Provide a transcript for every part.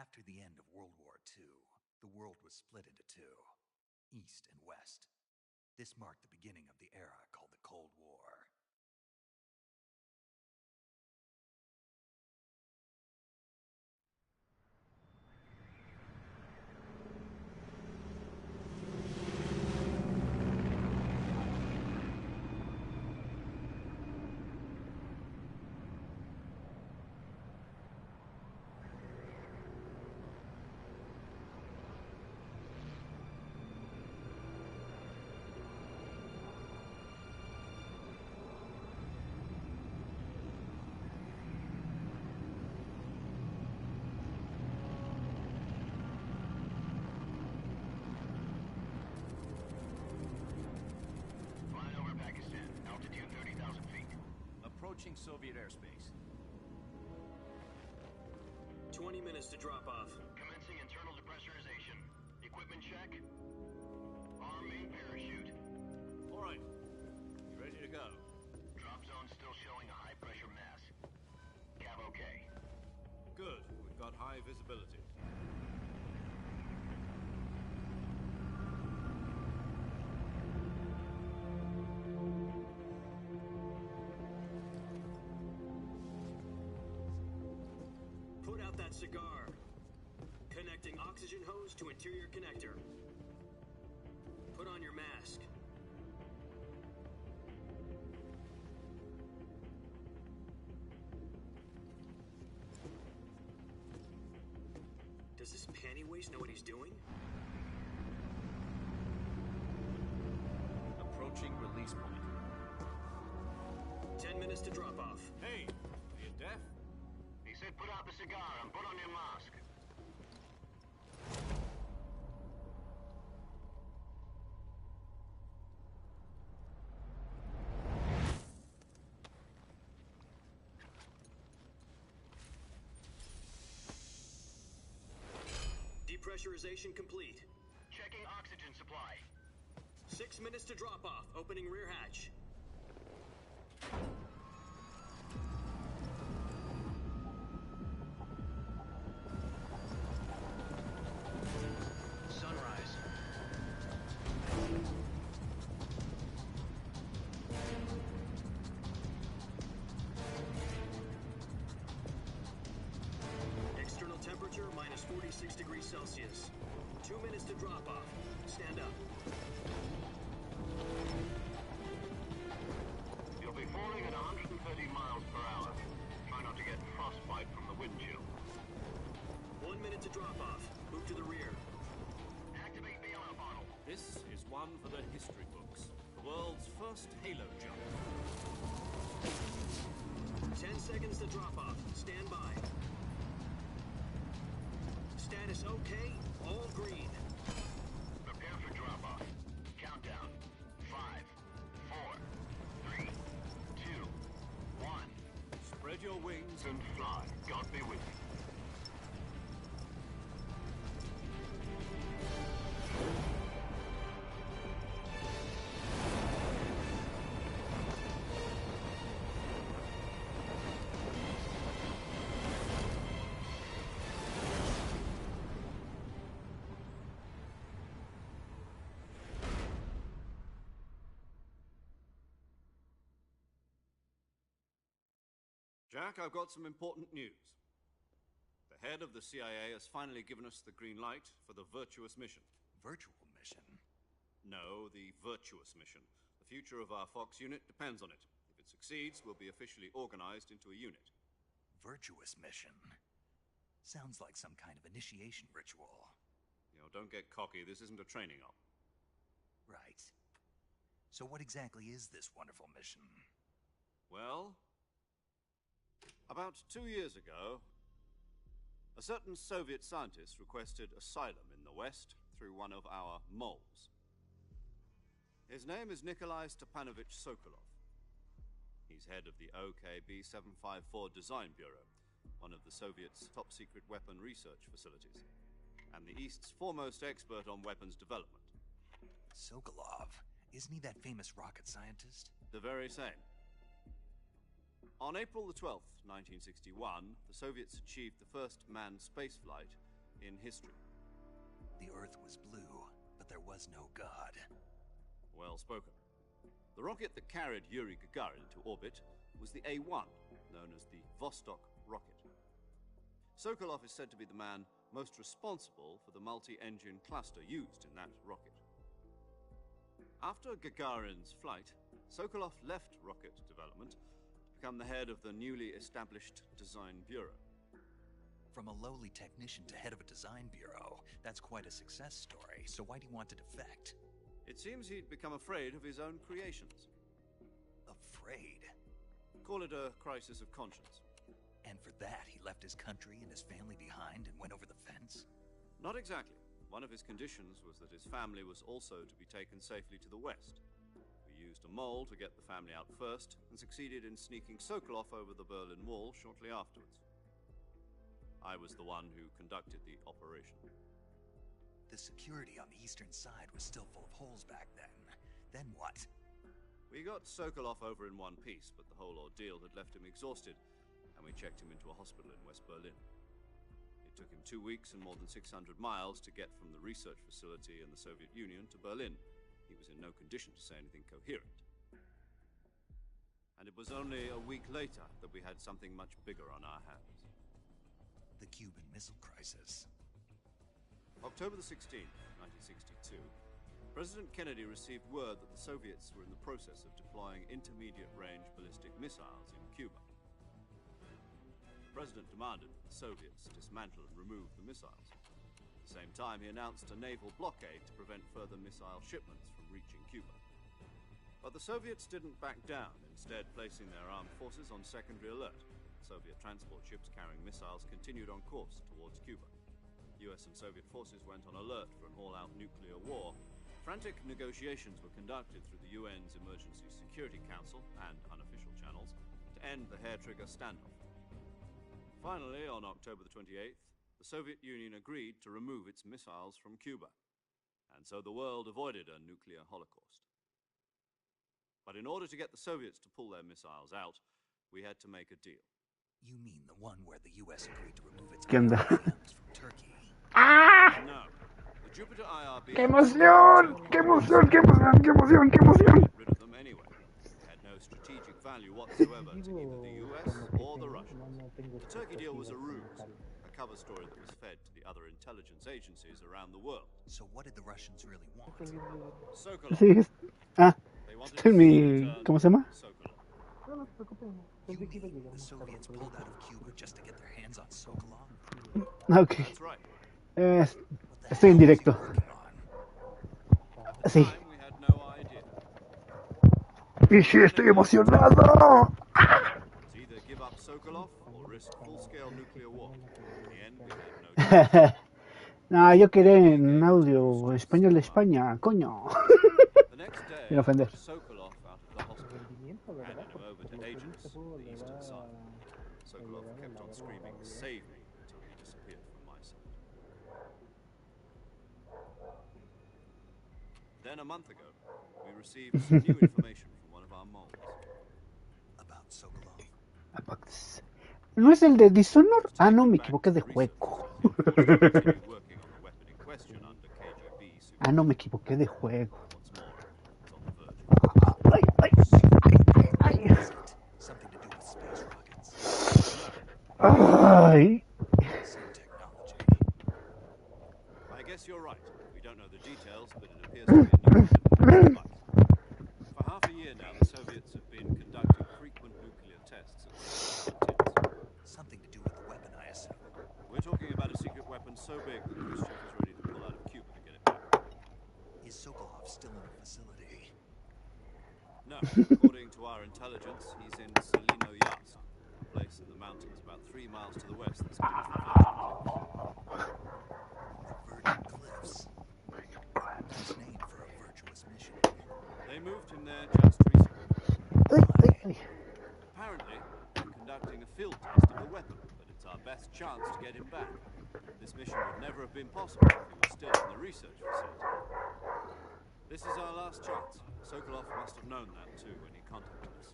After the end of World War II, the world was split into two, East and West. This marked the beginning of the era called the Cold War. Approaching Soviet airspace. 20 minutes to drop off. Commencing internal depressurization. Equipment check. Arm main parachute. All right. You ready to go? Drop zone still showing a high pressure mass. Cav okay. Good. We've got high visibility. Put out that cigar. Connecting oxygen hose to interior connector. Put on your mask. Does this panty waste know what he's doing? Approaching release point. 10 minutes to drop off. Hey, are you deaf? He said put out the cigar and put on your mask. Depressurization complete. Checking oxygen supply. 6 minutes to drop off. Opening rear hatch. Sunrise. External temperature minus 46 degrees Celsius. 2 minutes to drop off. Stand up. You'll be falling at 130 miles per hour. Try not to get frostbite from the wind chill. 1 minute to drop off. Move to the rear. Activate the air bottle. This is one for the history books. The world's first halo jump. 10 seconds to drop off. Stand by. Status okay. All green. Prepare for drop-off. Countdown. 5, 4, 3, 2, 1. Spread your wings And fly. God be with you. Jack, I've got some important news. The head of the CIA has finally given us the green light for the Virtuous mission. Virtual mission? No, the Virtuous mission. The future of our Fox unit depends on it. If it succeeds, we'll be officially organized into a unit. Virtuous mission? Sounds like some kind of initiation ritual. You know, don't get cocky. This isn't a training op. Right. So what exactly is this wonderful mission? Well, about 2 years ago, a certain Soviet scientist requested asylum in the West through one of our moles. His name is Nikolai Stepanovich Sokolov. He's head of the OKB 754 Design Bureau, one of the Soviets' top-secret weapon research facilities, and the East's foremost expert on weapons development. Sokolov? Isn't he that famous rocket scientist? The very same. On April the 12th, 1961, the Soviets achieved the first manned spaceflight in history. The Earth was blue, but there was no God. Well spoken. The rocket that carried Yuri Gagarin to orbit was the A-1, known as the Vostok rocket. Sokolov is said to be the man most responsible for the multi-engine cluster used in that rocket. After Gagarin's flight, Sokolov left rocket development to become the head of the newly established Design Bureau. From a lowly technician to head of a design bureau, that's quite a success story, so why do you want to defect? It seems he'd become afraid of his own creations. Afraid? Call it a crisis of conscience. And for that, he left his country and his family behind and went over the fence? Not exactly. One of his conditions was that his family was also to be taken safely to the west. We used a mole to get the family out first, and succeeded in sneaking Sokolov over the Berlin Wall shortly afterwards. I was the one who conducted the operation. The security on the eastern side was still full of holes back then. Then what? We got Sokolov over in one piece, but the whole ordeal had left him exhausted, and we checked him into a hospital in West Berlin. It took him 2 weeks and more than 600 miles to get from the research facility in the Soviet Union to Berlin. He was in no condition to say anything coherent. And it was only a week later that we had something much bigger on our hands. The Cuban Missile Crisis. October the 16th, 1962, President Kennedy received word that the Soviets were in the process of deploying intermediate-range ballistic missiles in Cuba. The President demanded that the Soviets dismantle and remove the missiles. At the same time, he announced a naval blockade to prevent further missile shipments from reaching Cuba. But the Soviets didn't back down, instead placing their armed forces on secondary alert. Soviet transport ships carrying missiles continued on course towards Cuba. US and Soviet forces went on alert for an all-out nuclear war. Frantic negotiations were conducted through the UN's Emergency Security Council and unofficial channels to end the hair-trigger standoff. Finally, on October the 28th, the Soviet Union agreed to remove its missiles from Cuba, and so the world avoided a nuclear holocaust. But in order to get the Soviets to pull their missiles out, we had to make a deal. You mean the one where the US agreed to remove its ¿Qué onda? IRBMs from Turkey? No. The Jupiter IRB... ¡Qué emoción! ¡Qué emoción! ¡Qué emoción! ¡Qué emoción! ¡Qué emoción! ...rid of them anyway. They had no strategic value whatsoever to either the US or the Russians. The Turkey deal was a ruse, a cover story that was fed to the other intelligence agencies around the world. So what did the Russians really want? Sokolov. Sí. They wanted Está en to mi... return ¿Cómo se llama? Sokolov. You mean the Soviets pulled out of Cuba just to get their hands on Sokolov? Ok. That's right. Estoy en directo. At the Sí. time, we had no idea. Y sí, estoy emocionado. To either give up Sokolov or risk full-scale nuclear war. In the end, we had no choice. No, yo quería en audio español de España, coño. The next day, Sin ofender. I took Sokolov out of the hospital, handed him over to agents on the eastern side. Sokolov kept on screaming, "Save me," until he disappeared from my sight. Then a month ago, we received some new information from one of our moles. About Sokolov. ¿No es el de Dishonor? Ah, no, me equivoqué de juego. Continued working on the weapon in question under KGB Ah, no, me equivoqué de juego. What's more, it's on the verge. Ay, ay, ay, ay. Is it something to do with space rockets? Ay. Same technology. I guess you're right. We don't know the details, but it appears to be a nuclear device. For half a year now, the Soviets have been conducting frequent nuclear tests at Soviet tents. Something to do with the weapon, I assume. We're talking about a secret weapon so big that Khrushchev is ready to pull out of Cuba to get it back. Is Sokolov still in the facility? No, according to our intelligence, he's in Selinoyarsk, a place in the mountains about 3 miles to the west that's been Virgin Cliffs. Nice name for a virtuous mission. They moved him there just recently. Ay, ay, ay. Apparently, they're conducting a field test of the weapon, but it's our best chance to get him back. This mission would never have been possible if he was still in the research facility. This is our last chance. Sokolov must have known that too when he contacted us.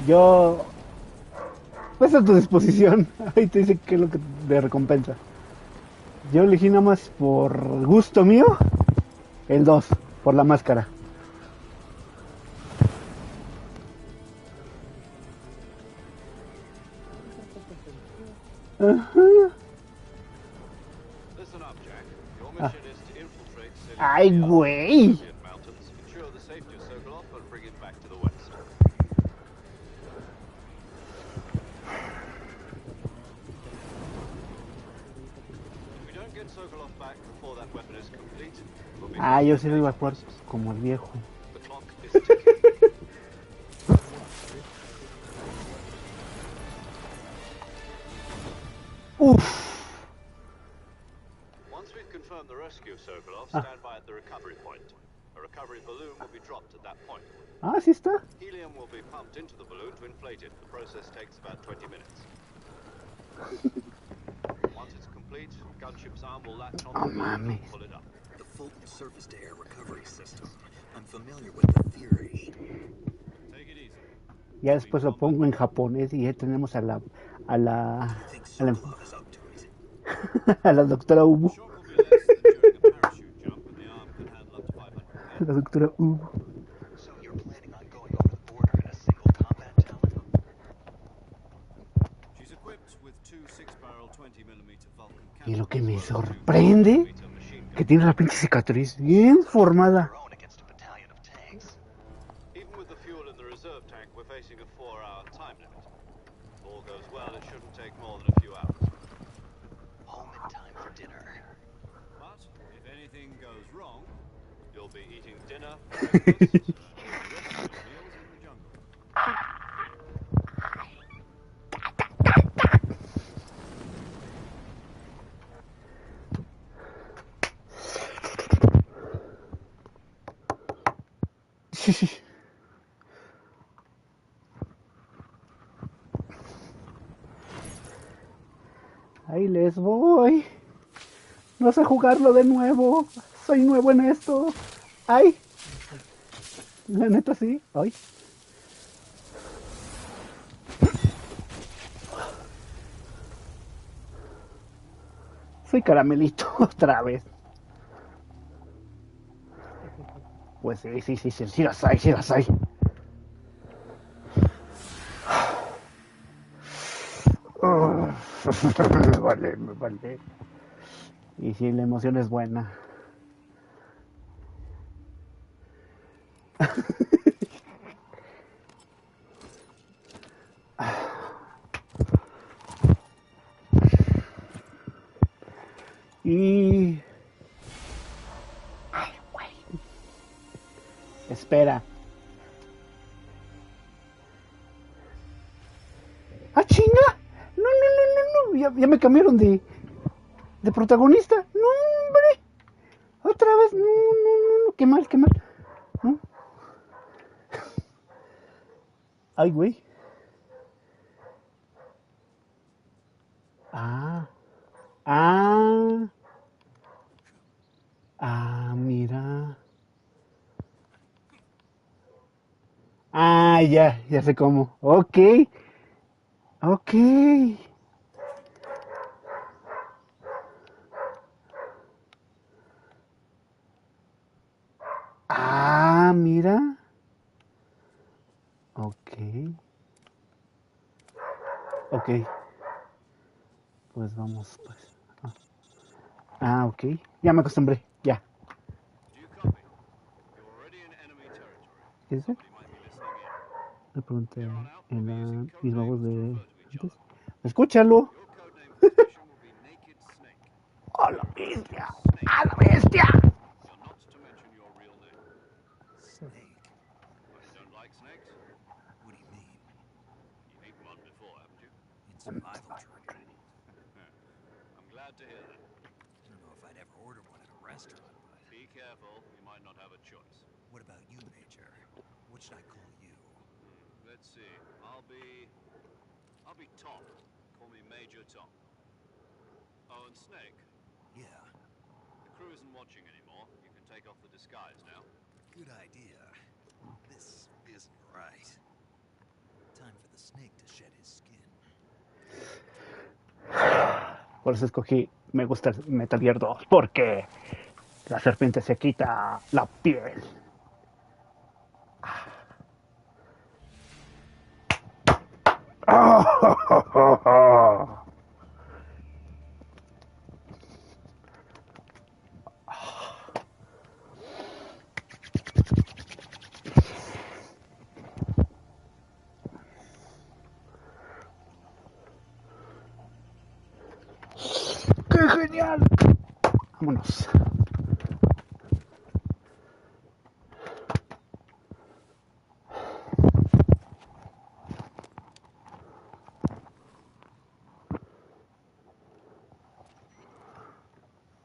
Yo... Pues a tu disposición. Ahí te dice qué es lo que de recompensa. Yo elegí nada más por gusto mío el 2 por la máscara. Ajá. Listen up, Jack. Your mission is to infiltrate cities Ay, in the güey. Soviet mountains, ensure the safety of Sokolov, and bring it back to the west. If we don't get Sokolov back before that weapon is complete, we'll be Ah, yo facing sí lo iba a major jugar risks. como el viejo. The clock is ticking. Uf. Once we've confirmed the rescue of Sokolov, stand by at the recovery point. A recovery balloon will be dropped at that point. Ah, sí está. Helium will be pumped into the balloon to inflate it. The process takes about 20 minutes. Once it's complete, gunship's arm will latch on the balloon and mames. pull it up. The Fulton surface-to-air recovery system. I'm familiar with the theory. Take it easy. Ya después lo pongo en japonés y ya tenemos a la What do you think Sokolov is up to it? a la doctora Ubu. Shock will be less than during a parachute jump, and the arm can handle up to 500 kg. La doctora Ubu. So you're planning on going over the border in a single combat talon? She's equipped with two 6-barrel 20mm Vulcan Y lo cannons, que me as well as two sorprende 20mm machine que guns. tiene la pinche cicatriz bien formada. Your own against a battalion of tanks. Even with the fuel in the reserve tank, we're facing a 4-hour time limit. If all goes well, it shouldn't take more than a few hours. Home in time for dinner. But if anything goes wrong, you'll be eating dinner, breakfast, or the rest of your meals in the jungle. Ahí les voy. No sé jugarlo de nuevo. Soy nuevo en esto. Ay. La neta sí. Ay. Soy caramelito otra vez. Pues sí las hay, sí las hay. Me vale. Y sí, la emoción es buena. Y... Ay, güey. Espera. ¡Ah, chinga! No. Ya me cambiaron de protagonista. No, hombre. Otra vez. No. Qué mal. ¿No? Ay, güey. Mira. Ya sé cómo. Ok. Mira. Ok. Pues vamos, pues. Ok. Ya me acostumbré. Ya. Do you copy? You're already in enemy territory. ¿Qué dice? Somebody might be listening in. Le pregunté Here on out, en we'll be la using misma voz codenames to de refer to each antes. other. Escúchalo. Your codename for this mission will be Naked Snake. ¡A la Be referred to bestia! as Snake. ¡A la bestia! You're not to mention your real name. Snake? Well, you don't like snakes? What do you mean? You've eaten one before, haven't you? In survival training. I'm glad to hear that. I don't know if I'd ever order one at a restaurant, but... Be careful, you might not have a choice. What about you, Major? What should I call you? Let's see. I'll be Tom. Call me Major Tom. Oh, and Snake. Yeah, The crew isn't watching anymore. You can take off the disguise now. good idea. This isn't right. Time for the snake to shed his skin. Por eso escogí, me gusta el Metal Gear 2, porque la serpiente se quita la piel. ¡Qué genial! Vámonos.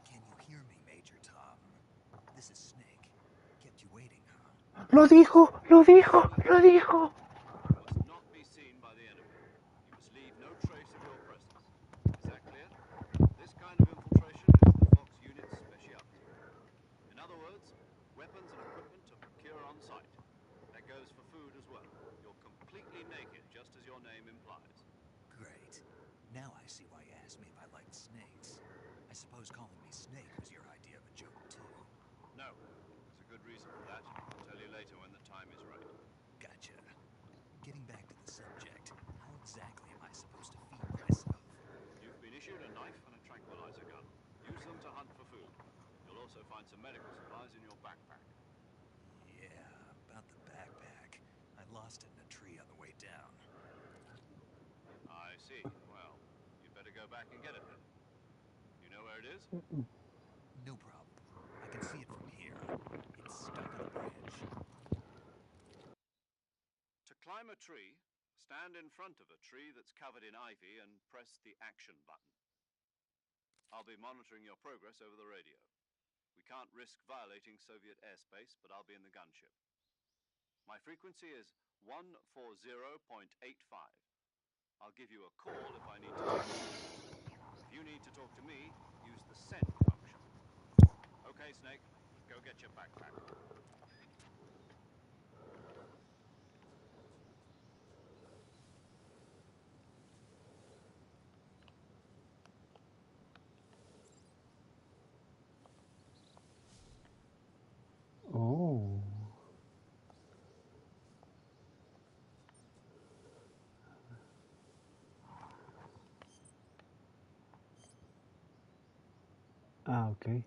Can you hear me, Major Tom? This is Snake. Kept you waiting, huh? Lo dijo, lo dijo, lo dijo. You must not be seen by the enemy. You must leave no trace of your presence. Is that clear? This kind of infiltration is the Fox unit's specialty. In other words, weapons and equipment to procure on site. That goes for food as well. You're completely naked, just as your name implies. Great. Now I see why you asked me if I liked snakes. I suppose calling me Snake was your idea of a joke, too. No, there's a good reason for that. I'll tell you later when the time is right. Gotcha. Getting back to the subject, how exactly am I supposed to feed myself? You've been issued a knife and a tranquilizer gun. Use them to hunt for food. You'll also find some medical supplies in your backpack. Yeah, about the backpack. I lost it in a tree on the way down. I see. Well, you'd better go back and get it then. You know where it is? No problem. I can see it from here. It's stuck on a branch. To climb a tree, stand in front of a tree that's covered in ivy and press the action button. I'll be monitoring your progress over the radio. We can't risk violating Soviet airspace, but I'll be in the gunship. My frequency is 140.85. I'll give you a call if I need to talk to you. If you need to talk to me, use the send function. Okay, Snake, go get your backpack. Oh. Ah, ok.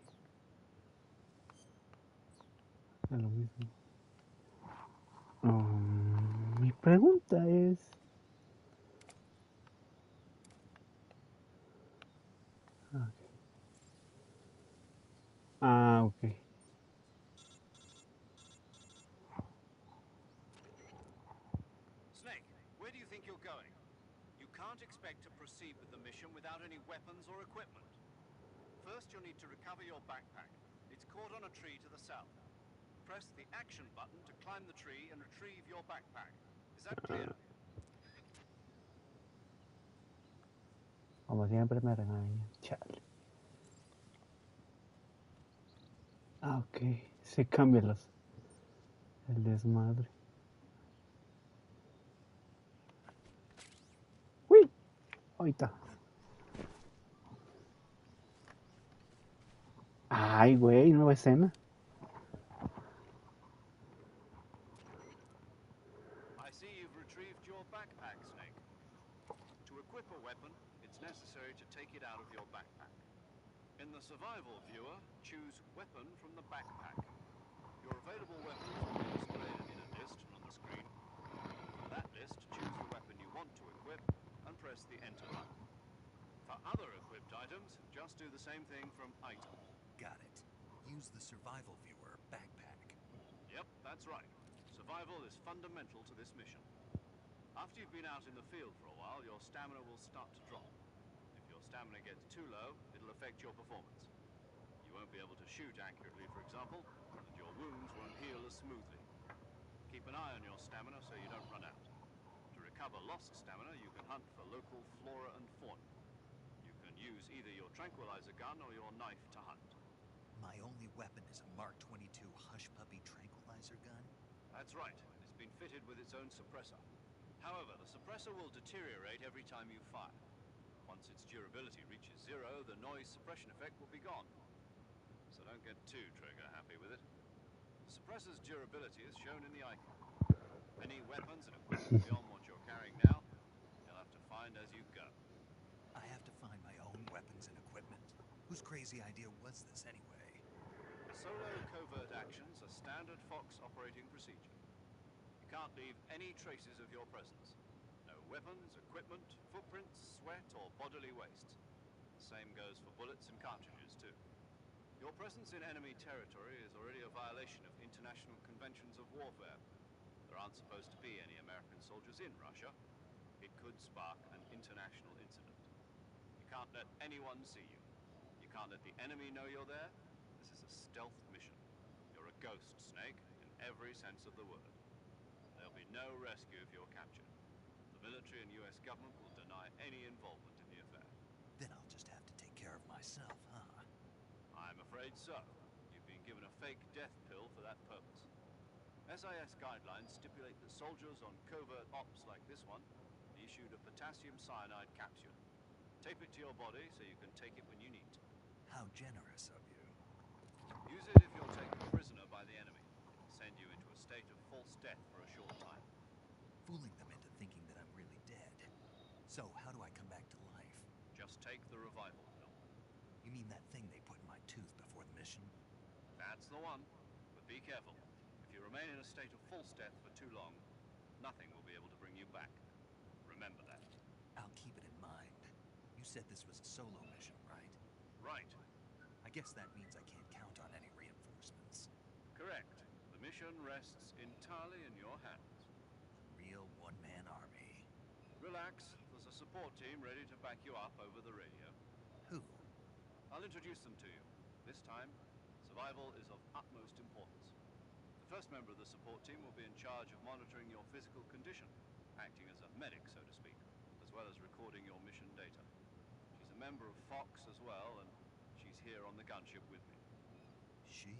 Es lo mismo. Mi pregunta es... Ah, ok. Snake, where do you think you're going? You can't expect to proceed with the mission without any weapons or equipment. First, you'll need to recover your backpack. It's caught on a tree to the south. Press the action button to climb the tree and retrieve your backpack. Is that clear? Como siempre me regañan. Chale. Ah, ok. Se cambian los... El desmadre. ¡Uy! Ahorita. Ay, güey, nueva escena. I see you've retrieved your backpack, Snake. To equip a weapon, it's necessary to take it out of your backpack. In the survival viewer, choose Weapon from the backpack. Your available weapons will be displayed in a list on the screen. From that list, choose the weapon you want to equip and press the Enter button. For other equipped items, just do the same thing from Item. Got it. Use the survival viewer backpack. Yep, that's right. Survival is fundamental to this mission. After you've been out in the field for a while, your stamina will start to drop. If your stamina gets too low, it'll affect your performance. You won't be able to shoot accurately, for example, and your wounds won't heal as smoothly. Keep an eye on your stamina so you don't run out. To recover lost stamina, you can hunt for local flora and fauna. You can use either your tranquilizer gun or your knife to hunt. My only weapon is a Mark 22 Hush Puppy tranquilizer gun? That's right. It's been fitted with its own suppressor. However, the suppressor will deteriorate every time you fire. Once its durability reaches 0, the noise suppression effect will be gone. So don't get too trigger happy with it. The suppressor's durability is shown in the icon. Any weapons and equipment beyond what you're carrying now, you'll have to find as you go. I have to find my own weapons and equipment? Whose crazy idea was this anyway? Solo covert actions are standard Fox operating procedure. You can't leave any traces of your presence. No weapons, equipment, footprints, sweat, or bodily waste. The same goes for bullets and cartridges, too. Your presence in enemy territory is already a violation of international conventions of warfare. There aren't supposed to be any American soldiers in Russia. It could spark an international incident. You can't let anyone see you. You can't let the enemy know you're there. This is a stealth mission. You're a ghost, Snake, in every sense of the word. There'll be no rescue if you're captured. The military and US government will deny any involvement in the affair. Then I'll just have to take care of myself, huh? I'm afraid so. You've been given a fake death pill for that purpose. SIS guidelines stipulate that soldiers on covert ops like this one be issued a potassium cyanide capsule. Tape it to your body so you can take it when you need to. How generous of you. Use it if you're taken prisoner by the enemy. Send you into a state of false death for a short time. Fooling them into thinking that I'm really dead. So, how do I come back to life? Just take the revival pill. You mean that thing they put in my tooth before the mission? That's the one. But be careful. If you remain in a state of false death for too long, nothing will be able to bring you back. Remember that. I'll keep it in mind. You said this was a solo mission, right? Right. I guess that means I can't count on any reinforcements. Correct. The mission rests entirely in your hands. Real one-man army. Relax. There's a support team ready to back you up over the radio. Who? I'll introduce them to you. This time, survival is of utmost importance. The first member of the support team will be in charge of monitoring your physical condition, acting as a medic, so to speak, as well as recording your mission data. She's a member of Fox as well, and she's here on the gunship with me. She?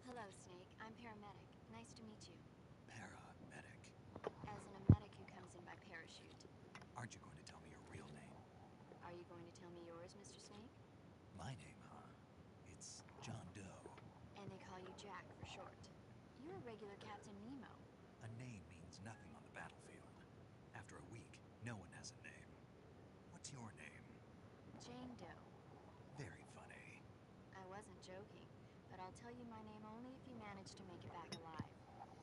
Hello, Snake. I'm paramedic. Nice to meet you. Paramedic. As in a medic who comes in by parachute. Aren't you going to tell me your real name? Are you going to tell me yours, Mr. Snake? My name, huh? It's John Doe. And they call you Jack for short. You're a regular Captain Nemo. A name means nothing on the battlefield. After a week, no one has a name. What's your name? Jane Doe. Very funny. I wasn't joking, but I'll tell you my name only if you manage to make it back alive.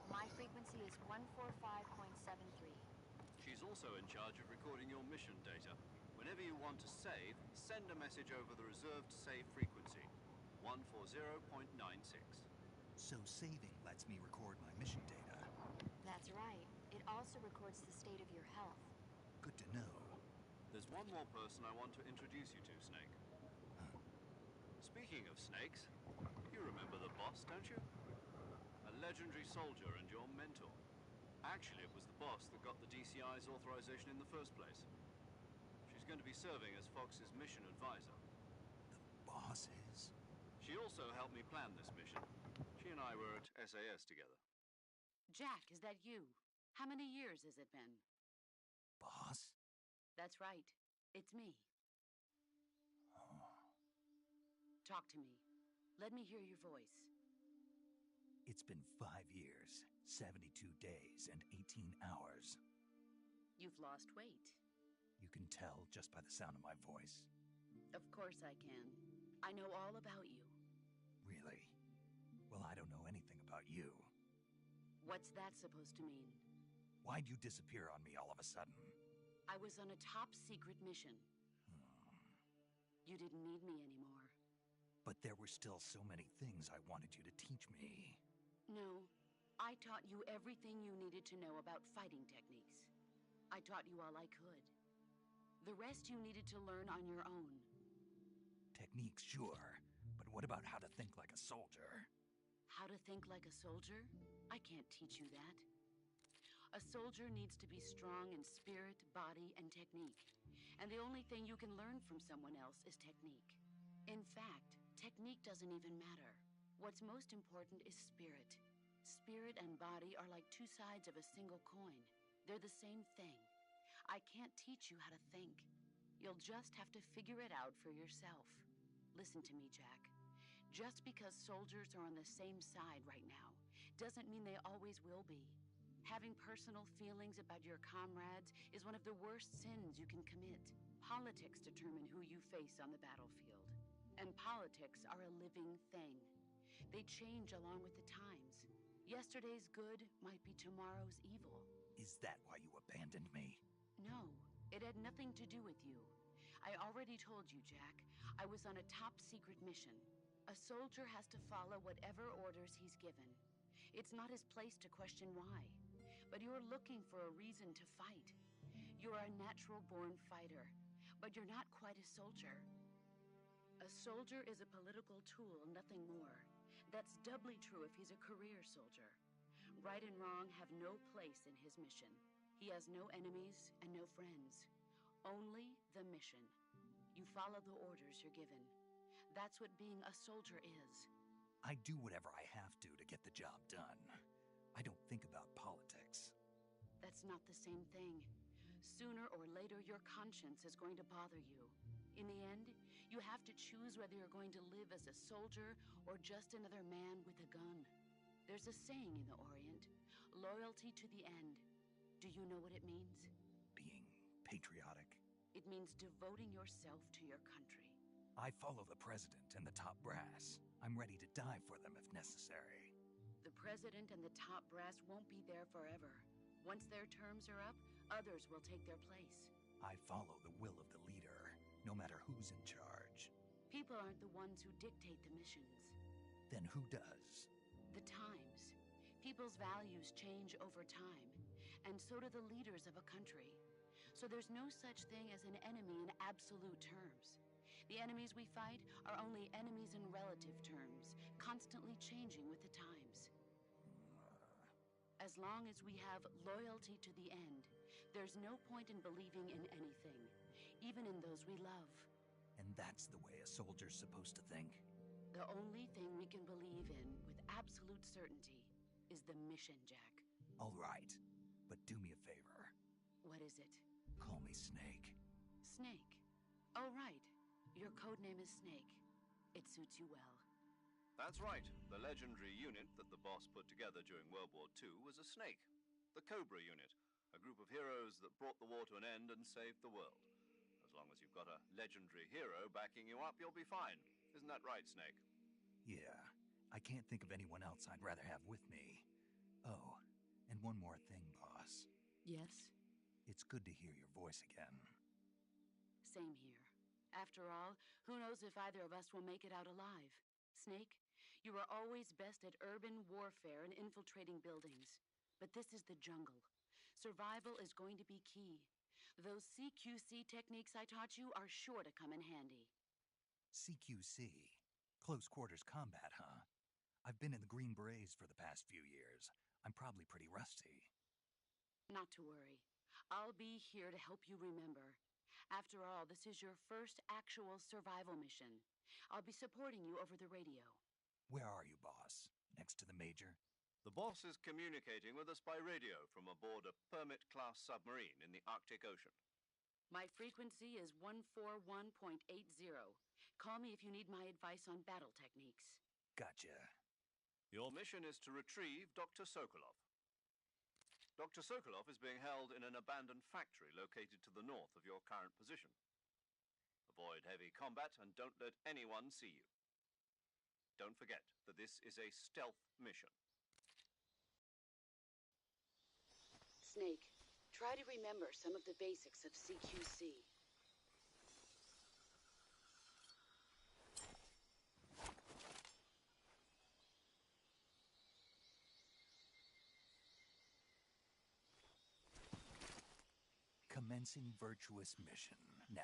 My frequency is 145.73. She's also in charge of recording your mission data. Whenever you want to save, send a message over the reserved save frequency, 140.96. So saving lets me record my mission data. That's right. It also records the state of your health. Good to know. There's one more person I want to introduce you to, Snake. Speaking of snakes, you remember the boss, don't you? A legendary soldier and your mentor. Actually, it was the boss that got the DCI's authorization in the first place. She's going to be serving as Fox's mission advisor. The boss is? She also helped me plan this mission. She and I were at SAS together. Jack, is that you? How many years has it been? Boss? That's right. It's me. Talk to me. Let me hear your voice. It's been 5 years, 72 days, and 18 hours. You've lost weight. You can tell just by the sound of my voice. Of course I can. I know all about you. Really? Well, I don't know anything about you. What's that supposed to mean? Why'd you disappear on me all of a sudden? I was on a top secret mission. You didn't need me anymore. But there were still so many things I wanted you to teach me. No, I taught you everything you needed to know about fighting techniques. I taught you all I could. The rest you needed to learn on your own. Techniques, sure. But what about how to think like a soldier? How to think like a soldier? I can't teach you that. A soldier needs to be strong in spirit, body, and technique. And the only thing you can learn from someone else is technique. In fact, technique doesn't even matter. What's most important is spirit. Spirit and body are like two sides of a single coin. They're the same thing. I can't teach you how to think. You'll just have to figure it out for yourself. Listen to me, Jack. Just because soldiers are on the same side right now doesn't mean they always will be. Having personal feelings about your comrades is one of the worst sins you can commit. Politics determine who you face on the battlefield. And politics are a living thing. They change along with the times. Yesterday's good might be tomorrow's evil. Is that why you abandoned me? No, it had nothing to do with you. I already told you, Jack. I was on a top-secret mission. A soldier has to follow whatever orders he's given. It's not his place to question why. But you're looking for a reason to fight. You're a natural-born fighter, but you're not quite a soldier. A soldier is a political tool, nothing more. That's doubly true if he's a career soldier. Right and wrong have no place in his mission. He has no enemies and no friends. Only the mission. You follow the orders you're given. That's what being a soldier is. I do whatever I have to get the job done. I don't think about politics. That's not the same thing. Sooner or later, your conscience is going to bother you. In the end, you have to choose whether you're going to live as a soldier or just another man with a gun. There's a saying in the Orient, loyalty to the end. Do you know what it means? Being patriotic. It means devoting yourself to your country. I follow the president and the top brass. I'm ready to die for them if necessary. The president and the top brass won't be there forever. Once their terms are up, others will take their place. I follow the will of the leader, no matter who's in charge. People aren't the ones who dictate the missions. Then who does? The times. People's values change over time, and so do the leaders of a country. So there's no such thing as an enemy in absolute terms. The enemies we fight are only enemies in relative terms, constantly changing with the times. As long as we have loyalty to the end, there's no point in believing in anything, even in those we love. And that's the way a soldier's supposed to think? The only thing we can believe in with absolute certainty is the mission, Jack. All right, but do me a favor. What is it? Call me Snake. Snake. Oh, right. Your code name is Snake. It suits you well. That's right. The legendary unit that the boss put together during World War II was a Snake. The Cobra unit, a group of heroes that brought the war to an end and saved the world. As long as you've got a legendary hero backing you up, you'll be fine. Isn't that right, Snake? Yeah, I can't think of anyone else I'd rather have with me. Oh, and one more thing, boss. Yes? It's good to hear your voice again. Same here. After all, who knows if either of us will make it out alive? Snake, you were always best at urban warfare and infiltrating buildings. But this is the jungle. Survival is going to be key. Those CQC techniques I taught you are sure to come in handy. CQC? Close quarters combat, huh? I've been in the Green Berets for the past few years. I'm probably pretty rusty. Not to worry. I'll be here to help you remember. After all, this is your first actual survival mission. I'll be supporting you over the radio. Where are you, boss? Next to the Major? The boss is communicating with us by radio from aboard a Permit-class submarine in the Arctic Ocean. My frequency is 141.80. Call me if you need my advice on battle techniques. Gotcha. Your mission is to retrieve Dr. Sokolov. Dr. Sokolov is being held in an abandoned factory located to the north of your current position. Avoid heavy combat and don't let anyone see you. Don't forget that this is a stealth mission. Snake, try to remember some of the basics of CQC. Commencing virtuous mission now.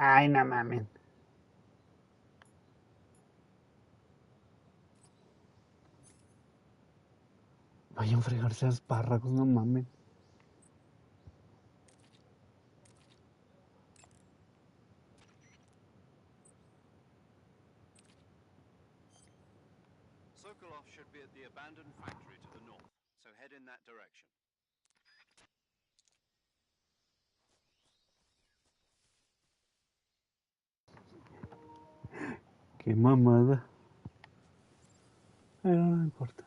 Ay, no mamen. Vayan a fregarse a espárragos, no mamen. Sokolov should be at the abandoned factory to the north, so head in that direction. Qué mamada. Pero no importa.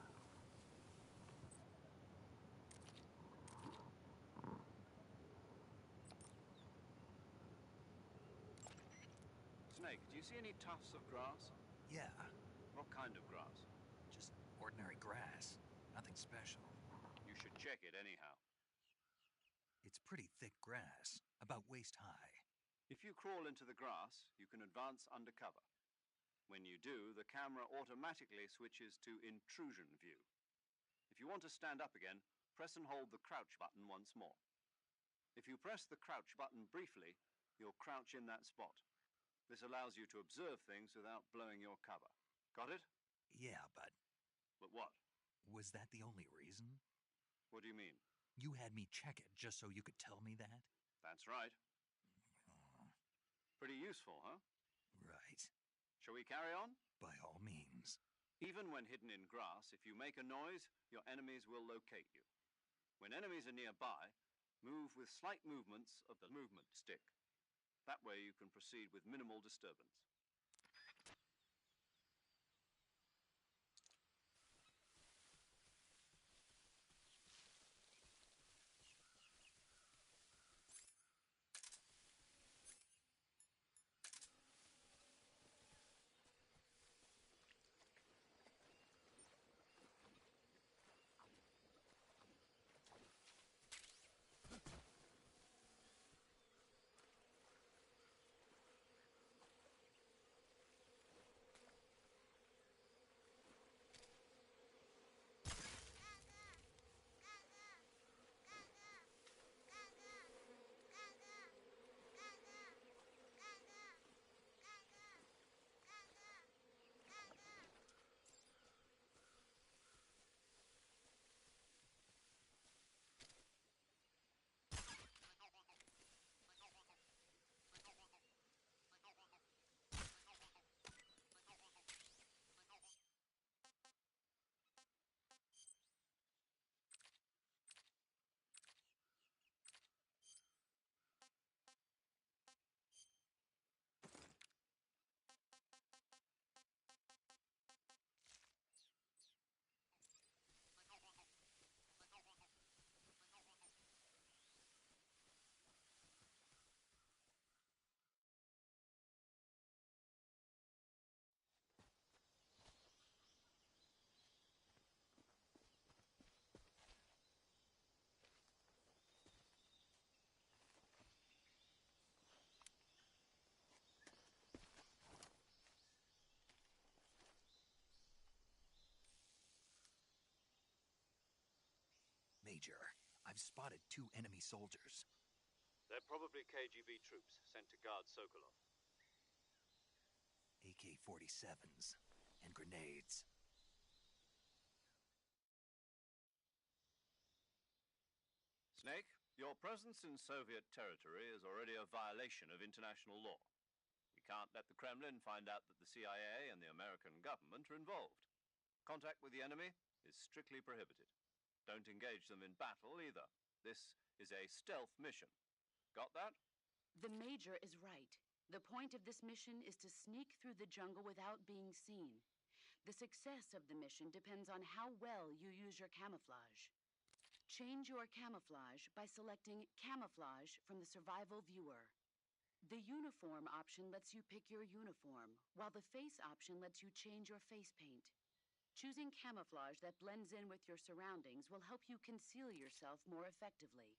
Snake, do you see any tufts of grass? Yeah, What kind of grass? just ordinary grass. Nothing special. You should check it anyhow. It's pretty thick grass, about waist high. If you crawl into the grass, you can advance undercover. When you do, the camera automatically switches to intrusion view. If you want to stand up again, press and hold the crouch button once more. If you press the crouch button briefly, you'll crouch in that spot. This allows you to observe things without blowing your cover. Got it? Yeah, but But what? was that the only reason? What do you mean? You had me check it just so you could tell me that? That's right. Oh, Pretty useful, huh? right. Shall we carry on? By all means. Even when hidden in grass, if you make a noise, your enemies will locate you. When enemies are nearby, move with slight movements of the movement stick. That way you can proceed with minimal disturbance. Major, I've spotted 2 enemy soldiers. They're probably KGB troops sent to guard Sokolov. AK-47s and grenades. Snake, your presence in Soviet territory is already a violation of international law. We can't let the Kremlin find out that the CIA and the American government are involved. Contact with the enemy is strictly prohibited. Don't engage them in battle either. This is a stealth mission. Got that? The Major is right. The point of this mission is to sneak through the jungle without being seen. The success of the mission depends on how well you use your camouflage. Change your camouflage by selecting Camouflage from the Survival Viewer. The Uniform option lets you pick your uniform, while the Face option lets you change your face paint. Choosing camouflage that blends in with your surroundings will help you conceal yourself more effectively.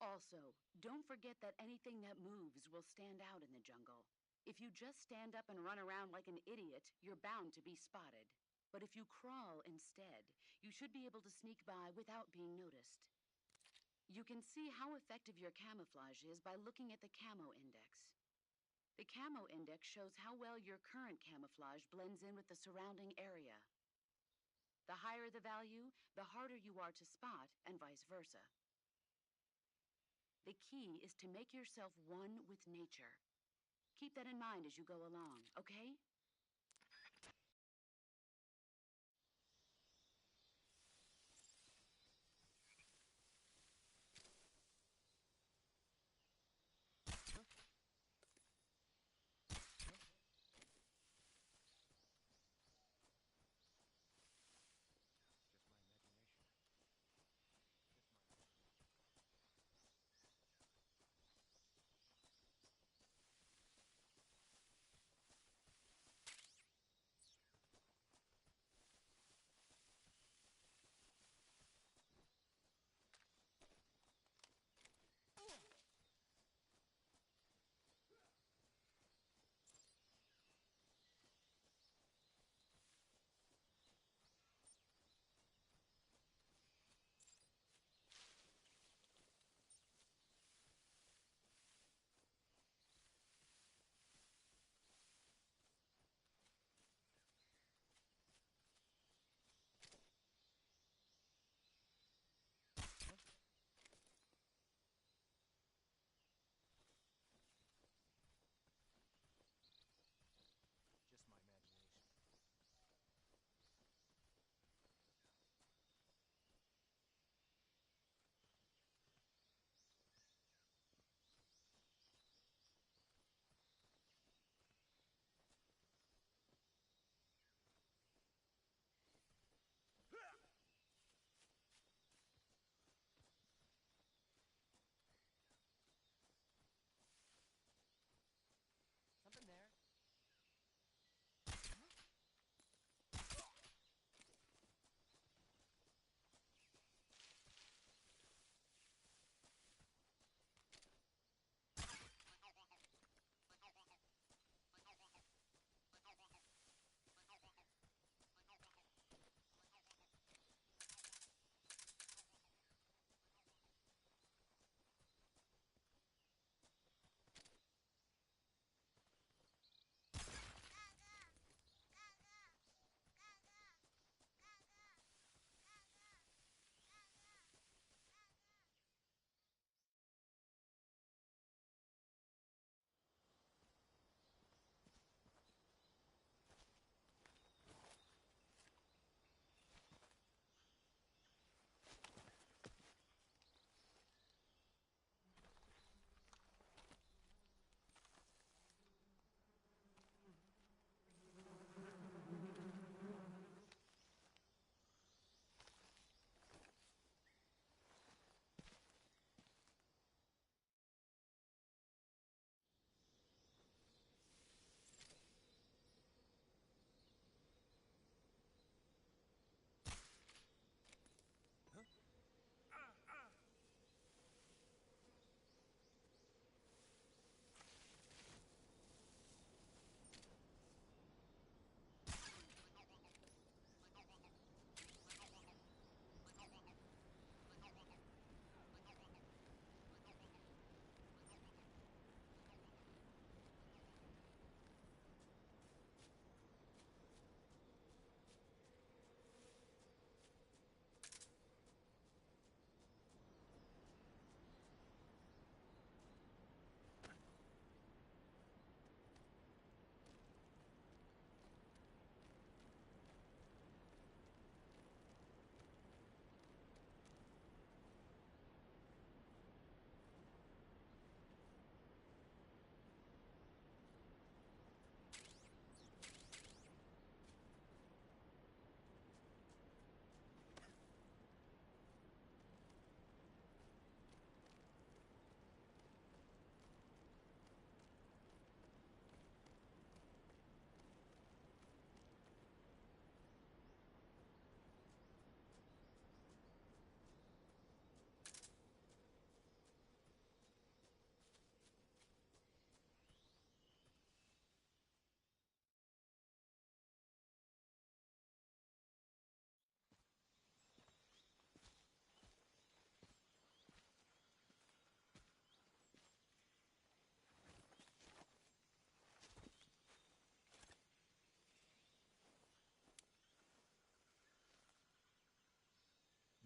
Also, don't forget that anything that moves will stand out in the jungle. If you just stand up and run around like an idiot, you're bound to be spotted. But if you crawl instead, you should be able to sneak by without being noticed. You can see how effective your camouflage is by looking at the camo index. The camo index shows how well your current camouflage blends in with the surrounding area. The higher the value, the harder you are to spot, and vice versa. The key is to make yourself one with nature. Keep that in mind as you go along, okay?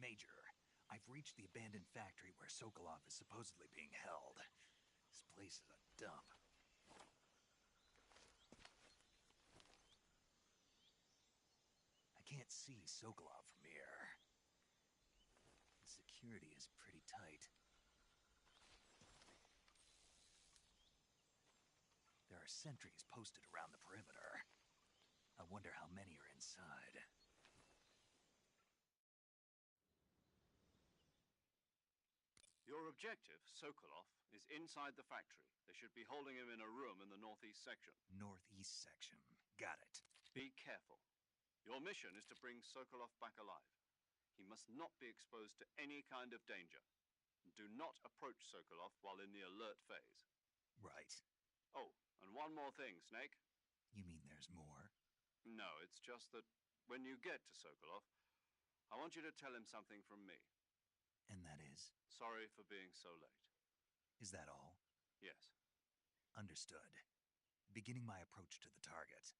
Major, I've reached the abandoned factory where Sokolov is supposedly being held. This place is a dump. I can't see Sokolov from here. The security is pretty tight. There are sentries posted around the perimeter. I wonder how many are inside. Your objective, Sokolov, is inside the factory. They should be holding him in a room in the northeast section. Northeast section. Got it. Be careful. Your mission is to bring Sokolov back alive. He must not be exposed to any kind of danger. Do not approach Sokolov while in the alert phase. Right. Oh, and one more thing, Snake. You mean there's more? No, it's just that when you get to Sokolov, I want you to tell him something from me. And that is? Sorry for being so late. Is that all? Yes. Understood. Beginning my approach to the target.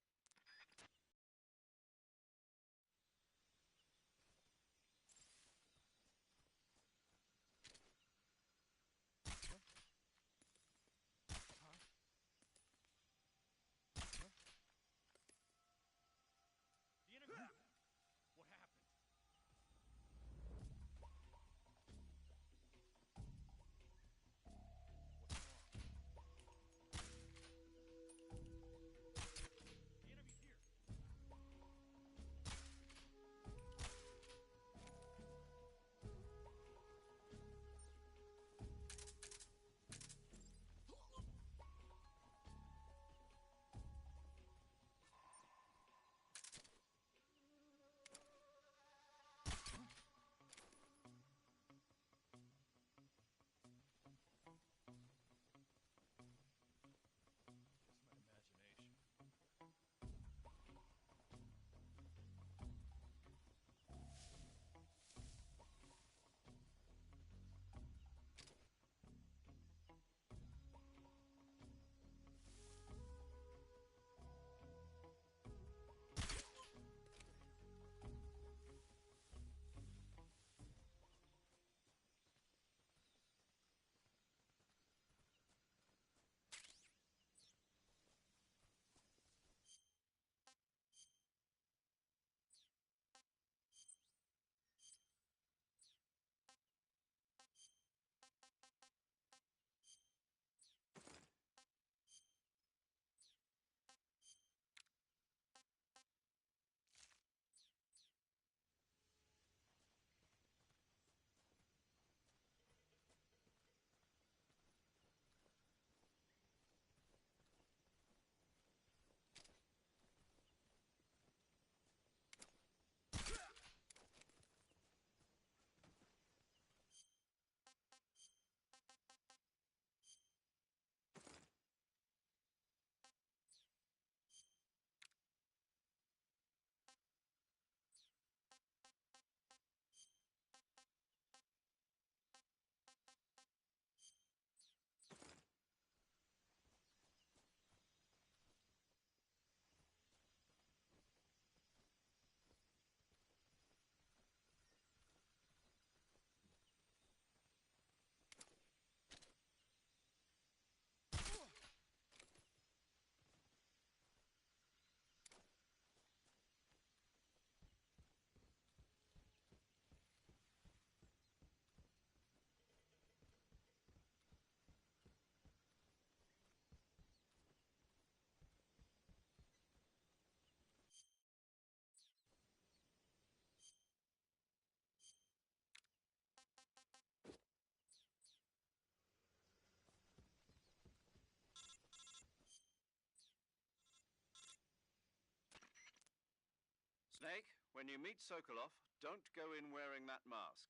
Snake, when you meet Sokolov, don't go in wearing that mask.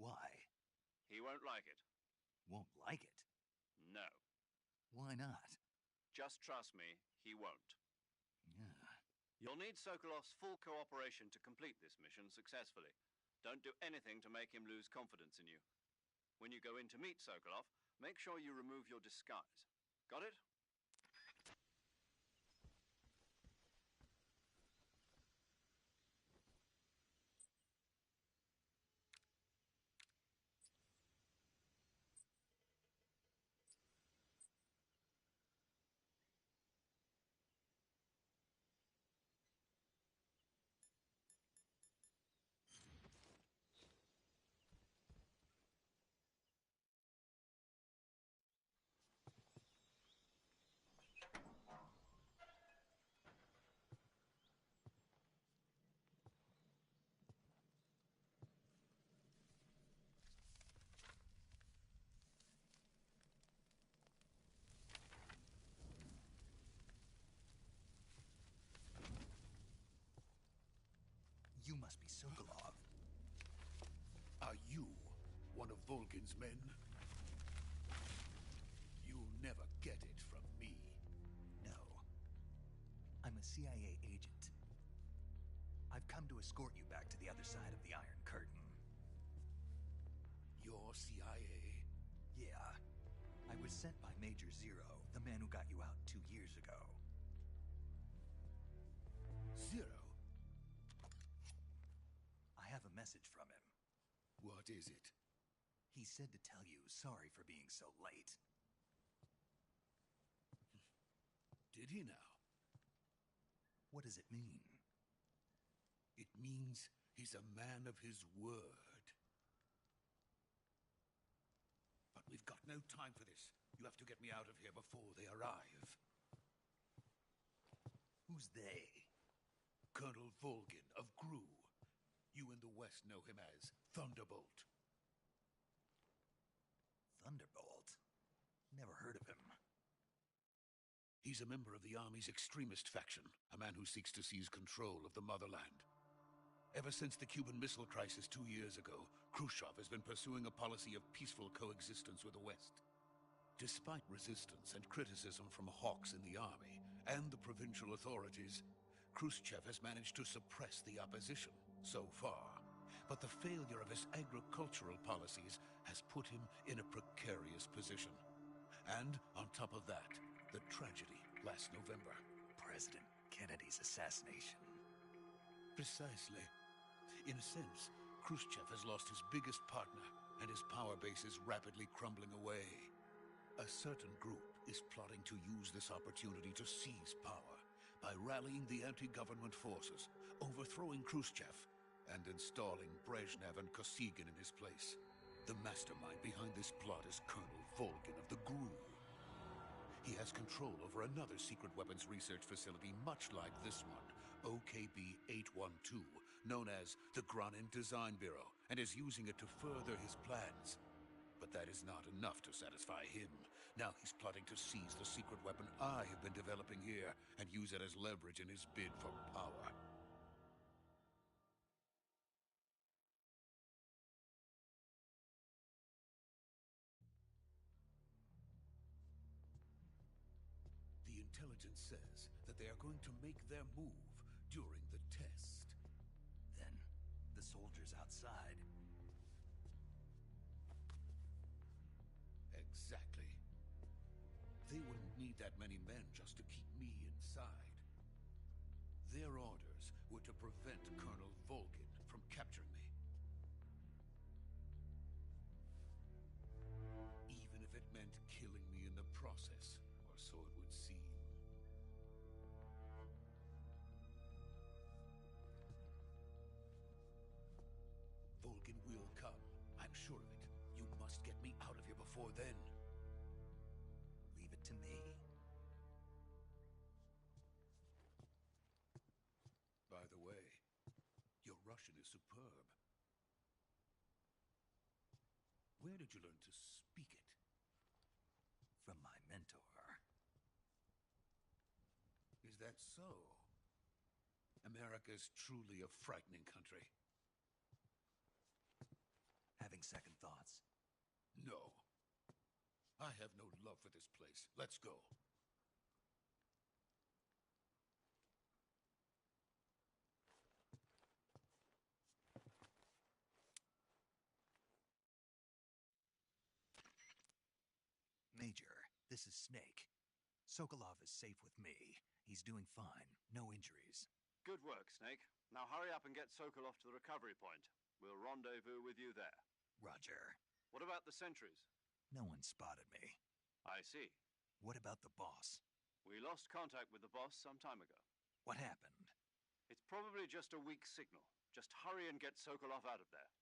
Why? He won't like it. Won't like it? No. Why not? Just trust me, he won't. Yeah. You'll need Sokolov's full cooperation to complete this mission successfully. Don't do anything to make him lose confidence in you. When you go in to meet Sokolov, make sure you remove your disguise. Got it? You must be Sokolov. Are you one of Volgin's men? You'll never get it from me. No. I'm a CIA agent. I've come to escort you back to the other side of the Iron Curtain. You're CIA? Yeah. I was sent by Major Zero, the man who got you out 2 years ago. Zero? I have a message from him. What is it? He said to tell you sorry for being so late. Did he now? What does it mean? It means he's a man of his word. But we've got no time for this. You have to get me out of here before they arrive. Who's they? Colonel Volgin of GRU. You in the West know him as Thunderbolt. Thunderbolt? Never heard of him. He's a member of the Army's extremist faction, a man who seeks to seize control of the motherland. Ever since the Cuban Missile Crisis 2 years ago, Khrushchev has been pursuing a policy of peaceful coexistence with the West. Despite resistance and criticism from hawks in the army and the provincial authorities, Khrushchev has managed to suppress the opposition so far. But the failure of his agricultural policies has put him in a precarious position. And on top of that, the tragedy last November. President Kennedy's assassination. Precisely. In a sense, Khrushchev has lost his biggest partner, and his power base is rapidly crumbling away. A certain group is plotting to use this opportunity to seize power by rallying the anti-government forces, overthrowing Khrushchev, and installing Brezhnev and Kosygin in his place. The mastermind behind this plot is Colonel Volgin of the GRU. He has control over another secret weapons research facility much like this one, OKB-812, known as the Granin Design Bureau, and is using it to further his plans. But that is not enough to satisfy him. Now he's plotting to seize the secret weapon I have been developing here and use it as leverage in his bid for power. The intelligence says that they are going to make their move during the test. Then, the soldiers outside. Exactly. They wouldn't need that many men just to keep me inside. Their orders were to prevent Colonel Volgin from capturing me. Even if it meant killing me in the process, or so it would seem. Volgin will come. I'm sure of it. You must get me out of here before then. Leave it to me. By the way, your Russian is superb. Where did you learn to speak it? From my mentor. Is that so? America is truly a frightening country. Having second thoughts. No. I have no love for this place. Let's go. Major, this is Snake. Sokolov is safe with me. He's doing fine. No injuries. Good work, Snake. Now hurry up and get Sokolov to the recovery point. We'll rendezvous with you there. Roger. What about the sentries? No one spotted me. I see. What about the boss? We lost contact with the boss some time ago. What happened? It's probably just a weak signal. Just hurry and get Sokolov out of there.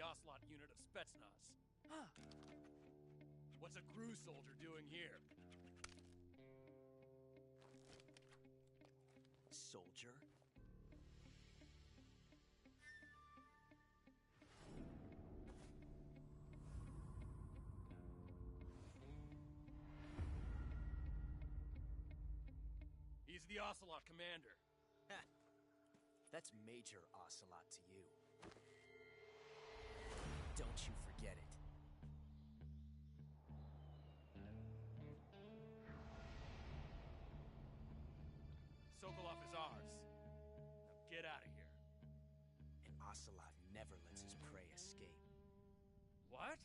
Ocelot unit of Spetsnaz. Huh. What's a GRU soldier doing here? Soldier? He's the Ocelot commander. Ha! That's Major Ocelot to you. Don't you forget it. Sokolov is ours. Now get out of here. And Ocelot never lets his prey escape. What?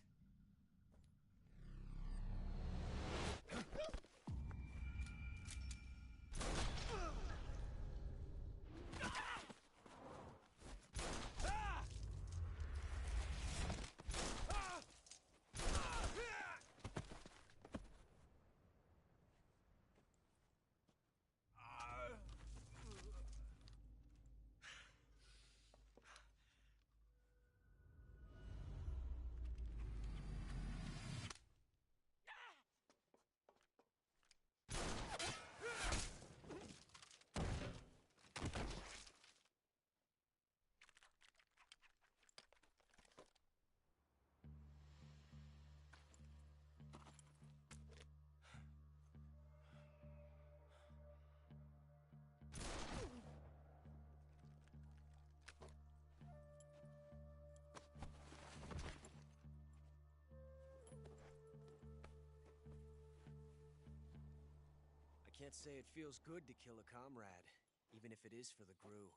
I can't say it feels good to kill a comrade, even if it is for the GRU.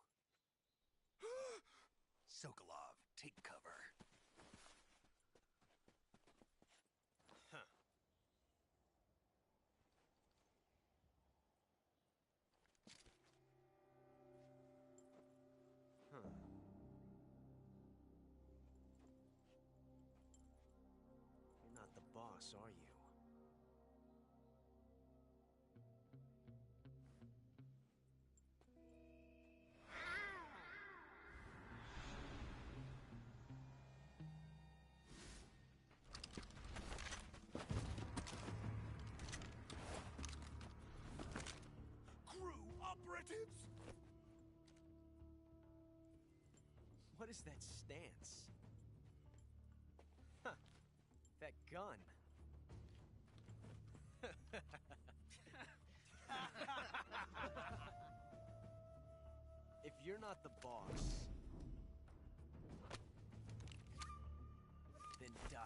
Sokolov, take cover. Huh. Huh. You're not the boss, are you? Operatives? What is that stance? Huh. That gun. If you're not the boss, then die.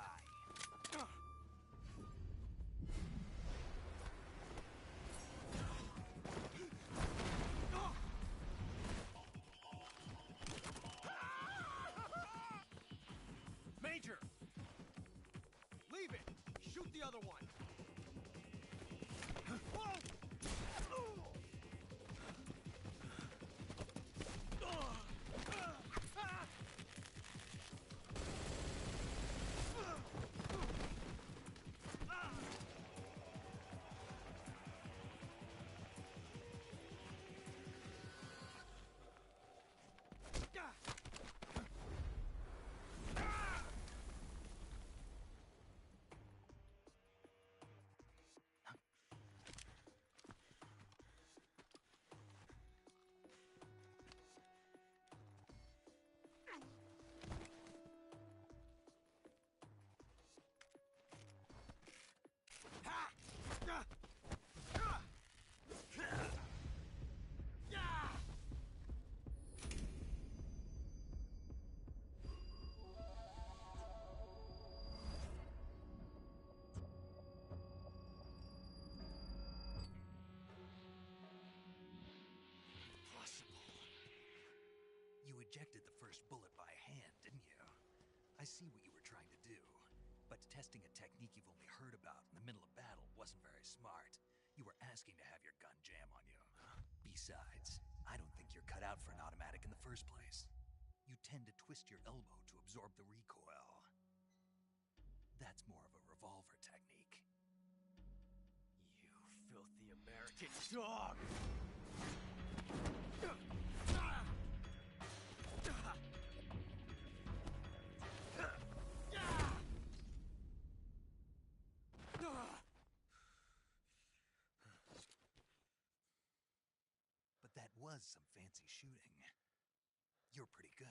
Major! Leave it! Shoot the other one! Ejected the first bullet by hand, didn't you? I see what you were trying to do, but testing a technique you've only heard about in the middle of battle wasn't very smart. You were asking to have your gun jam on you. Besides, I don't think you're cut out for an automatic in the first place. You tend to twist your elbow to absorb the recoil. That's more of a revolver technique. You filthy American dog! was some fancy shooting. You're pretty good.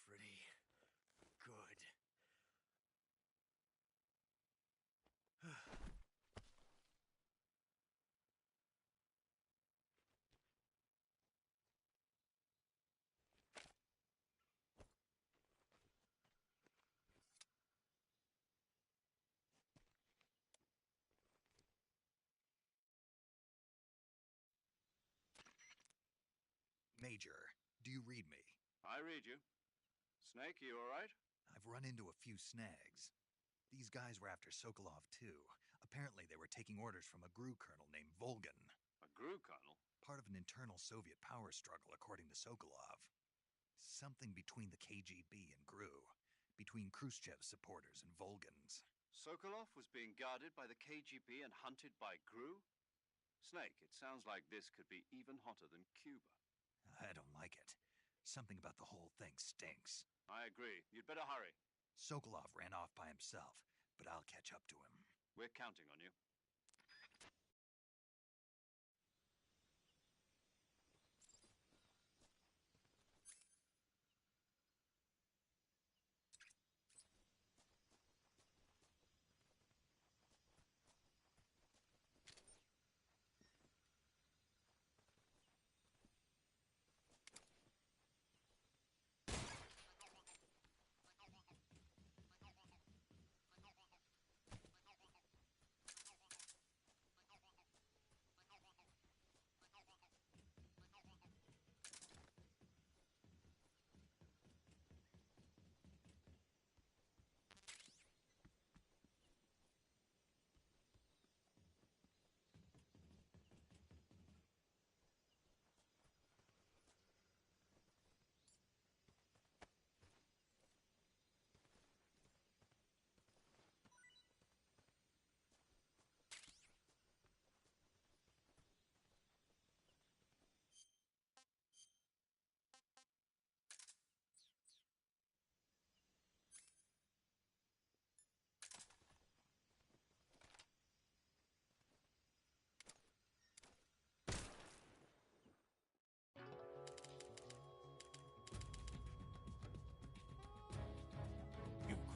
Pretty good. Major, do you read me? I read you. Snake, you all right? I've run into a few snags. These guys were after Sokolov, too. Apparently, they were taking orders from a GRU colonel named Volgan. A GRU colonel? Part of an internal Soviet power struggle, according to Sokolov. Something between the KGB and GRU. Between Khrushchev's supporters and Volgan's. Sokolov was being guarded by the KGB and hunted by GRU? Snake, it sounds like this could be even hotter than Cuba. I don't like it. Something about the whole thing stinks. I agree. You'd better hurry. Sokolov ran off by himself, but I'll catch up to him. We're counting on you.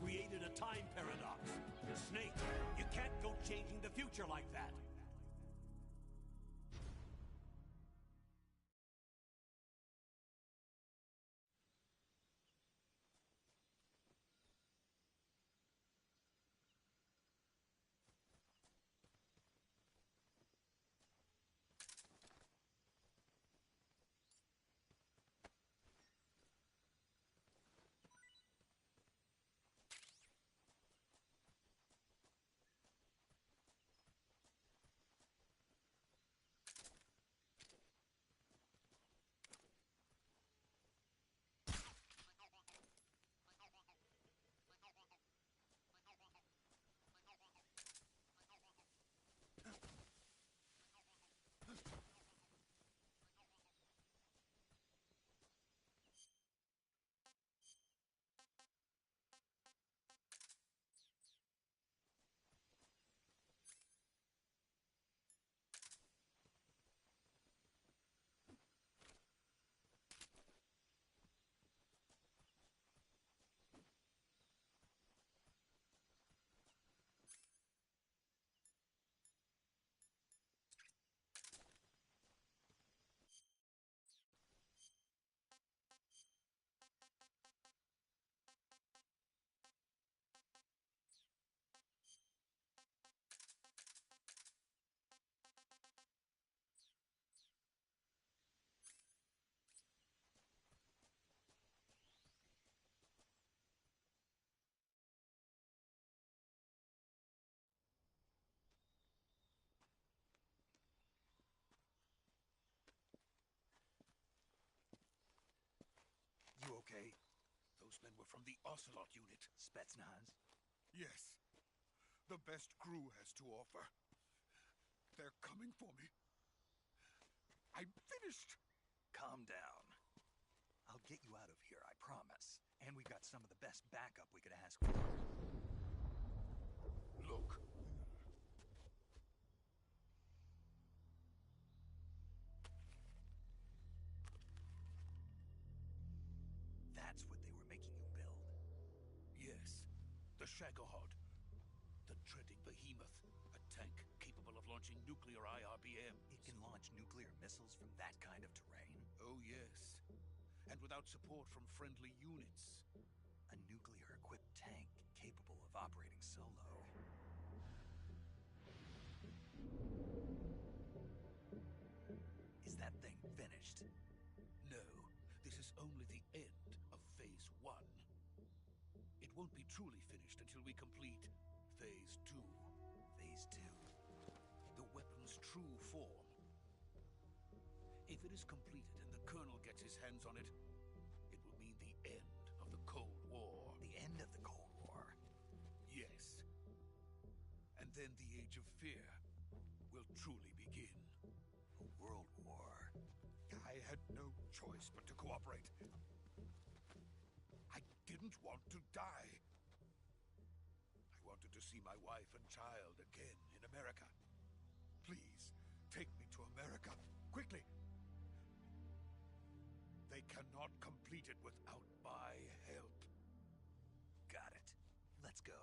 Created a time paradox. Snake, you can't go changing the future like that. You okay? Those men were from the Ocelot unit. Spetsnaz? Yes. The best GRU has to offer. They're coming for me. I'm finished. Calm down. I'll get you out of here, I promise. And we've got some of the best backup we could ask for. Look. Shagohod, the dreaded behemoth, a tank capable of launching nuclear IRBMs. It can launch nuclear missiles from that kind of terrain? Oh yes, and without support from friendly units. A nuclear-equipped tank capable of operating solo. Is that thing finished? No, this is only the end of Phase 1. It won't be truly finished until we complete Phase 2. Phase 2. The weapon's true form. If it is completed and the Colonel gets his hands on it, it will mean the end of the Cold War. The end of the Cold War? Yes. And then the Age of Fear will truly begin. A world war. I had no choice but to cooperate. I didn't want to die. I wanted to see my wife and child again in America. Please, take me to America, quickly. They cannot complete it without my help. Got it. Let's go.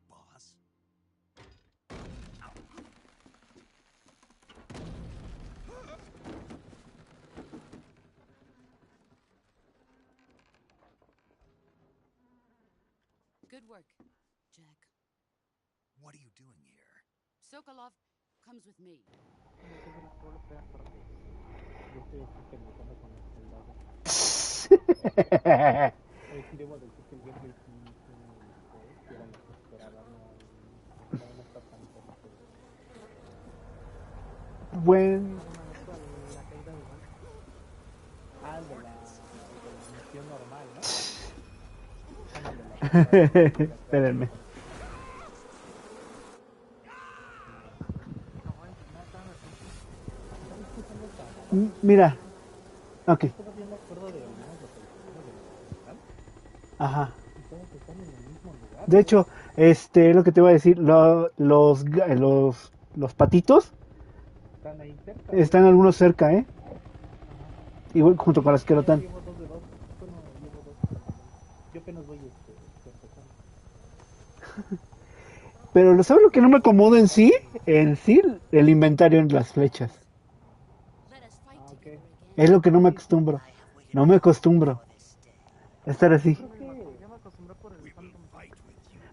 Boss? Good work, Jack. What are you doing here? Sokolov comes with me. Debo decir que el gameplay sí era lo que esperaba, no está tan perfecto. Bueno. La caída de Val. Ah, de la misión normal, ¿no? Espérenme. Mira. Ok. Todavía me acuerdo de algunos localizaciones de la capital. Ajá. Y todos están en el mismo lugar. De hecho, lo que te iba a decir, los patitos Están ahí cerca. están algunos cerca, ¿eh? Igual junto con las que Llevo 2 de 2. Bueno, llevo 2. Yo apenas voy empezando. Pero ¿sabes lo que no me acomoda en sí? En sí, el inventario en las flechas. Ah, ok. Es lo que no me acostumbro. No me acostumbro a estar así. Creo que ya me acostumbré por el Phantom Pain.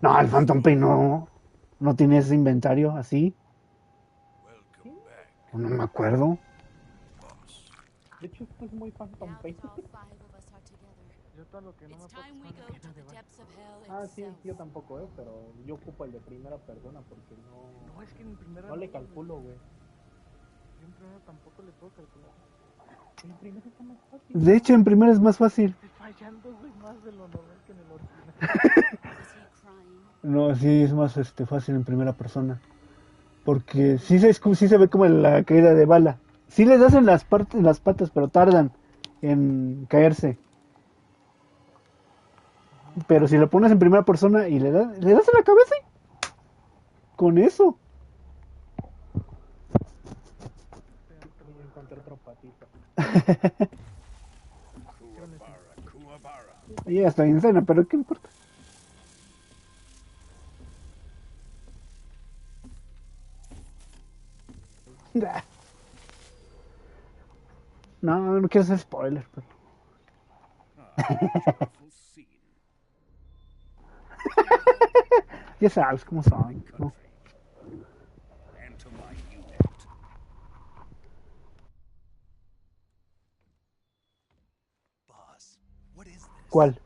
No, el Phantom Pain no tiene ese inventario así. No me acuerdo. De hecho, esto es muy Phantom Now Pain. that all 5 of us are together, Yo todo lo que no it's me puedo time we go to the depths of hell Ah, sí, itself. yo tampoco, pero yo ocupo el de primera persona porque no... No, es que en primera No le calculo, güey. Yo en primera tampoco le puedo calcular. En primera está más fácil. De hecho, en primero es más fácil. Estoy fallando, güey, más de lo normal que en el original. Is he crying? No, sí es más fácil en primera persona. Porque sí se ve como la caída de bala. Sí les hacen las patas, pero tardan en caerse. Pero si lo pones en primera persona y le das en la cabeza, con eso. Voy a encontrar otro patito. Y ya está en cena, pero ¿qué importa? No, no quiero hacer spoiler, pero... Joyful scene. Ya sabes cómo son, ¿no? And to my unit. Boss, what is this? ¿Cuál?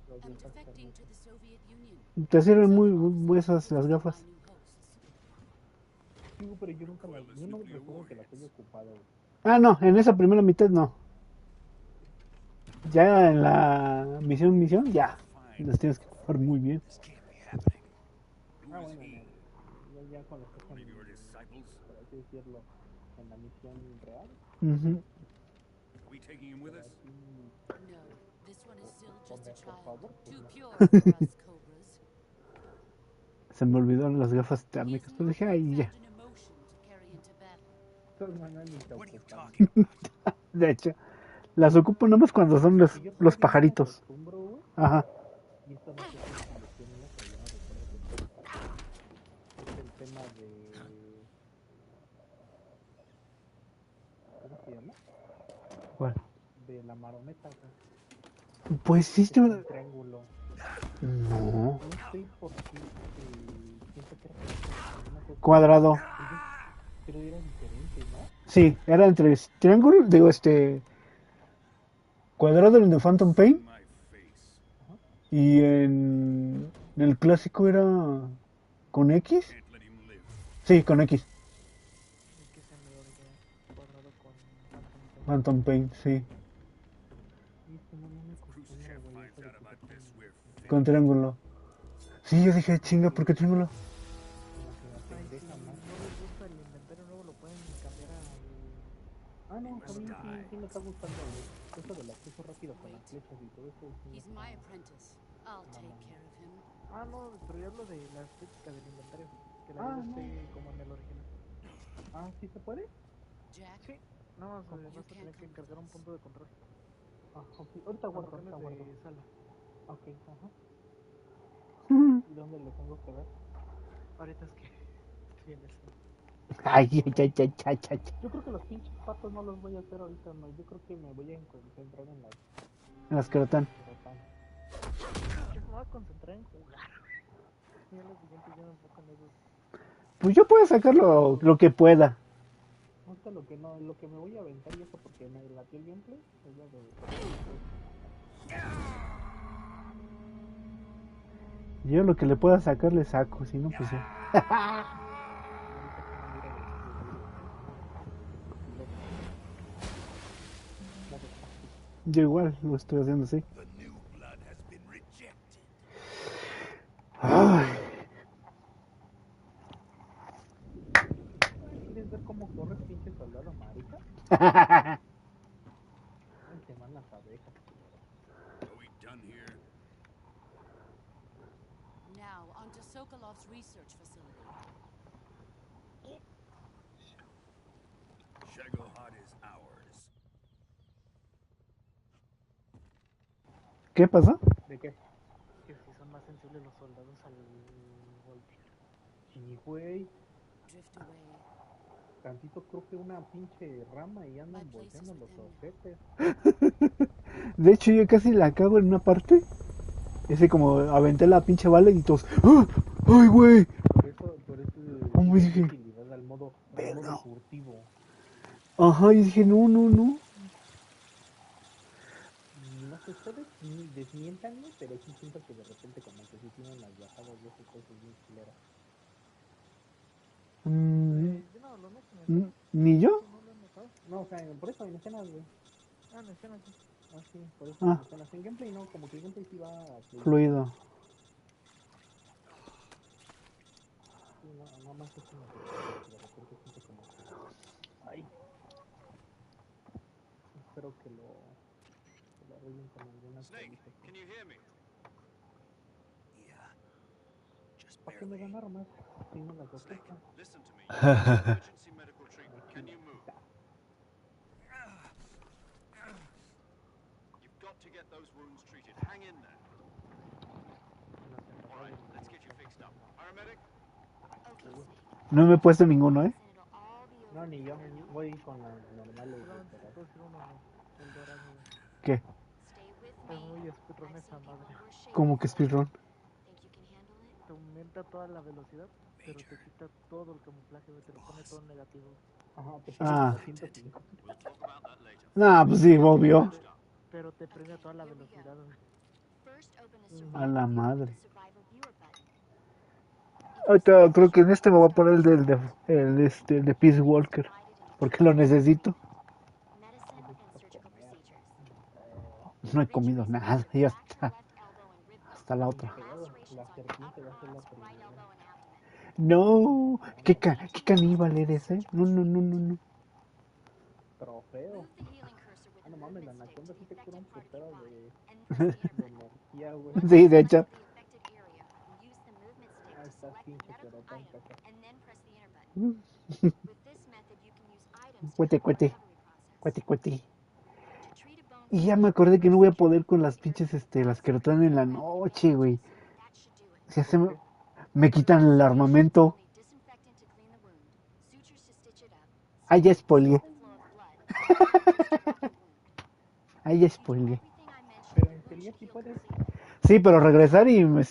I'm defecting to the Soviet Union. Te sirven muy esas las gafas. Sí, pero yo nunca la... Yo no recuerdo que las haya ocupado, güey. Ah, no, en esa primera mitad no. Ya en la misión, ya. Las tienes que ocupar muy bien. Ah, bueno, ya cuando estás en, por así decirlo, en la misión real. Ujú. We taking him with us? No, this one is still just a Por child. favor, Too pues pure for us cobras. Se me olvidaron las gafas térmicas. Pues dije, ay, ya. An emotion to carry into battle. Estas manas ni te What are you ocupan. talking about? De hecho, las ocupo nomás cuando son los pajaritos. Acostumbro, güey. Ajá. Y esto no sé si lo tiene, pero yo no recuerdo que es el tema de... ¿Cómo se llama? ¿Cuál? De la marometa, güey. Pues sí, Es un triángulo. No. No sé por qué siento que era una cosa... Cuadrado. Pero era diferente, ¿no? Sí, era entre triángulo, digo, cuadrado en el Phantom Pain. Y en el clásico era con X. Sí, con X. Es que se me olvidó cuadrado con Phantom Pain, sí. Y esto no me acostumbra, güey. Eso de que se Con triángulo. Sí, yo dije, chinga, ¿por qué triángulo? Ay, si no les gusta el inventario nuevo, lo pueden cambiar al... Ah, no, a mí sí me está gustando eso del acceso rápido con las flechas y todo eso. Sí, He's my apprentice. I'll take care of him. Ah, no, pero yo hablo de la estética del inventario. Que la vida esté como en el original. Ah, ¿sí se puede? Jack, Sí, no, vas a tener que encargar un punto de control. Ah, ok. Ahorita guardo, Cuando ahorita cambies guardo. de sala. Ok, ajá. ¿Y dónde le tengo que ver? Ahorita es que estoy en eso. Ay, ay. Yo creo que los pinches patos no los voy a hacer ahorita, no. Yo creo que me voy a concentrar en las... En las Crotan. Yo me voy a concentrar en jugar. Y a lo siguiente ya me enfoco en esos. Pues yo puedo sacar lo que pueda. Ahorita lo que me voy a aventar y eso porque me latió el gameplay es lo de... Yo lo que le pueda sacar le saco, si no, pues ya. Yo igual lo estoy haciendo así. The new blood has been rejected. Ay. ¿Quieres ver cómo corre pinche soldado marica? Ah, Ay, te van las abejas. Are we done here? now onto Sokolov's research facility. Shagohod is ours. ¿Qué pasó? ¿De qué? Que si son más sensibles los soldados al golpe. Sí, güey. Drift away. Tantito creo que una pinche rama y andan volteando los ojetes. De hecho, yo casi la acabo en una parte. Ese como aventé la pinche bala y todos. ¡Ah! ¡Ay, güey! Por eso ¿Cómo dije? utilidad al modo furtivo. Ajá, y dije, no. No sé ustedes, desmiéntanme, pero sí siento que de repente como que sí tienen las bajadas de esas cosas bien chileras. Yo no lo noto en el ¿Ni yo? no lo he notado. No, o sea, por eso en escenas, güey. Ah, en escena sí. Ah, sí, por eso en escenas. En gameplay no, como que el gameplay sí va Fluido. Sí, no, nada más es como que de repente siento como que... Ay. Espero que lo arreglen con algunas cositas. Can you hear me? Yeah. Just ¿Para qué me barely. dan armas? Si no las ocupan. Listen to me. Emergency medical treatment. Can you move? You've got to get those wounds treated. Hang in there. All right, let's get you fixed up. Paramedic? Okay, Snake. No me he puesto ninguno, ¿eh? And it'll all be No, No, ni yo voy con las normales, güey, Solamente pero... te puedo decir uno, no. El dorado, güey. ¿Qué? Es muy speedrun esa madre. ¿Cómo que speedrun? Te aumenta toda la velocidad, pero te quita todo el camuflaje, güey. Te lo pone todo en negativo. Ajá, te pone Ah. como 150. Nah, pues sí, obvio. Pero te premia toda la velocidad, güey. A la madre. Ahorita creo que en este me voy a poner el de Peace Walker. Porque lo necesito. No he comido nada. Y hasta la otra. La serpiente va a ser la primera. No. ¿Qué caníbal eres, eh? No, no, no, no, no. Trofeo. Ah, no mames, la anaconda sí te cura un putero de energía, güey. Sí, de hecho. Ah, estás pinche querotón, caca. Cuete, cuete. Cuete, cuete. Y ya me acordé que no voy a poder con las pinches, las que rotan en la noche, güey. Si se me quitan el armamento. Ah, ya spoileé. Ahí ya spoileé. Pero en teoría sí puedes. Sí, pero regresar y es un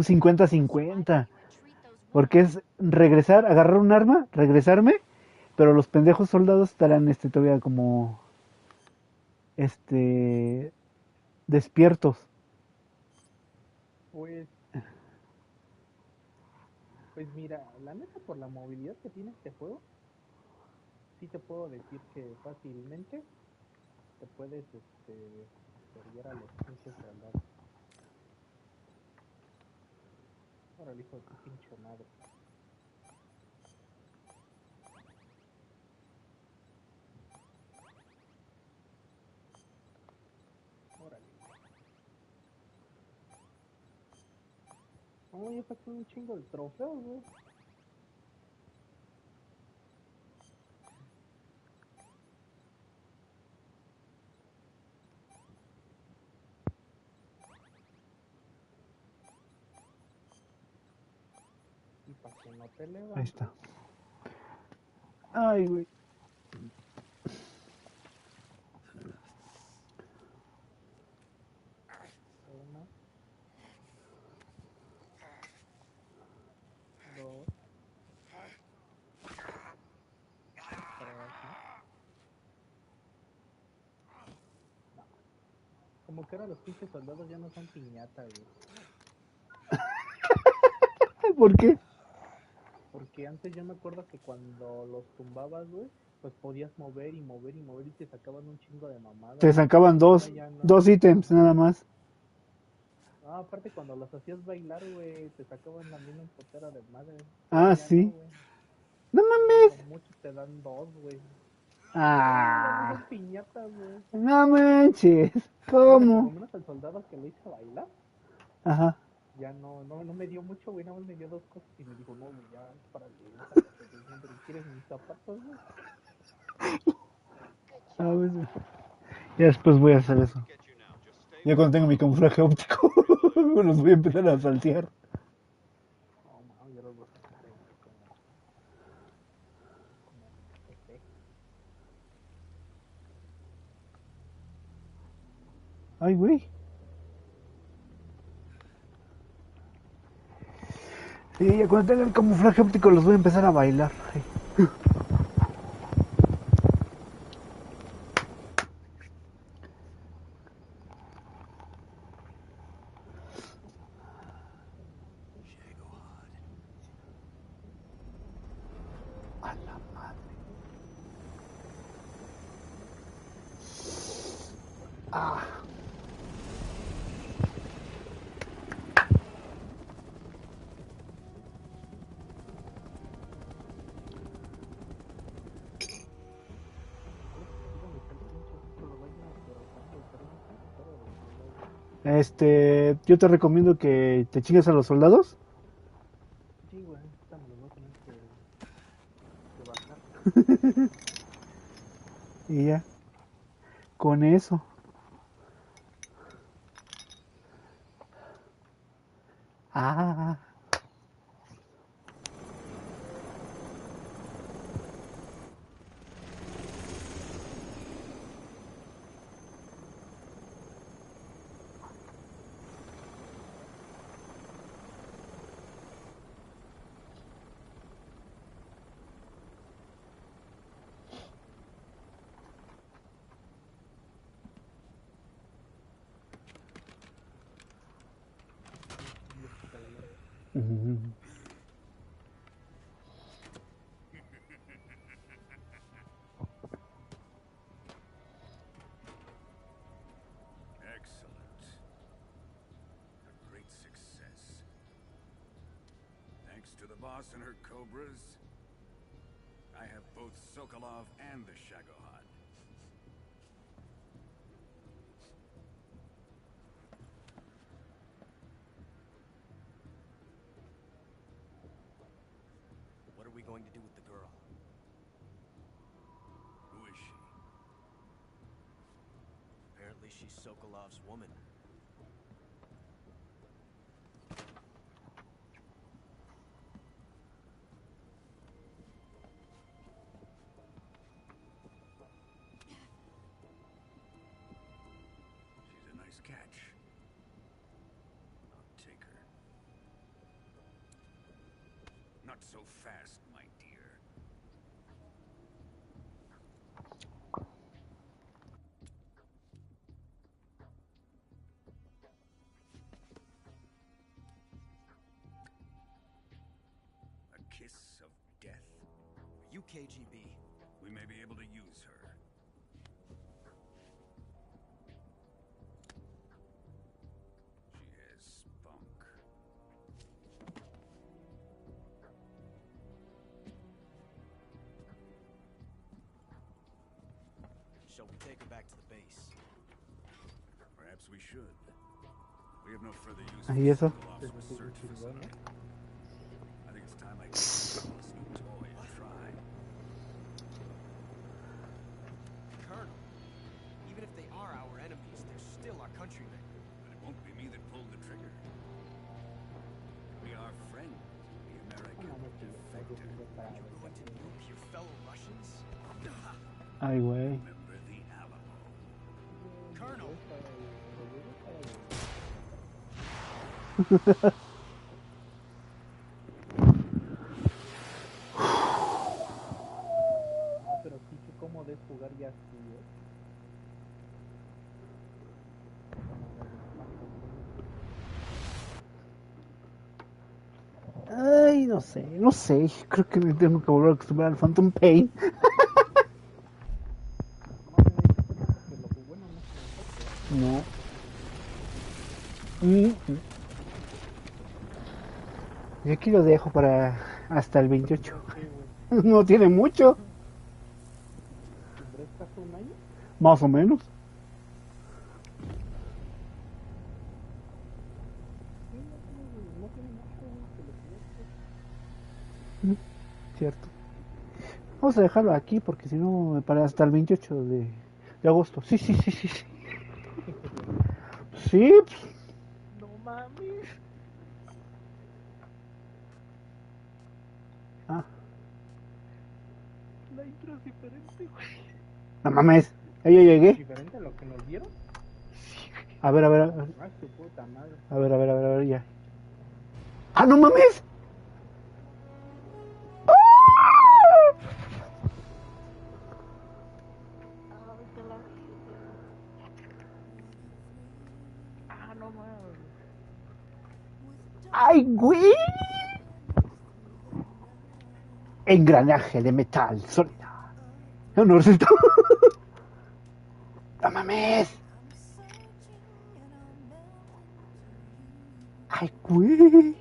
50-50. Porque es regresar, agarrar un arma, regresarme, pero los pendejos soldados estarán todavía como despiertos. Pues mira, la neta por la movilidad que tiene este juego, sí te puedo decir que fácilmente te puedes perder a los pinches soldados. Órale, hijo de tu pinche madre. Órale. Oh, ya saqué un chingo de trofeos, güey. Y para que no te levantes. Ahí está. Ay, güey. Una. Dos. Tres, ¿no? No. Como que ahora los pinches soldados ya no son piñata, güey. ¿Por qué? Porque antes yo me acuerdo que cuando los tumbabas, güey, pues podías mover y mover y mover y te sacaban un chingo de mamadas. Te sacaban dos ítems nada más. Ah, aparte cuando los hacías bailar, güey, te sacaban también un potero de madre. Ah, sí. No mames. Muchos te dan dos, güey. Ah. No son piñatas, güey. No manches. Por ¿Cómo? lo menos el soldado que le hice bailar. Ajá. Ya no me dio mucho, güey, nada más me dio dos cosas y me dijo, no, güey, ya es para ¿quieres mis zapatos, güey? A ver. Ya después voy a hacer eso. Ya cuando tenga mi camuflaje óptico, los voy a empezar a saltear. No, no, yo los voy a sacar como Ay, güey. Sí, ya cuando tenga el camuflaje óptico los voy a empezar a bailar. Ay. A la madre. Ah. Yo te recomiendo que te chingues a los soldados. Sí, güey, esta me lo voy a tener que bajar. Y ya. Con eso. Ah. Mm. Excellent. A great success. Thanks to the boss and her cobras, I have both Sokolov and the Shagohod. What are we going to do with the girl? Who is she? Apparently she's Sokolov's woman. She's a nice catch. I'll take her. Not so fast, my dear. A kiss of death? Are you KGB? We may be able to use her. She has spunk. Shall we take her back to the base? Perhaps we should. We have no further use ¿Y eso? for Sokolov's research facility. I think it's time I give this new toy a try. Colonel, even if they are our enemies, they're still our countrymen. But it won't be me that pulled the trigger. We are friends, the American defector. You're going to nuke your fellow Russians? Ay, güey. Remember the Alamo. Colonel! Ah, pero sí que cómodo es jugar ya así, Ay, no sé, no sé. Creo que me tengo que volver a acostumbrar al Phantom Pain. No. Y aquí lo dejo para hasta el 28. No tiene mucho. ¿Prestas un año? Más o menos. Sí, no tiene mucho que lo Cierto. Vamos a dejarlo aquí porque si no me para hasta el 28 de agosto. Sí, sí, sí, sí. Sí, sí pues. No mames. Ah, La intro es diferente, güey. no mames. Ahí ya llegué. ¿Diferente a lo que nos dieron? A ver, a ver, a ver. Ay, su puta madre. A ver, a ver, a ver, a ver, ya. ¡Ah, no mames! Ah, no mames. ¡Ay, güey! Engranaje de metal sólido. No, no, esto. ¡No mames! ¡Ay, güey!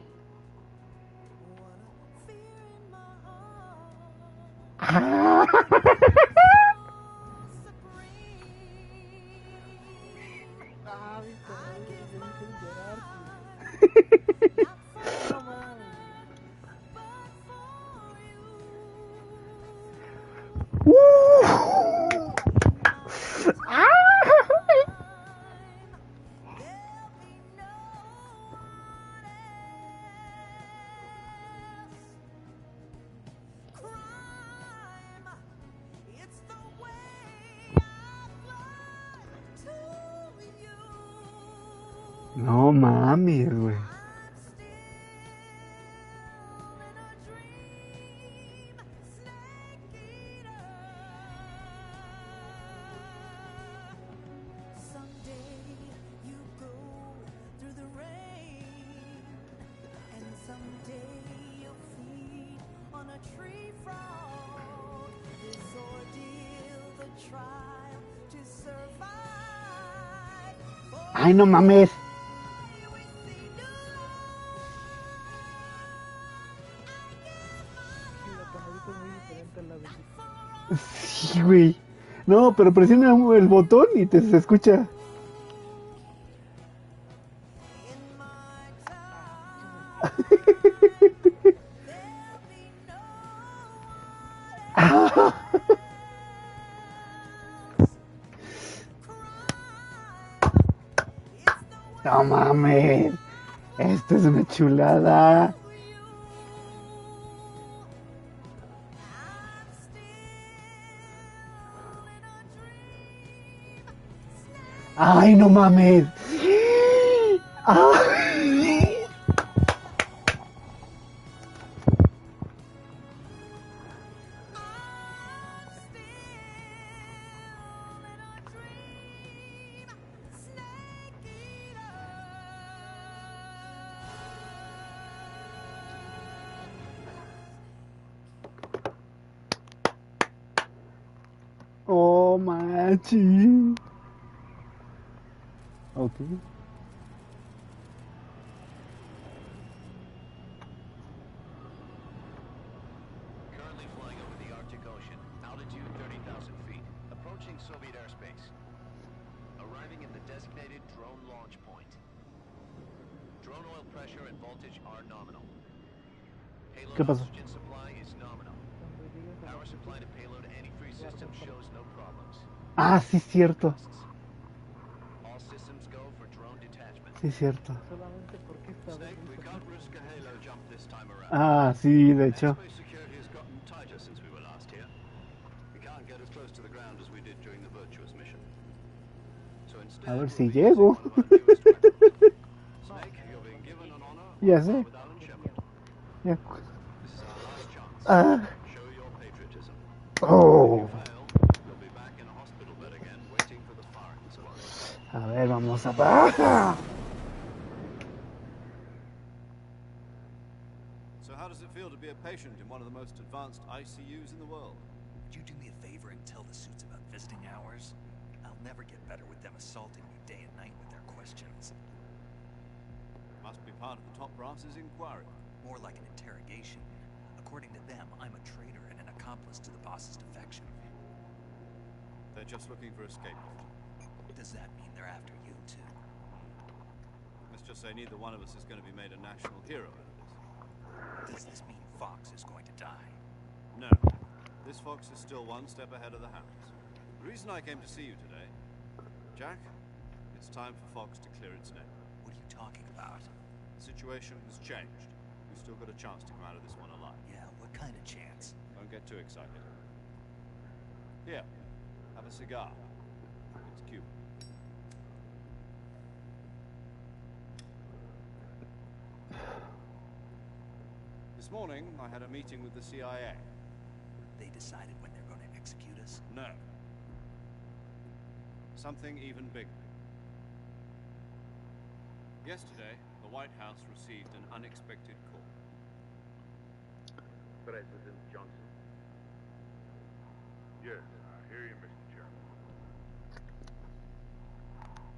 ¡Ah! Ah, Víctor, me hice llorar. No mames. No mames, güey. Someday you go through the rain, and someday Ay, no mames. Sí, güey. No, pero presiona el botón y te se escucha. No mames. Esto es una chulada. Ay, no mames. Ay. Oh, machi. Okay. Currently flying over the Arctic Ocean. Altitude 30,000 feet. Approaching Soviet airspace. Arriving at the designated drone launch point. Drone oil pressure and voltage are nominal. Payload ¿Qué pasó? oxygen supply is nominal. Power supply to payload antifreeze system shows no problems. Ah, sí, cierto. All systems go for drone detachment. Sí, cierto. Solamente porque esta vez. Snake, we can't risk a halo jump this time around. Ah, sí, de hecho. Airspace security has gotten tighter since we were last here. We can't get as close to the ground as we did during the Virtuous mission. So instead, A ver we'll si be llego. using one of our newest weapons. Snake, you're being given an honor Ya sé. with Alan Shepard. Ya. This is our last chance. Ah. Show your patriotism. Oh. If you fail, you'll be back in a hospital bed again, waiting for the firing squad. A ver, vamos a... So how does it feel to be a patient in one of the most advanced ICUs in the world? Would you do me a favor and tell the suits about visiting hours? I'll never get better with them assaulting me day and night with their questions. Must be part of the top brass's inquiry. More like an interrogation. According to them, I'm a traitor and an accomplice to the boss's defection. They're just looking for a scapegoat. Does that mean they're after you, too? Let's just say neither one of us is going to be made a national hero out of this. Does this mean Fox is going to die? No. This fox is still one step ahead of the hounds. The reason I came to see you today, Jack, it's time for Fox to clear its name. What are you talking about? The situation has changed. We've still got a chance to come out of this one alive. Yeah, what kind of chance? Don't get too excited. Here, have a cigar. It's Cuban. This morning, I had a meeting with the CIA. They decided when they're going to execute us? No. Something even bigger. Yesterday, the White House received an unexpected call. President Johnson. Yes, I hear you, Mr. Chairman.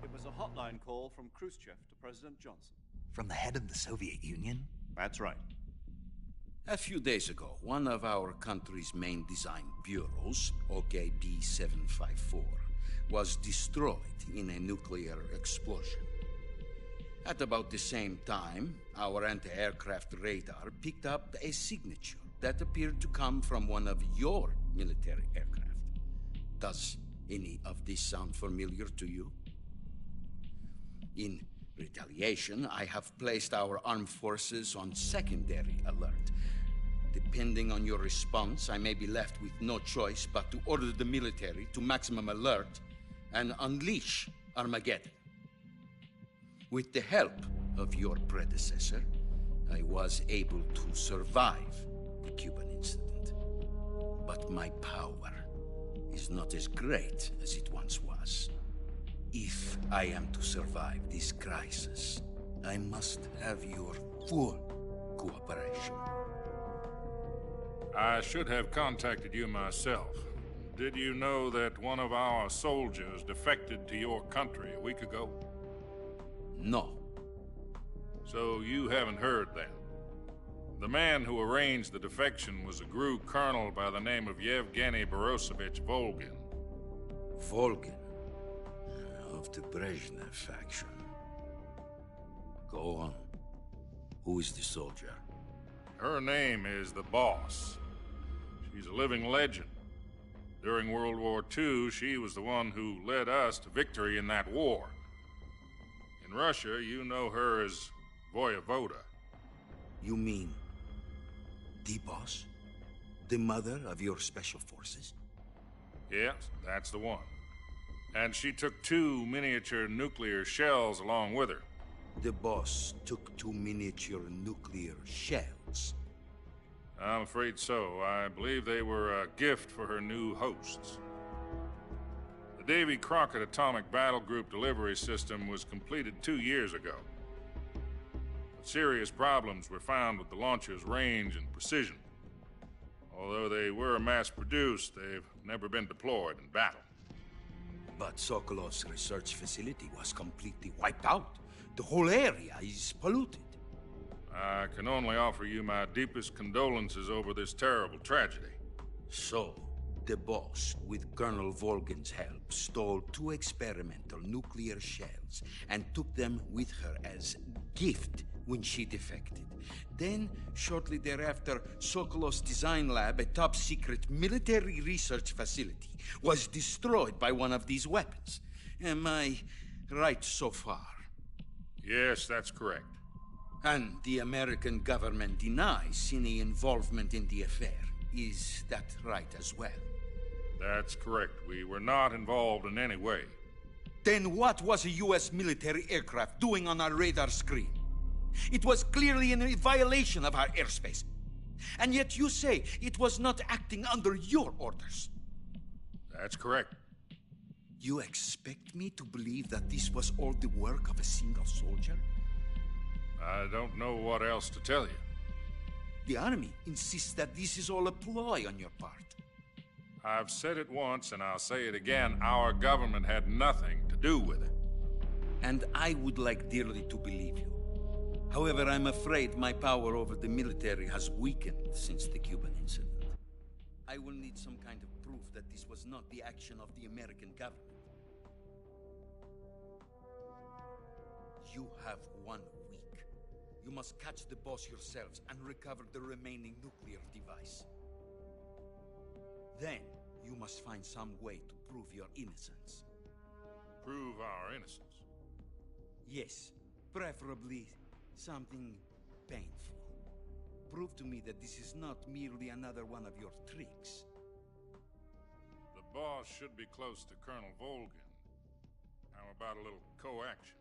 It was a hotline call from Khrushchev to President Johnson. From the head of the Soviet Union? That's right. A few days ago, one of our country's main design bureaus, OKB 754, was destroyed in a nuclear explosion. At about the same time, our anti-aircraft radar picked up a signature that appeared to come from one of your military aircraft. Does any of this sound familiar to you? In retaliation, I have placed our armed forces on secondary alert. Depending on your response, I may be left with no choice but to order the military to maximum alert and unleash Armageddon. With the help of your predecessor, I was able to survive the Cuban incident. But my power is not as great as it once was. If I am to survive this crisis, I must have your full cooperation. I should have contacted you myself. Did you know that one of our soldiers defected to your country a week ago? No. So you haven't heard then? The man who arranged the defection was a GRU colonel by the name of Yevgeny Borosovich Volgin. Volgin? Of the Brezhnev faction. Go on. Who is the soldier? Her name is the Boss. She's a living legend. During World War II, she was the one who led us to victory in that war. In Russia, you know her as Voyevoda. You mean the Boss? The mother of your special forces? Yes, that's the one. And she took 2 miniature nuclear shells along with her. The Boss took 2 miniature nuclear shells? I'm afraid so. I believe they were a gift for her new hosts. The Davy Crockett Atomic Battle Group delivery system was completed 2 years ago. But serious problems were found with the launcher's range and precision. Although they were mass-produced, they've never been deployed in battle. But Sokolov's research facility was completely wiped out. The whole area is polluted. I can only offer you my deepest condolences over this terrible tragedy. So, the Boss, with Colonel Volgin's help, stole 2 experimental nuclear shells and took them with her as gift when she defected. Then, shortly thereafter, Sokolov's design lab, a top-secret military research facility, was destroyed by one of these weapons. Am I right so far? Yes, that's correct. And the American government denies any involvement in the affair. Is that right as well? That's correct. We were not involved in any way. Then what was a U.S. military aircraft doing on our radar screen? It was clearly in violation of our airspace. And yet you say it was not acting under your orders. That's correct. You expect me to believe that this was all the work of a single soldier? I don't know what else to tell you. The army insists that this is all a ploy on your part. I've said it once, and I'll say it again. Our government had nothing to do with it. And I would like dearly to believe you. However, I'm afraid my power over the military has weakened since the Cuban incident. I will need some kind of proof that this was not the action of the American government. You have 1 week. You must catch the Boss yourselves and recover the remaining nuclear device. Then, you must find some way to prove your innocence. Prove our innocence? Yes, preferably something painful. Prove to me that this is not merely another one of your tricks. The Boss should be close to Colonel Volgin. How about a little co-action?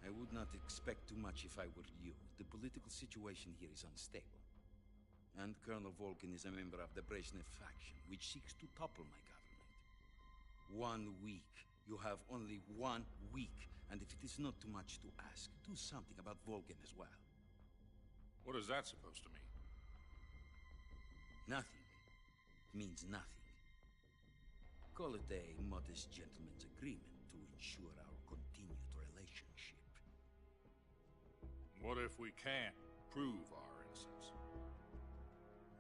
I would not expect too much if I were you. The political situation here is unstable. And Colonel Volgin is a member of the Brezhnev faction, which seeks to topple my government. 1 week. You have only 1 week. And if it is not too much to ask, do something about Volgin as well. What is that supposed to mean? Nothing. It means nothing. Call it a modest gentleman's agreement to ensure our continued relationship. What if we can't prove our innocence?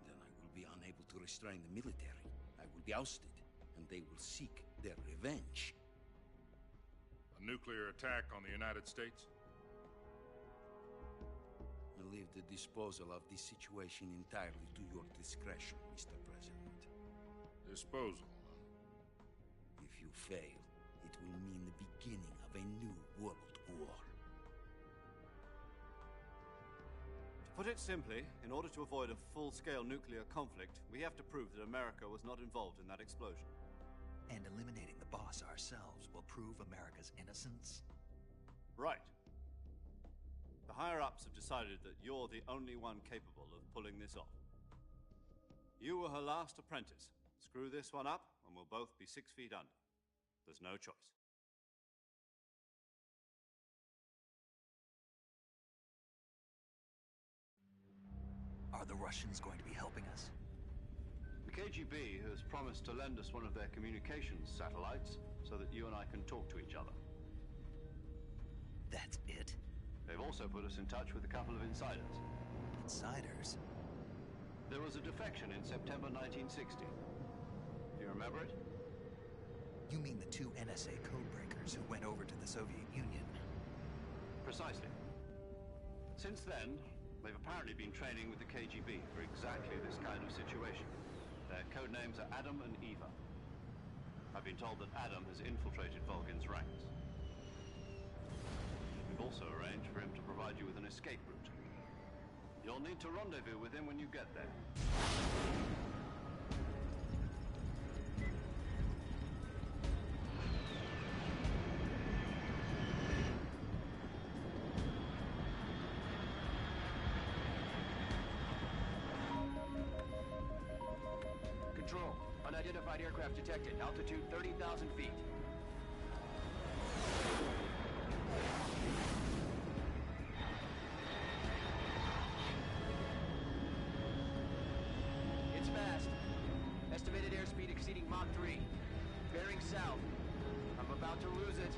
Then I will be unable to restrain the military. I will be ousted, and they will seek their revenge. A nuclear attack on the United States? I leave the disposal of this situation entirely to your discretion, Mr. President. Disposal? If you fail, it will mean the beginning of a new world war. To put it simply, in order to avoid a full-scale nuclear conflict, we have to prove that America was not involved in that explosion. And eliminating the Boss ourselves will prove America's innocence? Right. The higher-ups have decided that you're the only one capable of pulling this off. You were her last apprentice. Screw this one up, and we'll both be 6 feet under. There's no choice. Are the Russians going to be helping us? KGB has promised to lend us one of their communications satellites so that you and I can talk to each other. That's it? They've also put us in touch with a couple of insiders. Insiders? There was a defection in September 1960. Do you remember it? You mean the two NSA codebreakers who went over to the Soviet Union? Precisely. Since then, they've apparently been training with the KGB for exactly this kind of situation. Their codenames are Adam and Eva. I've been told that Adam has infiltrated Volgin's ranks. We've also arranged for him to provide you with an escape route. You'll need to rendezvous with him when you get there. Control. Unidentified aircraft detected. Altitude 30,000 feet. It's fast. Estimated airspeed exceeding Mach 3. Bearing south. I'm about to lose it.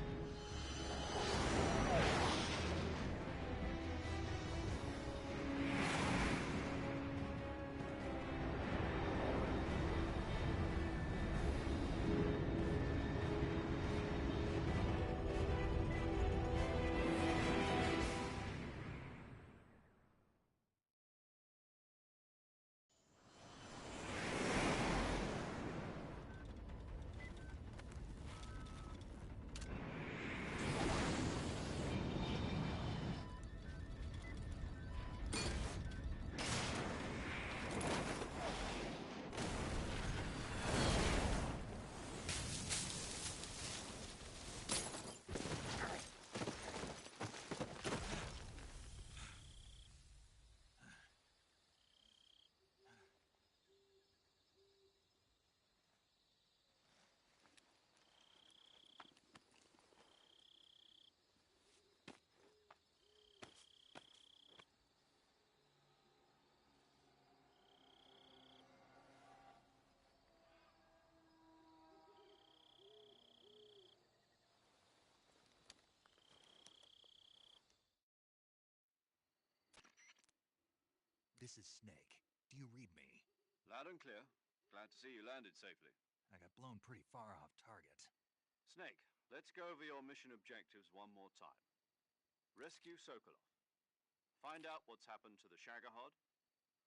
This is Snake. Do you read me? Loud and clear. Glad to see you landed safely. I got blown pretty far off target. Snake, let's go over your mission objectives one more time. Rescue Sokolov. Find out what's happened to the Shagohod,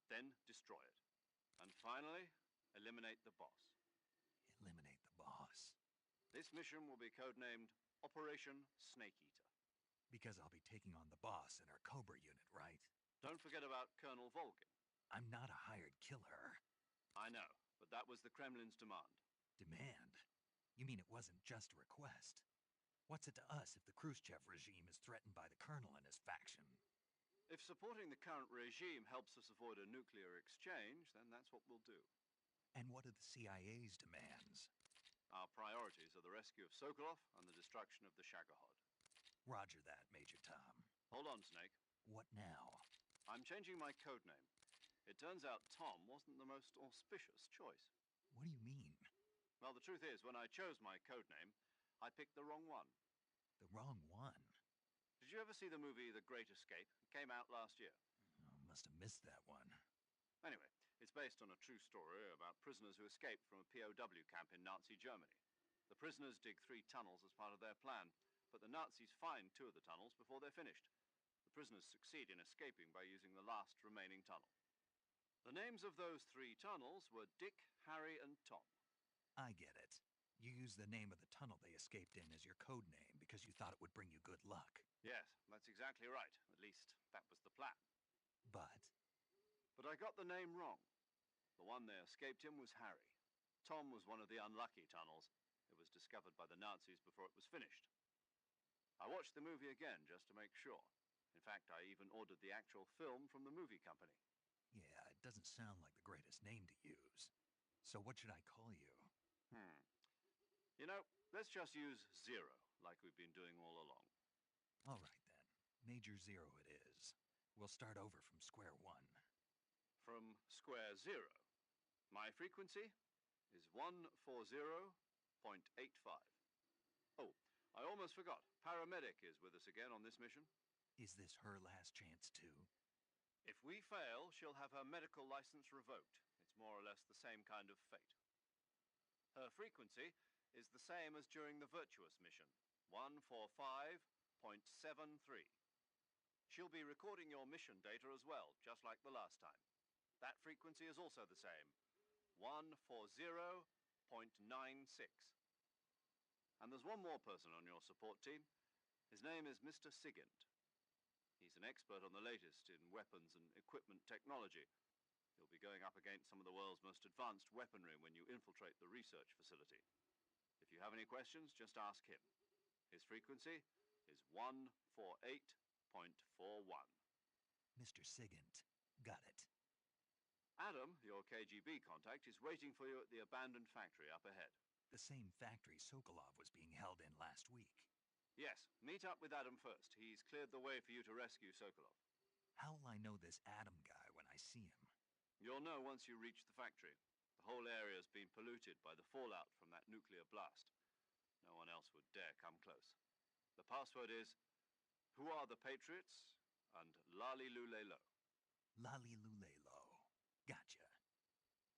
then destroy it. And finally, eliminate the boss. Eliminate the boss. This mission will be codenamed Operation Snake Eater. Because I'll be taking on the boss in our Cobra unit, right? Don't forget about Colonel Volgin. I'm not a hired killer. I know, but that was the Kremlin's demand. Demand? You mean it wasn't just a request? What's it to us if the Khrushchev regime is threatened by the Colonel and his faction? If supporting the current regime helps us avoid a nuclear exchange, then that's what we'll do. And what are the CIA's demands? Our priorities are the rescue of Sokolov and the destruction of the Shagohod. Roger that, Major Tom. Hold on, Snake. What now? I'm changing my codename. It turns out Tom wasn't the most auspicious choice. What do you mean? Well, the truth is, when I chose my codename, I picked the wrong one. The wrong one? Did you ever see the movie The Great Escape? It came out last year. Oh, must have missed that one. Anyway, it's based on a true story about prisoners who escaped from a POW camp in Nazi Germany. The prisoners dig 3 tunnels as part of their plan, but the Nazis find 2 of the tunnels before they're finished. The prisoners succeed in escaping by using the last remaining tunnel. The names of those 3 tunnels were Dick, Harry, and Tom. I get it. You used the name of the tunnel they escaped in as your code name because you thought it would bring you good luck. Yes, that's exactly right. At least, that was the plan. But I got the name wrong. The one they escaped in was Harry. Tom was one of the unlucky tunnels. It was discovered by the Nazis before it was finished. I watched the movie again just to make sure. In fact, I even ordered the actual film from the movie company. yeah, it doesn't sound like the greatest name to use. So what should I call you? You know, let's just use Zero, like we've been doing all along. All right, then. Major Zero it is. We'll start over from square one. From square zero? My frequency is 140.85. Oh, I almost forgot. Paramedic is with us again on this mission. Is this her last chance, too? If we fail, she'll have her medical license revoked. It's more or less the same kind of fate. Her frequency is the same as during the Virtuous mission, 145.73. She'll be recording your mission data as well, just like the last time. That frequency is also the same, 140.96. And there's one more person on your support team. His name is Mr. Sigint. He's an expert on the latest in weapons and equipment technology. You'll be going up against some of the world's most advanced weaponry when you infiltrate the research facility. If you have any questions, just ask him. His frequency is 148.41. Mr. Sigint. Got it. Adam, your KGB contact, is waiting for you at the abandoned factory up ahead. The same factory Sokolov was being held in last week. Yes, meet up with Adam first. He's cleared the way for you to rescue Sokolov. How will I know this Adam guy when I see him? You'll know once you reach the factory. The whole area's been polluted by the fallout from that nuclear blast. No one else would dare come close. The password is, "Who are the Patriots?" and Lali Lule Lo. Lali Lule Lo. Gotcha.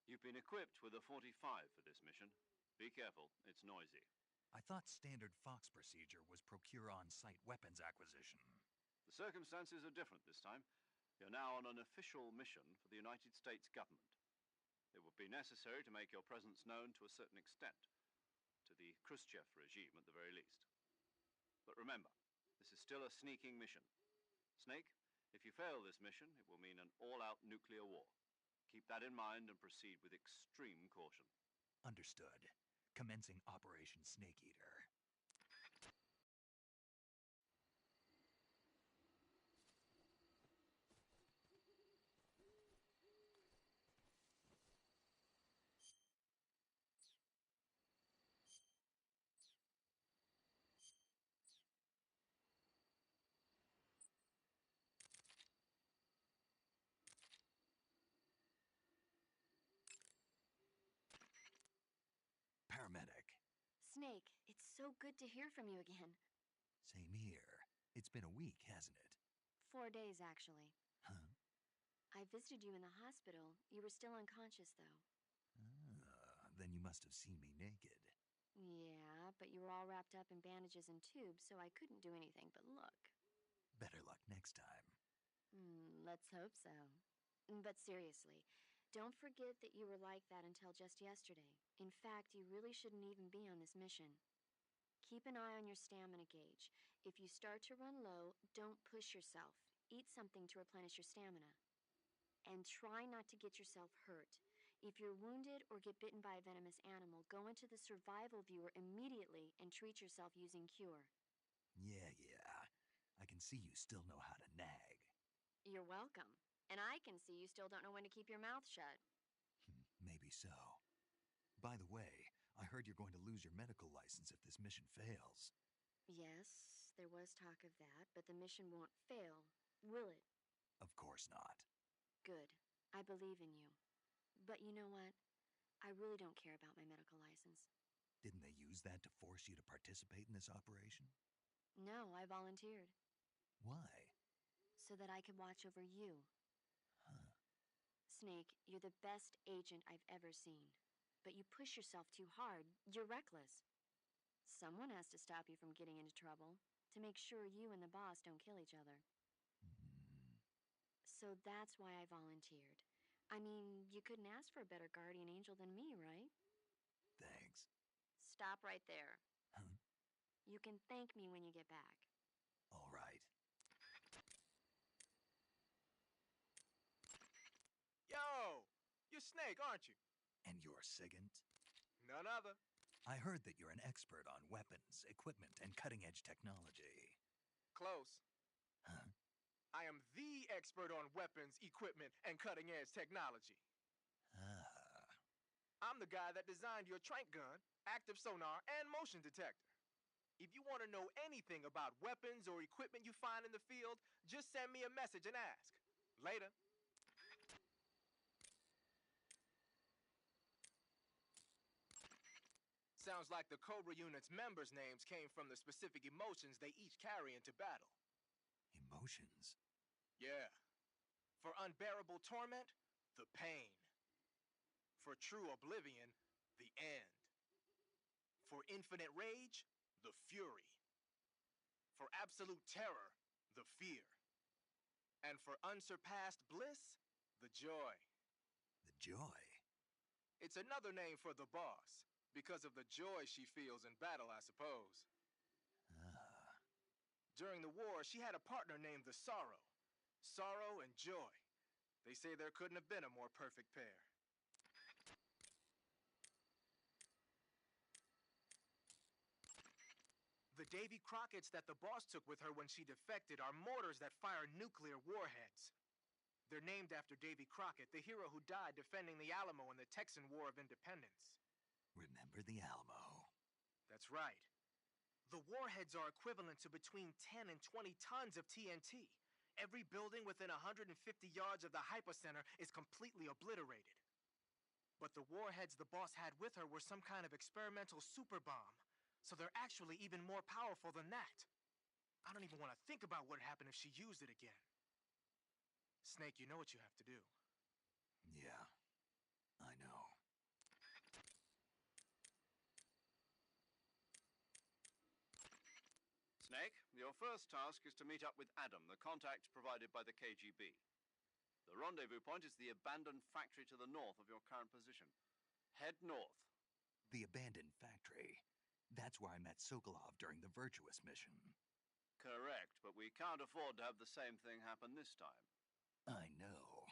You've been equipped with a 45 for this mission. Be careful, it's noisy. I thought standard Fox procedure was procure on-site weapons acquisition. The circumstances are different this time. You're now on an official mission for the United States government. It would be necessary to make your presence known to a certain extent, to the Khrushchev regime at the very least. But remember, this is still a sneaking mission. Snake, if you fail this mission, it will mean an all-out nuclear war. Keep that in mind and proceed with extreme caution. Understood. Commencing Operation Snake Eater. Paramedic. Snake, it's so good to hear from you again. Same here. It's been a week, hasn't it? 4 days, actually. Huh? I visited you in the hospital. You were still unconscious, though. Then you must have seen me naked. Yeah, but you were all wrapped up in bandages and tubes, so I couldn't do anything but look. Better luck next time. Let's hope so. But seriously, don't forget that you were like that until just yesterday. In fact, you really shouldn't even be on this mission. Keep an eye on your stamina gauge. If you start to run low, don't push yourself. Eat something to replenish your stamina. And try not to get yourself hurt. If you're wounded or get bitten by a venomous animal, go into the survival viewer immediately and treat yourself using Cure. Yeah. I can see you still know how to nag. You're welcome. And I can see you still don't know when to keep your mouth shut. Maybe so. By the way, I heard you're going to lose your medical license if this mission fails. Yes, there was talk of that, but the mission won't fail, will it? Of course not. Good. I believe in you. But you know what? I really don't care about my medical license. Didn't they use that to force you to participate in this operation? No, I volunteered. Why? So that I could watch over you. Huh. Snake, you're the best agent I've ever seen. But you push yourself too hard. You're reckless. Someone has to stop you from getting into trouble, to make sure you and the boss don't kill each other. So that's why I volunteered. I mean, you couldn't ask for a better guardian angel than me, right? Thanks. Stop right there. Huh? You can thank me when you get back. All right. Yo! You're Snake, aren't you? And you're Sigint? None other. I heard that you're an expert on weapons, equipment, and cutting-edge technology. Close. Huh? I am the expert on weapons, equipment, and cutting-edge technology. I'm the guy that designed your trank gun, active sonar, and motion detector. If you want to know anything about weapons or equipment you find in the field, just send me a message and ask. Later. Sounds like the Cobra Unit's members' names came from the specific emotions they each carry into battle. Emotions? Yeah. For unbearable torment, the pain. For true oblivion, the end. For infinite rage, the fury. For absolute terror, the fear. And for unsurpassed bliss, the joy. The joy? It's another name for the boss, because of the joy she feels in battle, I suppose. Ah. During the war, she had a partner named the Sorrow. Sorrow and joy. They say there couldn't have been a more perfect pair. The Davy Crockett's that the boss took with her when she defected are mortars that fire nuclear warheads. They're named after Davy Crockett, the hero who died defending the Alamo in the Texan War of Independence. Remember the Alamo. That's right. The warheads are equivalent to between 10 and 20 tons of TNT. Every building within 150 yards of the hypocenter is completely obliterated. But the warheads the boss had with her were some kind of experimental super bomb, so they're actually even more powerful than that. I don't even want to think about what happened if she used it again. Snake, you know what you have to do. Yeah, I know. Snake, your first task is to meet up with Adam, the contact provided by the KGB. The rendezvous point is the abandoned factory to the north of your current position. Head north. The abandoned factory. That's where I met Sokolov during the Virtuous mission. Correct, but we can't afford to have the same thing happen this time. I know.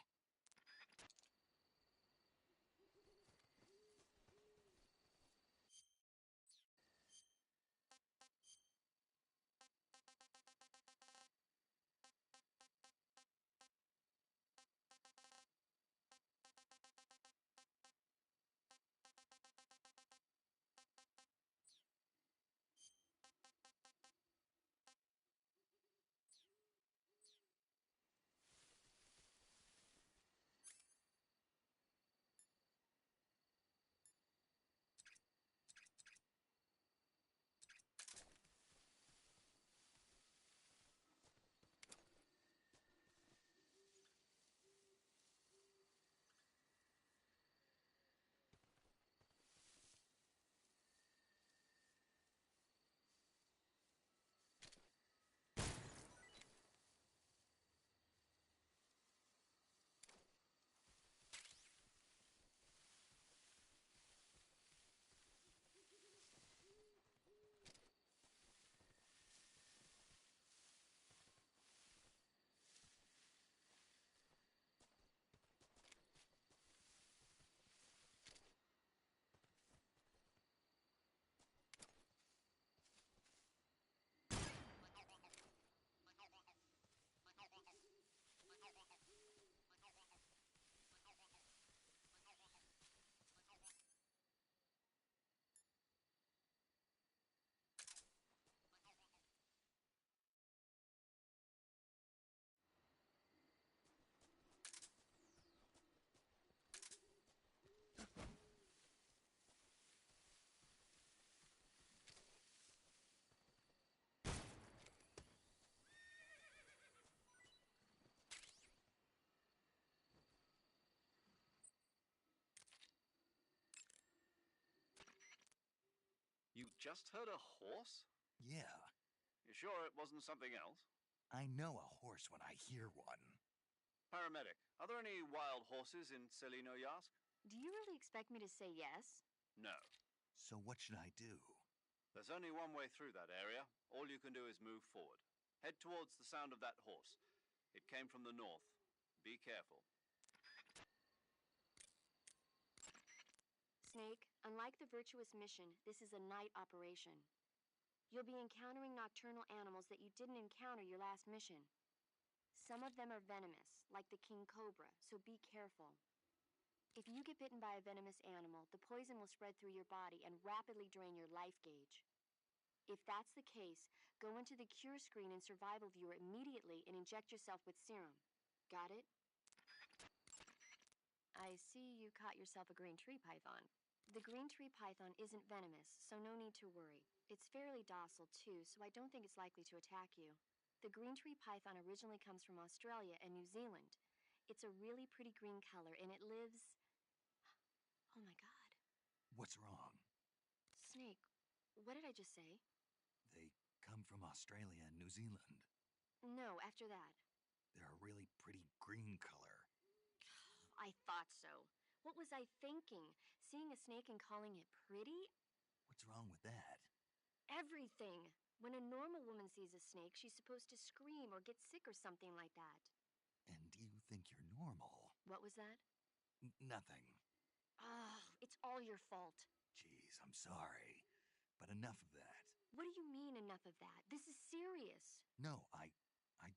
You just heard a horse? Yeah. You sure it wasn't something else? I know a horse when I hear one. Paramedic, are there any wild horses in Selino-Yarsk? Do you really expect me to say yes? No. So what should I do? There's only one way through that area. All you can do is move forward. Head towards the sound of that horse. It came from the north. Be careful. Snake, unlike the Virtuous mission, this is a night operation. You'll be encountering nocturnal animals that you didn't encounter your last mission. Some of them are venomous, like the king cobra, so be careful. If you get bitten by a venomous animal, the poison will spread through your body and rapidly drain your life gauge. If that's the case, go into the cure screen and survival viewer immediately and inject yourself with serum. Got it? I see you caught yourself a green tree python. The green tree python isn't venomous, so no need to worry. It's fairly docile too, so I don't think it's likely to attack you. The green tree python originally comes from Australia and New Zealand. It's a really pretty green color, and it lives... Oh my god. What's wrong? Snake, what did I just say? They come from Australia and New Zealand. No, after that. They're a really pretty green color. I thought so. What was I thinking? Seeing a snake and calling it pretty? What's wrong with that? Everything. When a normal woman sees a snake, she's supposed to scream or get sick or something like that. And you think you're normal? What was that? Nothing. Oh, it's all your fault. Jeez, I'm sorry. But enough of that. What do you mean, enough of that? This is serious. No, I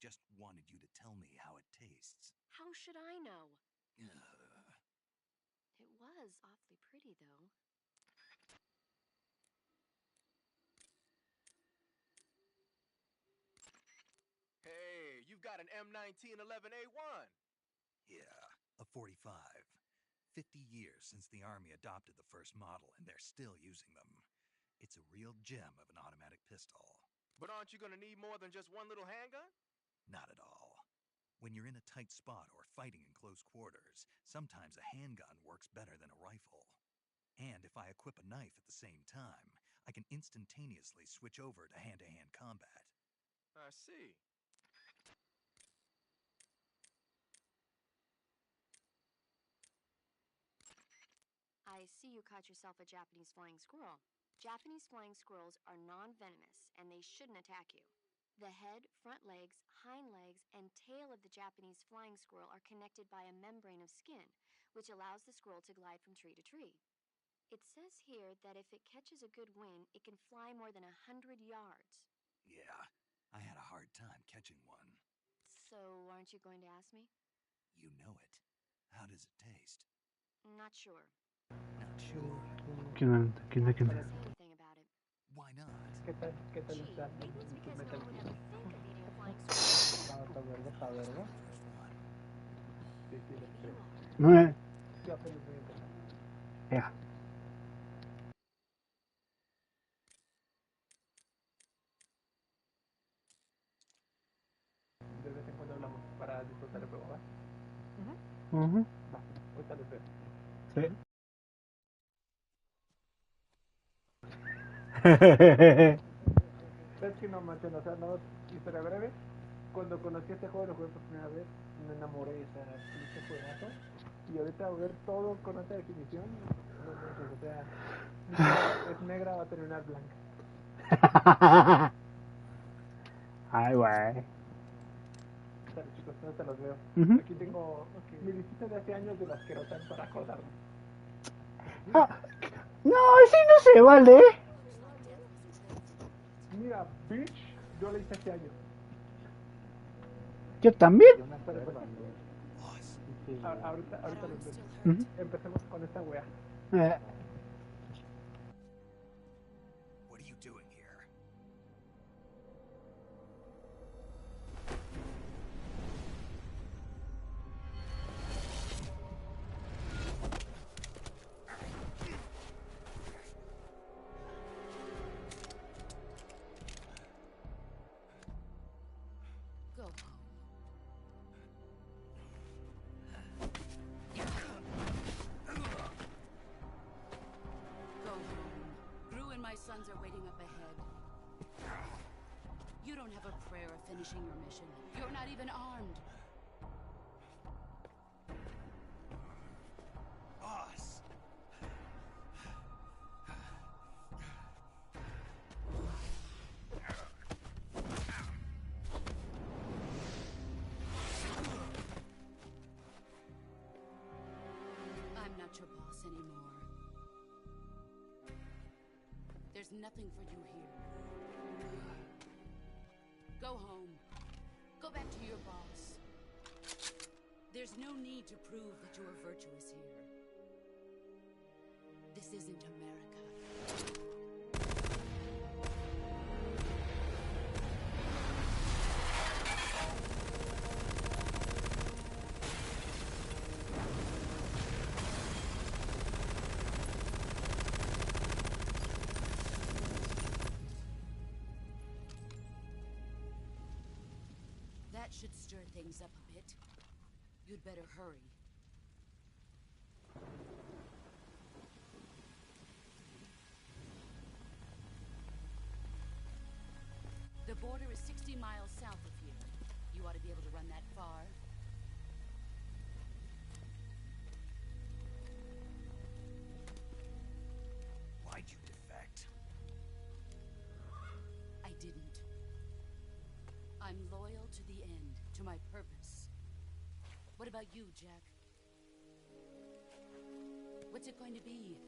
just wanted you to tell me how it tastes. How should I know? Ugh. It was awfully pretty, though. Hey, you've got an M1911A1. Yeah, a 45. 50 years since the Army adopted the first model, and they're still using them. It's a real gem of an automatic pistol. But aren't you gonna need more than just one little handgun? Not at all. When you're in a tight spot or fighting in close quarters, sometimes a handgun works better than a rifle. And if I equip a knife at the same time, I can instantaneously switch over to hand-to-hand combat. I see. I see you caught yourself a Japanese flying squirrel. Japanese flying squirrels are non-venomous, and they shouldn't attack you. The head, front legs, hind legs, and tail of the Japanese flying squirrel are connected by a membrane of skin, which allows the squirrel to glide from tree to tree. It says here that if it catches a good wind, it can fly more than 100 yards. Yeah, I had a hard time catching one. So, aren't you going to ask me? You know it. How does it taste? Not sure. Not sure. ¿Quién anda? ¿Quién anda? ¿Quién anda? Say anything about it. Why not? ¿Qué tal está? Maybe it's because no one would ever think of eating a flying squirrel. Está verga. Sí, sí, No es. sí, apenas voy a empezar. Ya. De vez en cuando hablamos para disfrutar el juego, ¿va? Ujú. Va, ahorita les veo. Sí. Es que no manches, o sea, no, historia breve. Cuando conocí este juego, lo jugué por primera vez, me enamoré de este juegazo. Y ahorita ver todo con esta definición, no manches, o sea, es negra, va a terminar blanca. Ay, güey. Dale, chicos, ahorita los veo. Ujú. Aquí tengo mi listita de hace años de las que rotan para acordarme. Ah, no, sí no se vale. Mira, Beach, yo la hice hace años. Yo también. Yo me acuerdo. Ahorita los veo. Ujú. Empecemos con esta wea. What are you doing here? Go home. Go home. Gru and my sons are waiting up ahead. You don't have a prayer of finishing your mission. You're not even armed. Boss! I'm not your boss anymore. There's nothing for you here. Go home. Go back to your boss. There's no need to prove that you are virtuous here. This isn't America. That should stir things up a bit. You'd better hurry. The border is 60 miles south of here. You ought to be able to run that far. Why'd you defect? I didn't. I'm loyal to the end, to my purpose. What about you, Jack? What's it going to be?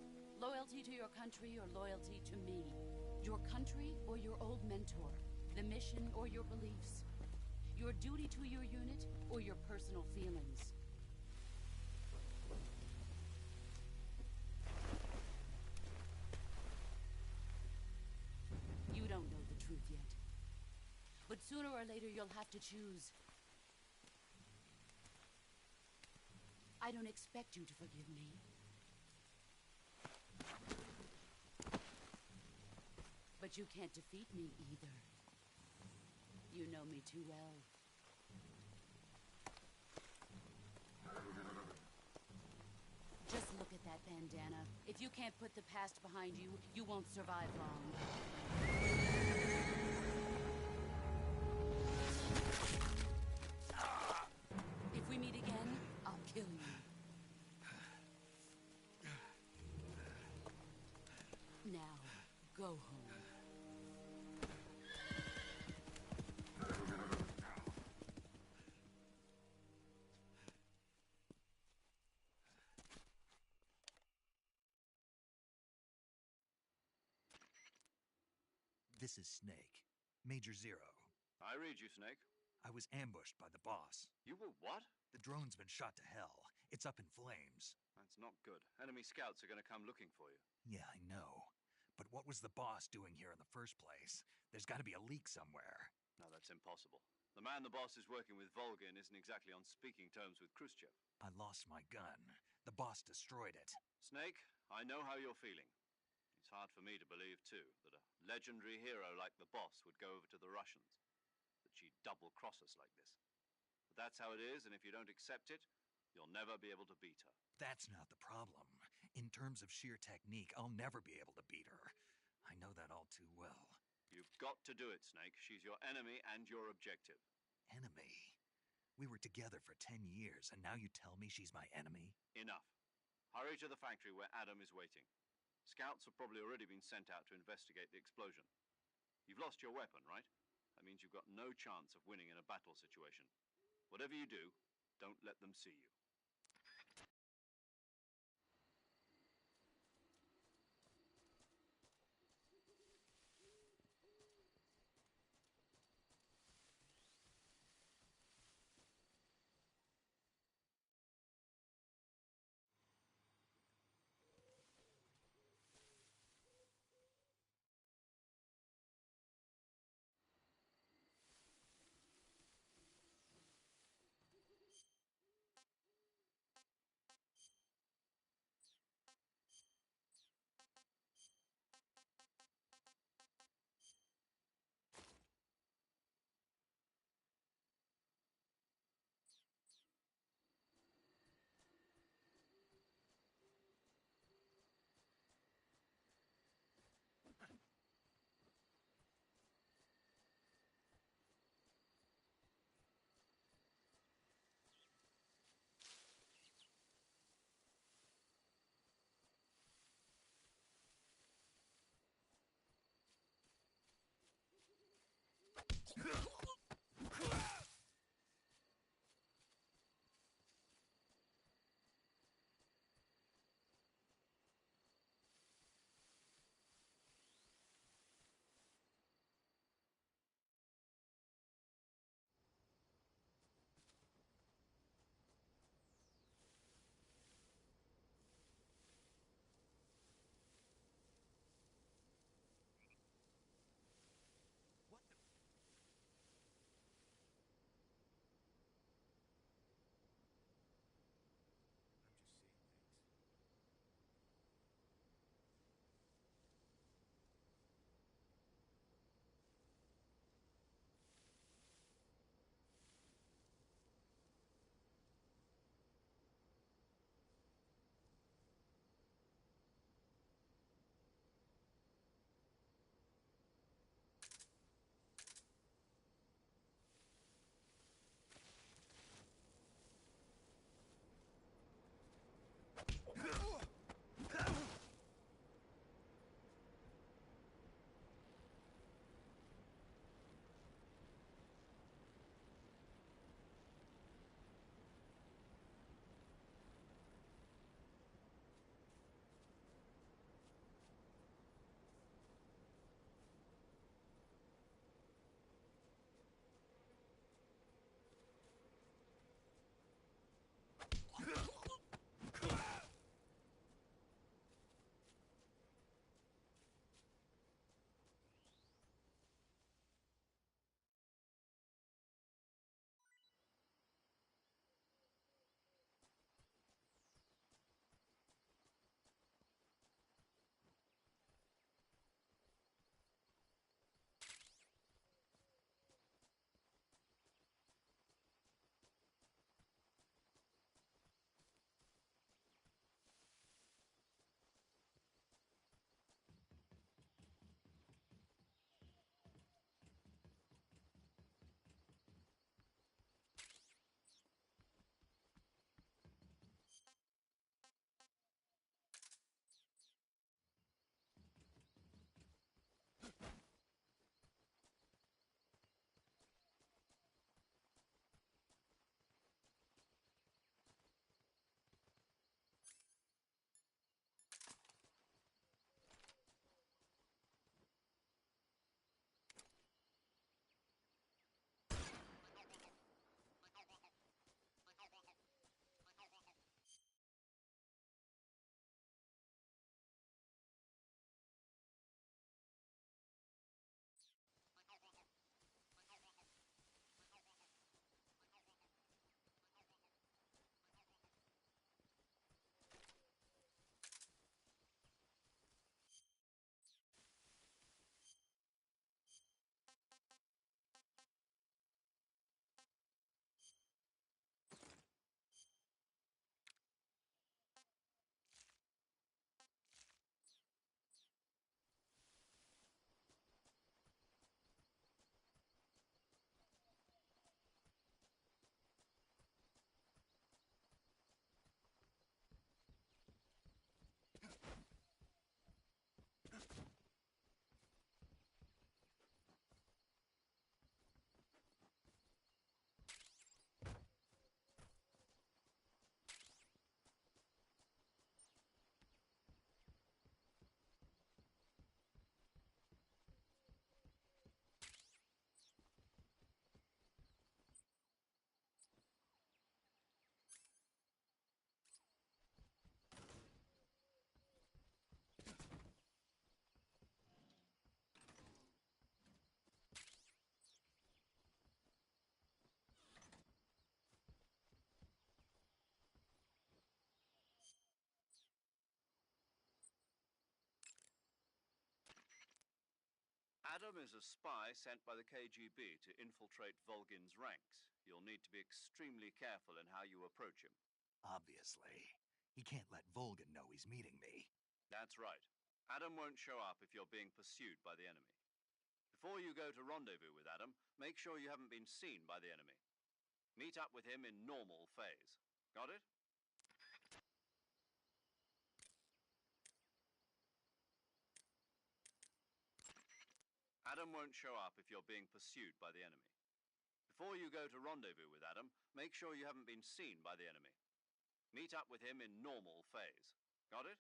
Loyalty to your country or loyalty to me? Your country or your old mentor? The mission or your beliefs? Your duty to your unit or your personal feelings? You don't know the truth yet. But sooner or later you'll have to choose. I don't expect you to forgive me. But you can't defeat me either. You know me too well. Just look at that bandana. If you can't put the past behind you, you won't survive long. If we meet again, I'll kill you. Now, go home. This is Snake. Major Zero. I read you, Snake. I was ambushed by the boss. You were what? The drone's been shot to hell. It's up in flames. That's not good. Enemy scouts are going to come looking for you. Yeah, I know. But what was the boss doing here in the first place? There's got to be a leak somewhere. No, that's impossible. The man the boss is working with, Volgin, isn't exactly on speaking terms with Khrushchev. I lost my gun. The boss destroyed it. Snake, I know how you're feeling. It's hard for me to believe, too, that a legendary hero like the boss would go over to the Russians. That she'd double-cross us like this. But that's how it is, and if you don't accept it, you'll never be able to beat her. That's not the problem. In terms of sheer technique, I'll never be able to beat her. I know that all too well. You've got to do it, Snake. She's your enemy and your objective. Enemy? We were together for 10 years, and now you tell me she's my enemy? Enough. Hurry to the factory where Adam is waiting. Scouts have probably already been sent out to investigate the explosion. You've lost your weapon, right? That means you've got no chance of winning in a battle situation. Whatever you do, don't let them see you. Adam is a spy sent by the KGB to infiltrate Volgin's ranks. You'll need to be extremely careful in how you approach him. Obviously. He can't let Volgin know he's meeting me. That's right. Adam won't show up if you're being pursued by the enemy. Before you go to rendezvous with Adam, make sure you haven't been seen by the enemy. Meet up with him in normal phase. Got it? Adam won't show up if you're being pursued by the enemy. Before you go to rendezvous with Adam, make sure you haven't been seen by the enemy. Meet up with him in normal phase. Got it?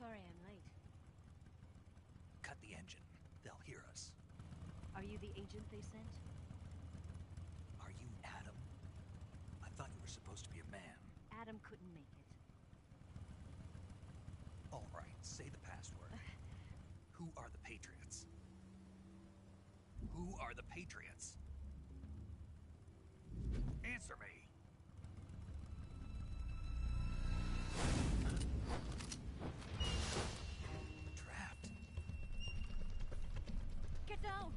Sorry I'm late. Cut the engine. They'll hear us. Are you the agent they sent? Are you Adam? I thought you were supposed to be a man. Adam couldn't make it. All right, say the password. Who are the Patriots? Who are the Patriots? Answer me! Trapped. Get down!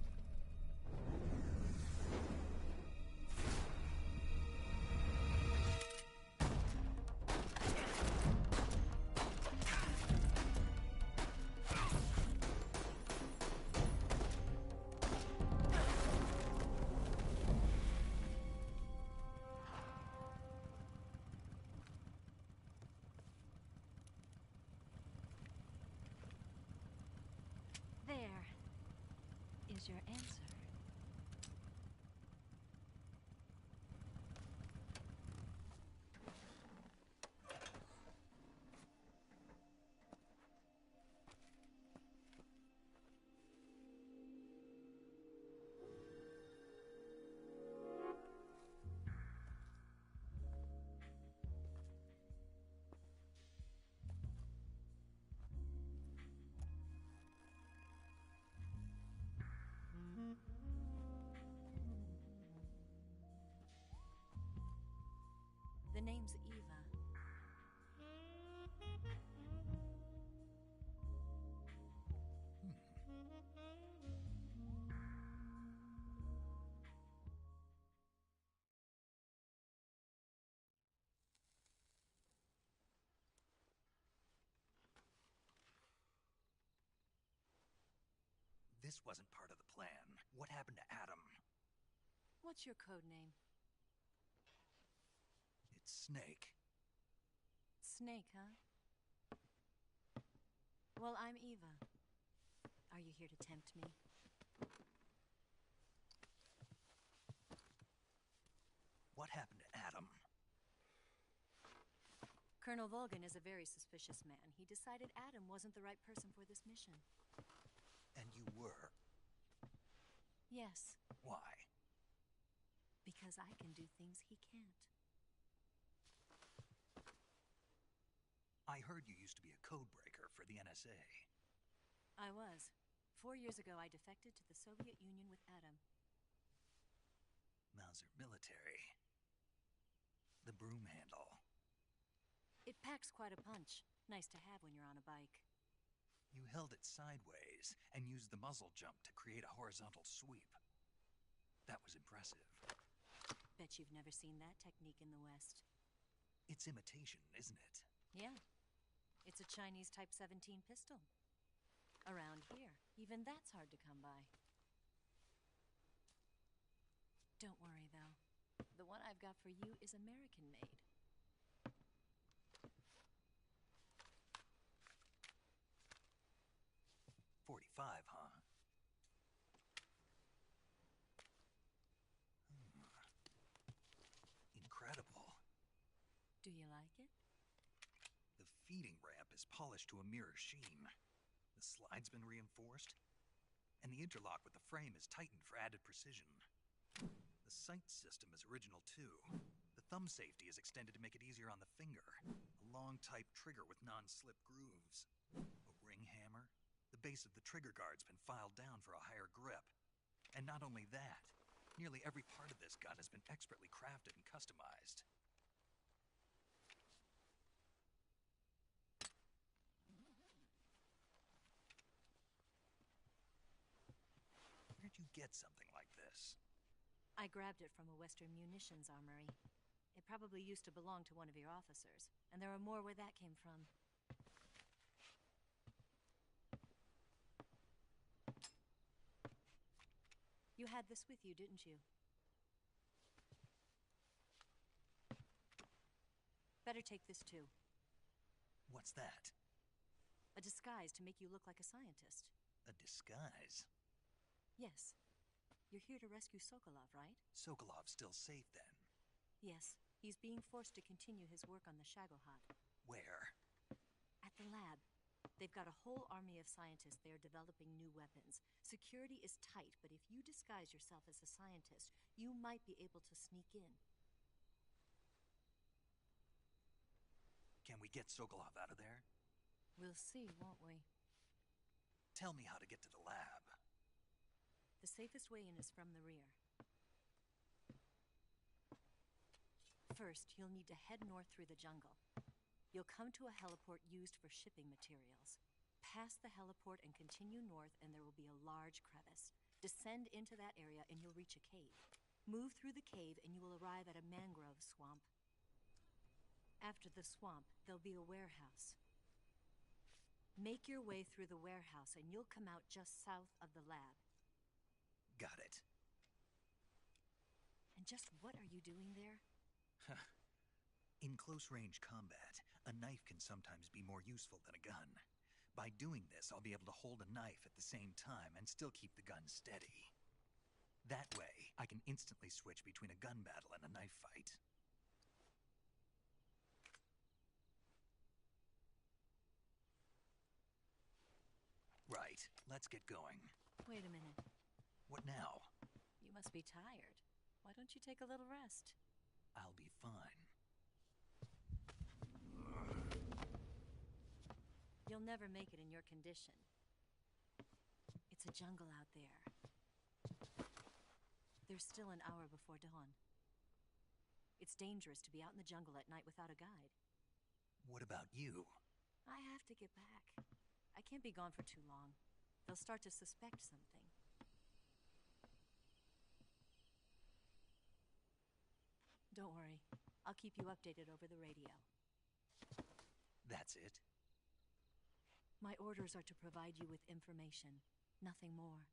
There is your answer. The name's Eva. This wasn't part of the plan. What happened to Adam? What's your code name? It's Snake. Snake, huh? Well, I'm Eva. Are you here to tempt me? What happened to Adam? Colonel Volgin is a very suspicious man. He decided Adam wasn't the right person for this mission. And you were? Yes. Why? Because I can do things he can't. I heard you used to be a code breaker for the NSA. I was. 4 years ago, I defected to the Soviet Union with Adam. Mauser military. The broom handle. It packs quite a punch. Nice to have when you're on a bike. You held it sideways and used the muzzle jump to create a horizontal sweep. That was impressive. Bet you've never seen that technique in the West. It's imitation, isn't it? Yeah. It's a Chinese Type 17 pistol. Around here, even that's hard to come by. Don't worry, though. The one I've got for you is American-made. 45, huh? Incredible. Do you like it? The feeding ramp is polished to a mirror sheen. The slide's been reinforced, and the interlock with the frame is tightened for added precision. The sight system is original too. The thumb safety is extended to make it easier on the finger. A long type trigger with non-slip grooves. A ring hammer. The base of the trigger guard's been filed down for a higher grip. And not only that, nearly every part of this gun has been expertly crafted and customized. Where'd you get something like this? I grabbed it from a Western munitions armory. It probably used to belong to one of your officers, and there are more where that came from. You had this with you, didn't you? Better take this too. What's that? A disguise to make you look like a scientist. A disguise? Yes. You're here to rescue Sokolov, right? Sokolov's still safe then? Yes. He's being forced to continue his work on the Shagohod. Where? At the lab. They've got a whole army of scientists there developing new weapons. Security is tight, but if you disguise yourself as a scientist, you might be able to sneak in. Can we get Sokolov out of there? We'll see, won't we? Tell me how to get to the lab. The safest way in is from the rear. First, you'll need to head north through the jungle. You'll come to a heliport used for shipping materials. Pass the heliport and continue north, and there will be a large crevice. Descend into that area, and you'll reach a cave. Move through the cave, and you will arrive at a mangrove swamp. After the swamp, there'll be a warehouse. Make your way through the warehouse, and you'll come out just south of the lab. Got it. And just what are you doing there? In close-range combat, a knife can sometimes be more useful than a gun. By doing this, I'll be able to hold a knife at the same time and still keep the gun steady. That way, I can instantly switch between a gun battle and a knife fight. Right, let's get going. Wait a minute. What now? You must be tired. Why don't you take a little rest? I'll be fine. You'll never make it in your condition. It's a jungle out there. There's still an hour before dawn. It's dangerous to be out in the jungle at night without a guide. What about you? I have to get back. I can't be gone for too long. They'll start to suspect something. Don't worry. I'll keep you updated over the radio. That's it? My orders are to provide you with information, nothing more.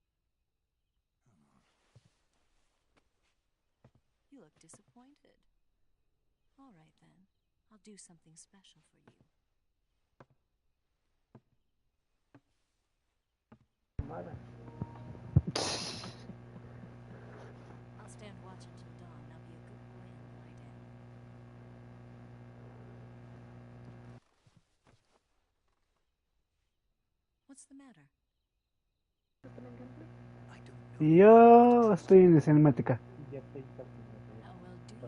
You look disappointed. All right, then. I'll do something special for you. I'll stand watch until dawn. Now be a good boy and lie down. What's the matter? Yo estoy en cinemática. Ya estoy casi.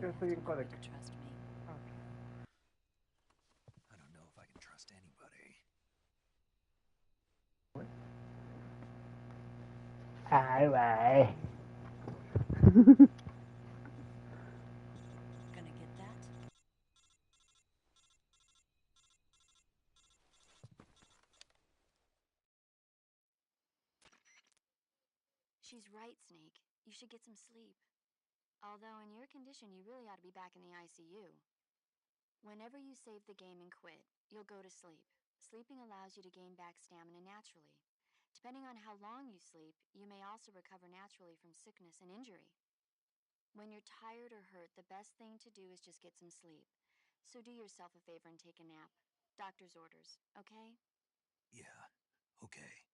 Yo estoy en codec. I don't know if I can trust anybody. Ay, bye. Gonna get that? She's right, Snake. You should get some sleep. Although in your condition, you really ought to be back in the ICU. Whenever you save the game and quit, you'll go to sleep. Sleeping allows you to gain back stamina naturally. Depending on how long you sleep, you may also recover naturally from sickness and injury. When you're tired or hurt, the best thing to do is just get some sleep. So do yourself a favor and take a nap. Doctor's orders, okay? Yeah, okay.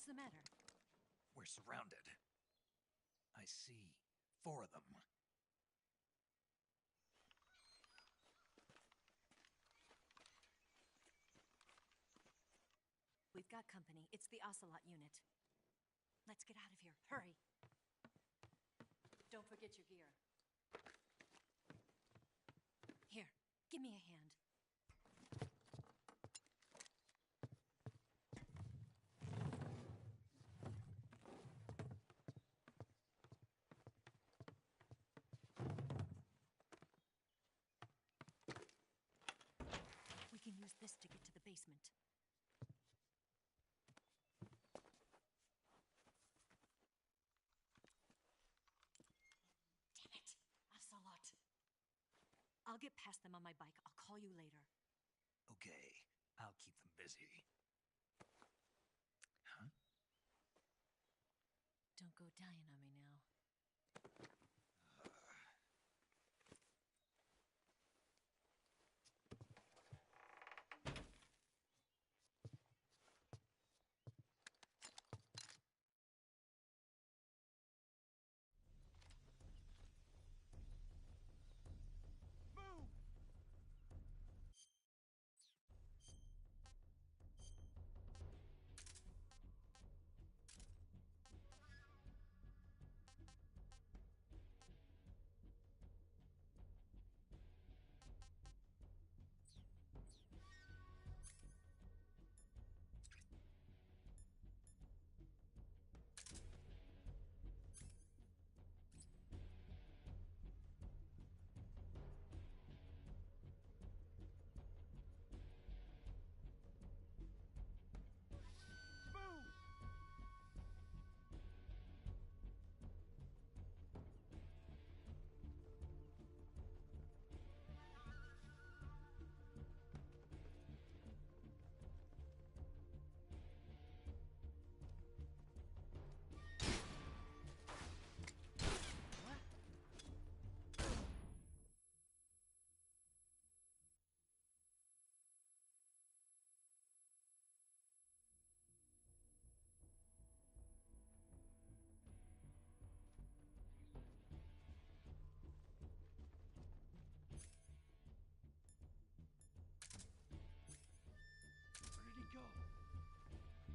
What's the matter? We're surrounded. I see 4 of them. We've got company. It's the Ocelot unit. Let's get out of here. Hurry. Don't forget your gear. Here, give me a hand. We can use this to get to the basement. I'll get past them on my bike. I'll call you later. Okay, I'll keep them busy. Huh? Don't go dying on me now.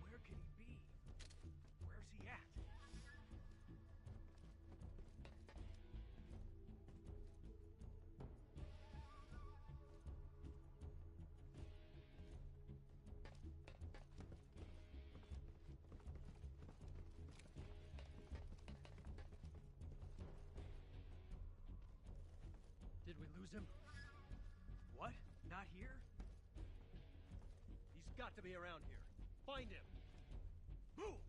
Where can he be? Where's he at? Did we lose him? What? Not here? He's got to be around here. Find him! Move!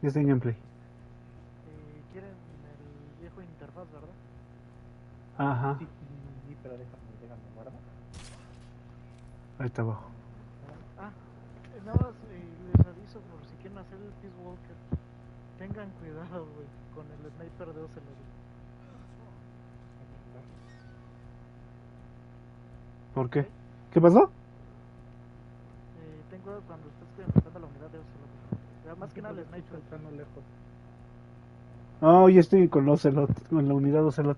Ya está en gameplay. Quieren el viejo interfaz, ¿verdad? Ajá. Sí, pero déjame, ¿verdad? Ahí está abajo. Nada más les aviso por si quieren hacer el Peace Walker. Tengan cuidado, güey, con el sniper de Ocelot. ¿Por qué? ¿Qué pasó? Ten cuidado cuando estés enfrentando a la unidad de Ocelot. Más que nada el sniper. Cercano lejos. Oh, yo estoy con Ocelot, con la unidad Ocelot.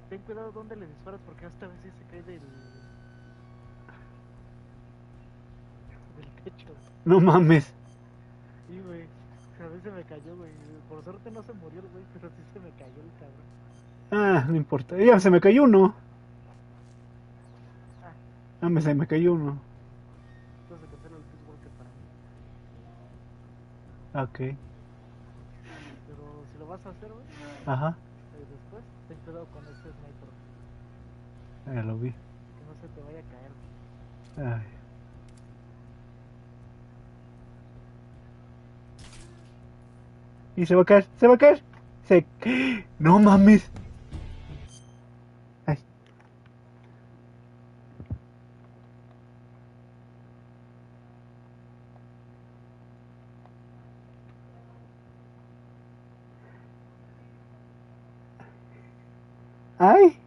Ten cuidado donde le disparas porque esta vez sí se cae del techo. No mames. Sí, güey. A mí se me cayó, güey. Por suerte no se murió el güey, pero sí se me cayó el cabrón. Ah, no importa. Ya se me cayó uno. Ah, Se me cayó uno. entonces cancela el Peace Walker para mí. Ok. Pero si lo vas a hacer, güey. Ajá. Después, ten cuidado con ese sniper. Ya lo vi. Que no se te vaya a caer. Ay. Y se va a caer, se va a caer. No mames. Ay. Ay.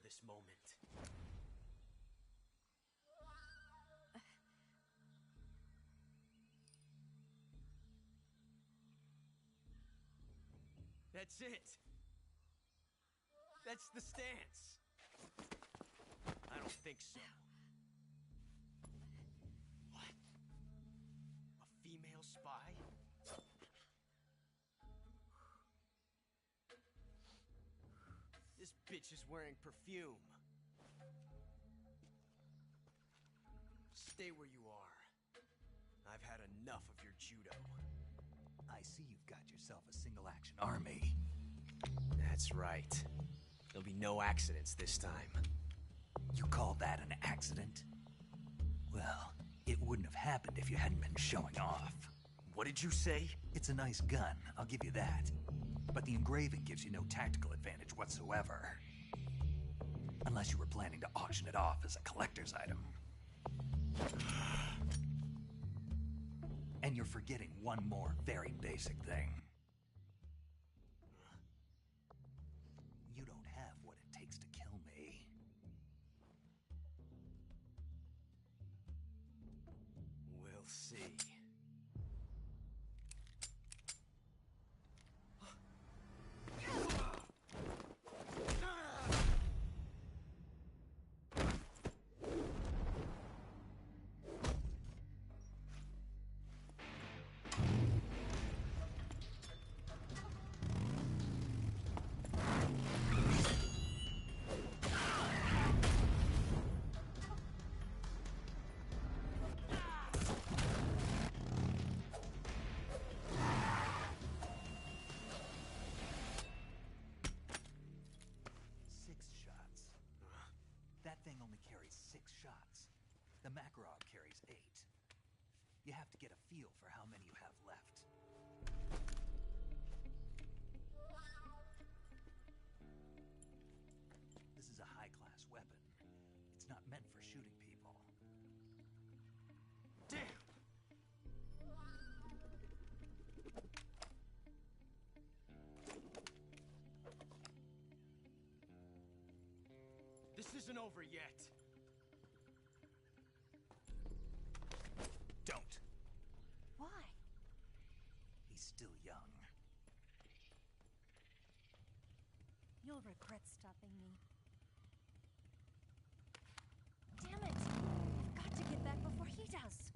this moment. That's it. That's the stance. I don't think so. What? A female spy? This bitch is wearing perfume. Stay where you are. I've had enough of your judo. I see you've got yourself a single-action army. That's right. There'll be no accidents this time. You call that an accident? Well, it wouldn't have happened if you hadn't been showing off. What did you say? It's a nice gun, I'll give you that. But the engraving gives you no tactical advantage whatsoever. Unless you were planning to auction it off as a collector's item. And you're forgetting one more very basic thing. You don't have what it takes to kill me. We'll see. That thing only carries 6 shots. The Makarov carries 8. You have to get a feel for how many you have left. This is a high-class weapon. It's not meant for shooting people. Damn! This isn't over yet. Don't. Why? He's still young. You'll regret stopping me. Damn it! I've got to get back before he does.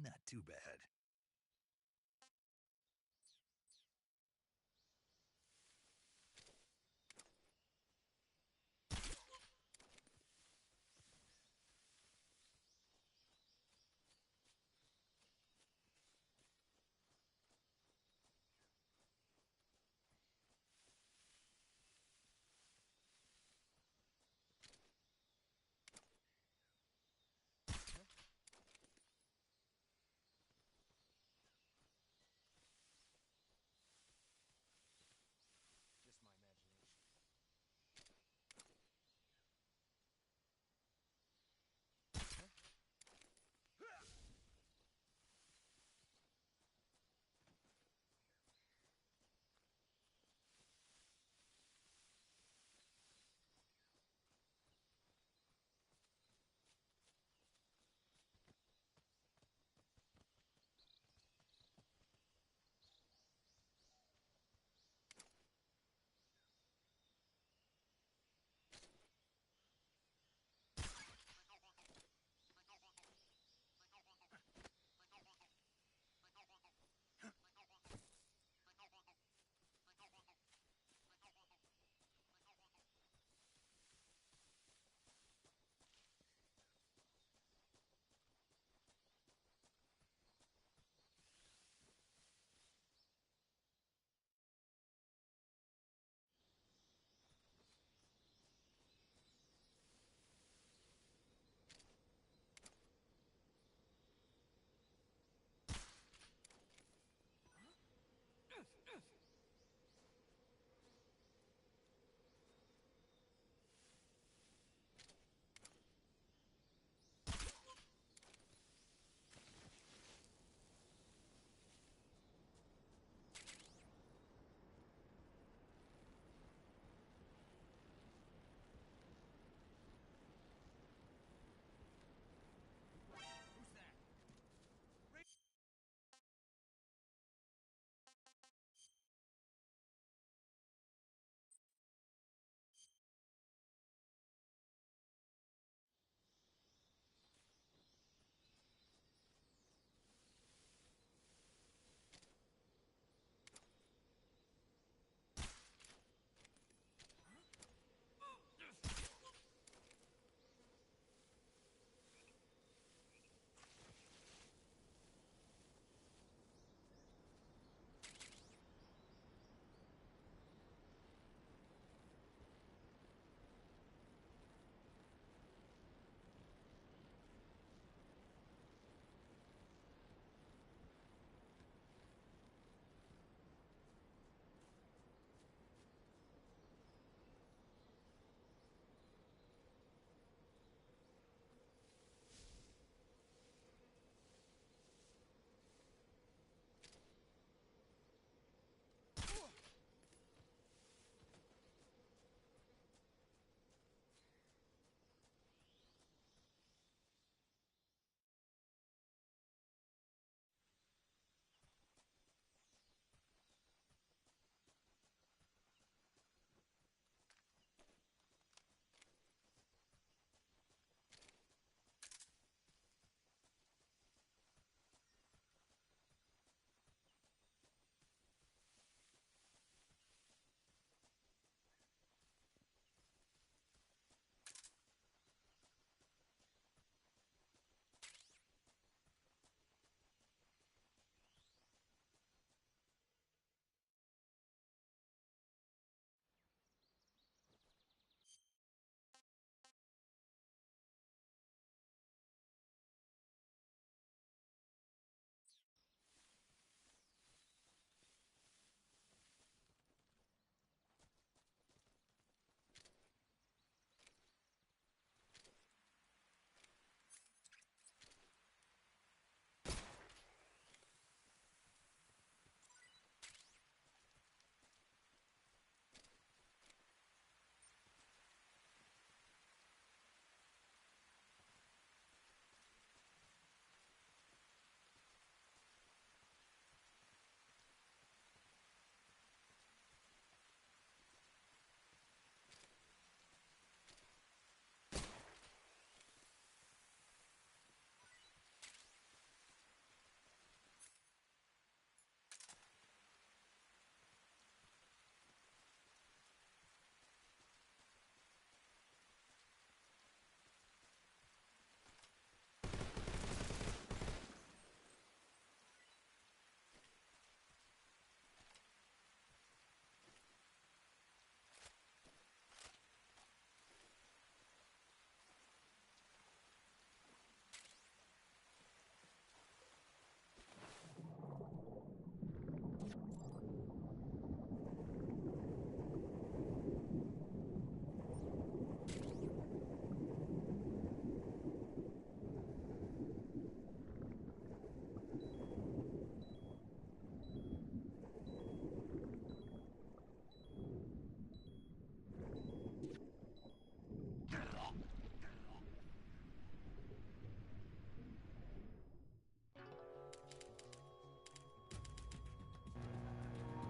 Not too bad.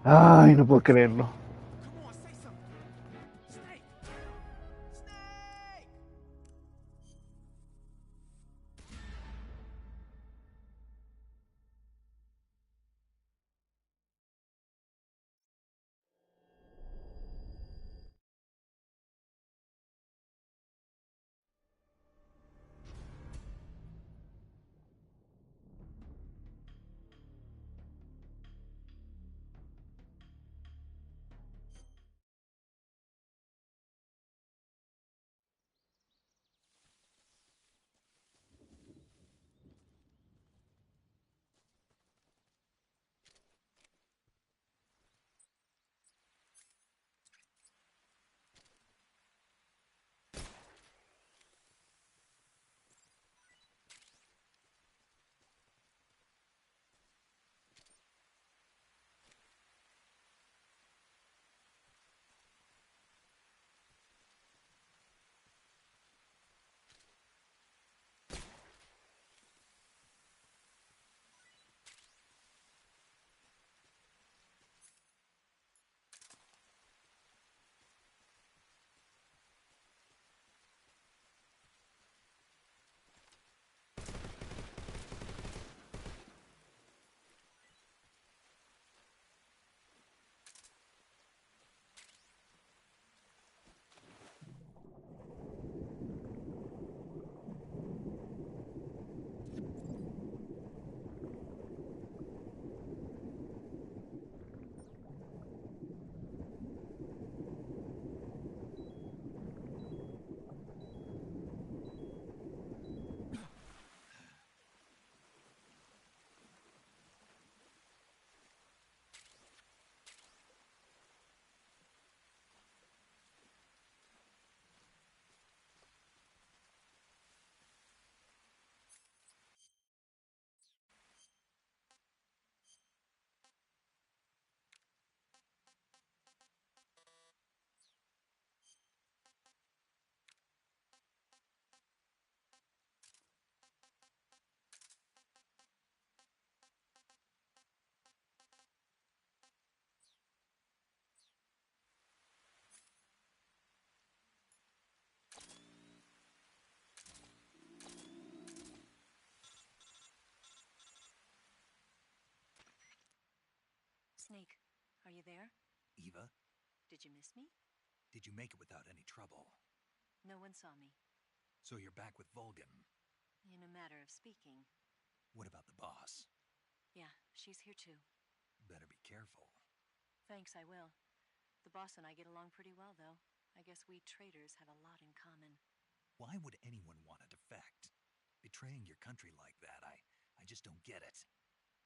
Ay, no puedo creerlo. Come on, say something. Snake! Snake! Snake, are you there? Eva, Did you miss me? did you make it without any trouble? No one saw me. So you're back with Vulcan. In a matter of speaking. What about the boss? Yeah, she's here too. Better be careful. Thanks, I will. The boss and I get along pretty well, though. I guess we traders have a lot in common. Why would anyone want to defect? Betraying your country like that, I just don't get it.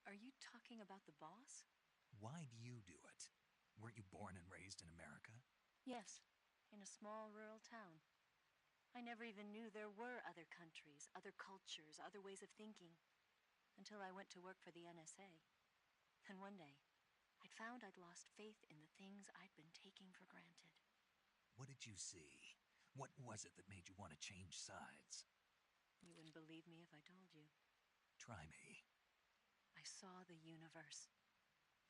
Are you talking about the boss? Why do you do it? Weren't you born and raised in America? Yes, in a small rural town. I never even knew there were other countries, other cultures, other ways of thinking. Until I went to work for the NSA. And one day, I'd found I'd lost faith in the things I'd been taking for granted. What did you see? What was it that made you want to change sides? You wouldn't believe me if I told you. Try me. I saw the universe.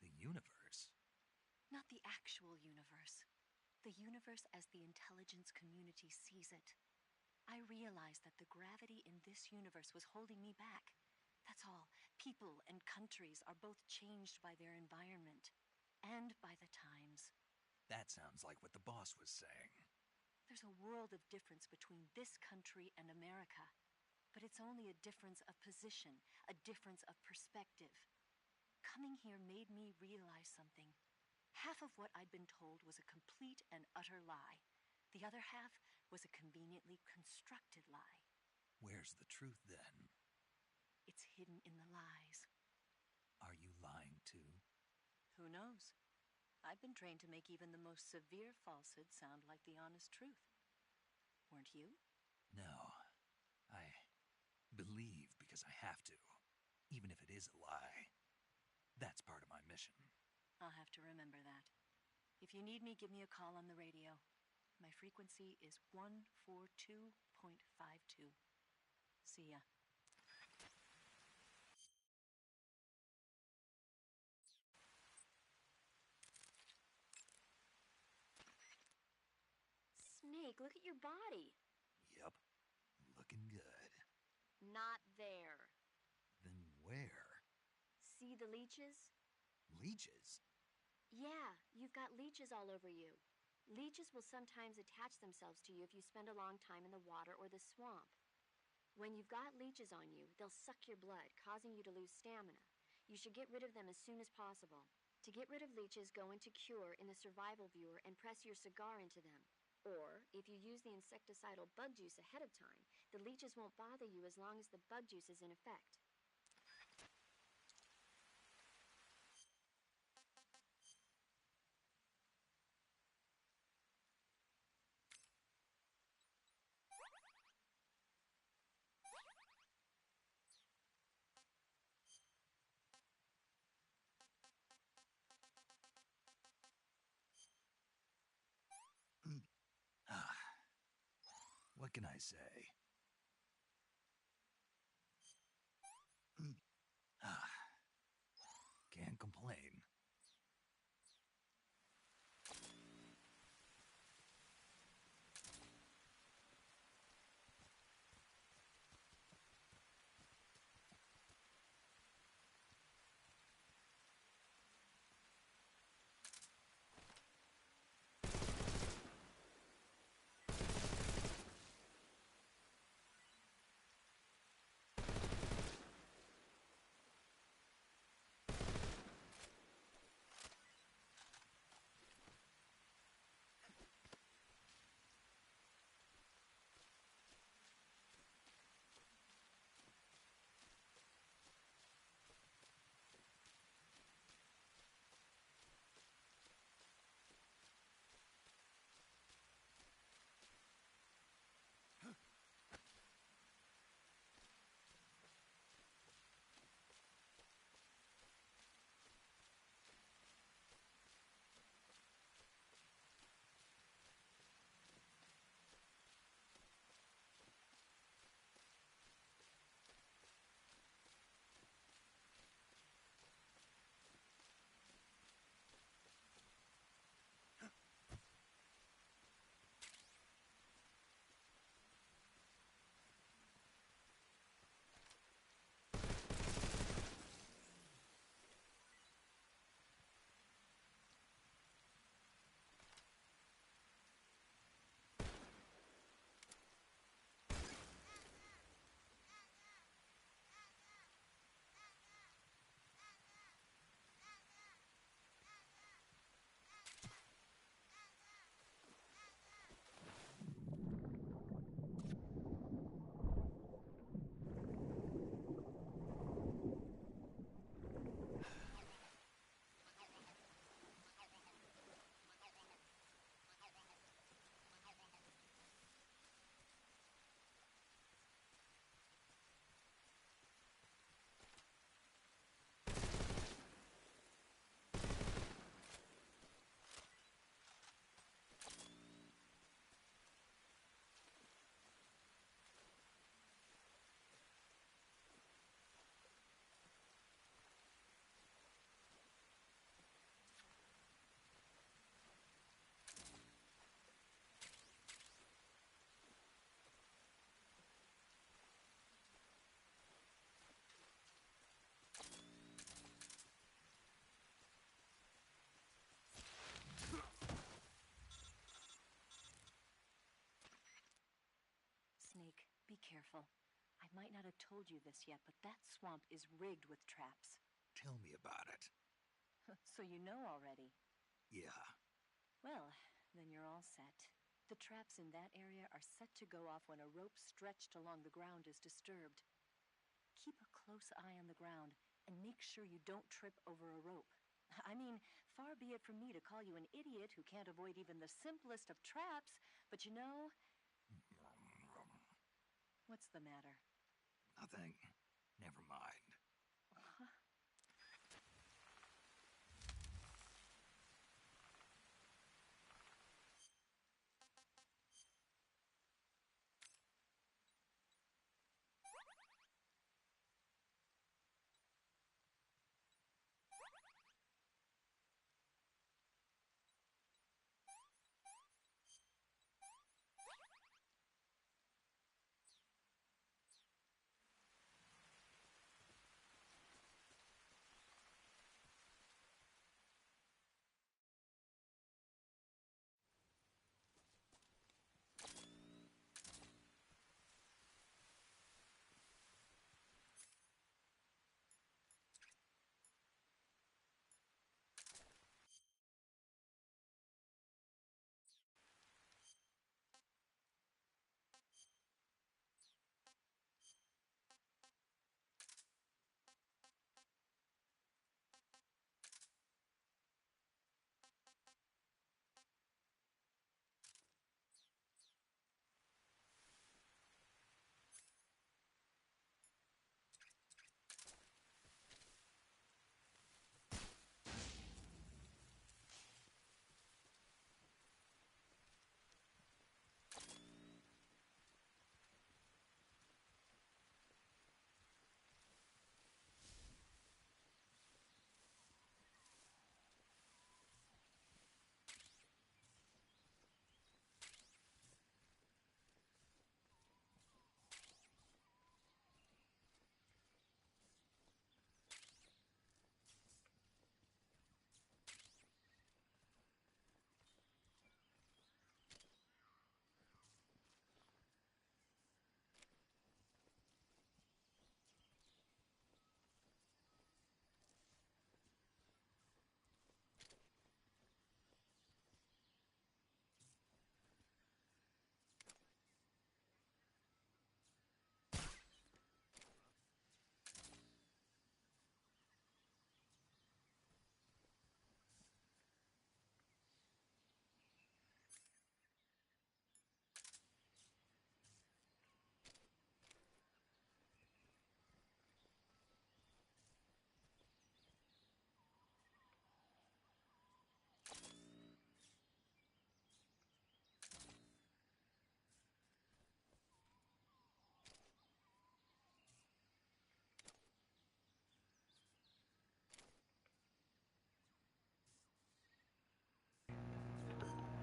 The universe? Not the actual universe. The universe as the intelligence community sees it. I realized that the gravity in this universe was holding me back. That's all. People and countries are both changed by their environment. And by the times. That sounds like what the boss was saying. There's a world of difference between this country and America. But it's only a difference of position, a difference of perspective. Coming here made me realize something. Half of what I'd been told was a complete and utter lie. The other half was a conveniently constructed lie. Where's the truth, then? It's hidden in the lies. Are you lying, too? Who knows? I've been trained to make even the most severe falsehood sound like the honest truth. Weren't you? No. I believe because I have to, even if it is a lie. That's part of my mission. I'll have to remember that. If you need me, give me a call on the radio. My frequency is 142.52. See ya. Snake, look at your body. Yep. Looking good. Not there. Then where? See the leeches? Leeches? Yeah, you've got leeches all over you. Leeches will sometimes attach themselves to you if you spend a long time in the water or the swamp. When you've got leeches on you, they'll suck your blood, causing you to lose stamina. You should get rid of them as soon as possible. To get rid of leeches, go into Cure in the survival viewer and press your cigar into them. Or, if you use the insecticidal bug juice ahead of time, the leeches won't bother you as long as the bug juice is in effect. What can I say? Can't complain. Snake, be careful. I might not have told you this yet, but that swamp is rigged with traps. Tell me about it. So you know already. Yeah. Well, then you're all set. The traps in that area are set to go off when a rope stretched along the ground is disturbed. Keep a close eye on the ground and make sure you don't trip over a rope. I mean, far be it from me to call you an idiot who can't avoid even the simplest of traps, but you know... What's the matter? Nothing. Never mind.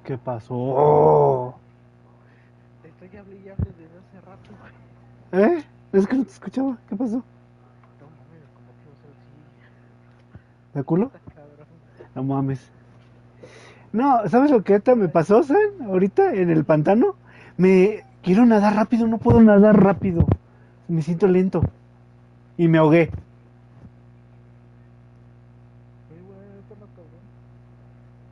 ¿Qué pasó? Te estoy hablando y hable desde hace rato, güey. ¿Eh? Es que no te escuchaba. ¿Qué pasó? No mames, como que vas a decir. ¿De culo? Está cabrón. No mames. No, ¿sabes lo que ahorita me pasó, San? Ahorita en el pantano. Me quiero nadar rápido, no puedo nadar rápido. Me siento lento. Y me ahogué. Sí, güey, está más cabrón.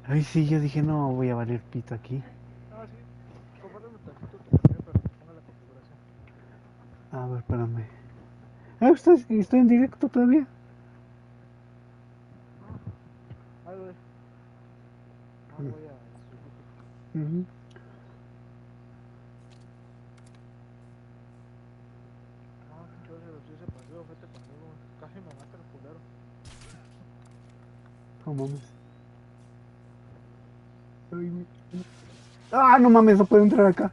Ay, sí, yo dije, no, voy a valer pito aquí. Ah, sí. Compárteme tantito tu pantalla para que ponga la configuración. A ver, espérame. Ah, estoy en directo todavía. Ay, güey. No lo voy a subir. Ujú. Ah, entonces lo hice paseo, vete conmigo, güey. Casi me mata el culero. No mames. Ay, ah, no mames, no puedo entrar acá.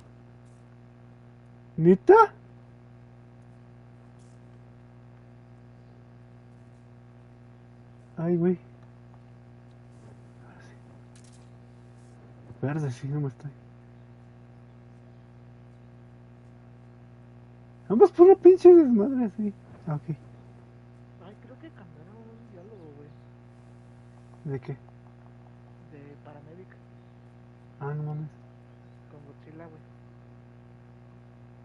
¿Neta? Ay, güey. Verde, sí, no me estoy. Vamos por una pinche desmadre así. Ah, ok. Ay, creo que cambiaron un diálogo, güey. ¿De qué? De Paramedic Ah, no mames. con Godzilla, güey.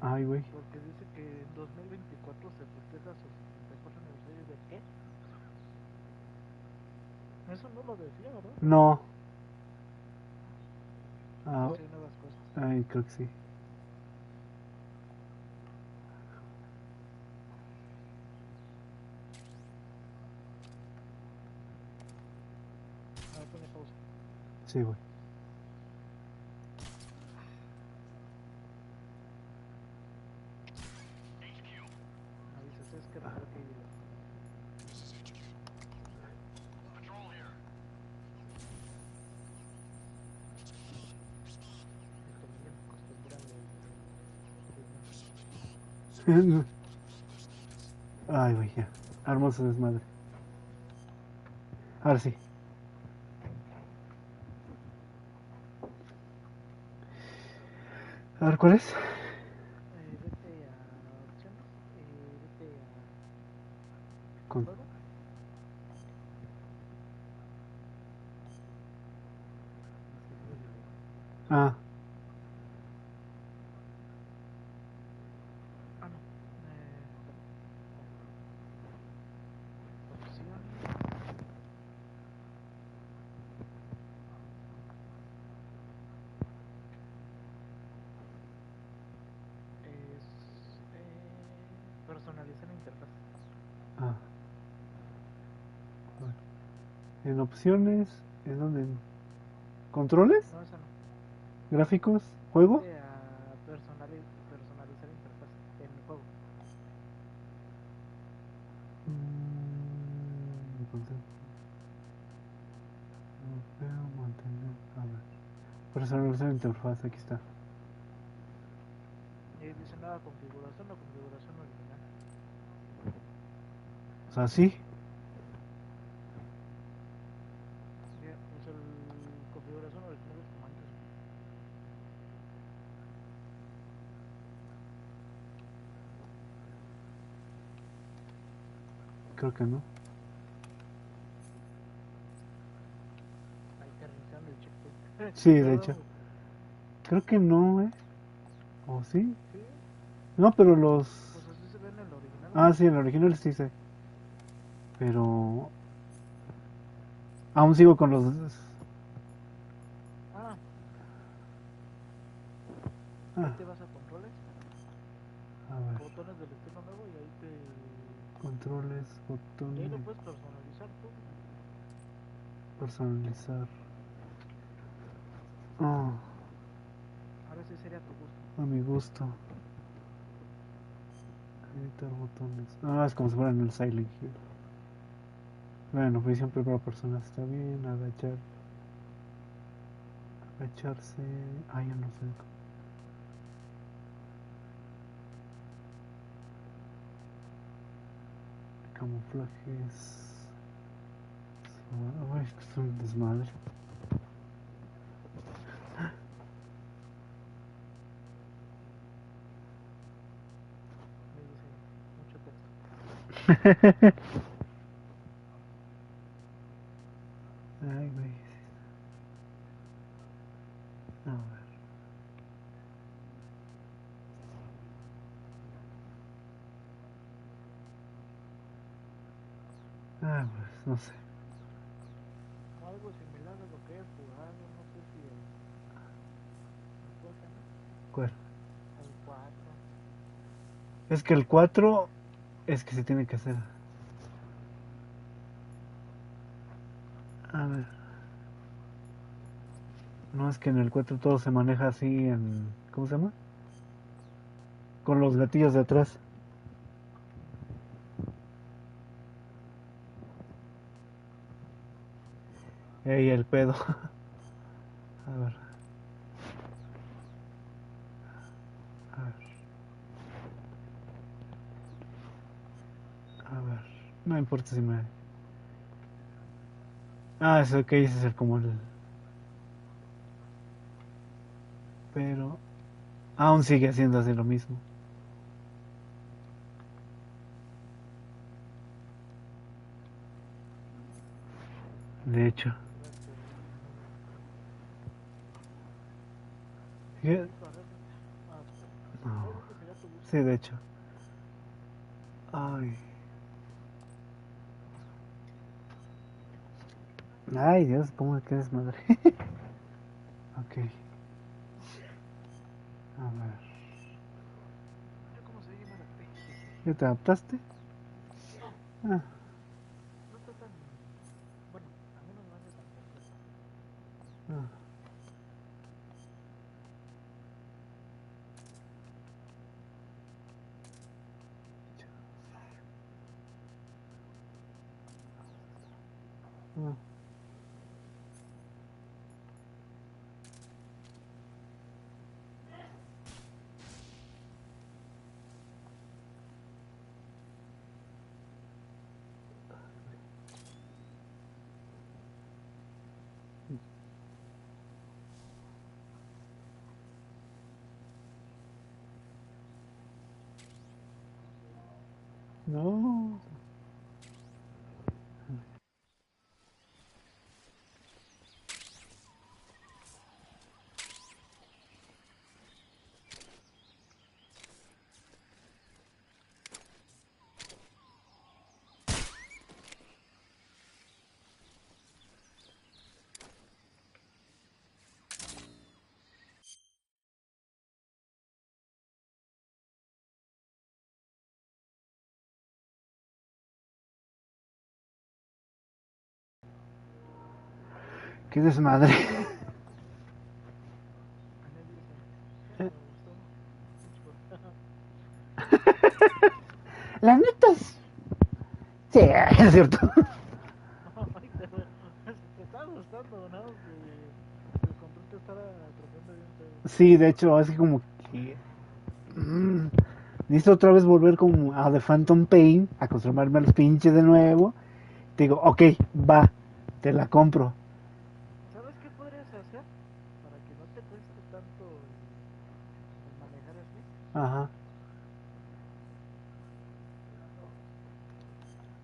Ay, güey. Porque dice que en 2024 se festeja su 74 aniversario de qué. Eso no lo decía, ¿verdad? No. Ah, Sí, nuevas cosas. ay, creo que sí. A ver, ponle pausa. Sí, güey. Avisas, es que recuerda que hay video. Ay, güey, ya. Hermoso desmadre. Ahora sí. A ver, ¿cuál es? Vete a opciones, vete a Con... juego. Ah, Ah, no. Opciones. Es personalizar la interfaz. ah. Bueno. En opciones, ¿en dónde? ¿Controles? No, esa no. ¿Gráficos? ¿Juego? Vete a personalizar interfaz en el juego. Mantener. A ver. Personalizar interfaz, aquí está. Y dice nueva configuración o configuración original. O sea, sí. Pues el configuración original es como antes. Creo que no. Ahí te reiniciaron el checkpoint. Sí, de hecho. Creo que no, ¿eh? ¿O sí? ¿Sí? No, pero los... Pues así se ve en el original. Ah, sí, en el original sí sé. Pero... Aún sigo con los... Ah. Ah. Te vas a controles. A ver. Botones del estilo nuevo y ahí te... Controles, Y ahí botones... lo puedes personalizar tú. Personalizar. Oh, Ahora sí sería tu gusto. a mi gusto. Editar botones. Ah, es como si fuera en el Silent Hill. Bueno, visión primera persona está bien. Agachar. Agacharse. Ah, ya no sé. Camuflajes. Ay, es que es un desmadre. Ay, güey. A ver. Ah, pues no sé. Algo similar a lo que he jugado, no sé si el... ¿Cuál se llama? ¿Cuál? El 4. Es que el 4 es que se tiene que hacer. A ver. No, es que en el 4 todo se maneja así en... ¿Cómo se llama? Con los gatillos de atrás. Ey, el pedo. A ver. A ver. A ver. No importa si me... Ah, eso que dices es como el... Pero... Aún sigue haciendo así lo mismo. De hecho. ¿Qué? No. Sí, de hecho. Ay. Ay, Dios, ¿cómo que desmadre? Ok. A ver. ¿Cómo se llama la P? ¿Ya te adaptaste? Ah. No está tan... Bueno, a mí no me hace tan complejo. Ah. Ah. No. Qué desmadre. La neta es... Sí, es cierto. Ay, te está gustando, ¿no? Que el control te estará atropeando bien feo. Sí, de hecho, es que como que... necesito otra vez volver como a The Phantom Pain, a acostumbrarme a los pinches de nuevo. Te digo, ok, va, te la compro. ¿Sabes qué podrías hacer para que no te cueste tanto el manejar así? Ajá.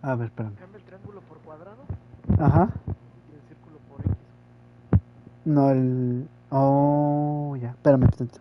A ver, espérame. Cambia el triángulo por cuadrado. Ajá. Y el círculo por X. No, el... Oh, ya, espérame tantito.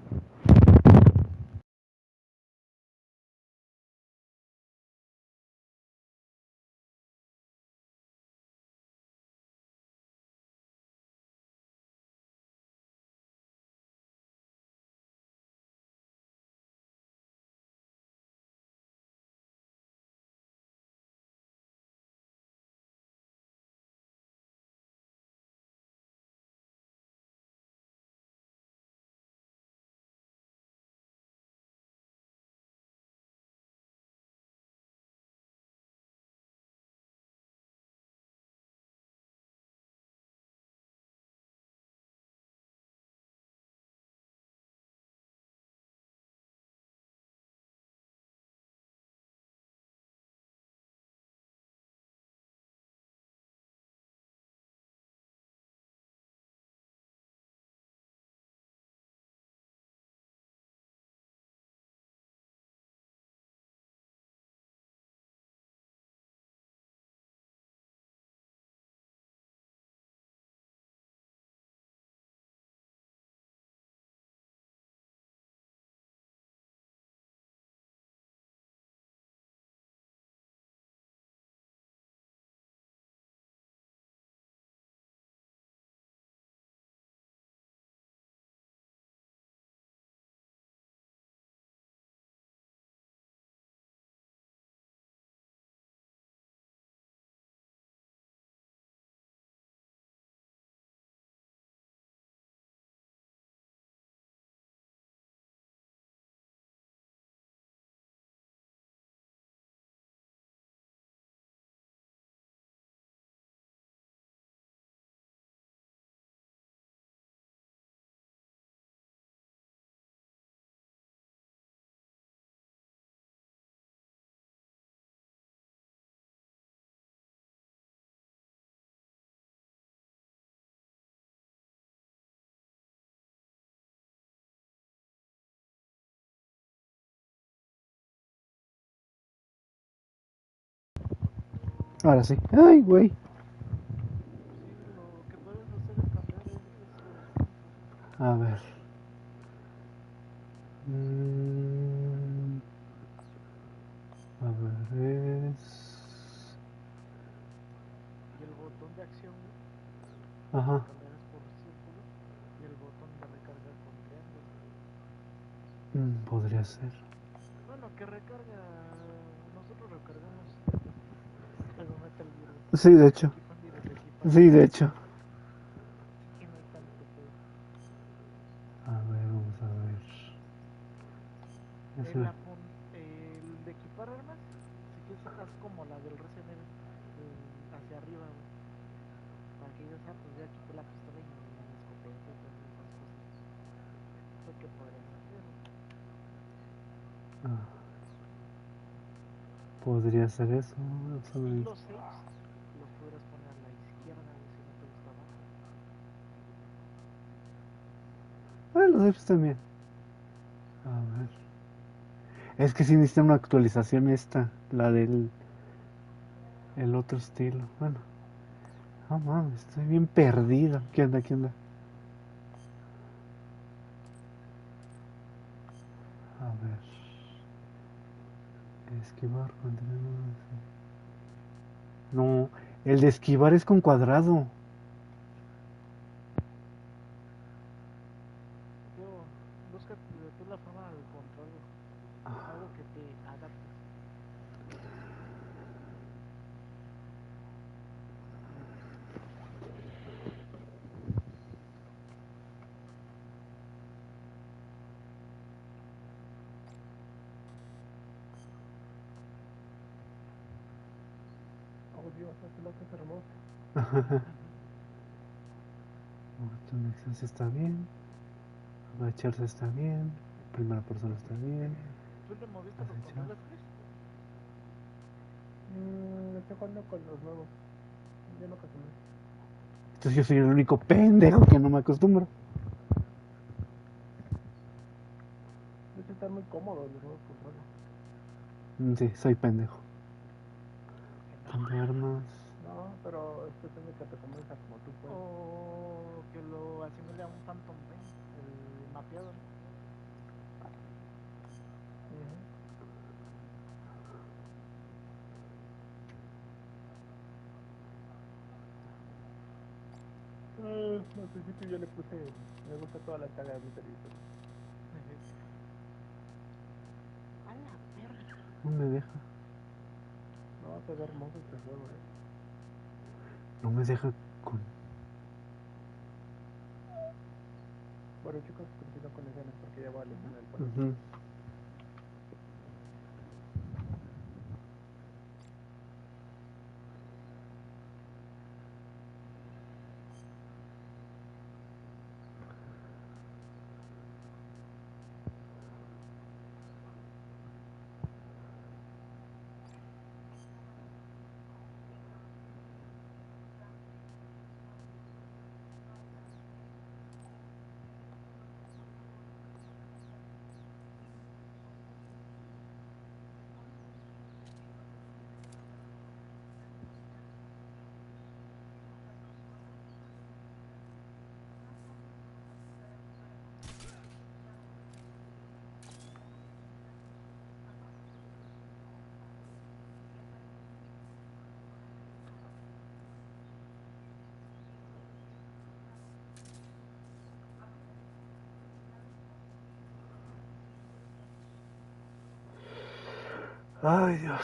Ahora sí. Ay, güey. Sí, lo que puedes hacer es cambiar esos puntos. A ver. A ver, es... Y el botón de acción, güey, Ajá. cambiarás por círculo. Y el botón de recarga con triángulo. Podría ser. Bueno, que recarga. Nosotros recargamos pero Metal Gear, güey. Sí, de hecho. Equipando y desequipando. Sí, de hecho. Sí, no hay tanto pedo. A ver, vamos a ver. Eso. El de equipar armas, si quieres, haz como la del Resident Evil, hacia arriba, güey. Para que digas, pues ya equipé la pistola y mi escopeta y todas esas cosas. Lo que podrías hacer, güey. Podría ser eso. Y los saves los podrías poner a la izquierda, güey, si no te gusta abajo. Los saves también. A ver. Es que sí necesita una actualización esta, la del el otro estilo. Bueno. No mames, estoy bien perdido. ¿Qué onda? ¿Qué onda? A ver. Esquivar, contener. No, el de esquivar es con cuadrado. Busca tú la forma del control, güey. Algo que te adaptes. Oh Dios, hace lo que es hermoso. Conexionarse está bien. Agacharse está bien. Primera persona está bien. ¿Tú le moviste los controles, Chris? Estoy jugando con los nuevos. Yo no acostumbré. Entonces yo soy el único pendejo que no me acostumbro. De hecho están muy cómodos los nuevos controles. Sí, soy pendejo. Cambio armas. No, pero es cuestión de que te acomodes a como tú puedes. O que lo asimile a un Phantom Pain, el mapeado, ¿no? Al principio yo le puse, me gusta toda la saga de Metal Gear. A la perra. No me deja. No, se ve hermoso este juego, No me deja con... Bueno chicos, continúo con escenas porque ya voy a la escena del pueblo. Ay, Dios.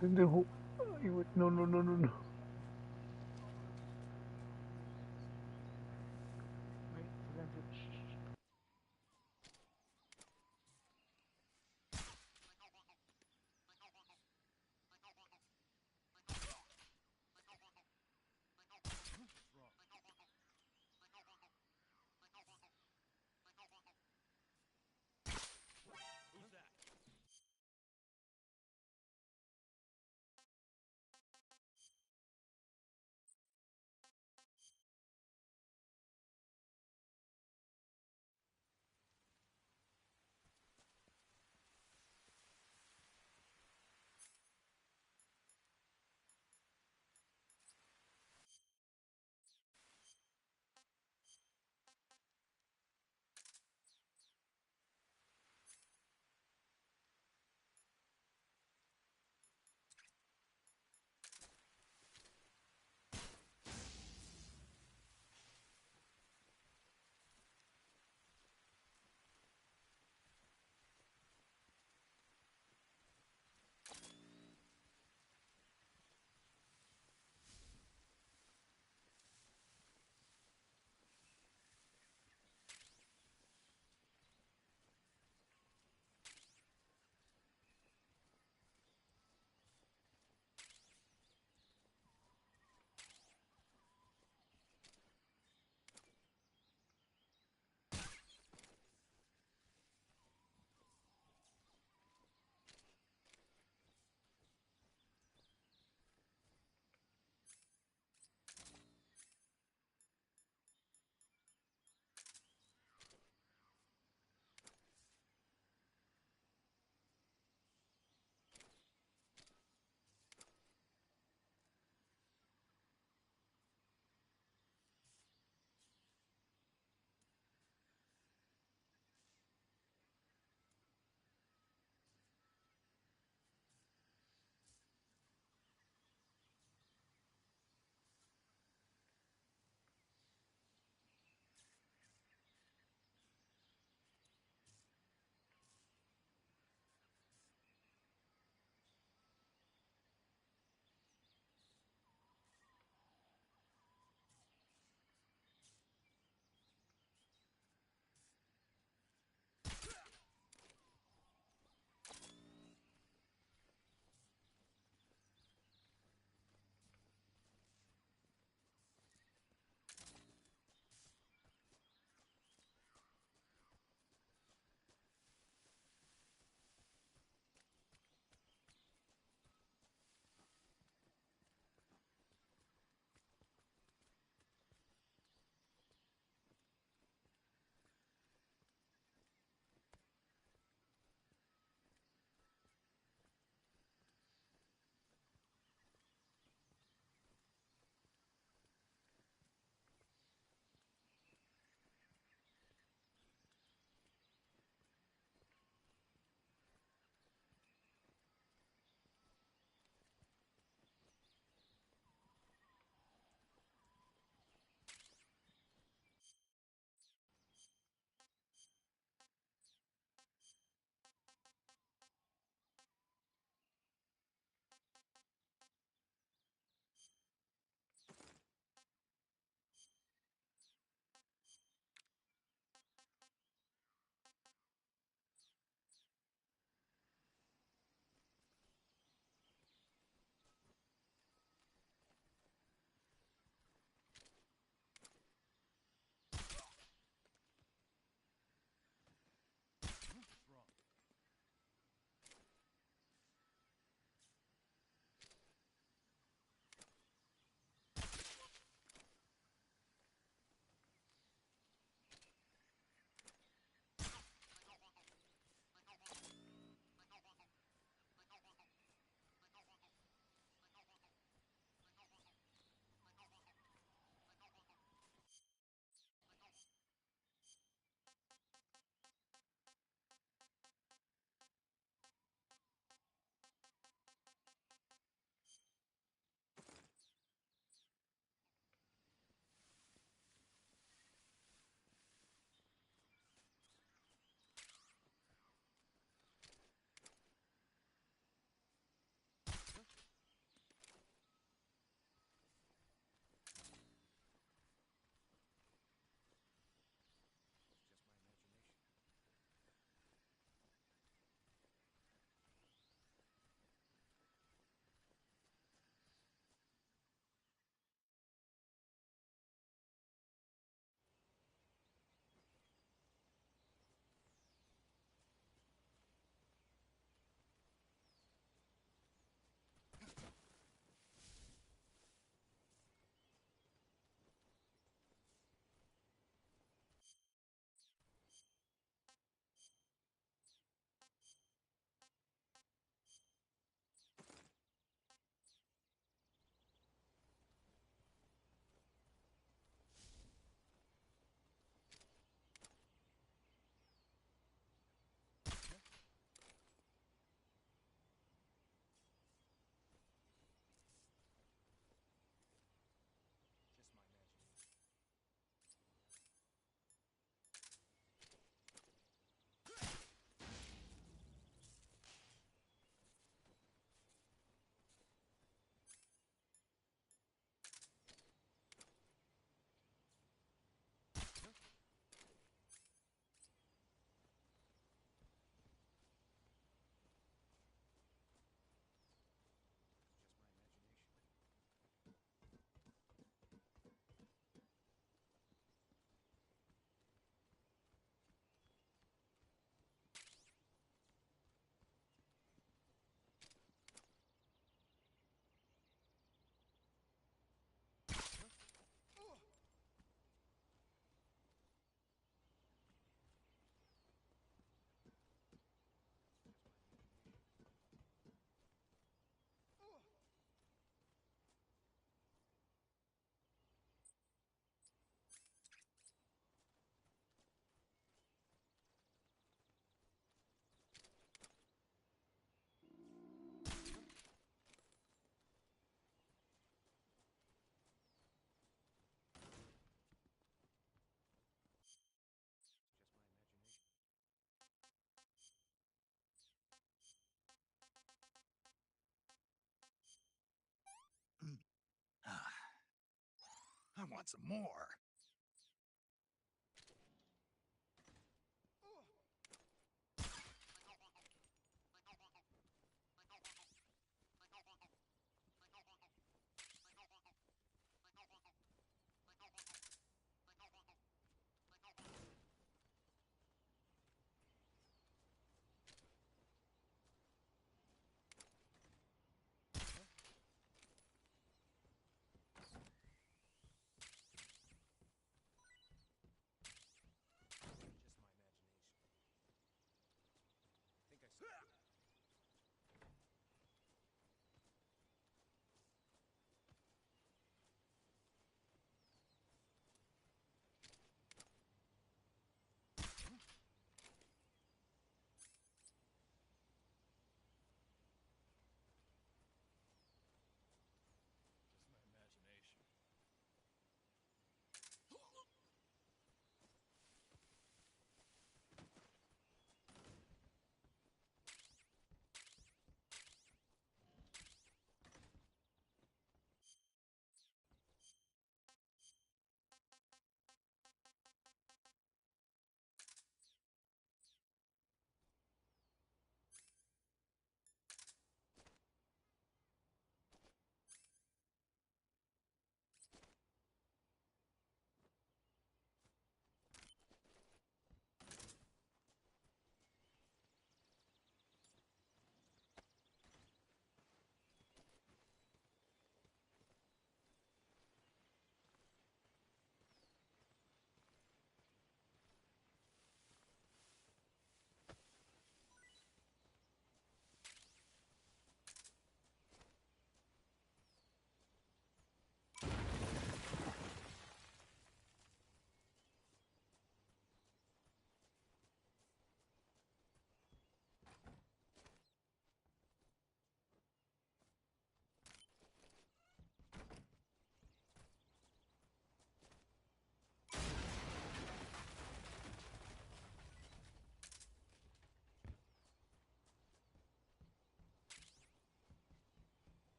Pendejo. Ay, güey. No, no, no, no, no. want some more.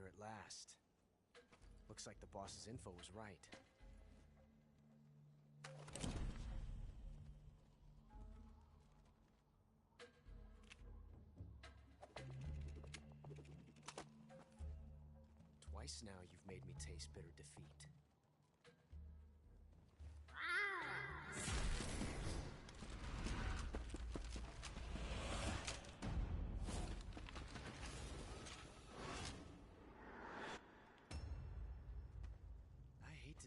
At last. Looks like the boss's info was right. Twice now you've made me taste bitter defeat.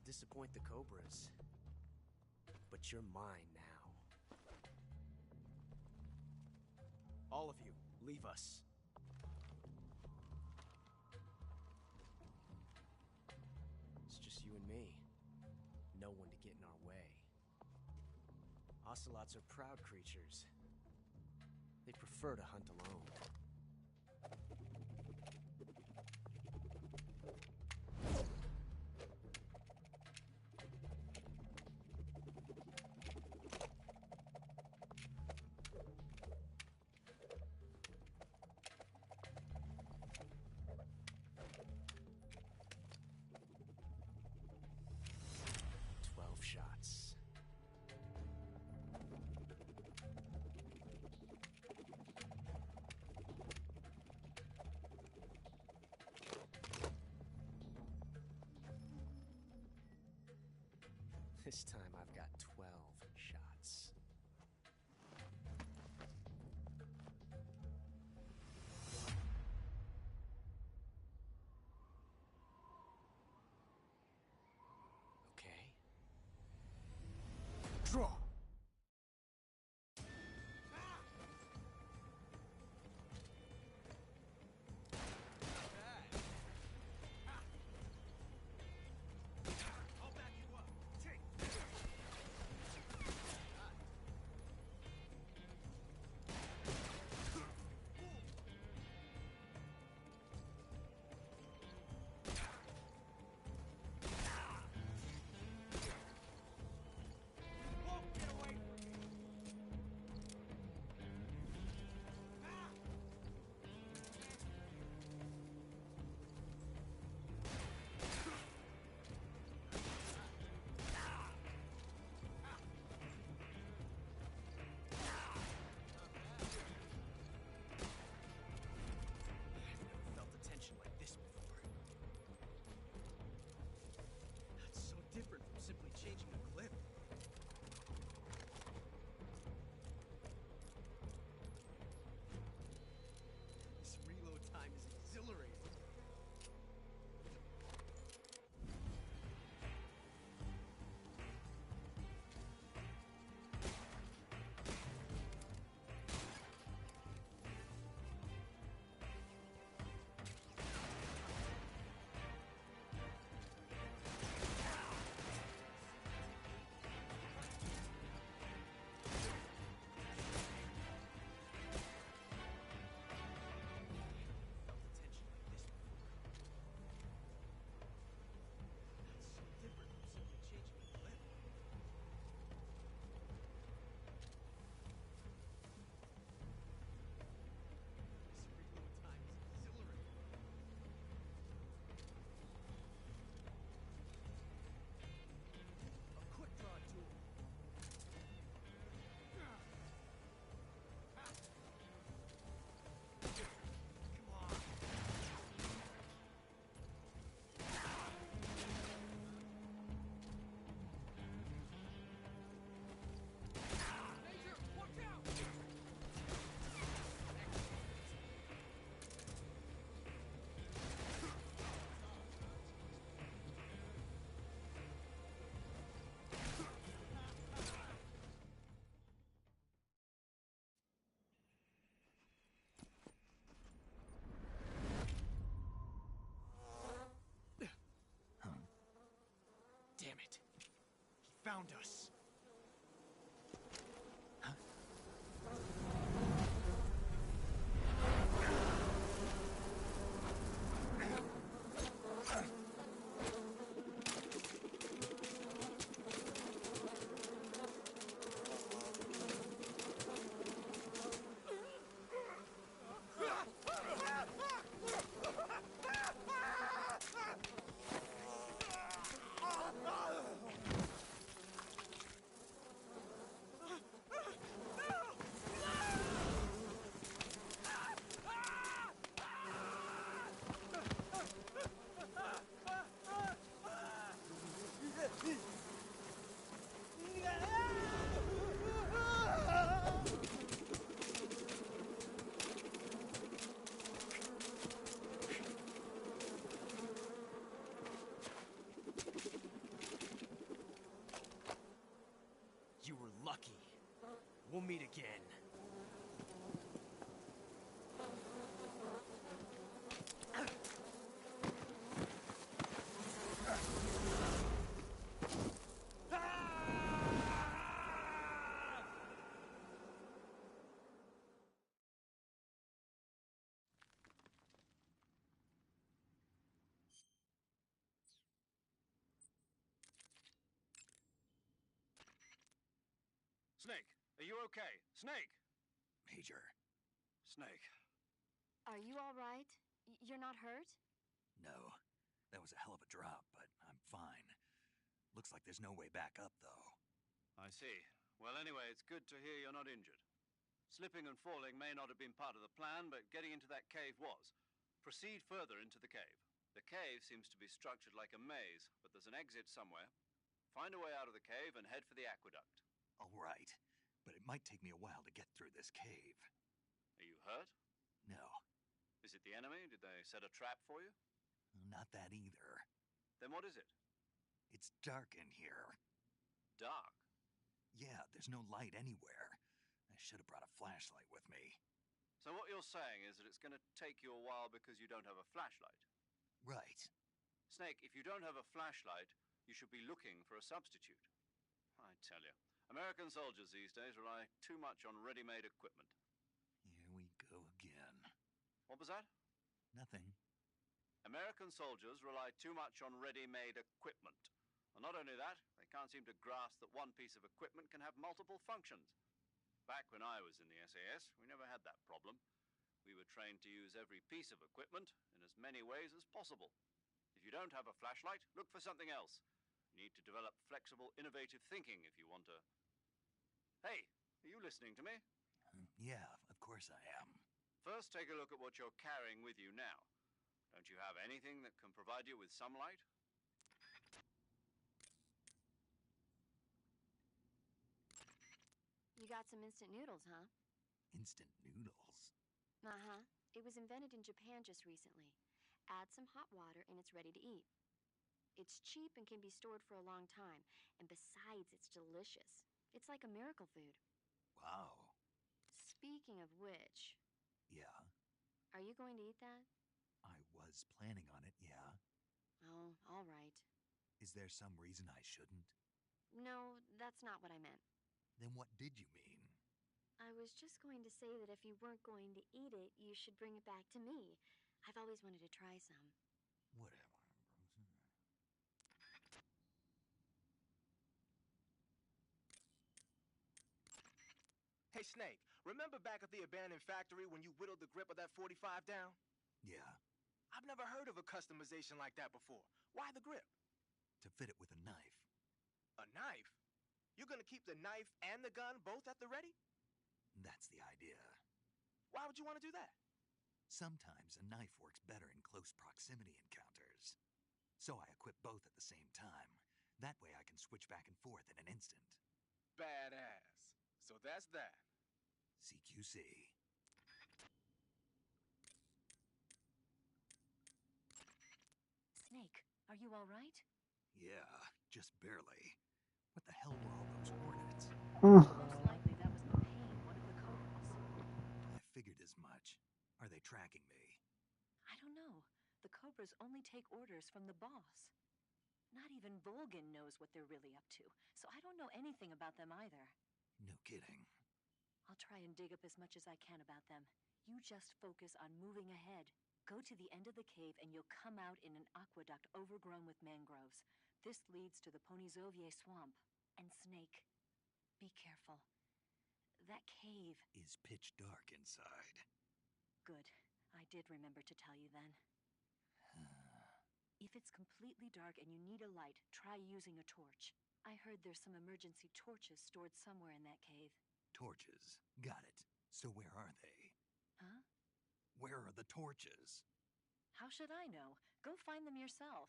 Disappoint the Cobras, but you're mine now. All of you, leave us. It's just you and me. No one to get in our way. Ocelots are proud creatures. They prefer to hunt alone. This time I've got 12 shots. Okay. Draw! Different from simply changing a clip. This reload time is exhilarating. Damn it. He found us. You were lucky. We'll meet again. Snake, are you okay? Snake! Major. Snake. Are you all right? You're not hurt? No. That was a hell of a drop, but I'm fine. Looks like there's no way back up, though. I see. Well, anyway, it's good to hear you're not injured. Slipping and falling may not have been part of the plan, but getting into that cave was. Proceed further into the cave. The cave seems to be structured like a maze, but there's an exit somewhere. Find a way out of the cave and head for the aqueduct. All right, but it might take me a while to get through this cave. Are you hurt? No, Is it the enemy? Did they set a trap for you? not that either. Then what is it? It's dark in here. Dark. Yeah, there's no light anywhere. I should have brought a flashlight with me. So what you're saying is that it's going to take you a while because you don't have a flashlight? Right. Snake, if you don't have a flashlight, you should be looking for a substitute. I tell you, American soldiers these days rely too much on ready-made equipment. Here we go again. What was that? Nothing. American soldiers rely too much on ready-made equipment. And not only that, they can't seem to grasp that one piece of equipment can have multiple functions. Back when I was in the SAS, we never had that problem. We were trained to use every piece of equipment in as many ways as possible. If you don't have a flashlight, look for something else. You need to develop flexible, innovative thinking if you want to... Hey, are you listening to me? Yeah, of course I am. First, take a look at what you're carrying with you now. Don't you have anything that can provide you with some light? You got some instant noodles, huh? Instant noodles? Uh-huh. It was invented in Japan just recently. Add some hot water and it's ready to eat. It's cheap and can be stored for a long time. And besides, it's delicious. It's like a miracle food. Wow. Speaking of which... Yeah? Are you going to eat that? I was planning on it, yeah. Oh, all right. Is there some reason I shouldn't? No, that's not what I meant. Then what did you mean? I was just going to say that if you weren't going to eat it, you should bring it back to me. I've always wanted to try some. Whatever. Hey, Snake, remember back at the abandoned factory when you whittled the grip of that 45 down? Yeah, I've never heard of a customization like that before. Why the grip? to fit it with a knife. A knife? You're gonna keep the knife and the gun both at the ready? That's the idea. Why would you want to do that? Sometimes a knife works better in close proximity encounters. So I equip both at the same time. That way I can switch back and forth in an instant. Badass. So that's that. CQC. Snake, are you all right? Yeah, just barely. What the hell were all those hornets? Most likely that was the pain, one of the cobras. I figured as much. Are they tracking me? I don't know. The cobras only take orders from the boss. Not even Volgin knows what they're really up to, so I don't know anything about them either. No kidding. I'll try and dig up as much as I can about them. You just focus on moving ahead. Go to the end of the cave and you'll come out in an aqueduct overgrown with mangroves. This leads to the Ponizovye swamp. And Snake, be careful. That cave Is pitch dark inside. Good. I did remember to tell you then. If it's completely dark and you need a light, try using a torch. I heard there's some emergency torches stored somewhere in that cave. Torches. Got it. So where are they? Huh? Where are the torches? How should I know? Go find them yourself.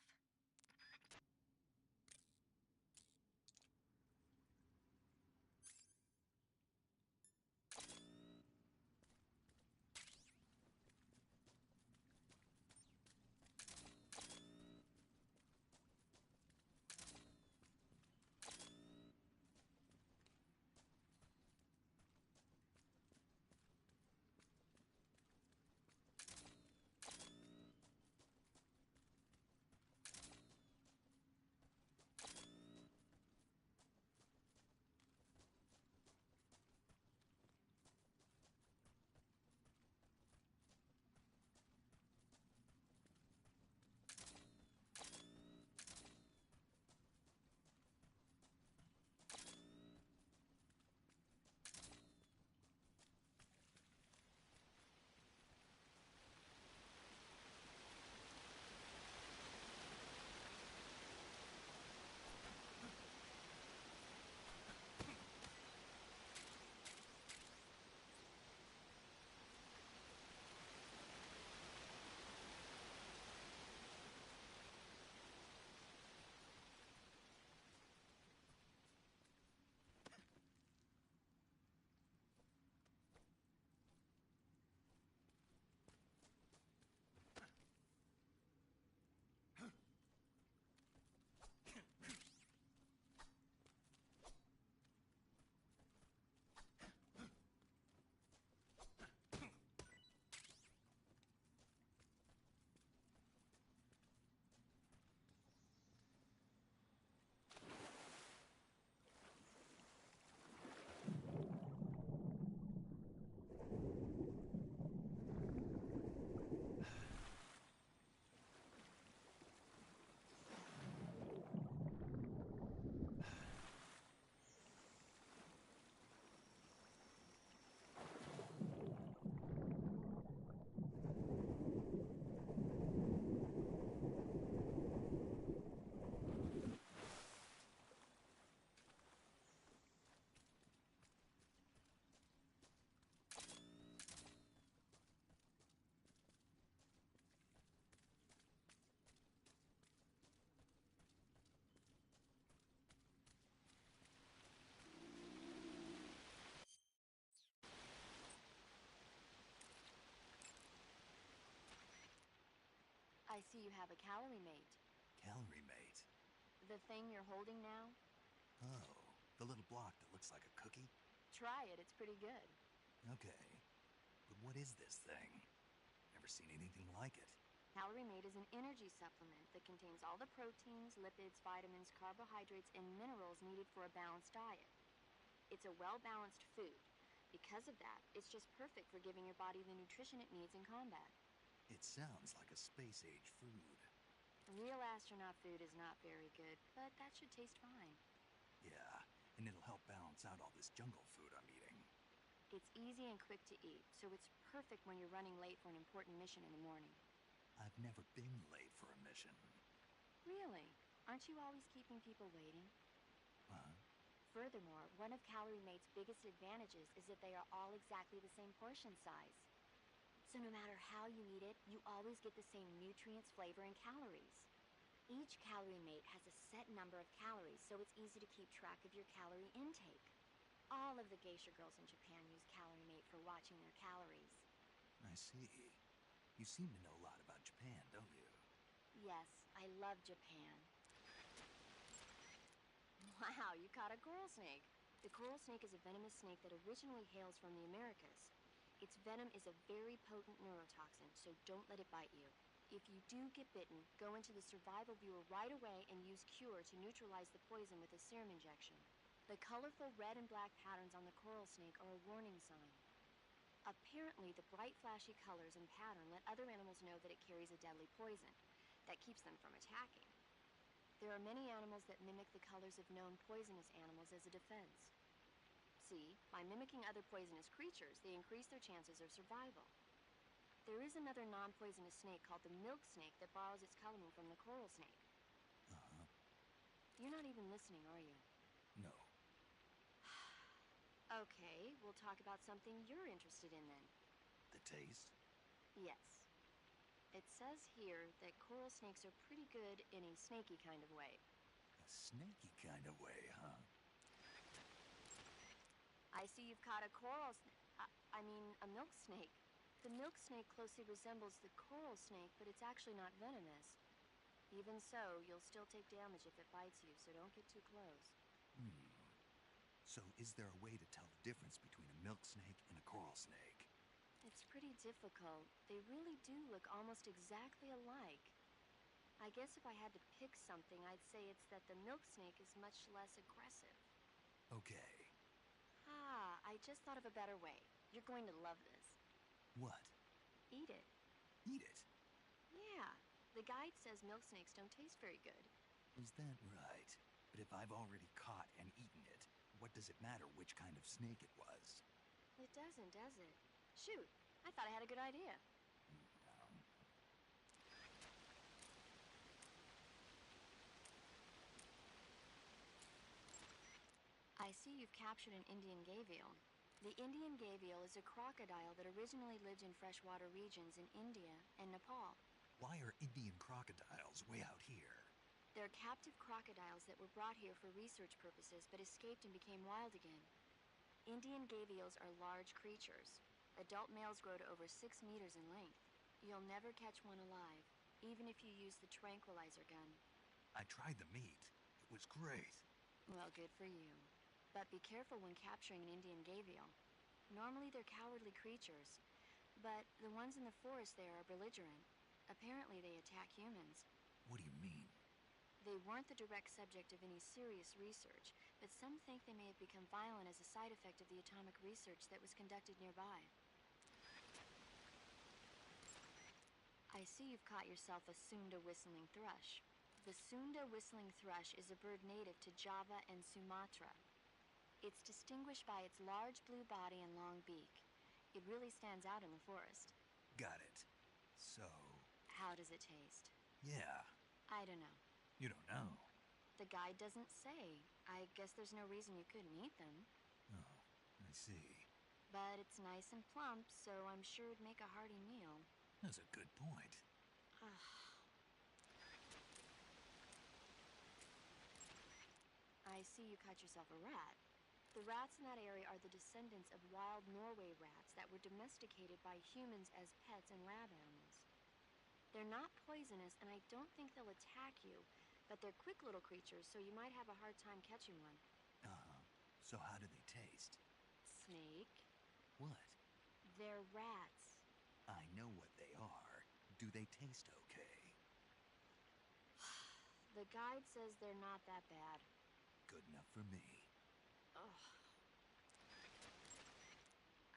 I see you have a calorie mate. Calorie mate? The thing you're holding now? Oh, the little block that looks like a cookie? Try it, it's pretty good. Okay. But what is this thing? Never seen anything like it. Calorie Mate is an energy supplement that contains all the proteins, lipids, vitamins, carbohydrates, and minerals needed for a balanced diet. It's a well-balanced food. Because of that, it's just perfect for giving your body the nutrition it needs in combat. It sounds like a space-age food. Real astronaut food is not very good, but that should taste fine. Yeah, and it'll help balance out all this jungle food I'm eating. It's easy and quick to eat, so it's perfect when you're running late for an important mission in the morning. I've never been late for a mission. Really? Aren't you always keeping people waiting? Huh? Furthermore, one of Calorie Mate's biggest advantages is that they are all exactly the same portion size. So no matter how you eat it, you always get the same nutrients, flavor, and calories. Each Calorie Mate has a set number of calories, so it's easy to keep track of your calorie intake. All of the geisha girls in Japan use Calorie Mate for watching their calories. I see. You seem to know a lot about Japan, don't you? Yes, I love Japan. Wow, you caught a coral snake. The coral snake is a venomous snake that originally hails from the Americas. Its venom is a very potent neurotoxin, so don't let it bite you. If you do get bitten, go into the survival viewer right away and use Cure to neutralize the poison with a serum injection. The colorful red and black patterns on the coral snake are a warning sign. Apparently, the bright flashy colors and pattern let other animals know that it carries a deadly poison that keeps them from attacking. There are many animals that mimic the colors of known poisonous animals as a defense. See, by mimicking other poisonous creatures, they increase their chances of survival. There is another non-poisonous snake called the milk snake that borrows its coloring from the coral snake. Uh-huh. You're not even listening, are you? No. Okay, we'll talk about something you're interested in then. The taste? Yes. It says here that coral snakes are pretty good in a snaky kind of way. A snaky kind of way, huh? I see you've caught a a milk snake. The milk snake closely resembles the coral snake, but it's actually not venomous. Even so, you'll still take damage if it bites you, so don't get too close. So is there a way to tell the difference between a milk snake and a coral snake? It's pretty difficult. They really do look almost exactly alike. I guess if I had to pick something, I'd say it's that the milk snake is much less aggressive. Okay. I just thought of a better way. You're going to love this. What? Eat it. Eat it? Yeah. The guide says milk snakes don't taste very good. Is that right? But if I've already caught and eaten it, what does it matter which kind of snake it was? It doesn't, does it? Shoot, I thought I had a good idea. I see you've captured an Indian gavial. The Indian gavial is a crocodile that originally lived in freshwater regions in India and Nepal. Why are Indian crocodiles way out here? They're captive crocodiles that were brought here for research purposes but escaped and became wild again. Indian gavials are large creatures. Adult males grow to over 6 meters in length. You'll never catch one alive, even if you use the tranquilizer gun. I tried the meat. It was great. Well, good for you. But be careful when capturing an Indian gavial. Normally they're cowardly creatures, but the ones in the forest there are belligerent. Apparently they attack humans. What do you mean? They weren't the direct subject of any serious research, but some think they may have become violent as a side effect of the atomic research that was conducted nearby. I see you've caught yourself a Sunda whistling thrush. The Sunda whistling thrush is a bird native to Java and Sumatra. It's distinguished by its large blue body and long beak. It really stands out in the forest. Got it. So... How does it taste? Yeah. I don't know. You don't know? The guide doesn't say. I guess there's no reason you couldn't eat them. Oh, I see. But it's nice and plump, so I'm sure it'd make a hearty meal. That's a good point. I see you caught yourself a rat. The rats in that area are the descendants of wild Norway rats that were domesticated by humans as pets and lab animals. They're not poisonous, and I don't think they'll attack you, but they're quick little creatures, so you might have a hard time catching one. Uh-huh. So how do they taste? Snake? What? They're rats. I know what they are. Do they taste okay? The guide says they're not that bad. Good enough for me. Ugh.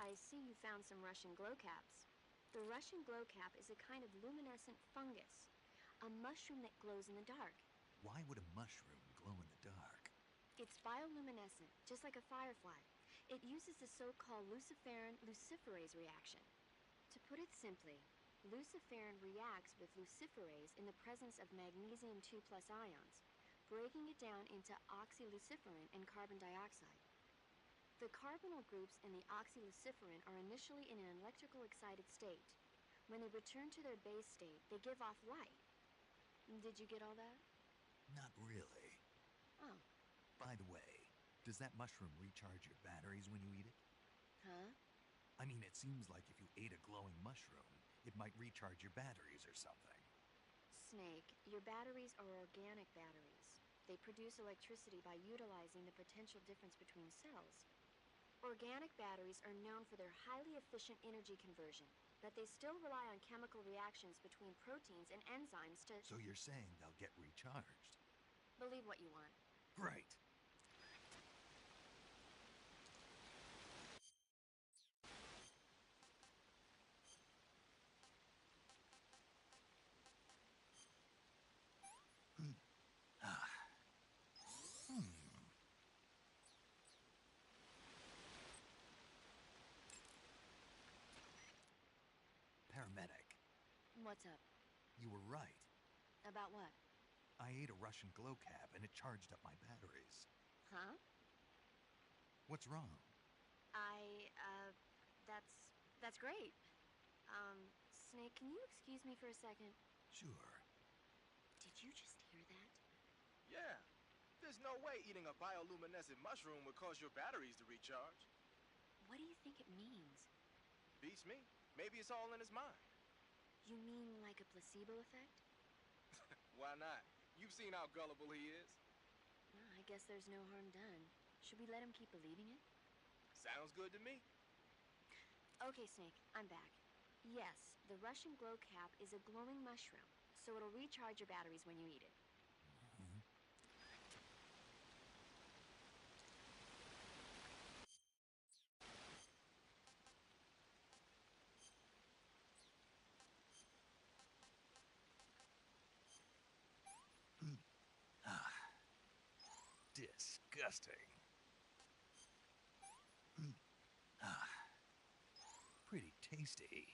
I see you found some Russian glowcaps. The Russian glowcap is a kind of luminescent fungus, a mushroom that glows in the dark. Why would a mushroom glow in the dark? It's bioluminescent, just like a firefly. It uses the so-called luciferin luciferase reaction. To put it simply, luciferin reacts with luciferase in the presence of magnesium 2+ ions, breaking it down into oxyluciferin and carbon dioxide. The carbonyl groups in the oxyluciferin are initially in an electrical excited state. When they return to their base state, they give off light. Did you get all that? Not really. Oh. By the way, does that mushroom recharge your batteries when you eat it? Huh? I mean, it seems like if you ate a glowing mushroom, it might recharge your batteries or something. Snake, your batteries are organic batteries. They produce electricity by utilizing the potential difference between cells. Organic batteries are known for their highly efficient energy conversion, but they still rely on chemical reactions between proteins and enzymes to... So you're saying they'll get recharged? Believe what you want. Great. Paramedic. What's up? You were right. About what? I ate a Russian glowcap and it charged up my batteries. Huh? What's wrong? That's great. Snake, can you excuse me for a second? Sure. Did you just hear that? Yeah. There's no way eating a bioluminescent mushroom would cause your batteries to recharge. What do you think it means? Beats me. Maybe it's all in his mind. You mean like a placebo effect? Why not? You've seen how gullible he is. Well, I guess there's no harm done. Should we let him keep believing it? Sounds good to me. Okay, Snake, I'm back. Yes, the Russian glowcap is a glowing mushroom, so it'll recharge your batteries when you eat it. Disgusting. Pretty tasty.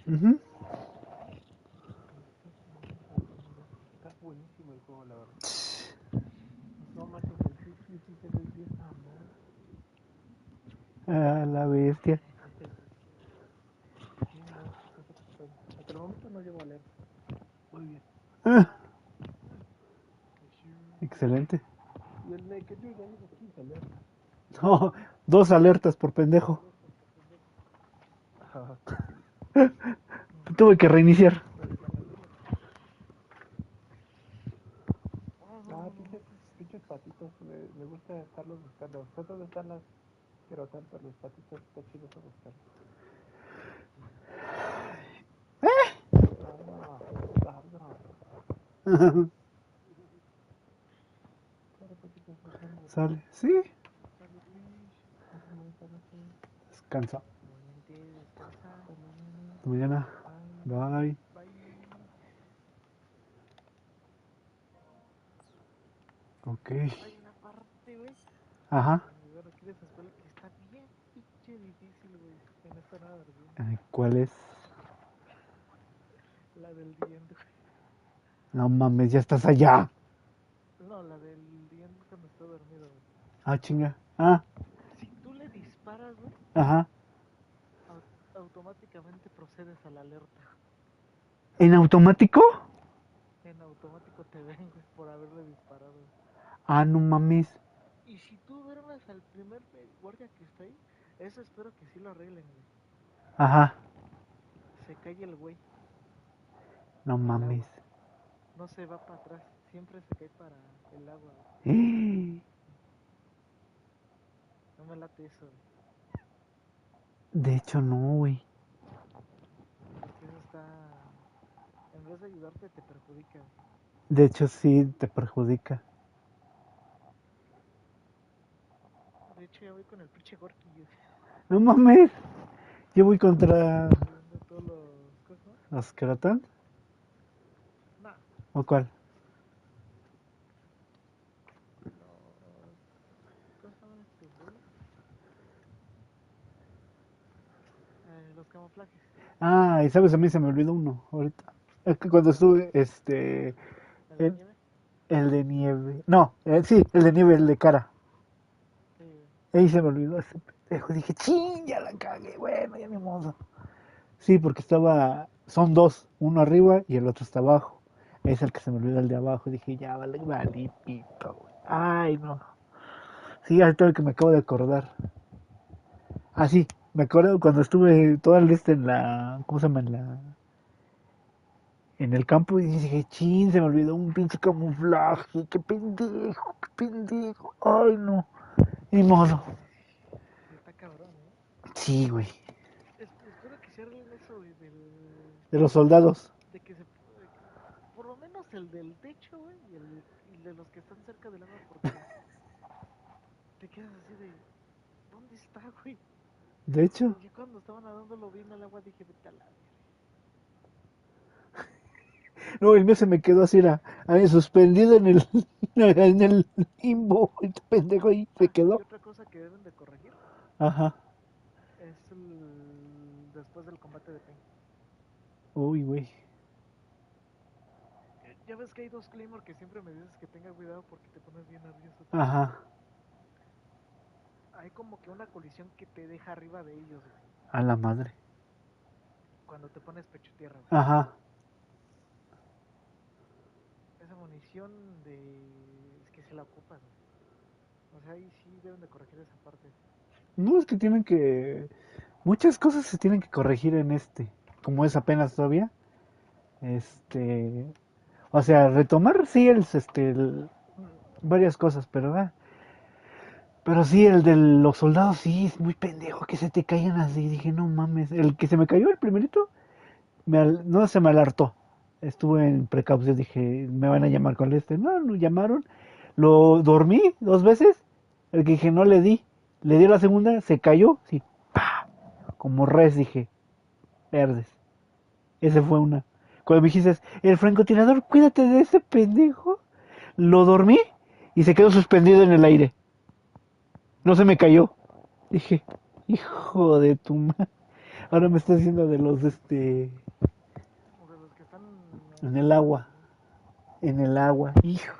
Ujú. Está buenísimo el juego, la verdad. No manches, el sí se ve bien mamón. A la bestia. Sí, no, está súper. Hasta el momento no llevo alerta. Muy bien. Ah, excelente. Y el Naked yo ya llevo 15 alertas. No, 2 alertas por pendejo. Tuve que reiniciar. Ah, pinches patitos. Me gusta estarlos buscando. Sé dónde están las querotas, pero los patitos está chido para buscarlos. Sale, sí. Descansa. Hasta mañana. Bye. Ok. Hay una parte, güey. Ajá. Bueno, aquí de esa escuela que está bien pinche difícil, güey. Que no está nada bien. ¿Cuál es? La del diente, güey. No mames, ya estás allá. No, la del diente cuando está dormido, güey. Ah, chinga. Ah, Si tú le disparas, güey, ajá. automáticamente procedes a la alerta. ¿En automático? En automático te ven, güey, por haberle disparado. Ah, no mames. Y si tú duermes al primer guardia que está ahí, eso espero que sí lo arreglen, güey. Ajá. Se cae el güey. No mames. No se va para atrás, siempre se cae para el agua, güey. No me late eso, güey. De hecho, no, güey. Porque eso está... En vez de ayudarte, te perjudica, güey. De hecho, sí te perjudica. De hecho, ya voy con el pinche Gorky, güey. No mames. Yo voy contra... Todos los... ¿Cómo se llama? ¿Los Keratán? No. ¿O cuál? ¿Cómo se llaman estos güeyes? Los camuflajes. Ah, y sabes, a mí se me olvidó uno ahorita. Es que cuando estuve, ¿El de nieve? El de nieve. No, sí, el de nieve, el de cara. Sí. Ahí se me olvidó ese pendejo. Dije, ching, ya la cagué. Bueno, ya ni modo. Sí, porque son 2, uno arriba y el otro está abajo. Es el que se me olvidó el de abajo. Dije, ya vale, pito, güey. Ay, no. Sí, ahorita que me acabo de acordar. Ah, sí, me acuerdo cuando estuve toda el en la, ¿cómo se llama? En el campo y dije, chin, se me olvidó un pinche camuflaje. Qué pendejo, qué pendejo. Ay, no. Ni modo. Está cabrón, ¿eh? Sí, güey. Espero que se arreglen eso, güey, De los soldados. De que por lo menos el del techo, güey, y el de los que están cerca del agua, porque te quedas así de, ¿dónde está, güey? De hecho. Y cuando estaban nadando lo vi en el agua, dije, vete a la verga. No, el mío se me quedó así, suspendido en el en el limbo. El pendejo ahí se quedó. Y otra cosa que deben de corregir. Ajá. Es después del combate de Pain. Uy, güey. Ya ves que hay 2 Claymore que siempre me dices que tenga cuidado porque te pones bien nervioso. Ajá. Hay como que una colisión que te deja arriba de ellos, güey. A la madre. Cuando te pones pecho tierra, güey. Ajá. Esa munición es que se la ocupas, güey. O sea, ahí sí deben de corregir esa parte. No, es que muchas cosas se tienen que corregir en como es apenas todavía. O sea, retomar sí varias cosas, pero sí, el de los soldados sí es muy pendejo que se te caigan así. Dije, no mames. El que se me cayó, el primerito, no se me alertó. Estuve en precaución, dije, me van a llamar con No, no llamaron. Lo dormí 2 veces. El que dije, no le di. Le di la segunda, se cayó. Sí, ¡pah! Como res, dije, verdes. Ese fue una. Cuando me dijiste, el francotirador, cuídate de ese pendejo. Lo dormí y se quedó suspendido en el aire. No se me cayó. Dije, hijo de tu madre. Ahora me estás diciendo de los De los que están en el agua. En el agua. Hijo.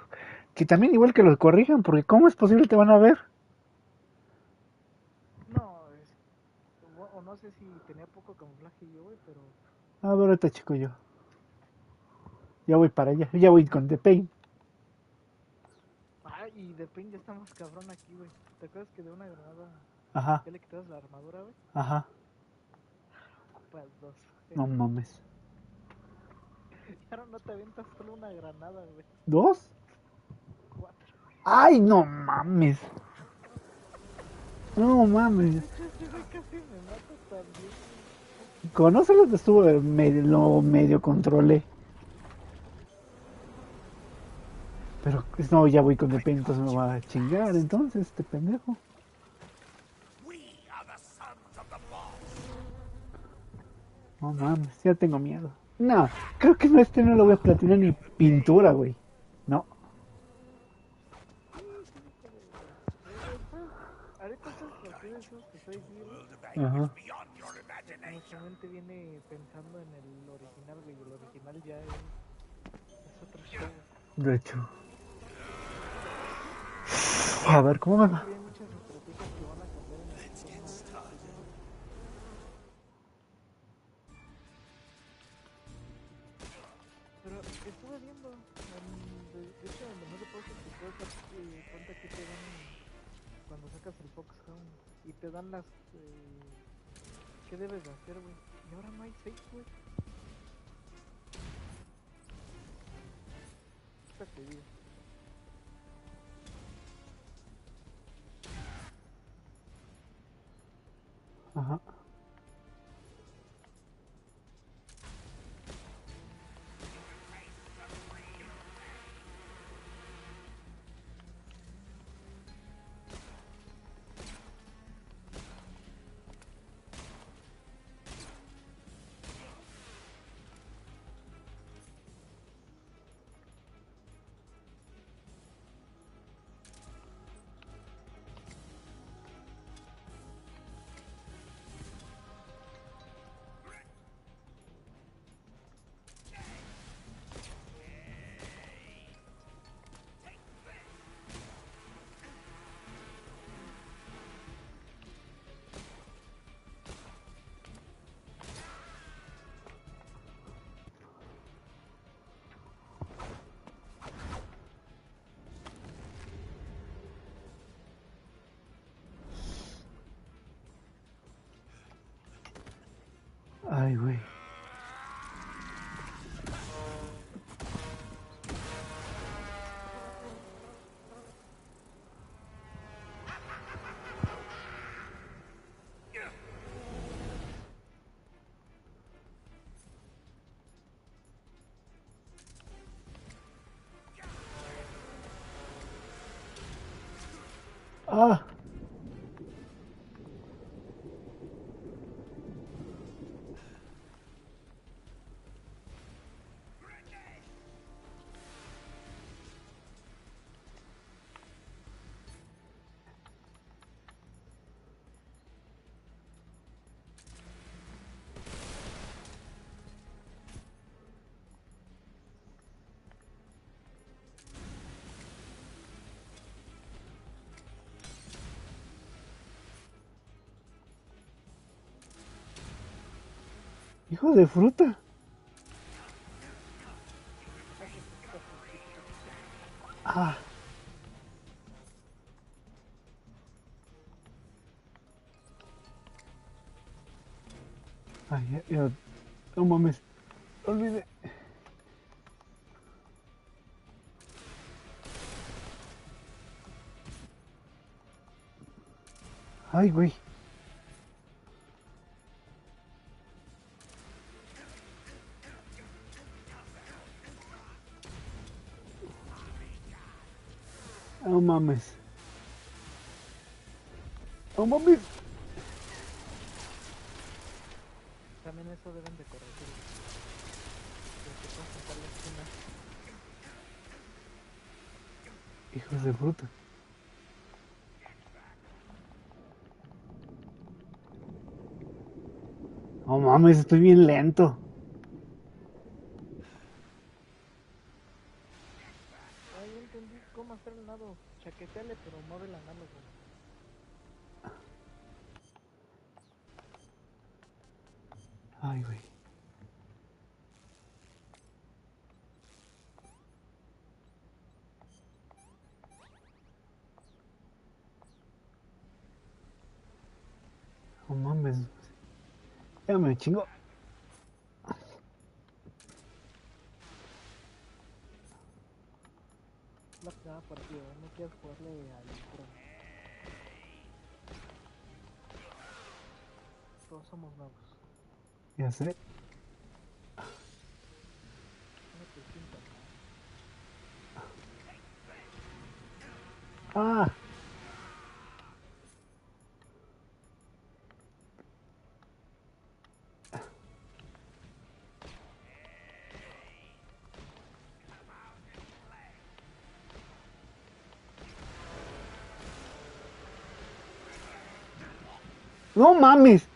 Que también igual que los corrijan, porque ¿cómo es posible te van a ver? No, o no sé si tenía poco camuflaje yo, güey, pero... A ver, ahorita chico yo. Ya voy para allá. Ya voy con The Pain. Ah, y The Pain ya está más cabrón aquí, güey. ¿Te acuerdas que de una granada Ajá. ya le quitabas la armadura, güey? Ajá. Ocupas dos. No mames. Y ahora no te aventas solo una granada, güey. ¿2? 4. ¡Ay, no mames! No mames. Casi me mata también. Con eso lo medio controlé. Pero no, ya voy con The Pain, entonces me va a chingar entonces este pendejo. No mames, ya tengo miedo. No, creo que no, no lo voy a platinar ni pintura, güey. No. Ahorita esos partidos que estoy viendo, Ajá. honestamente viene pensando en el original, güey. El original ya es otro show. De hecho. A ver, ¿cómo me va? Hay muchas estrategias que van a cambiar en el sistema. Pero estuve viendo, de hecho en el menú de pausa te puedes dar cuenta que te dan cuando sacas el Foxhound y te dan las qué debes de hacer, güey. Y ahora no hay safe, güey. Espérate, digo. Ajá. Ay, güey. Ah. Hijo de fruta. Ah. Ay, ya. No mames. Olvidé. Ay, güey. No mames. No mames. También eso deben de corregir. Porque pueden sacar la esquina. Hijos de fruta. mames, estoy bien lento. Ay, yo entendí cómo hacer el nado. Chaqueteale, pero mueve el análogo. Ay, güey. No mames. Ya me chingo. La primera partida, no quieres jugarle al Chrome. Todos somos nuevos. Ya sé. No te sientas Ah. No mames.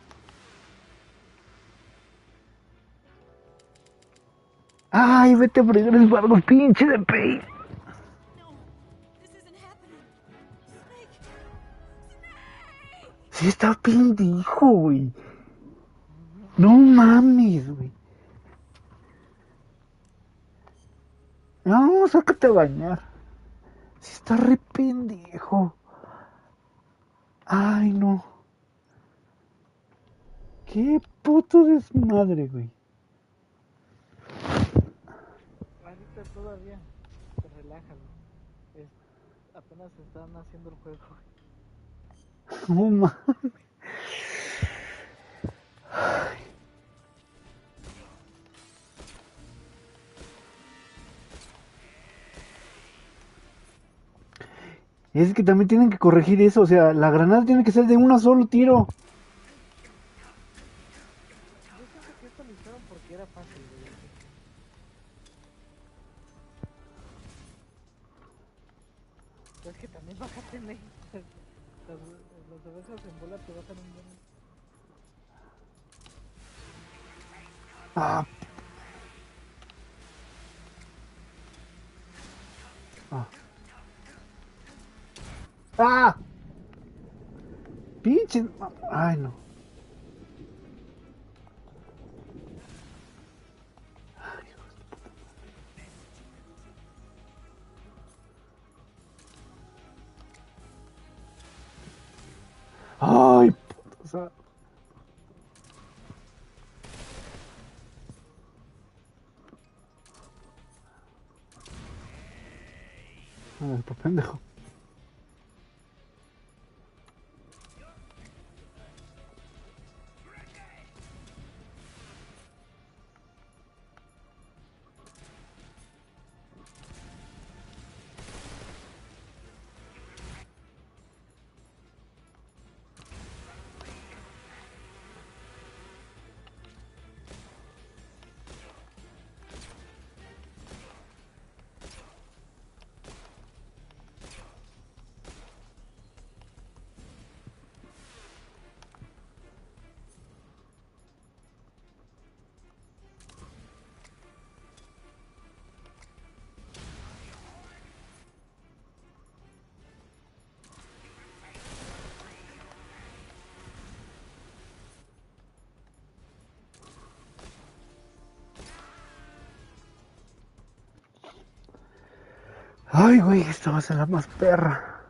Ay, vete a fregar el bardo, pinche de pay. Sí está pendejo, güey. No mames, güey. No, sácate a bañar. Sí está re pendejo. Ay, no. Qué puto desmadre, güey. ahorita todavía te relajas. Apenas están haciendo el juego. No mames. Es que también tienen que corregir eso, o sea, la granada tiene que ser de un solo tiro. Yo siento que esto lo hicieron porque era fácil, güey. Es que también bájate en las abejas en bola te bajan un buen. Ah. Ah. ¡Ah! Pinche. Ay, no. Ay, puta. O sea. Ay, por pendejo. Ay, güey, esta va a ser la más perra.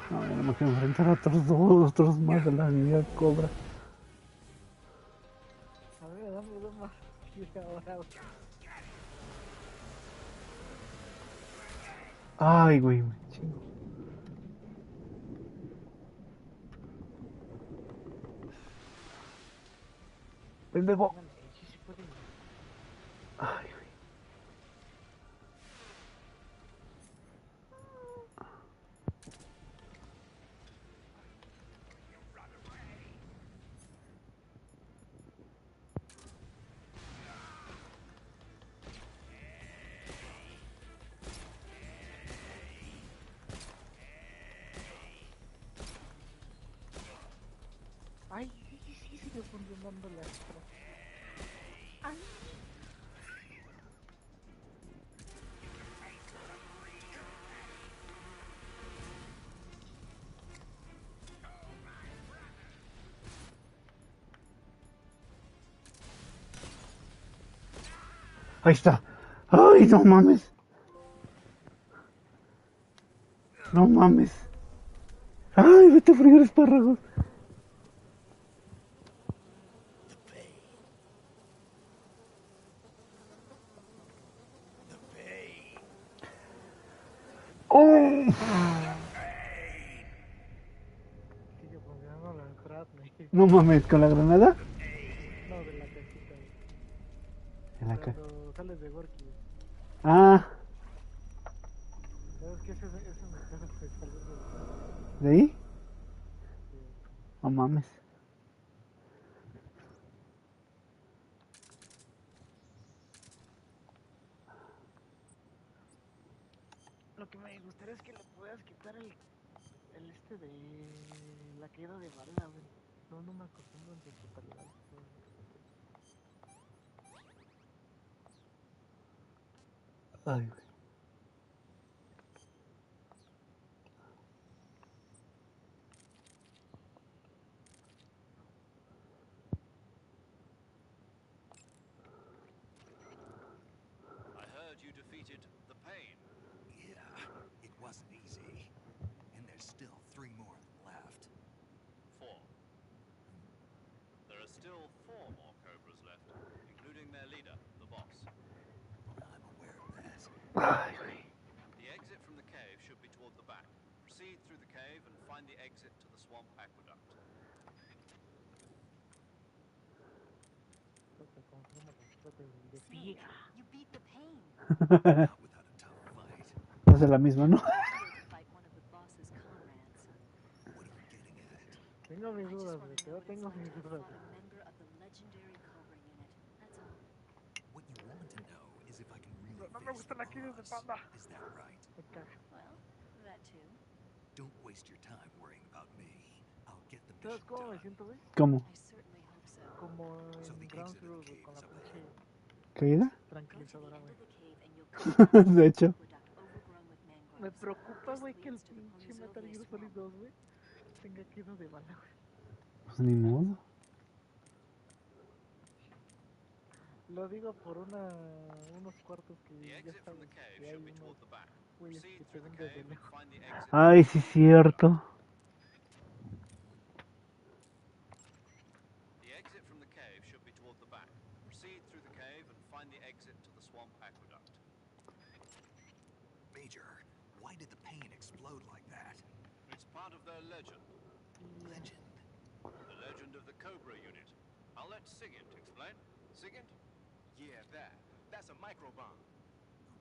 No, ya no me quiero enfrentar a otros más de la unidad Cobra. A mí me da miedo más que ahora. Ay, güey, me chingo. Pendejo. Ay, güey. dándole astro. Ay. Ahí está. Ay, no mames. No mames. Ay, vete a freír espárragos. Oh. Sigue funcionando la Shrapnel. No mames, ¿con la granada? No, de la cajita. En la caja. Cuando sales de Gorky. Ah, ¿Sabes qué? Ese me queda de salir de ¿de ahí? No mames. Lo que me gustaría es que le puedas quitar el este de la caída de bala, güey. No me acostumbro en su totalidad. Ay, güey. I heard you defeated the Pain. Yeah, it wasn't easy. And there's still 3 more left. 4. There are still 4 more Cobras left, including their leader, the boss. I'm aware of that. Ay, güey. The exit from the cave should be toward the back. Proceed through the cave and find the exit to the swamp aqueduct. You beat the pain. Not without a tough fight. Va a ser la misma, ¿no? Fight one of the boss's comrades. What are you getting at? Tengo mis dudas, güey. Yo tengo mis dudas. Fought a member of the legendary Cobra unit. That's all. What you want to know is if I can really No me face gustan the las kills de boss. panda. Is that right? Well, that too. Don't waste your time worrying about me. I'll get the ¿Sabes mission cómo me done. siento, güey? ¿Cómo? I certainly hope so. Como So the en Ground exit Zero, of the güey, cave con la is up pinche ¿Caída? Go to the tranquilizadora, end güey. of the cave and you'll come to De an hecho. aqueduct overgrown with mangroves. Me preocupa, This güey, que el leads to the pinche Ponuzovia Metal Gear Solid swamp. 2, güey, tenga caída de bala, güey. Pues ni modo. Lo digo por unos cuartos que The ya exit from the sabes cave que hay should be unos toward the back. güeyes Proceed que te through the ven desde cave and lejos. find the exit. Ay, sí, cierto. The exit from the cave should be toward the back. Proceed through the cave and find the exit to the swamp aqueduct. Major, why did the pain explode like that? It's part of their legend. Legend? The legend of the Cobra unit. I'll let Sigint explain. Sigint? Yeah, that's a microbomb.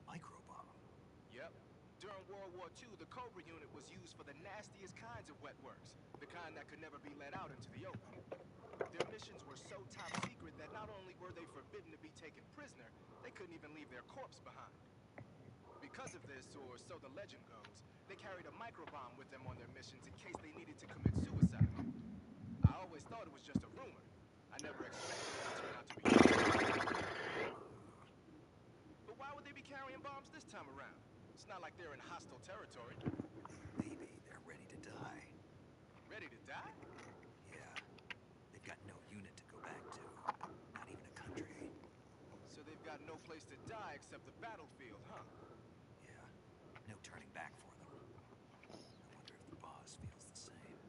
A microbomb? Yep. During World War II, the Cobra unit was used for the nastiest kinds of wet works, the kind that could never be let out into the open. Their missions were so top secret that not only were they forbidden to be taken prisoner, they couldn't even leave their corpse behind. Because of this, or so the legend goes, they carried a microbomb with them on their missions in case they needed to commit suicide. I always thought it was just a rumor. I never expected it to turn out to be true. But why would they be carrying bombs this time around? It's not like they're in hostile territory. Maybe they're ready to die. Ready to die? Yeah. They've got no unit to go back to. Not even a country. So they've got no place to die except the battlefield, huh? Yeah. No turning back for them. I wonder if the boss feels the same.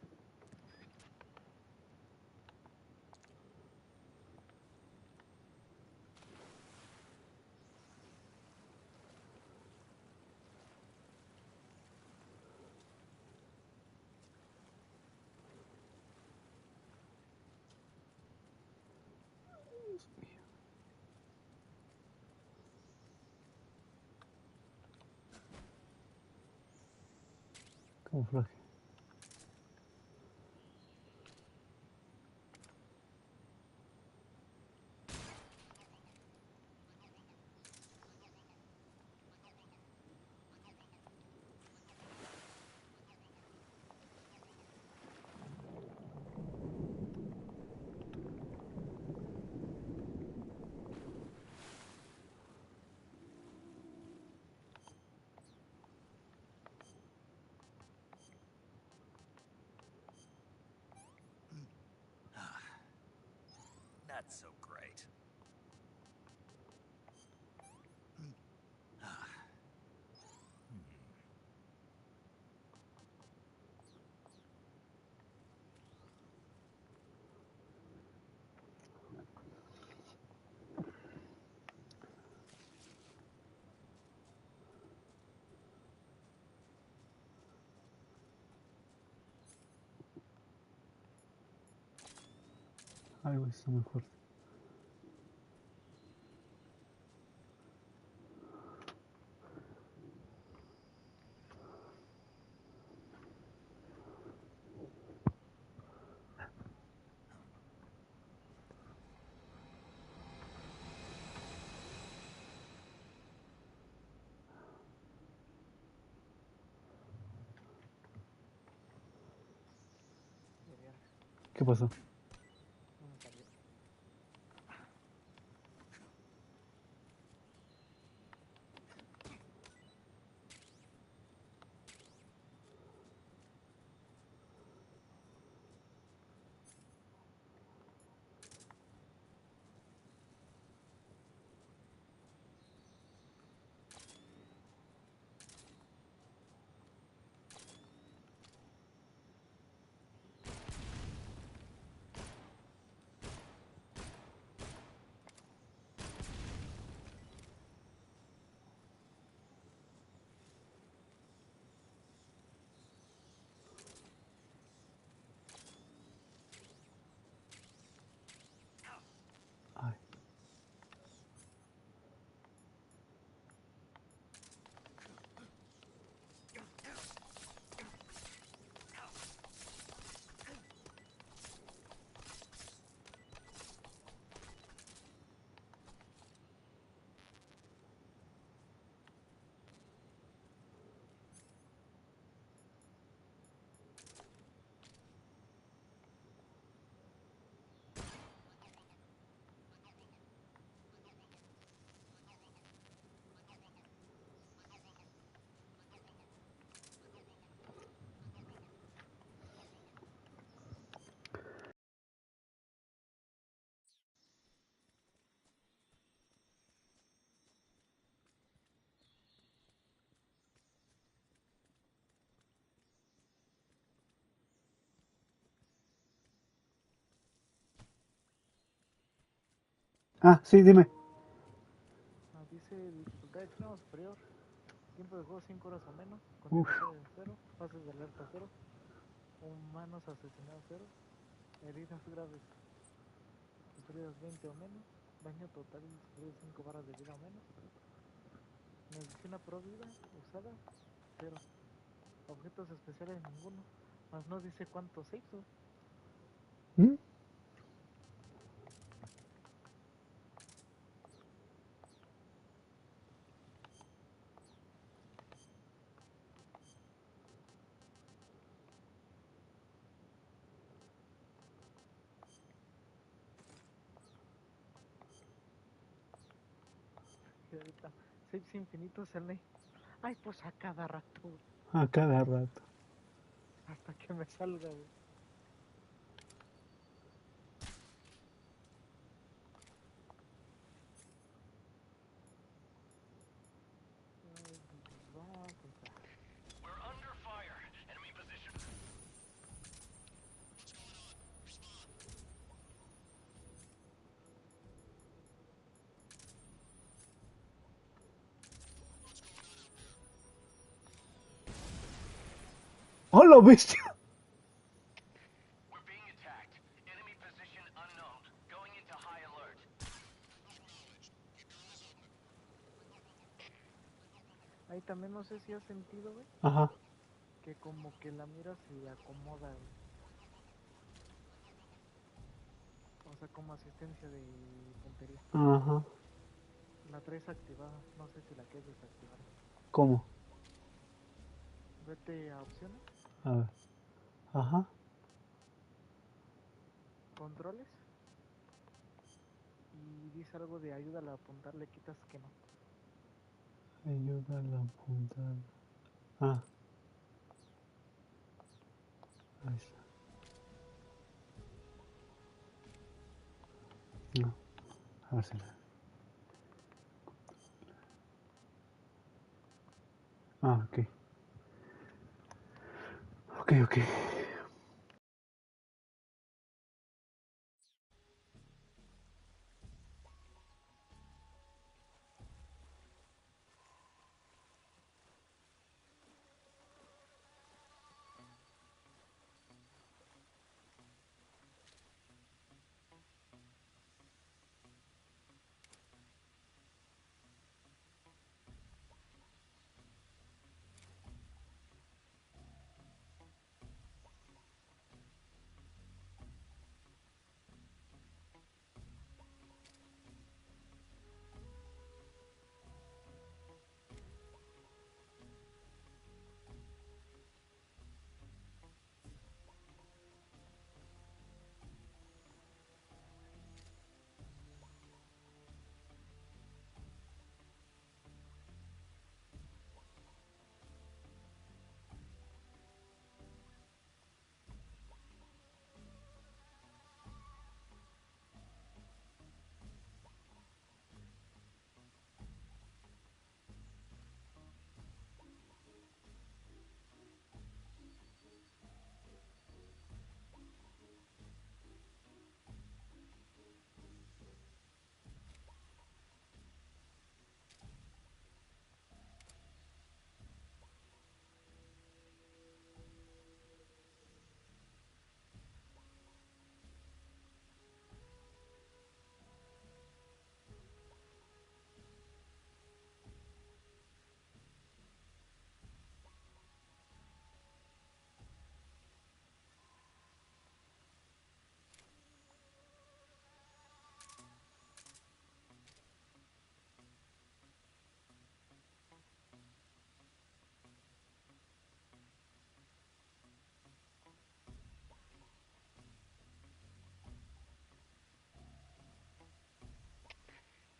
Camuflaje. not so great. Ah. Algo está mejor. ¿Qué pasó? Ah, sí, dime. Dice dificultad extrema superior. Tiempo de juego 5 horas o menos. Uf. Continuación de 0. Fases de alerta 0. Humanos asesinados 0. Heridas graves sufridas 20 o menos. Daño total sufrido 5 barras de vida o menos. Medicina pródiga usada 0. Objetos especiales ninguno. Más no dice cuántos se hizo. ¿Mm? Y ahorita saves infinitos sale. Ay, pues a cada rato. A cada rato. Hasta que me salga, güey. We're under fire. Enemy position. ¡Hola, bestia! We're being attacked. Enemy position unknown. Going into high alert. Ahí también no sé si has sentido, güey. Ajá. Que como que la mira se acomoda, güey. O sea, como asistencia de puntería. Ajá. La traes activada. No sé si la quieres desactivar. ¿Cómo? Vete a opciones. A ver. Ajá. Controles. Y dice algo de ayuda al apuntar, le quitas que no. Ayuda a la puntada. Ah. Ahí está. No. A ver si... Ah, ok. Ok, ok.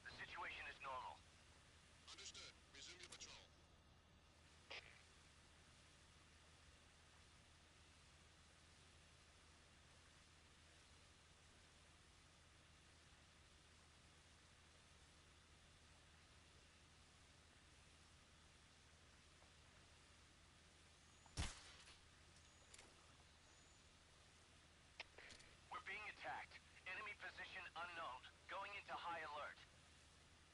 The situation is normal. Understood. Resume your patrol. We're being attacked. Enemy position unknown. Going into high alert.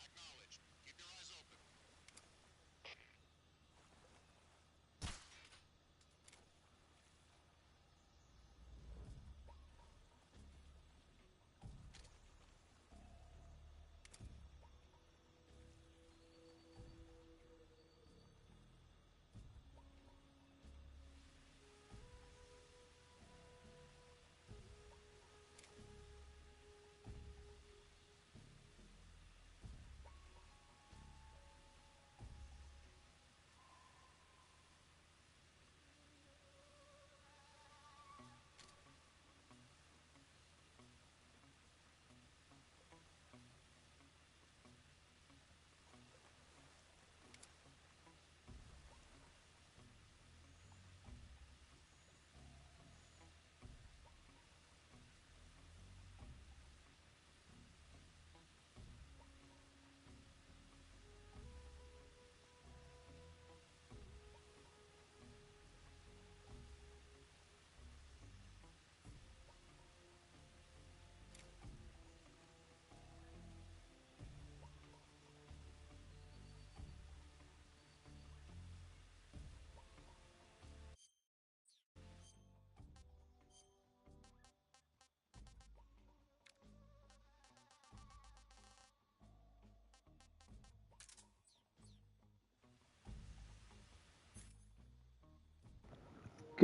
Acknowledged. Keep your eyes open.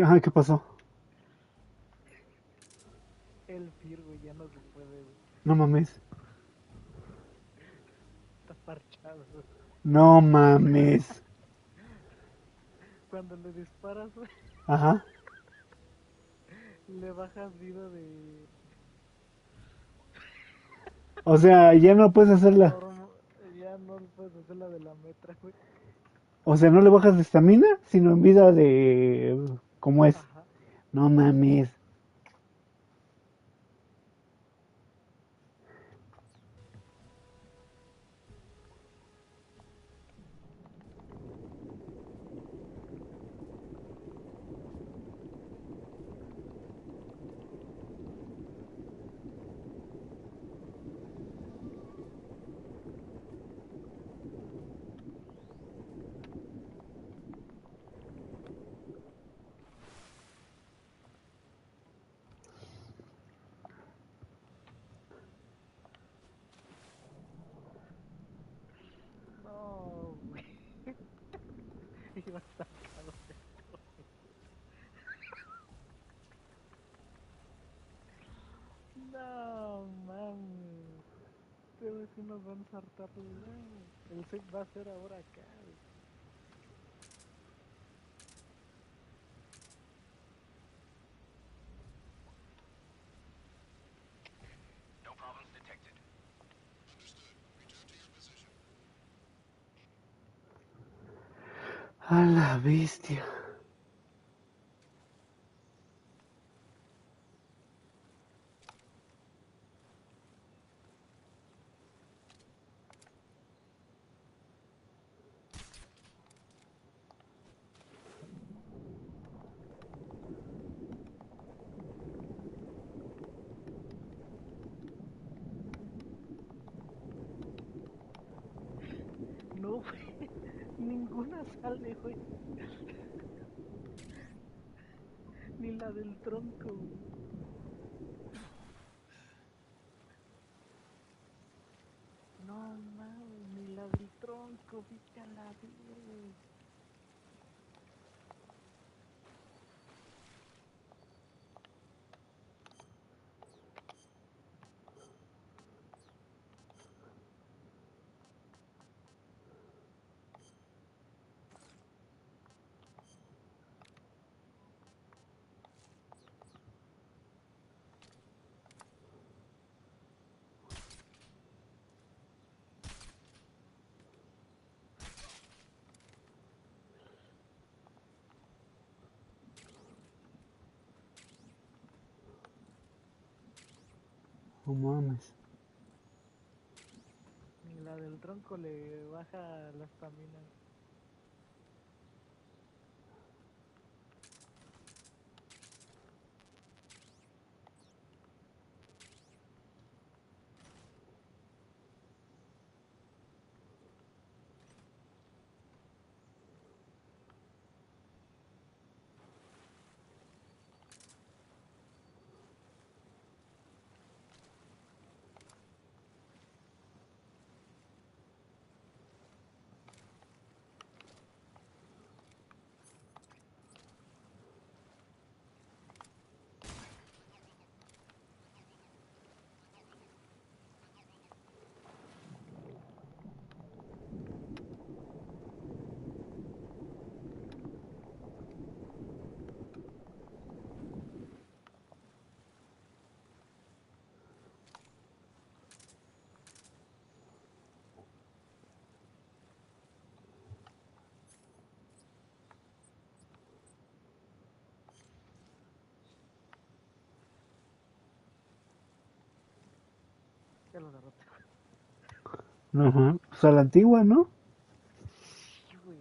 Ajá, ¿qué pasó? El Fir, güey, ya no se puede, güey. No mames. Está parchado, güey. No mames. Cuando le disparas, güey, Ajá. le bajas vida de... O sea, ya no puedes hacerla. Ya no puedes hacer la de la metra, güey. O sea, no le bajas de estamina, sino en vida de... ¿Cómo es? Ajá. No mames. nos van a saltar. El save va a ser ahora acá, güey. No problems detected. A la bestia. No, güey. Ninguna sale, güey. Ni la del tronco, güey. No mames, ni la del tronco, viste a la verga. No mames. Ni la del tronco le baja la estamina. Ya lo derroté. Ajá. Pues a la antigua, ¿no? Sí, güey.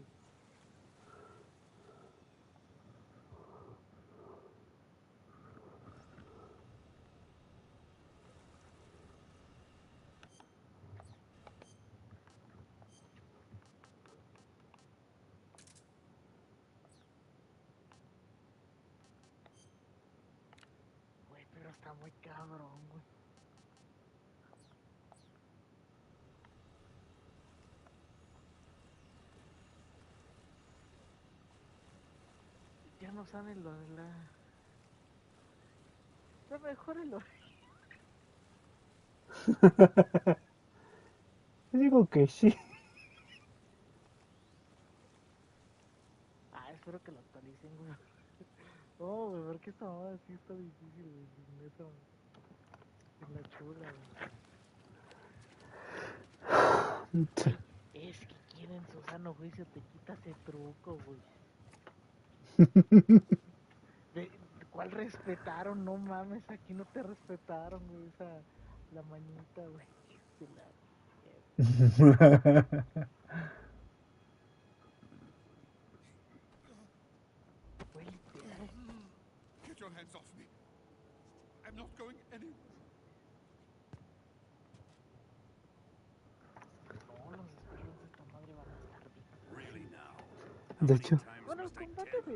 Güey, pero está muy cabrón, güey. Ya no saben lo de la... Está mejor el Digo que sí. Ah, espero que lo actualicen, güey. No, güey, porque esta mamada sí está difícil, güey. Sin eso. Sin la chula, güey. Güey, es que quieren su sano juicio, te quita ese truco, güey. ¿Cuál respetaron? No mames, aquí no te respetaron, güey. Esa, la mañita, güey. De la... Güey, literal. Get your hands off me. I'm not going anywhere. No, los speedruns de esta madre van a estar bien. Really now? De hecho. Bueno, el combate de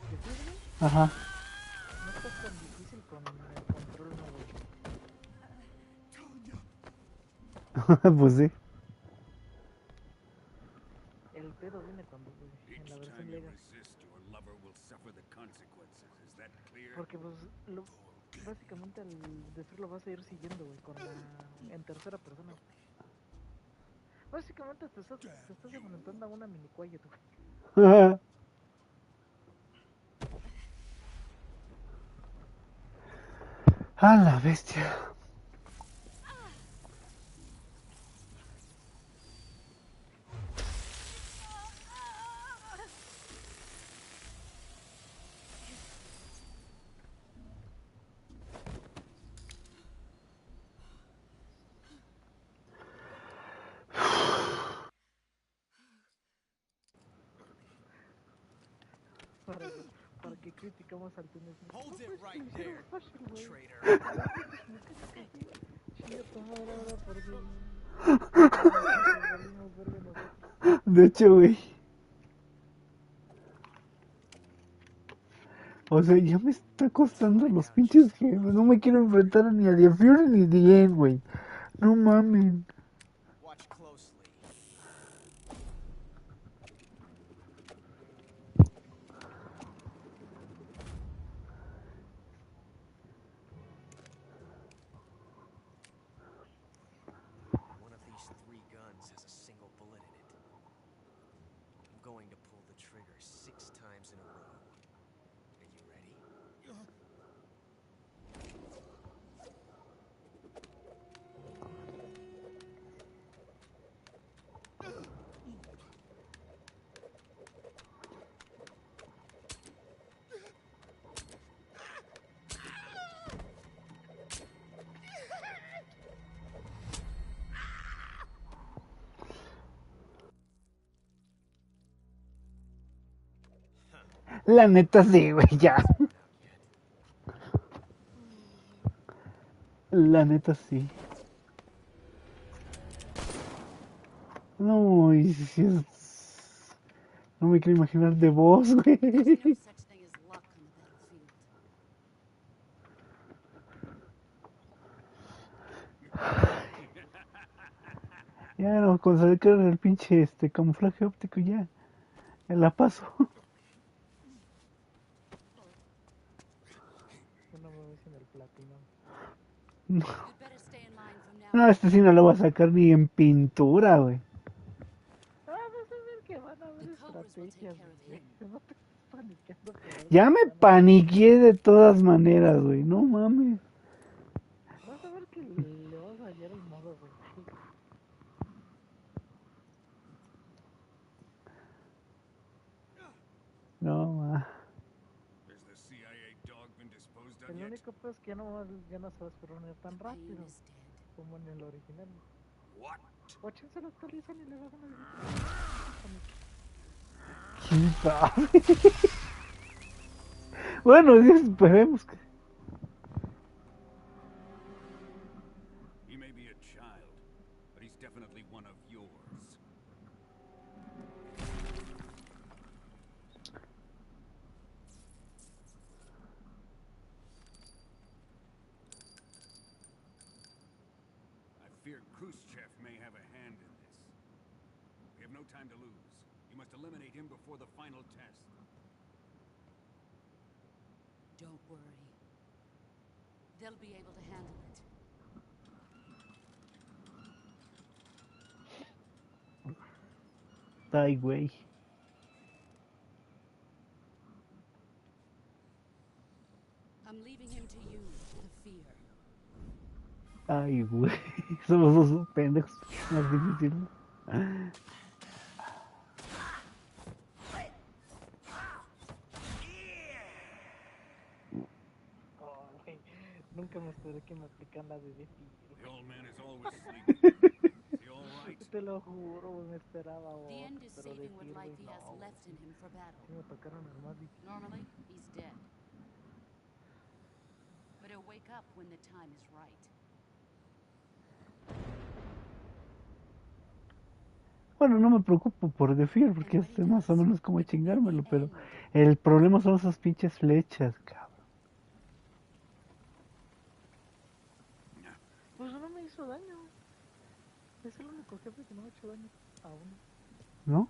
Freedom Ajá. no está tan difícil con el control nuevo. Pues sí. El pedo viene cuando en la versión Legacy. Porque pues básicamente al destruirlo vas a ir persiguiendo, güey, con la... en tercera persona. Básicamente te estás enfrentando a una mini Quiet, güey. A la bestia. Para que criticamos al Tunes. Hold it right there, traitor. De hecho, güey. O sea, ya me está costando los pinches jefes. No me quiero enfrentar ni a The Fury ni The End, güey. No mamen. Watch closely. One of these 3 guns has a single bullet in it. I'm going to pull the trigger 6 times in a row. Are you ready? La neta sí, güey, ya. La neta sí. No, y si es... No me quiero imaginar de voz, güey. Ya no, con saber que era el pinche camuflaje óptico ya la paso. Una vez en el platino. No. No, sí no lo voy a sacar ni en pintura, güey. Vas a ver que van a haber estrategias, güey. No te estés paniqueando. Ya me paniqué de todas maneras, güey. No mames. Vas a ver que le vas a hallar el modo, güey. No, ma. El único pues que ya no se va a esperar tan rápido como en el original. O se lo actualizan y le bajan el... ¿Quién sabe? Bueno, esperemos que... He may be a child, but he's definitely one of yours. Fear Khrushchev may have a hand in this. We have no time to lose. You must eliminate him before the final test. Don't worry. They'll be able to handle it. Ay, güey. I'm leaving him to you, the fear. Ay, güey. Somos dos pendejos más difíciles. Nunca me esperé que me aplican la de Defi. The old man is always sleeping. Is he all right? Te lo juro, me esperaba The end is pero saving what Defi, life he no. has left in him for battle. Sí me tocaron el más difícil. Normally, he's dead. But he'll wake up when the time is right. Bueno, no me preocupo por The Fear porque ya sé más o menos cómo chingármelo, pero el problema son esas pinches flechas, cabrón. Pues no me hizo daño. Es el único jefe que no me ha hecho daño aún. ¿No?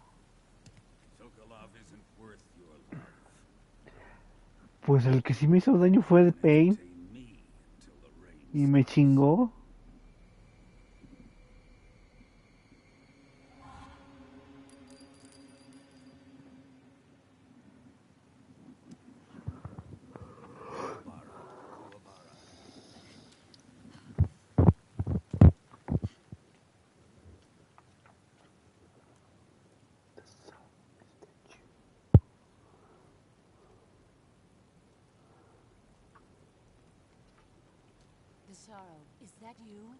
Sokolov isn't worth your love. Pues el que sí me hizo daño fue de Pain. Me until the rain Y me chingó. Desaro, is that you?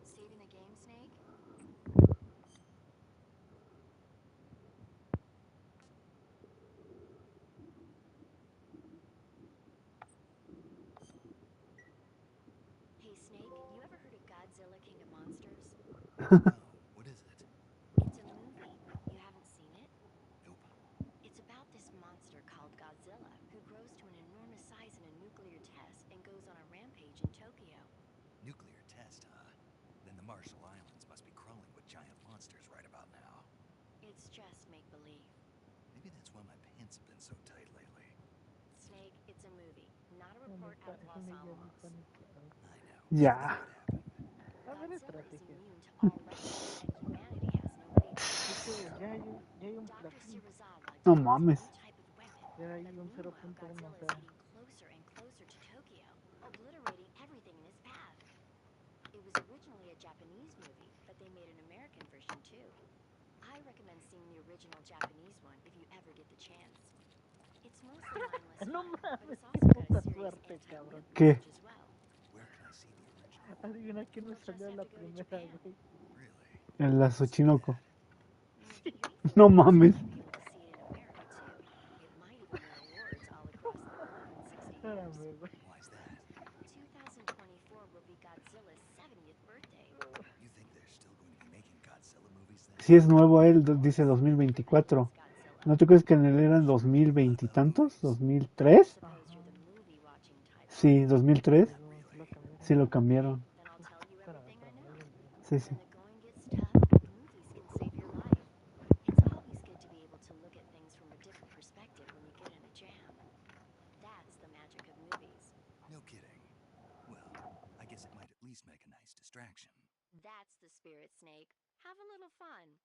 Saving the game, Snake? Hey, Snake, you ever heard of Godzilla King of Monsters? What is it? It's a movie. You haven't seen it? Nope. It's about this monster called Godzilla who grows to an enormous size in a nuclear test and goes on a rampage in Tokyo. Nuclear test, huh? Then the Marshall Islands must be crawling with giant monsters right about now. It's just make-believe. Maybe that's why my pants have been so tight lately. Snake, it's a movie, not a report out of Los Alamos. I know. Ya. A ver, Godzilla is estrategia. immune to all legends, and humanity has no recourse. Es que ya hay un Dr. platín. Shirazawa No developed a mames. new type of weapon, Ya hay but un meanwhile 0.1, o Godzilla is sea. getting closer and closer to Tokyo, obliterating everything in his path. It was originally a Japanese movie, but they made an American version too. I recommend seeing the original Japanese one if you ever get the chance. It's mostly mindless No fun, but mames, it's qué also got puta a serious suerte, anti-nuke cabrón. ¿Qué? message as well. Where can I see the original? Adivina quién me You'll just salió have la to go to primera, Japan. güey. Really? En la Xochinoco. You can No convince mames. other people to see it in America too. It might even win awards all across the globe in 60 years. Espérame, güey. Why's that? 2024 will be Godzilla's 70th birthday. You think they're still going to be making Godzilla movies then? Si es nuevo él, dice 2024. ¿No te crees que en él eran 2020 y tantos? ¿2003? Suppose you're the movie watching type. Sí, 2003. Sí lo cambiaron. Then I'll tell you everything I know. Sí, sí. When the going gets tough, movies can save your life. It's always good to be able to look at things from a different perspective when you get in a jam. That's the magic of movies. No kidding. Well, I guess it might at least make a nice distraction. That's the spirit, Snake. Have a little fun.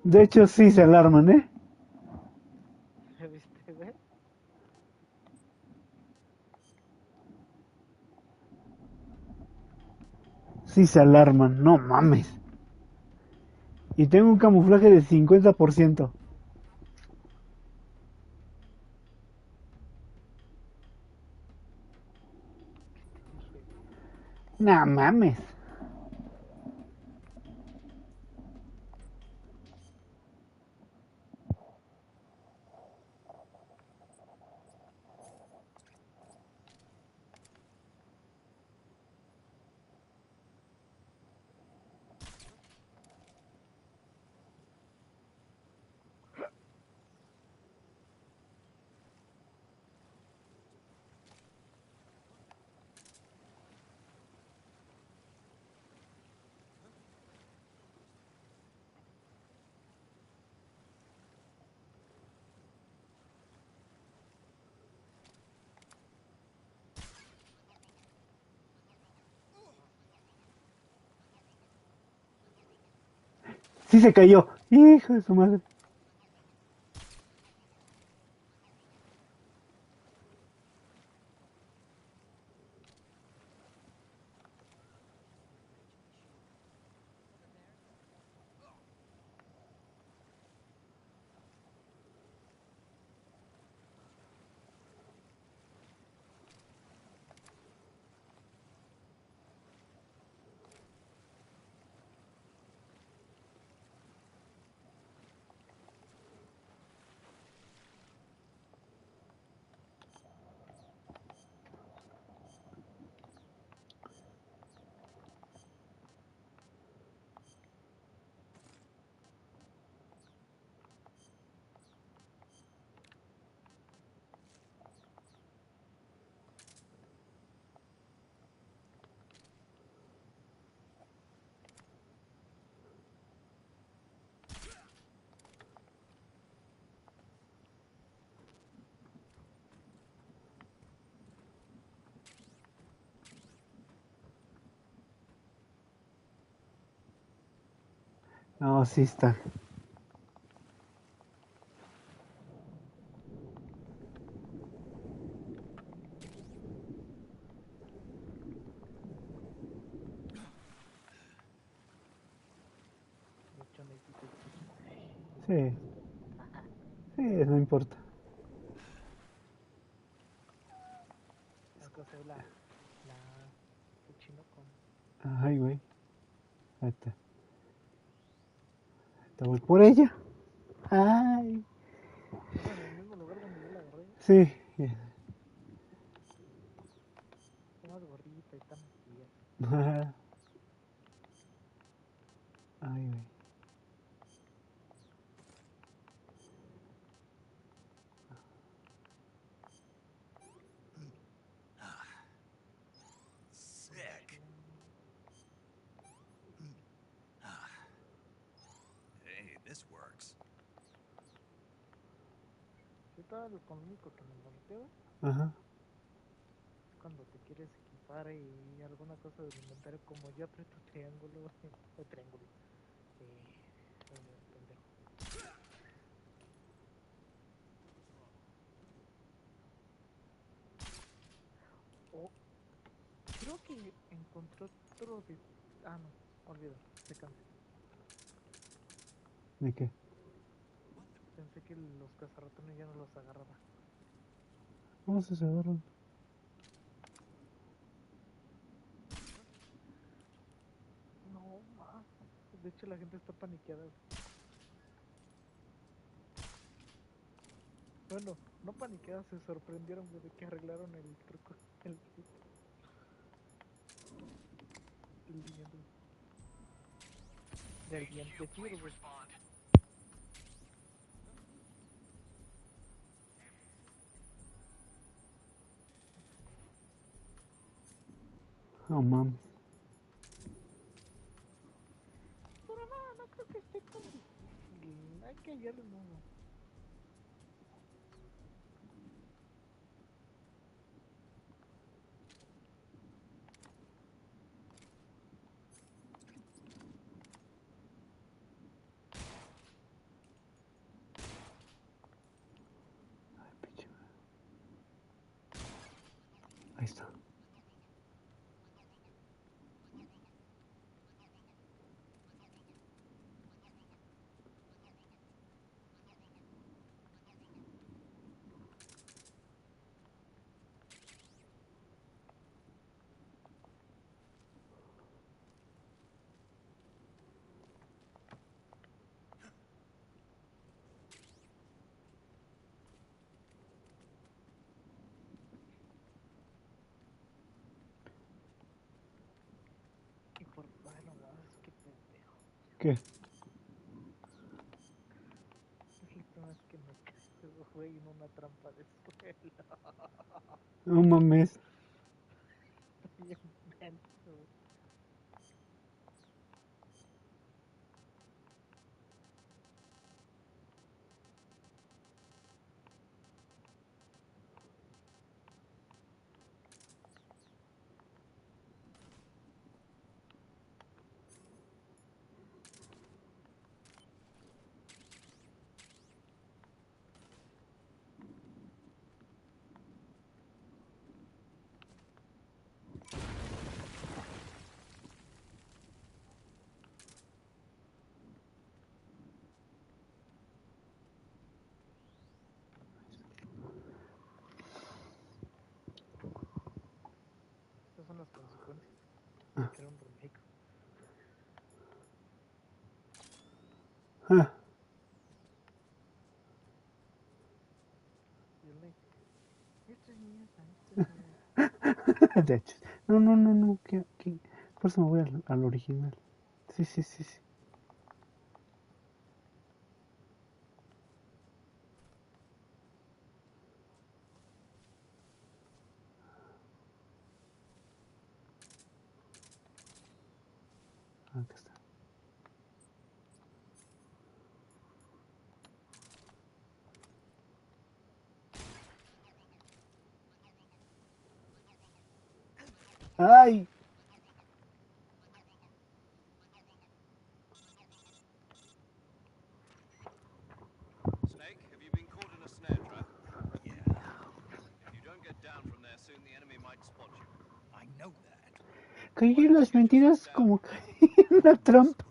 De hecho, sí se alarman, ¿eh? ¿Viste, güey? Sí se alarman, no mames. Y tengo un camuflaje de 50%. No mames. Sí se cayó. Hijo de su madre. No, sí está. De hecho, necesito... Sí. Sí, no importa. La cosa es la chino con... Ay, güey. Ahí está. Te voy por ella. Ay. Era en el mismo lugar donde yo la agarré. Sí. Está más gordita y está más tía. Ay, güey. Sick. Hey, this works. Yo estaba con lo único que me volteo Ajá. cuando te quieres equipar y alguna cosa del inventario, como yo aprieto triángulo o triángulo. Pendejo. Oh, creo que encontré otro de... Ah, no, olvídalo, se cansé. ¿De qué? Pensé que los cazarratones ya no los agarraba. ¿Cómo se agarran? No, más. De hecho, la gente está paniqueada. Bueno, no paniqueada, se sorprendieron de que arreglaron el truco. El diente. Del diente tigre, güey. Oh, mam. Pero no creo que esté tan difícil. Hay que hallarle un modo. Ahí está. Y por bueno, más que pendejo. ¿Qué? Es la última vez que me caigo, güey, en una trampa de suelo. No mames. Bien menso, güey. consecuencia. Que era un remake. Ah. Y el Link, esto es mierda, esto es mierda. De hecho, no, que por eso me voy al original. Sí. Acá está. ¡Ay! Snake, have you been caught in a snare trap? Yeah, If you don't get down from there soon, the enemy might spot you. I know that. Caí en las mentiras como caí en una trampa.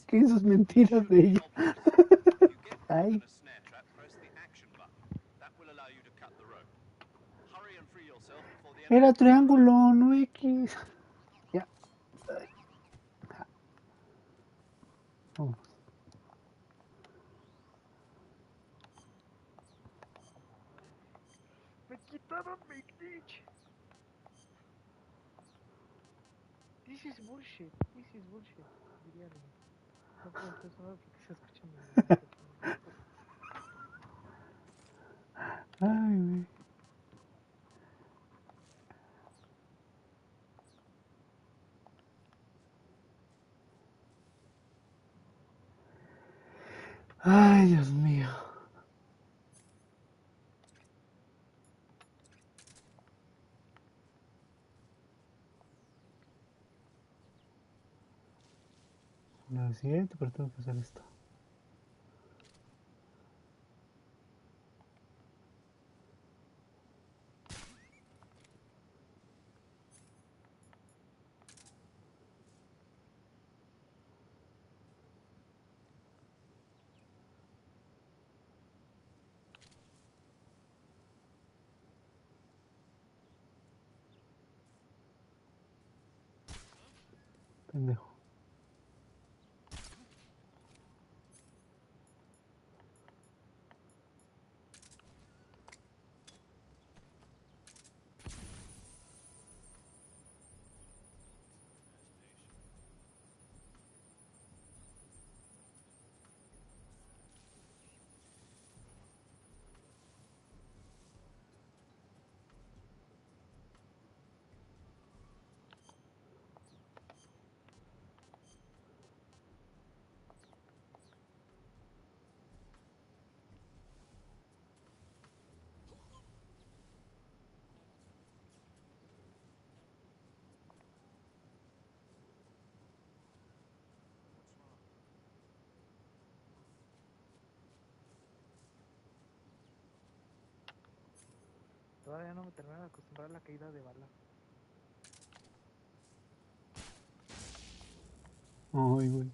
Que en sus mentiras de ella. Ay. In a snare trap, press the action button. That will allow you to cut the rope. Hurry and free yourself before the enemy. Era triángulo, no X. Ya. Vamos. Me quitaron mi glitch. This is bullshit, dirían. No puedo hacer nada porque se escucha mi Ay, güey. Ay, Dios mío. Lo siento, pero tengo que hacer esto. Pendejo. Todavía no me termino de acostumbrar a la caída de bala. Ay, güey.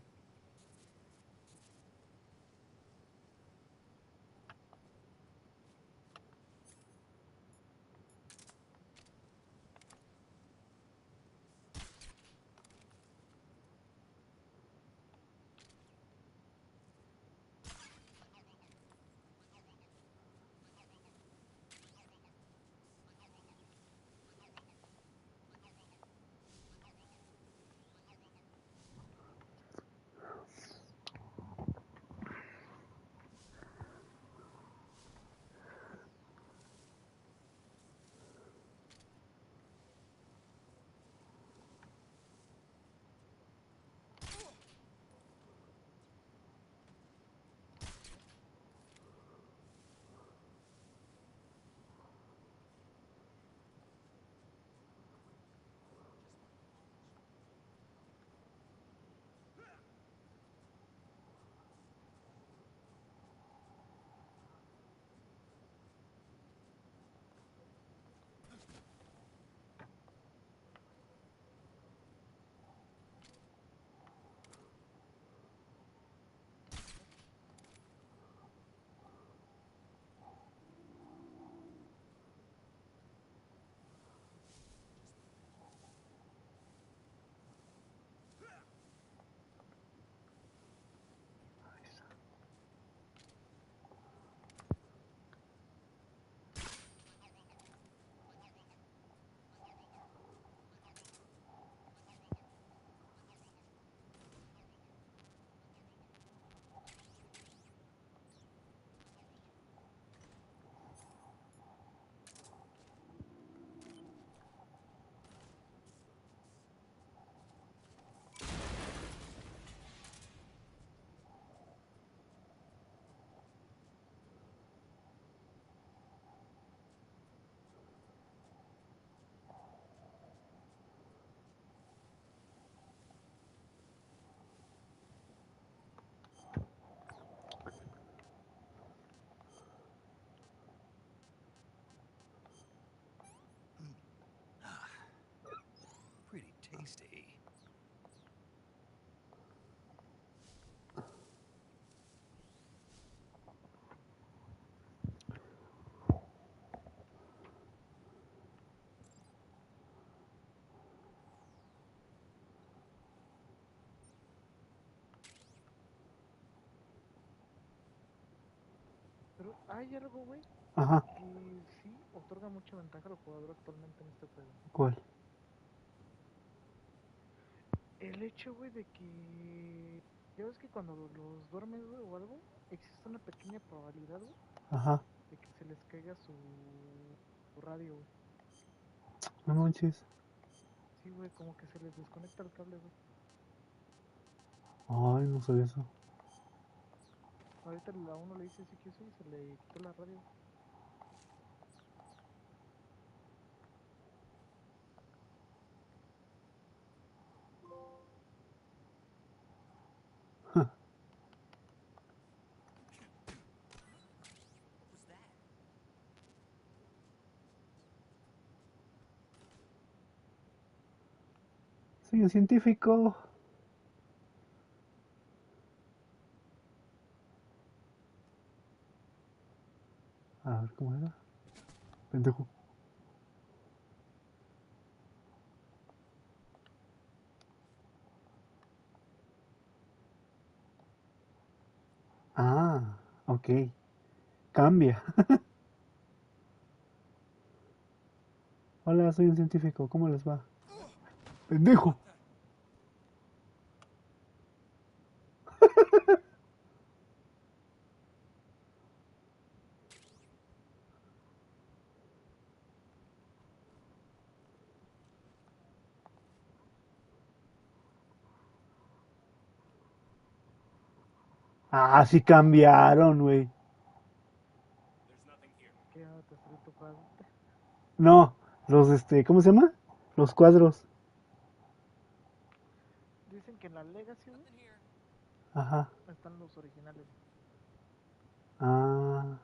tasty. Pero hay algo, güey, Ajá. que sí otorga mucha ventaja al jugador actualmente en este juego. ¿Cuál? El hecho, güey, de que ya ves que cuando los duermes, güey, o algo, existe una pequeña probabilidad, güey, Ajá. de que se les caiga su radio, güey. No manches. Sí, güey, como que se les desconecta el cable, güey. Ay, no sabía eso. Ahorita a uno le dice sí que sí y se le quitó la radio. Soy un científico. A ver, ¿cómo era? Pendejo. Ah, ok. Cambia. Hola, soy un científico. ¿Cómo les va? Pendejo. Ah, sí cambiaron, güey. ¿Qué onda te salió tu cuadro? No, ¿cómo se llama? Los cuadros. Dicen que en la Legacy, güey, Ajá. están los originales. Ah.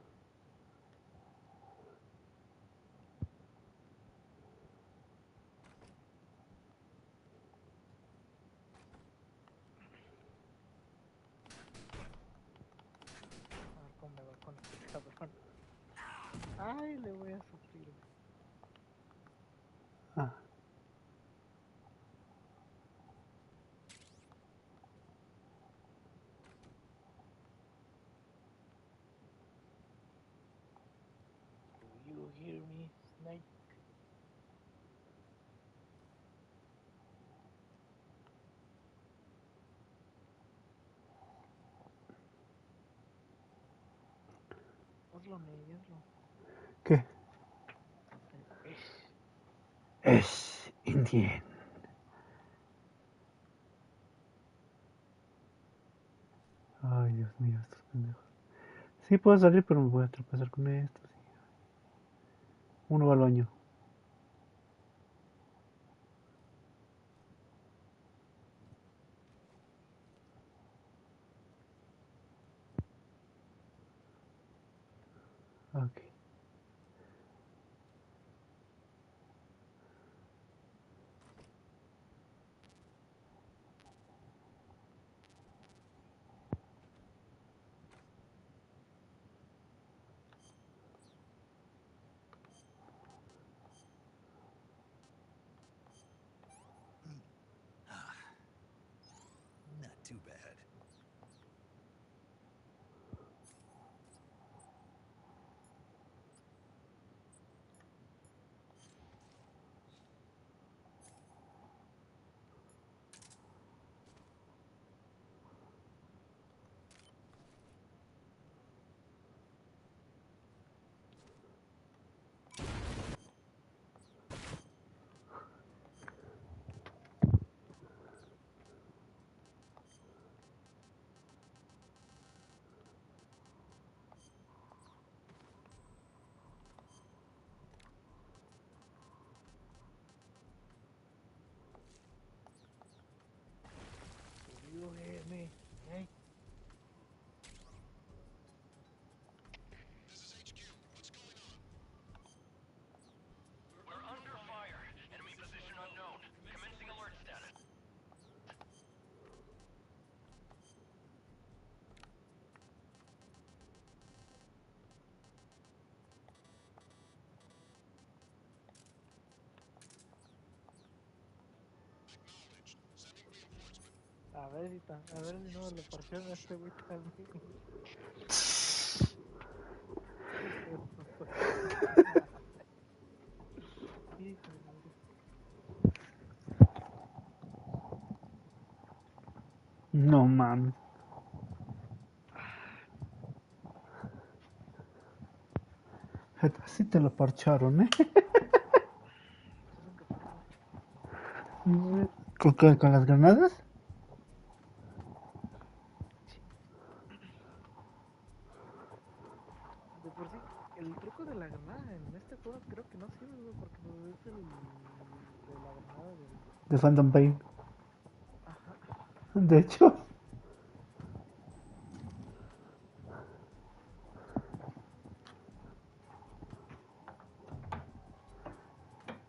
A ver cómo me va con este cabrón. Ay, le voy a sufrir, güey. Ah. Do you hear me, Snake? Hazlo, Ney, hazlo. ¿Qué? Ish. Es Indien. Ay, Dios mío, estos pendejos. Sí puedo salir, pero me voy a tropezar con estos. Uno va al baño. Ok. A ver si, a ver si no le parchean a este güey también. No mames. Así te lo parcharon, ¿eh? ¿Con qué? ¿Con las granadas? De por sí, el truco de la granada en este juego creo que no sirve, güey, porque pues, es el de la granada del... De Phantom Pain. Ajá. De hecho.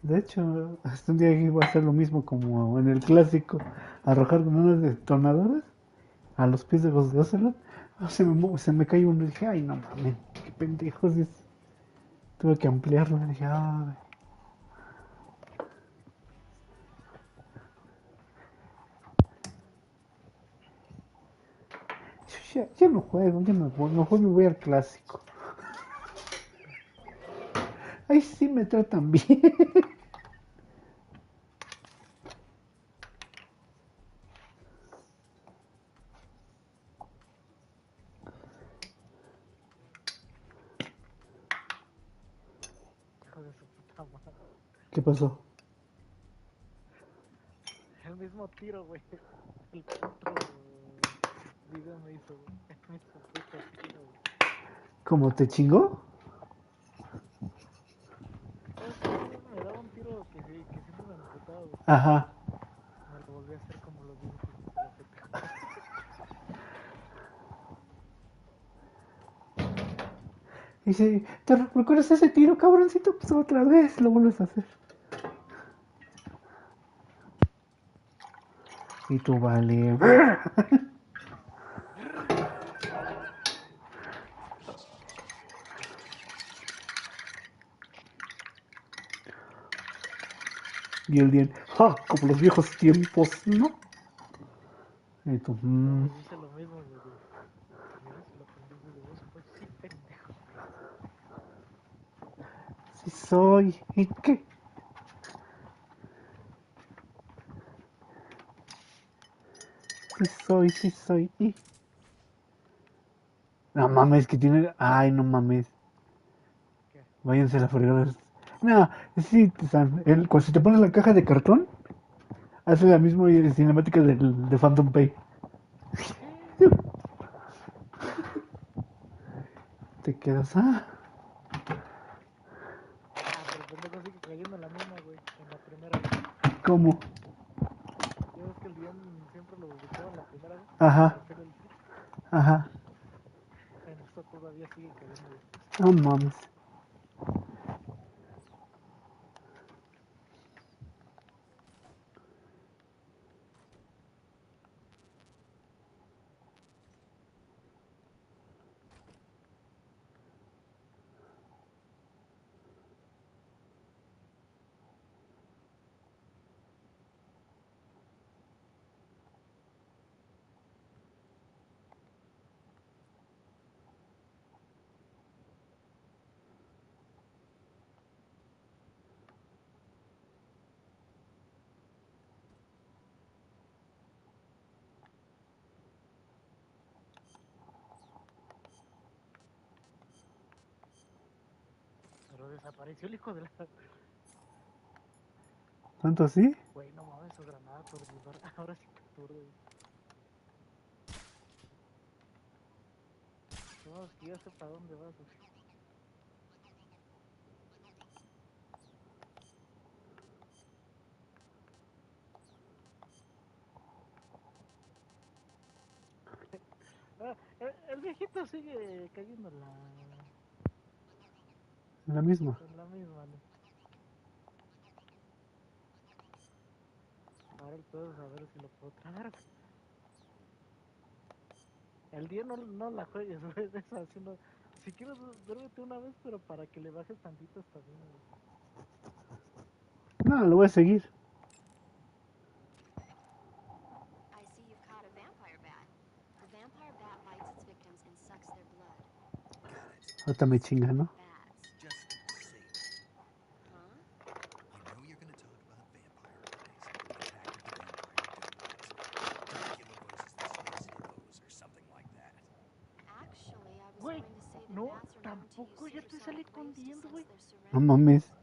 De hecho, hasta un día iba a hacer lo mismo como en el clásico. Arrojar granadas detonadoras a los pies de los de Ocelot. Se me cayó uno y dije, ay, no mames, qué pendejos. Tuve que ampliarlo. Y dije, ay. Ya no juego, ya me voy, mejor me voy al clásico. Ahí sí me tratan bien. Hijo de su puta madre. ¿Qué pasó? El mismo tiro, güey. El otro video me hizo, güey. El mismo puto tiro, güey. ¿Cómo te chingó? Es que me daba un tiro que sí, que siempre me emputaba, güey. Ajá. Me lo volví a hacer como los mismos hijos de la puta. Dice, ¿te recuerdas ese tiro, cabroncito? Pues otra vez lo vuelves a hacer. Y tú vale. Y el día, ¡ja! Como los viejos tiempos, ¿no? Y tú, No, pues hice lo mismo, güey. Mira si lo aprendí, güey, de vos, pues sí, pendejo. Sí soy. ¿Y qué? Sí soy. ¿Y? No mames, que tiene... Ay, no mames. ¿Qué? Váyanse a la fregada. No, sí, cuando se te pone la caja de cartón, hace la misma cinemática de Phantom Pain. Te quedas, Pero el pendejo sigue cayendo en la misma, güey. En la primera, güey. ¿Cómo? Ya ves que el Dion siempre lo ubicaba en la primera, güey. Ajá. Para hacer el tiro. Ajá. En esto todavía sigue cayendo, güey. No mames. Pero desapareció el hijo de la... ¿Tanto así? Güey, no mames, su granada aturdidora. Ahora sí que aturde, güey. No, es que ya sé para dónde vas, güey. El viejito sigue cayendo en La misma. en la misma, ¿no? Ahora el pedo es a ver si lo puedo tragar, güey. El día no la juegues, güey. Eso así no. Si quieres, duérmete una vez, pero para que le bajes tantito está bien, güey. No, lo voy a seguir. I see you've caught a Esta me chinga, ¿no? Just say it. I know you're going to talk about vampire movies, Attack of the Vampire Donuts, Dracula versus the Space Heroes, or something like that. Actually, I was Güey, going to say that no, bats are known to tampoco ya use te sale supersonic con waves to dientes, sense güey. their No surroundings. mames.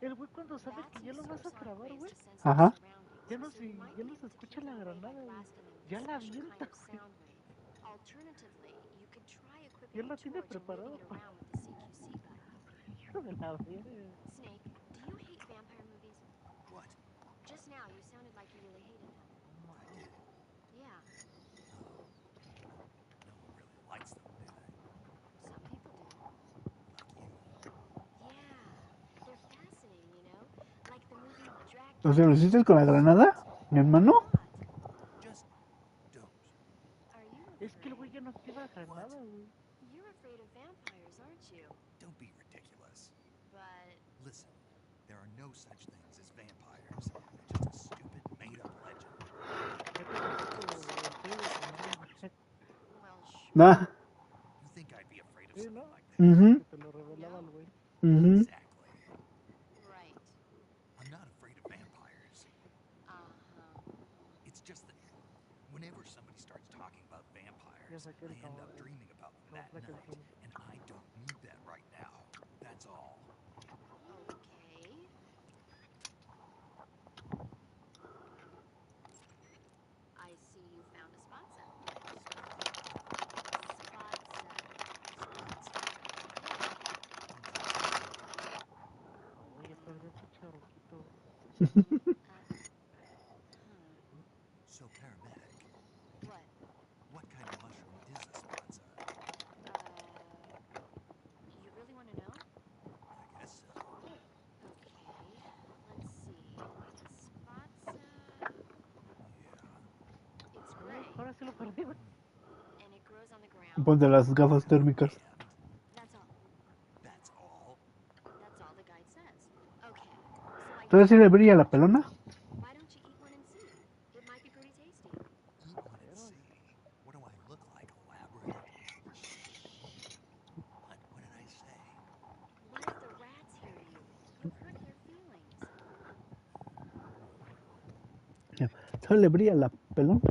El güey cuando sabe Bats que ya use lo vas a supersonic trabar, waves güey. to sense their Ajá. surroundings, Ya no so you se, might ya be no se able to escucha keep la them away by granada, güey. blasting them with Ya a la special avienta, kind of güey. sound wave. Alternatively, you could try Ya equipping lo a tiene torch and waving preparado it para... around with the CQC button. Hijo de la verga. Snake, do you hate vampire movies? What? Just now, you sounded like you really hated them. I did. Yeah, No one really likes them, do they? some people do. Like you. Yeah, they're fascinating, you know? Like the movie O Dracula. sea, ¿lo hiciste con la granada, mi hermano? Just don't. Are you Es que el güey afraid? ya no activa granada, güey. You're afraid of vampires, aren't you? Don't be ridiculous. But Listen, there are no such things as vampires. They're just a stupid, made-up legend. well, Nah. You think I'd be afraid of Sí, something ¿no? like that? Mhm. Que te lo revelaba el güey. Mhm. Exactly. right. I'm not afraid of vampires. It's just that whenever somebody starts talking about Ya vampires, saqué I el end up dreaming about them that placa el night, suelo. and I don't need that right now. That's all. Okay. I see you found a spotza. Oye, perdí el pinche roquito. So, paramedic, What? what kind of mushroom is a spotza? You really want to know? I guess so. Okay, let's see. A spotza. It's gray, Ahora sí lo perdí, güey. and it grows on the ground. Ponte las gafas térmicas. That's all. That's all? That's all the guide says. Okay, so I ¿Todavía sí le brilla la pelona? why don't you eat one and see? It might be pretty tasty. Eat one and see. What do I look like, a lab rat? What did I say? What if the rats hear you? You hurt their feelings. ¿Todavía le brilla la pelona?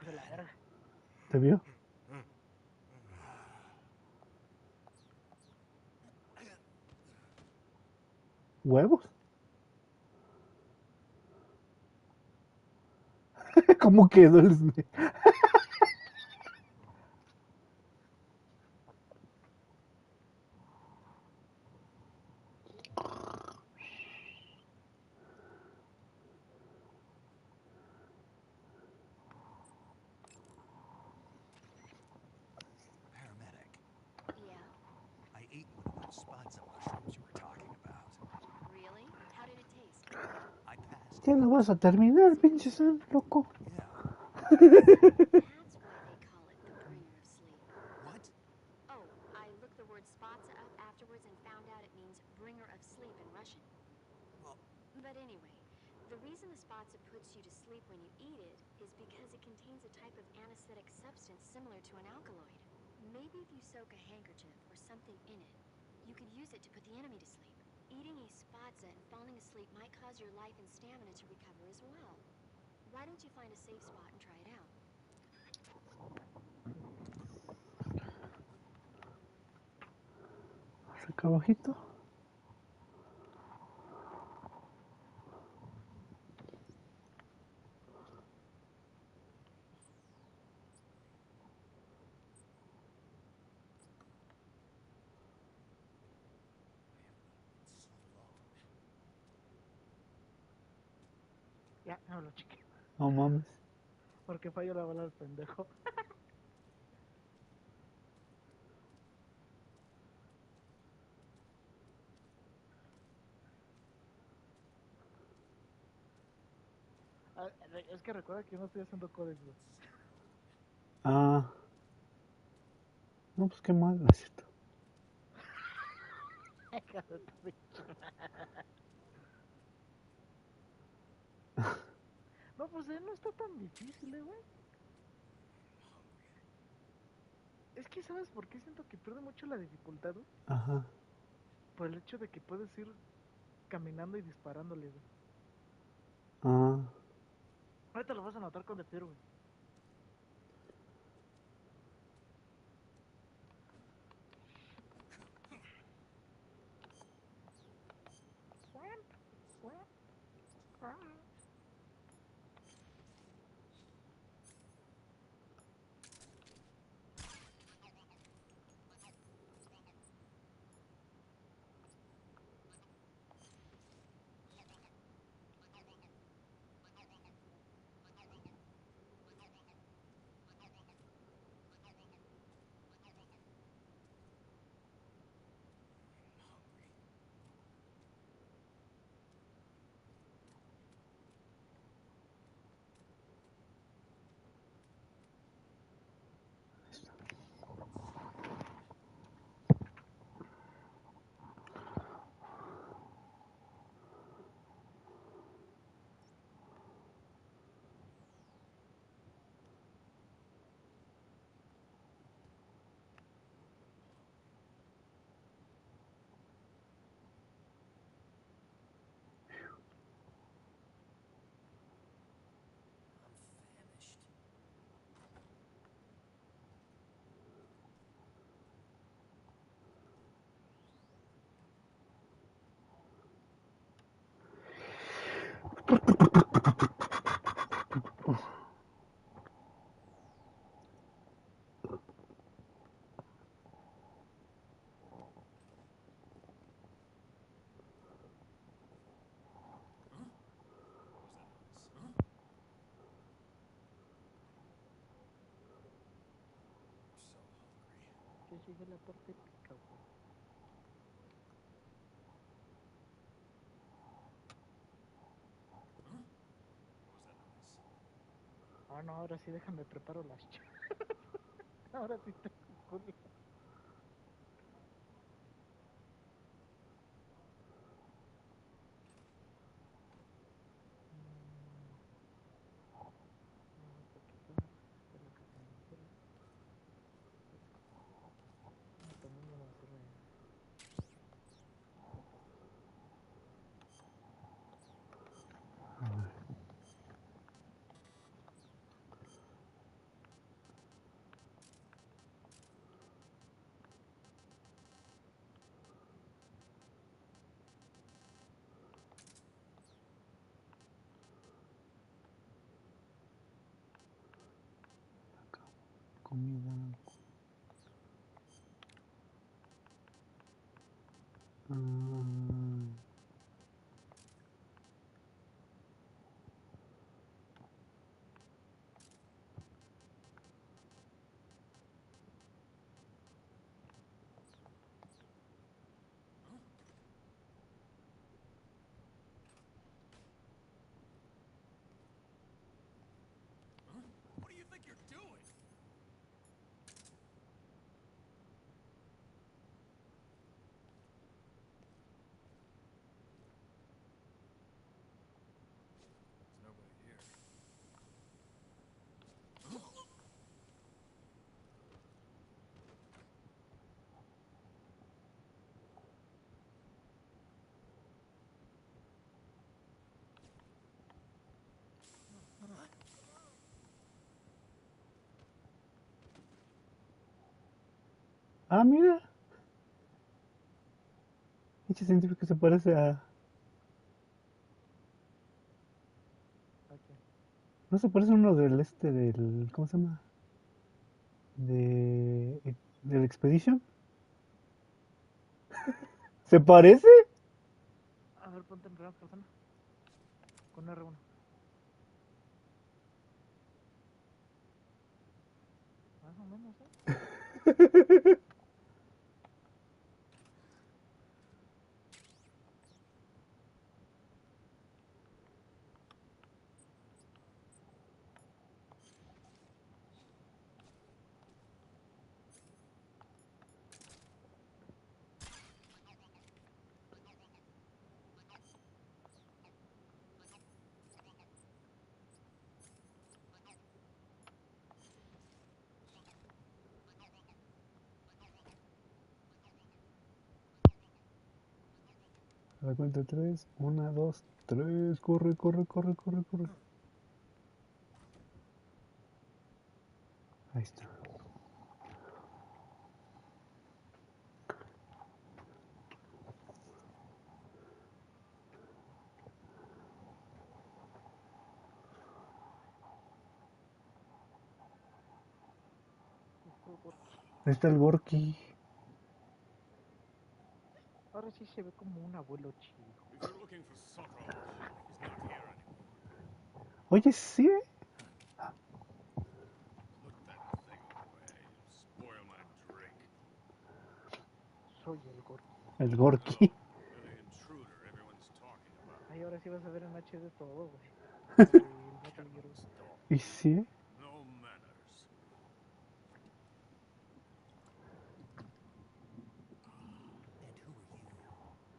De la verga. ¿Te vio? ¿Huevos? ¿Cómo quedó el Snake? Paramedic, Yeah. I ate one of those spotza mushrooms you were talking about. Really? How did it taste? I passed. Ya lo vas a terminar, pinche Sam, loco. That's why they call it the bringer of sleep. What? Oh, I looked the word spotza up afterwards and found out it means bringer of sleep in Russian. But anyway, the reason the spotza puts you to sleep when you eat it is because it contains a type of anesthetic substance similar to an alkaloid. Maybe if you soak a handkerchief or something in it, you could use it to put the enemy to sleep. Eating a spotza and falling asleep might cause your life and stamina to recover as well. Why don't you find a safe spot and try it out? Acá abajito. Ya, no lo chiqué. No mames. Porque falló la bala al pendejo. Es que recuerda que yo no estoy haciendo códex, güey. Ah. No, pues qué mal, ¿no es cierto? No, pues no está tan difícil, güey. Es que, ¿sabes por qué siento que pierde mucho la dificultad, güey? Ajá. Por el hecho de que puedes ir caminando y disparándole, güey. Ah. Ahorita lo vas a notar con The Fear, güey. Que sigue la parte épica, güey. Ah, no, ahora sí déjame preparo las chaves. Ahora sí tengo culo. También me va a hacer Comida. Mm. What do you think you're doing? There's nobody here. Ah, mira. Este científico se parece a... ¿No se parece a uno del del... ¿Cómo se llama? Del Expedition. ¿Se parece? A ver, ponte en primera persona. Con R1. Más o menos, ¿eh? A la cuenta de 3. 1, 2, 3. Corre, corre, corre, corre, corre. Ahí está. Ahí está el Gorky. Ahora sí se ve como un abuelo chido. If you're looking for Sokolov, he's not here anymore. Oye, sí. Put that thing away. You'll spoil my drink. Soy el Gorky. El Gorky. You're the intruder everyone's talking about. Ay, ahora sí vas a ver en HD todo, güey. El Metal Gear. ¿Y sí? No manners.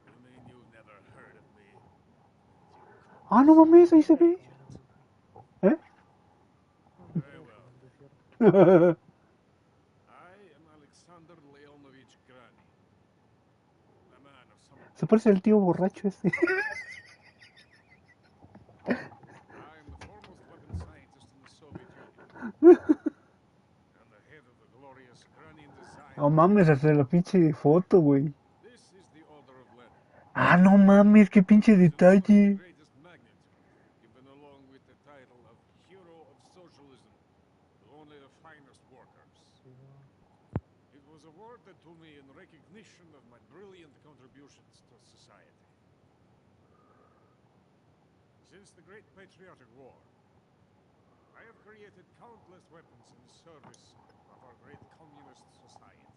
You mean you've never heard of me? Ah, no mames, ahí se ve. ¿Eh? Very well. I am Alexander Leonovich Grani. A man of some... Se parece al tío borracho ese. I am the foremost weapon scientist in the Soviet Union. And the head of the glorious Granin design. No mames, hasta la pinche foto, güey. This is the Order of Lenin. Ah, no mames, qué pinche detalle. Greatest magnitude, given along with the title of Hero of Socialism to only the finest workers. It was awarded to me in recognition of my brilliant contributions to society. Since the Great Patriotic War, I have created countless weapons in service of our great communist society.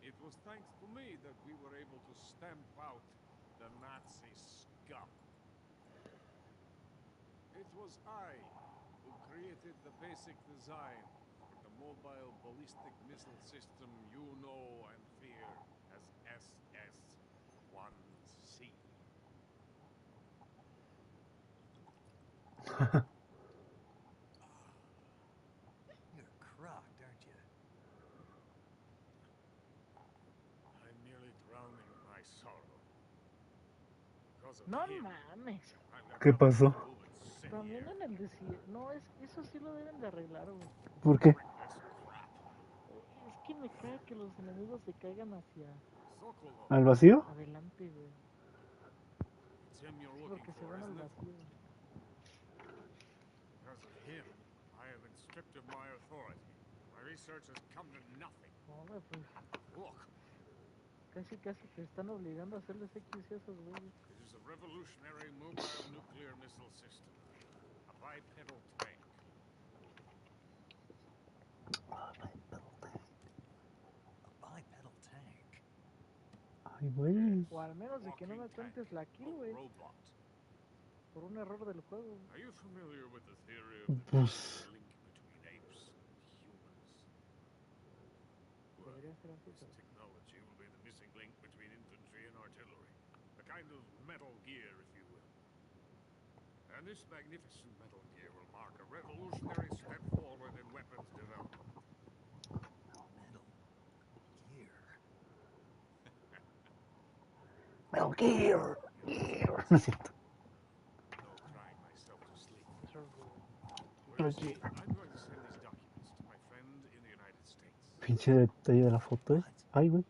It was thanks to me that we were able to stamp out the Nazi scum. It was I who created the basic design for the mobile ballistic missile system you know and fear as SS-1C. You're crocked, aren't you? I'm merely drowning my sorrow. Because of No him, mames. ¿Qué pasó? También en el desierto. No, eso sí lo deben de arreglar, güey. ¿Por qué? Es que me cae que los enemigos se caigan hacia ¿Al vacío? adelante, güey. It's him you're Sí, looking porque se for, van al isn't it? vacío. Because of him, I have been stripped of my authority. My research has come to nothing. No, güey, pues Look, casi te están obligando a hacerles X a esos güeyes. it is a revolutionary mobile nuclear missile system. A bipedal tank. A bipedal tank. Ay, güey. O al menos de que no me cuentes la kill, güey. Robot. Por un error del juego. Are you familiar with the theory of the Pues... link between apes and humans? Well, Debería ser así, this pero... technology will be the missing link between infantry and artillery. A kind of Metal Gear, if you will. And this magnificent Metal Gear will mark a revolutionary step forward in weapons development. Metal Gear. No es cierto. No crying myself to sleep. Metal Gear. I'm going to send these documents to my friend in the United States. Pinche detalle de la foto, ¿eh? Ay, güey.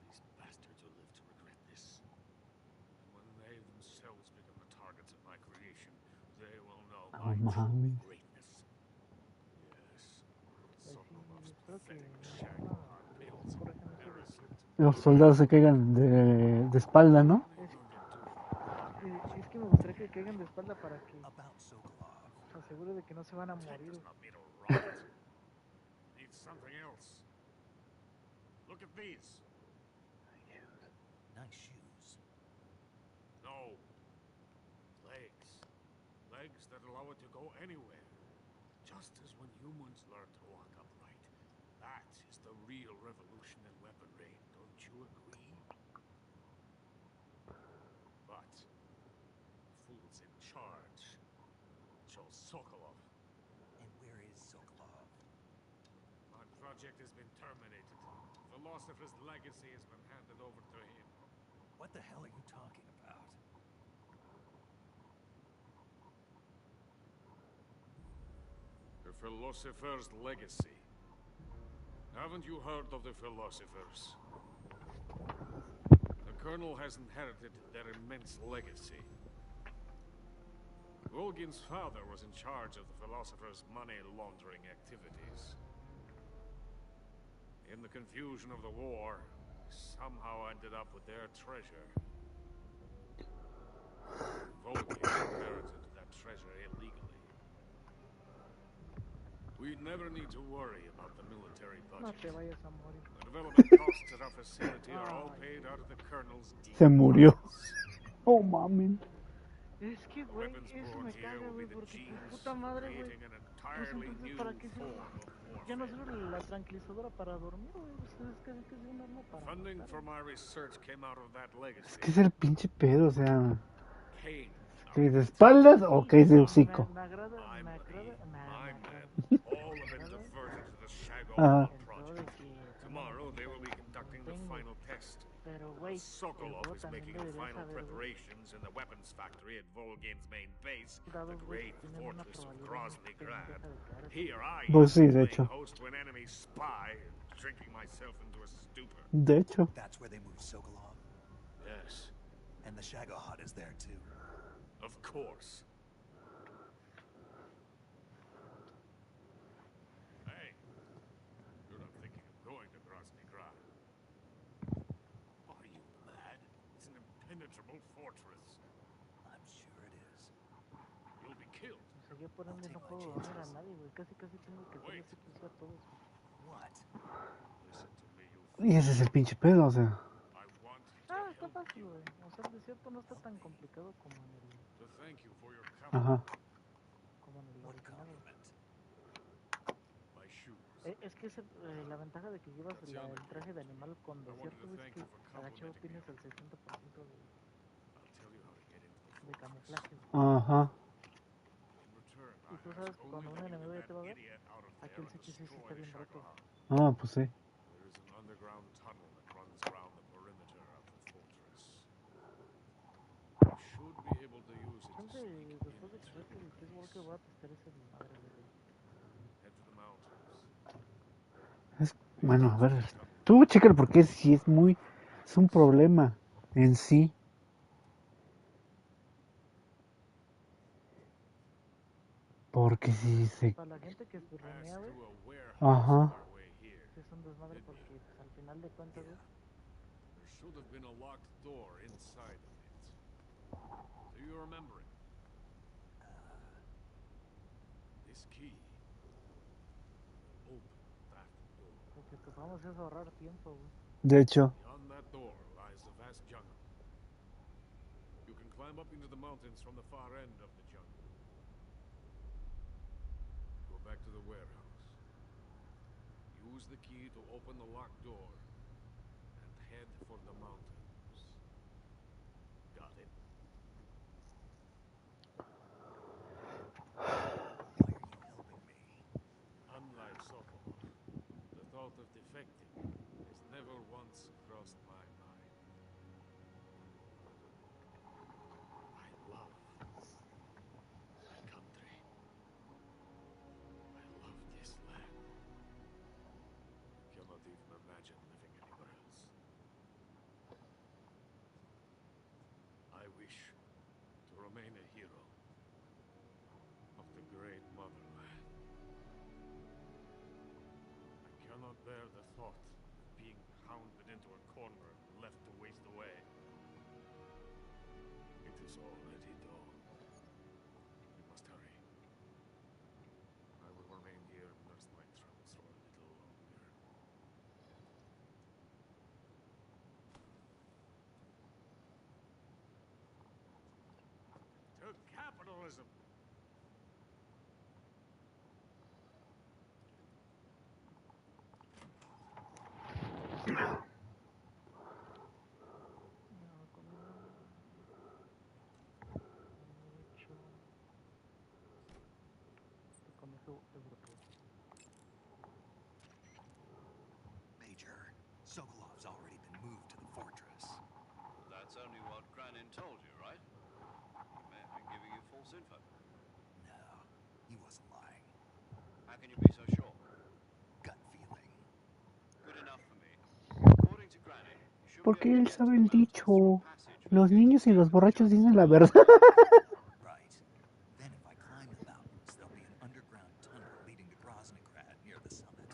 These bastards will live to regret this. And when they themselves become the targets of my creation, they will know No my true mames. greatness. Yes. Pues sí, Sokolov's espero que pathetic shag upon Mills embarrassment. Los soldados se caigan de espalda, ¿no? Es que me gustaría que caigan de espalda para que se asegure de que no se van a morir. Does not mean a rot. Needs something else. Look at these. Nice shoes. No. Legs. Legs that allow it to go anywhere. Just as when humans learn to walk upright. That is the real revolution in weaponry. Don't you agree? But the fools in charge chose Sokolov. And where is Sokolov? My project has been terminated. The loss of his legacy has been handed over to him. What the hell are you talking about? The Philosopher's Legacy. Haven't you heard of the Philosophers? The Colonel has inherited their immense legacy. Volgin's father was in charge of the Philosophers' money laundering activities. In the confusion of the war, somehow ended up with their treasure. Volgin inherited that treasure illegally. We never need to worry about the military No budget. te vayas a morir. The development costs at our facility are all paid out of the Colonel's deal. Se murió. Oh, mames. Es que, güey, eso me caga, güey, porque tu puta madre, güey. Pues entonces, ¿para qué sirve? Ya no sirve la tranquilizadora para dormir, güey. Pues es casi un arma para Funding matar. for my research came out of that legacy. Es que es el pinche pedo, o sea. Kane, ¿Caes de espaldas o caes de hocico? Me agrada. all of it diverted to the Shago Ajá. project. Tomorrow they will be conducting the final test. Pero, güey, Sokolov is making the final preparations in the weapons factory at Volgin's main base, the great fortress of Grozny Grad. Here I Pues sí, de playing hecho. host to an enemy spy, drinking myself into a stupor. De hecho. That's where they moved Sokolov? Yes, And the Shagohod is there too. of course. Hey, you're not thinking of going to Grozny Grad. Are you mad? It's an impenetrable fortress. I'm sure it is. You'll be killed. O sea, yo por ende no puedo dormir a nadie, güey. Casi tengo que hacerle CPC a todos. What? Listen to me, you Y ese es el pinche pedo, o sea. I want Ah, está fácil, güey. O sea, el desierto no está tan complicado como en el... to thank you for your Ajá. Como en el original. my shoes. Es que la ventaja de que llevas el traje de animal con desierto, güey, es que agachado tienes el 60% de camuflaje. Ajá. Y tú sabes que cuando un enemigo ya te va a ver, aquí el CPC sí está bien roto. Ah, pues sí. There is an underground tunnel that runs around the perimeter of the fortress. You should be able to use it to Siempre sneak después de que saque el Peace Walker voy a testar ese de madre, güey. head to the mountains. Bueno, a ver. Tú chécalo porque sí es muy. Es un problema en sí. Porque si se. Para la gente que espirronea, güey. Ajá. Sí es un desmadre porque pues, al final de cuentas, güey. There should have been a locked door inside of it. Do you remember it? This key. Open that door. Lo que ocupamos es ahorrar tiempo, güey. De hecho. Beyond that door lies the vast jungle. You can climb up into the mountains from the far end of the jungle. Go back to the warehouse. Use the key to open the locked door and head for the mountains. Got it? Unlike Sokolov, the thought of defecting has never once crossed my mind. I love my country. I love this land. I cannot even imagine living anywhere else. I wish to remain a hero of the great motherland. I cannot bear the thought of being hounded into a corner and left to waste away. It is already dawn. We must hurry. I will remain here and nurse my troubles for a little longer. To capitalism! Major, Sokolov's already been moved to the fortress. That's porque él sabe el dicho. Los niños y los borrachos dicen la verdad. Right. Then if I climb the mountains, there'll be an underground tunnel leading to Groznygrad near the summit.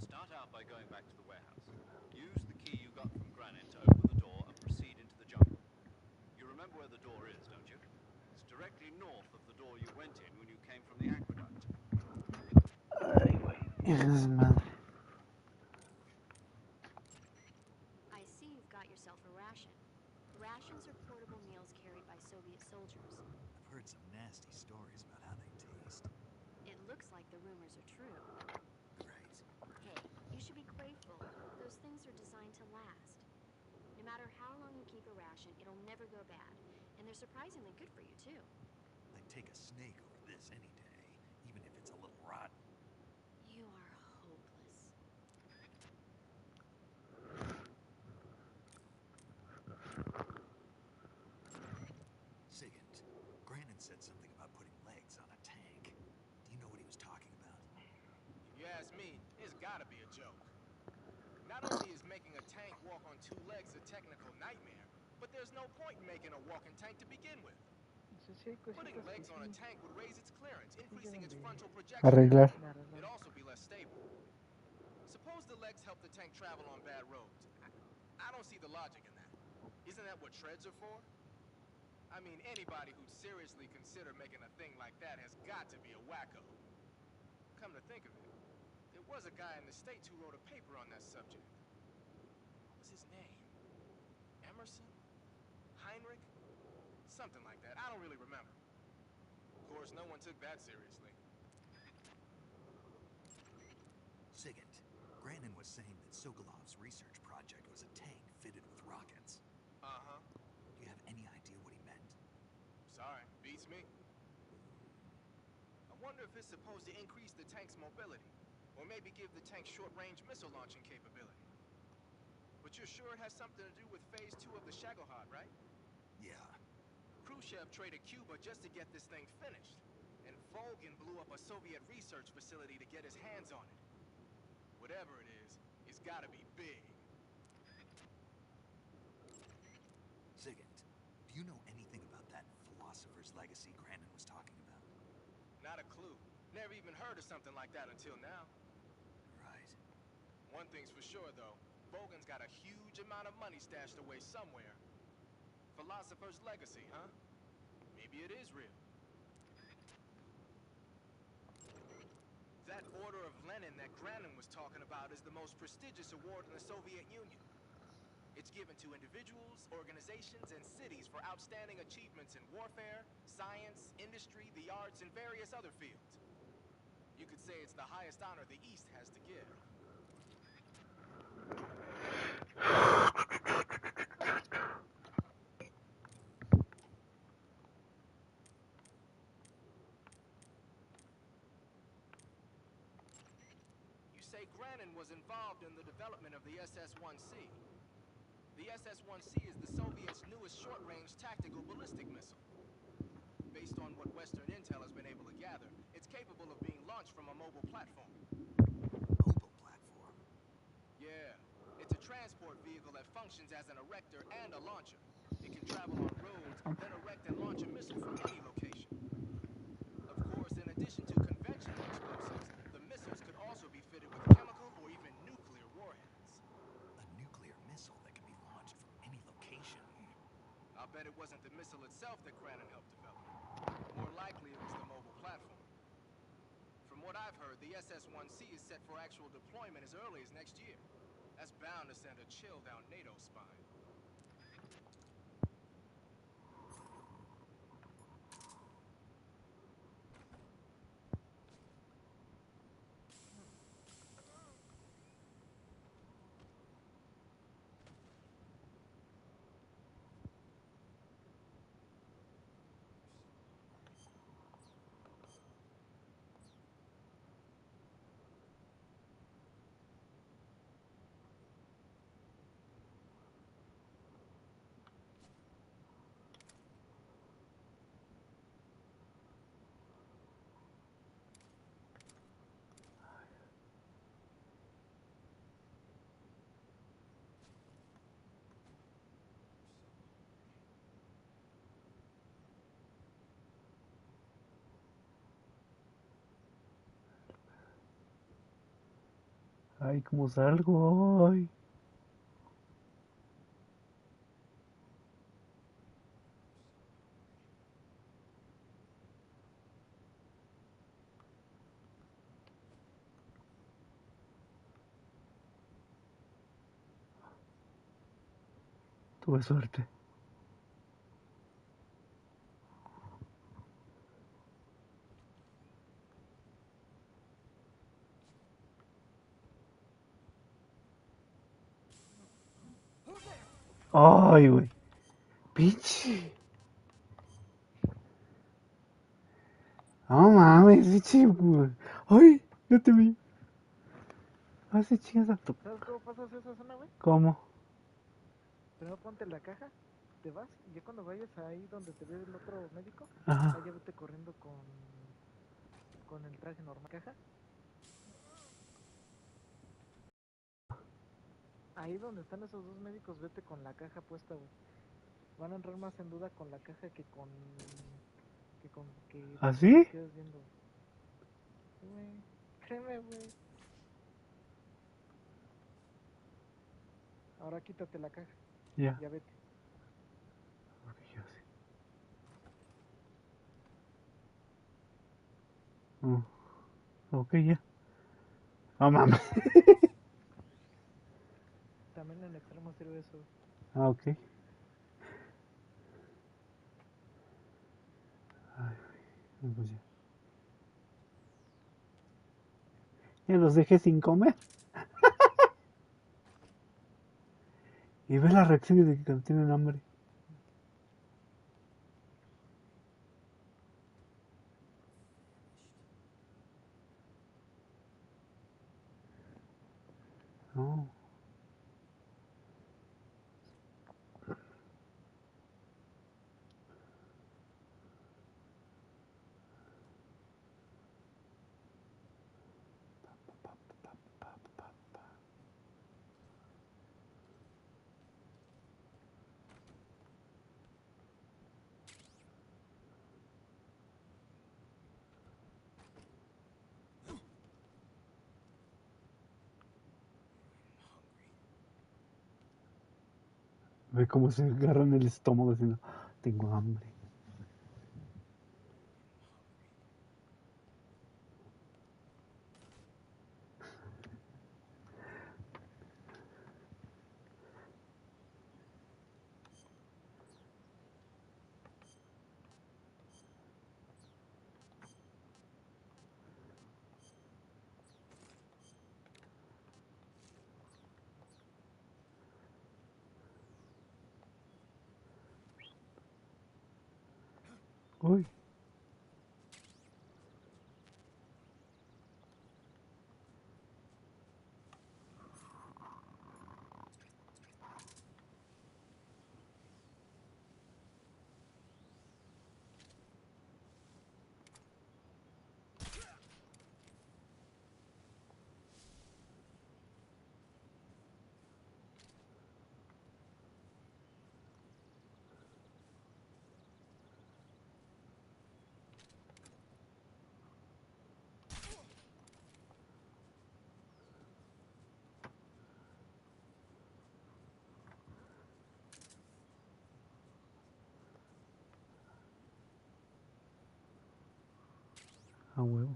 Start out by going back to the warehouse. Use the key you got from Granite to open the door and proceed into the jungle. You remember where the door is, don't you? It's directly north of the door you went in when you came from the aqueduct. Ay, güey. Es madre. I see you've got yourself a ration. Rations are portable meals carried by Soviet soldiers. I've heard some nasty stories about how they taste. It looks like the rumors are true. Great. Hey, you should be grateful. Those things are designed to last. No matter how long you keep a ration, it'll never go bad. And they're surprisingly good for you, too. I'd take a snake over this any day, even if it's a little rotten. You are hopeless. Sigint, Granin said something about putting legs on a tank. Do you know what he was talking about? If you ask me, it's gotta be a joke. Not only is making a tank walk on two legs a technical nightmare, but there's no point in making a walking tank to begin with. Putting legs on a tank would raise its clearance, increasing its frontal projection. Arreglar. It'd also be less stable. Suppose the legs help the tank travel on bad roads. I don't see the logic in that. Isn't that what treads are for? I mean, anybody who'd seriously consider making a thing like that has got to be a wacko. Come to think of it, there was a guy in the States who wrote a paper on that subject. What was his name? Emerson? Heinrich? Something like that. I don't really remember. Of course, no one took that seriously. Sigint, Granin was saying that Sokolov's research project was a tank fitted with rockets. Uh-huh. Do you have any idea what he meant? Sorry, beats me. I wonder if it's supposed to increase the tank's mobility, or maybe give the tank short-range missile launching capability. But you're sure it has something to do with Phase 2 of the Shagohod, right? Yeah. Khrushchev traded Cuba just to get this thing finished, and Volgin blew up a Soviet research facility to get his hands on it. Whatever it is, it's gotta be big. Sigint, do you know anything about that philosopher's legacy Granin was talking about? Not a clue. Never even heard of something like that until now. Right. One thing's for sure, though. Volgin's got a huge amount of money stashed away somewhere. Philosopher's legacy, huh? Maybe it is real. That Order of Lenin that Granin was talking about is the most prestigious award in the Soviet Union. It's given to individuals, organizations, and cities for outstanding achievements in warfare, science, industry, the arts, and various other fields. You could say it's the highest honor the East has to give. You say Granin was involved in the development of the SS-1C. The SS-1C is the Soviets' newest short-range tactical ballistic missile. Based on what Western intel has been able to gather, it's capable of being launched from a mobile platform. Mobile platform? Yeah. It's a transport vehicle that functions as an erector and a launcher. It can travel on roads, then erect and launch a missile from any location. Of course, in addition to conventional explosives, the missiles could also be fitted with chemical or even nuclear warheads. A nuclear missile that can be launched from any location. I'll bet it wasn't the missile itself that Granin helped develop. More likely, it was the mobile platform. From what I've heard, the SS-1C is set for actual deployment as early as next year. That's bound to send a chill down NATO's spine. Ay, ¿cómo salgo? Ay. Tuve suerte. Ay, güey. Pinche. No mames, pinche, güey. Ay, no te vi. Así chingas a tu. ¿Sabes cómo pasas esa zona, güey? ¿Cómo? Primero ponte la caja, te vas, y ya cuando vayas ahí donde te ve el otro médico, Ajá. allá vete corriendo con el traje normal. ¿Caja? Ahí donde están esos dos médicos, vete con la caja puesta, güey. Van a entrar más en duda con la caja que con que ¿Ah, te sí? quedas viendo. Sí, güey. Créeme, güey. Ahora quítate la caja. Ya. Ya vete. Oh, ok, ya. No mames. También en extremo sirve eso. Ah, ok. Ay, pues ya. Ya los dejé sin comer. Y ve las reacciones de que tienen hambre. No. Ve cómo se agarran el estómago diciendo, tengo hambre. Uy. A huevo.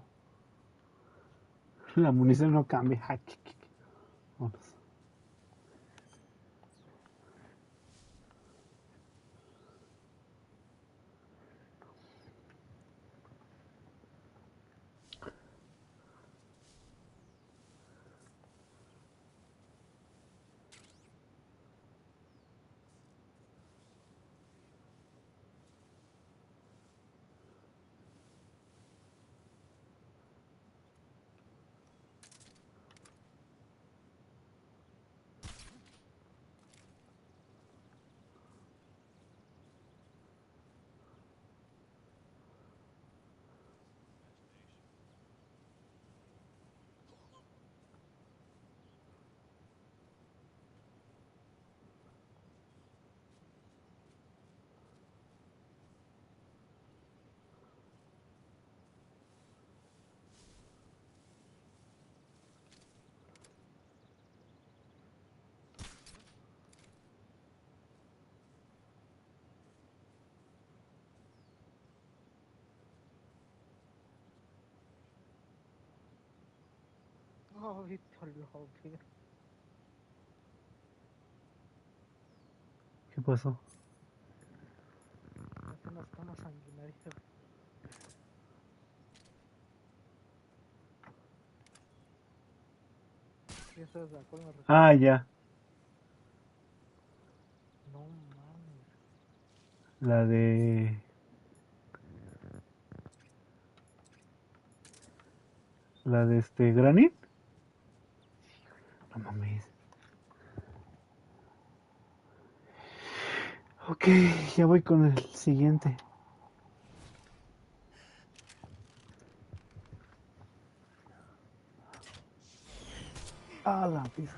La munición no cambia. Vamos. Oh, Víctor López. ¿Qué pasó? Hace unas tomas sanguinarias. ¿Ya sabes a cuál me refiero? Ah, ya. No mames. La de... La de Granit. No mames. Ok, ya voy con el siguiente. Ah, la pizza.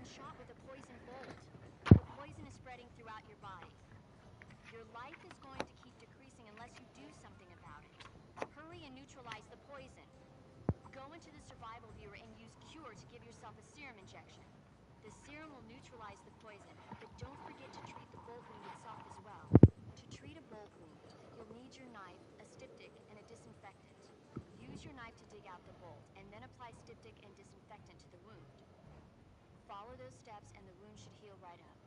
Shot with a poison bolt. The poison is spreading throughout your body. Your life is going to keep decreasing unless you do something about it. Hurry and neutralize the poison. Go into the survival viewer and use Cure to give yourself a serum injection. The serum will neutralize the poison, but don't forget to treat the bolt wound itself as well. To treat a bolt wound, you'll need your knife, a styptic, and a disinfectant. Use your knife to dig out the bolt, and then apply styptic and disinfectant to the wound. Follow those steps and the wound should heal right up.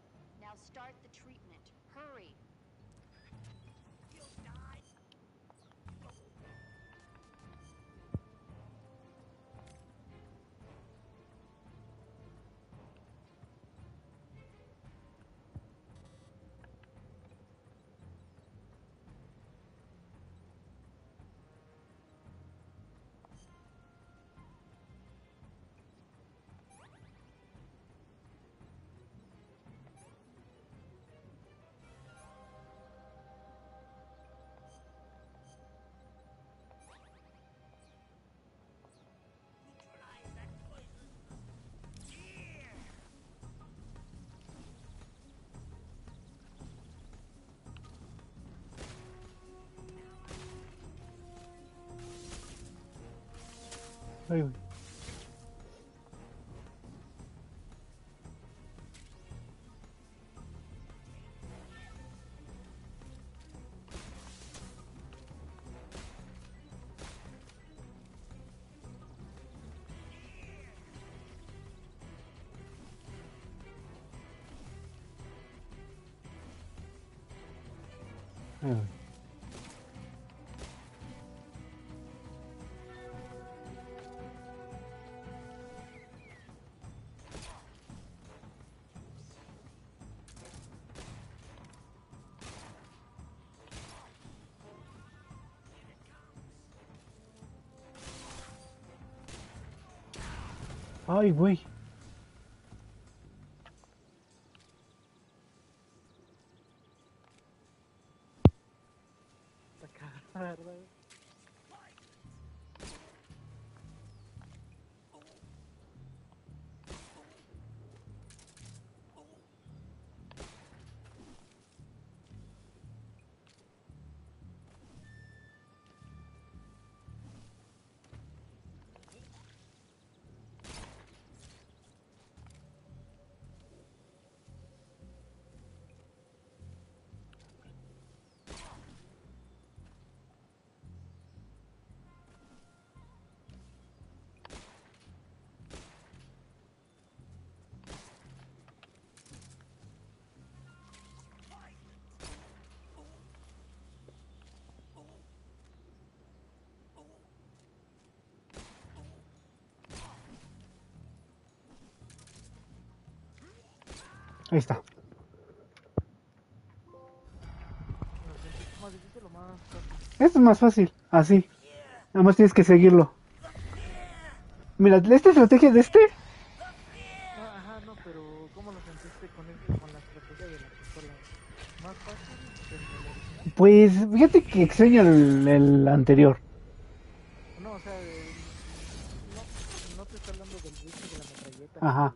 Now start the treatment. Hurry! You'll die! Ay, güey. Ay, güey. Ay, güey. Ahí está. ¿Lo sentiste más difícil o más fácil? Esto es más fácil, así. Nada más tienes que seguirlo. Mira, esta estrategia de este, No, ajá, no, pero ¿cómo lo sentiste con la estrategia de la pistola? ¿Más fácil que en el original? pues fíjate que extraño el anterior. No, o sea, no te está hablando del bicho de la metralleta Ajá.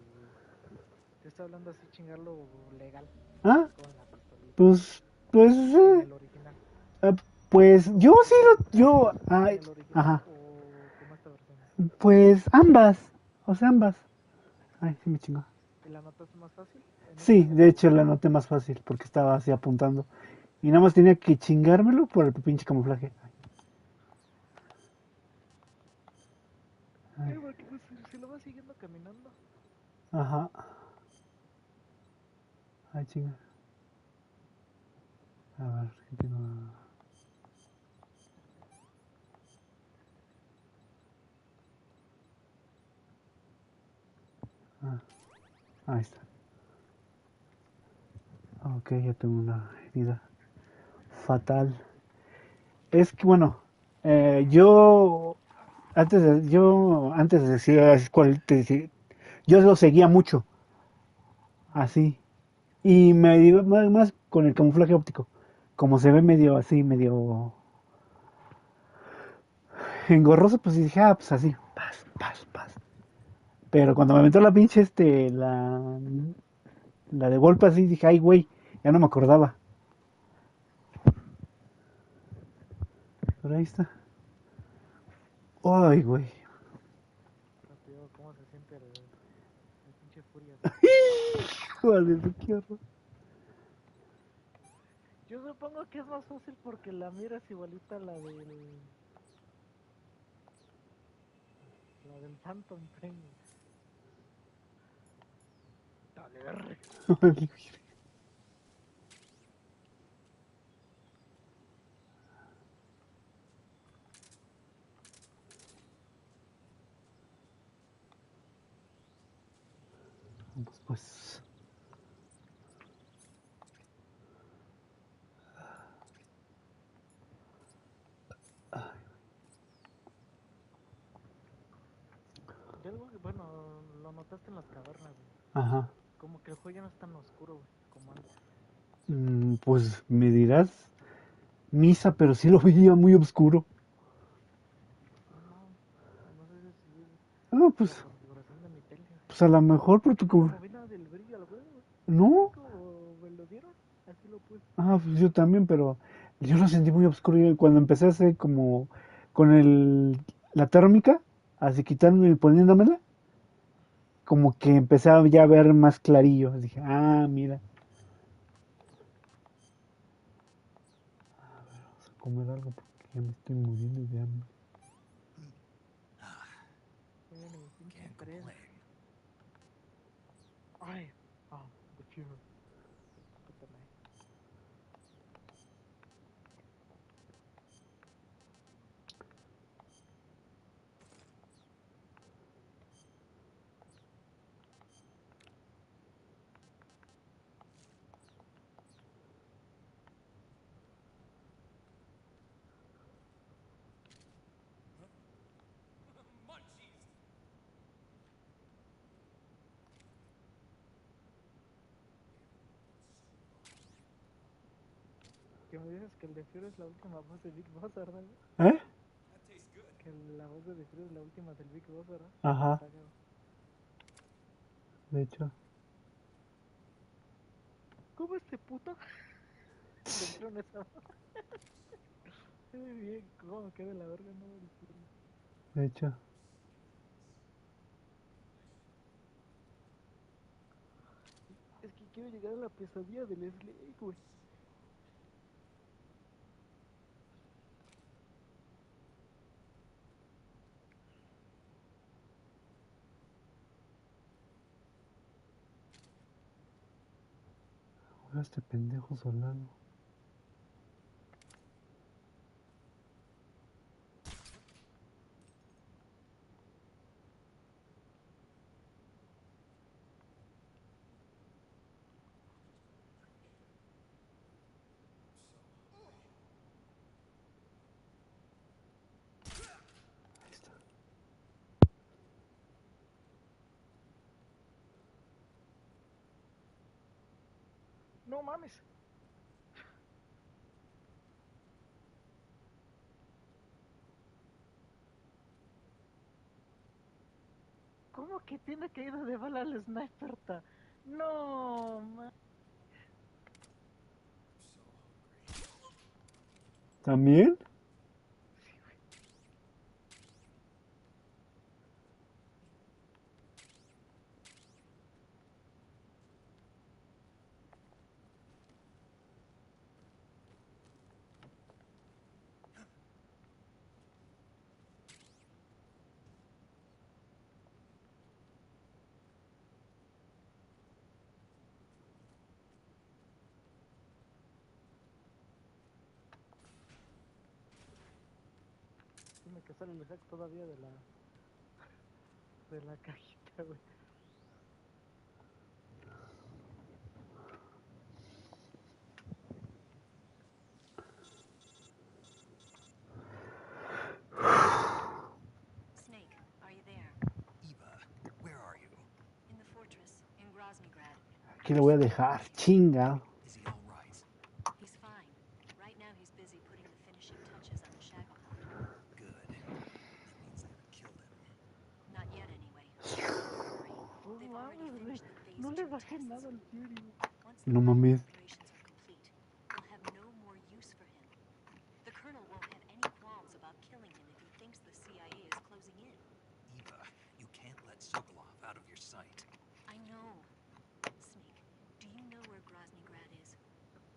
ni te está hablando así chingarlo legal. ¿Ah? Con la pistolita. Pues, En el original. pues yo sí yo, ¿En el original ajá, o como esta versión? pues ambas, o sea, ambas. Ay, sí me chingó. ¿Y la notaste más fácil? Sí, de hecho la noté más fácil porque estaba así apuntando. Y nada más tenía que chingármelo por el pinche camuflaje. Ay. Porque pues, si lo vas siguiendo caminando. Ajá. Ay, chinga. A ver, ¿qué tengo? Ah, ahí está. Ok, ya tengo una herida fatal. Es que bueno, yo antes de decir cuál yo lo seguía mucho, así. Y me digo más con el camuflaje óptico. Como se ve medio así, medio engorroso, pues dije, pues así, paz. Pero cuando me aventó la pinche la de golpe así, dije, ay güey, ya no me acordaba. Pero ahí está. Ay, güey. Rápido, ¿cómo se siente el pinche furia? Joder, qué horror. Yo supongo que es más fácil porque la mira es igualita a la del Phantom Pain. Dale, R. Pues. Y algo que, bueno, lo notaste en las cavernas, güey. Ajá. Como que el juego ya no es tan oscuro, güey, como antes. Pues me dirás misa, pero sí lo veía muy oscuro. No sé si es No, la pues configuración de mi tele. a lo mejor por tu No le moví nada del brillo al juego, güey. No. Como me lo dieron, así lo puse. Pues yo también, pero yo lo sentí muy oscuro. Y cuando empecé a hacer como con la térmica, así quitando y poniéndomela, como que empecé a ya ver más clarillo. Dije, mira. A ver, vamos a comer algo porque ya me estoy muriendo de hambre. Miren mi pinche estrés. Ay, the Fuhrer. Puta madre. Que me dices que el de Fuhrer es la última voz de Big Boss, ¿verdad? Que la voz de Fuhrer es la última del Big Boss, ¿verdad? Ajá. De hecho. ¿Cómo este puto? Le dieron esa voz. Muy bien, ¿cómo me queda la verga? No, De hecho. es que quiero llegar a la pesadilla del Slade, güey. Ahora este pendejo Solano. No mames. ¿Cómo que tiene caída de bala al sniper? No, man. ¿También? Tiene que hacer el efecto todavía de la cajita, güey. Snake, are you there? Eva, where are you? In the fortress, in Groznygrad. Aquí lo voy a dejar, chinga. Is he all right? He's fine. Right now he's busy putting the finishing touches on the Shagohod. Good. That means they haven't killed him. Not yet, anyway. They've already Mames, güey. finished the phase No 2 le bajé tests. nada al Fury. Once the No mining mames. operations are complete, we'll have no more use for him. The Colonel won't have any qualms about killing him if he thinks the CIA is closing in. Eva, you can't let Sokolov out of your sight. I know. Snake, do you know where Groznygrad is?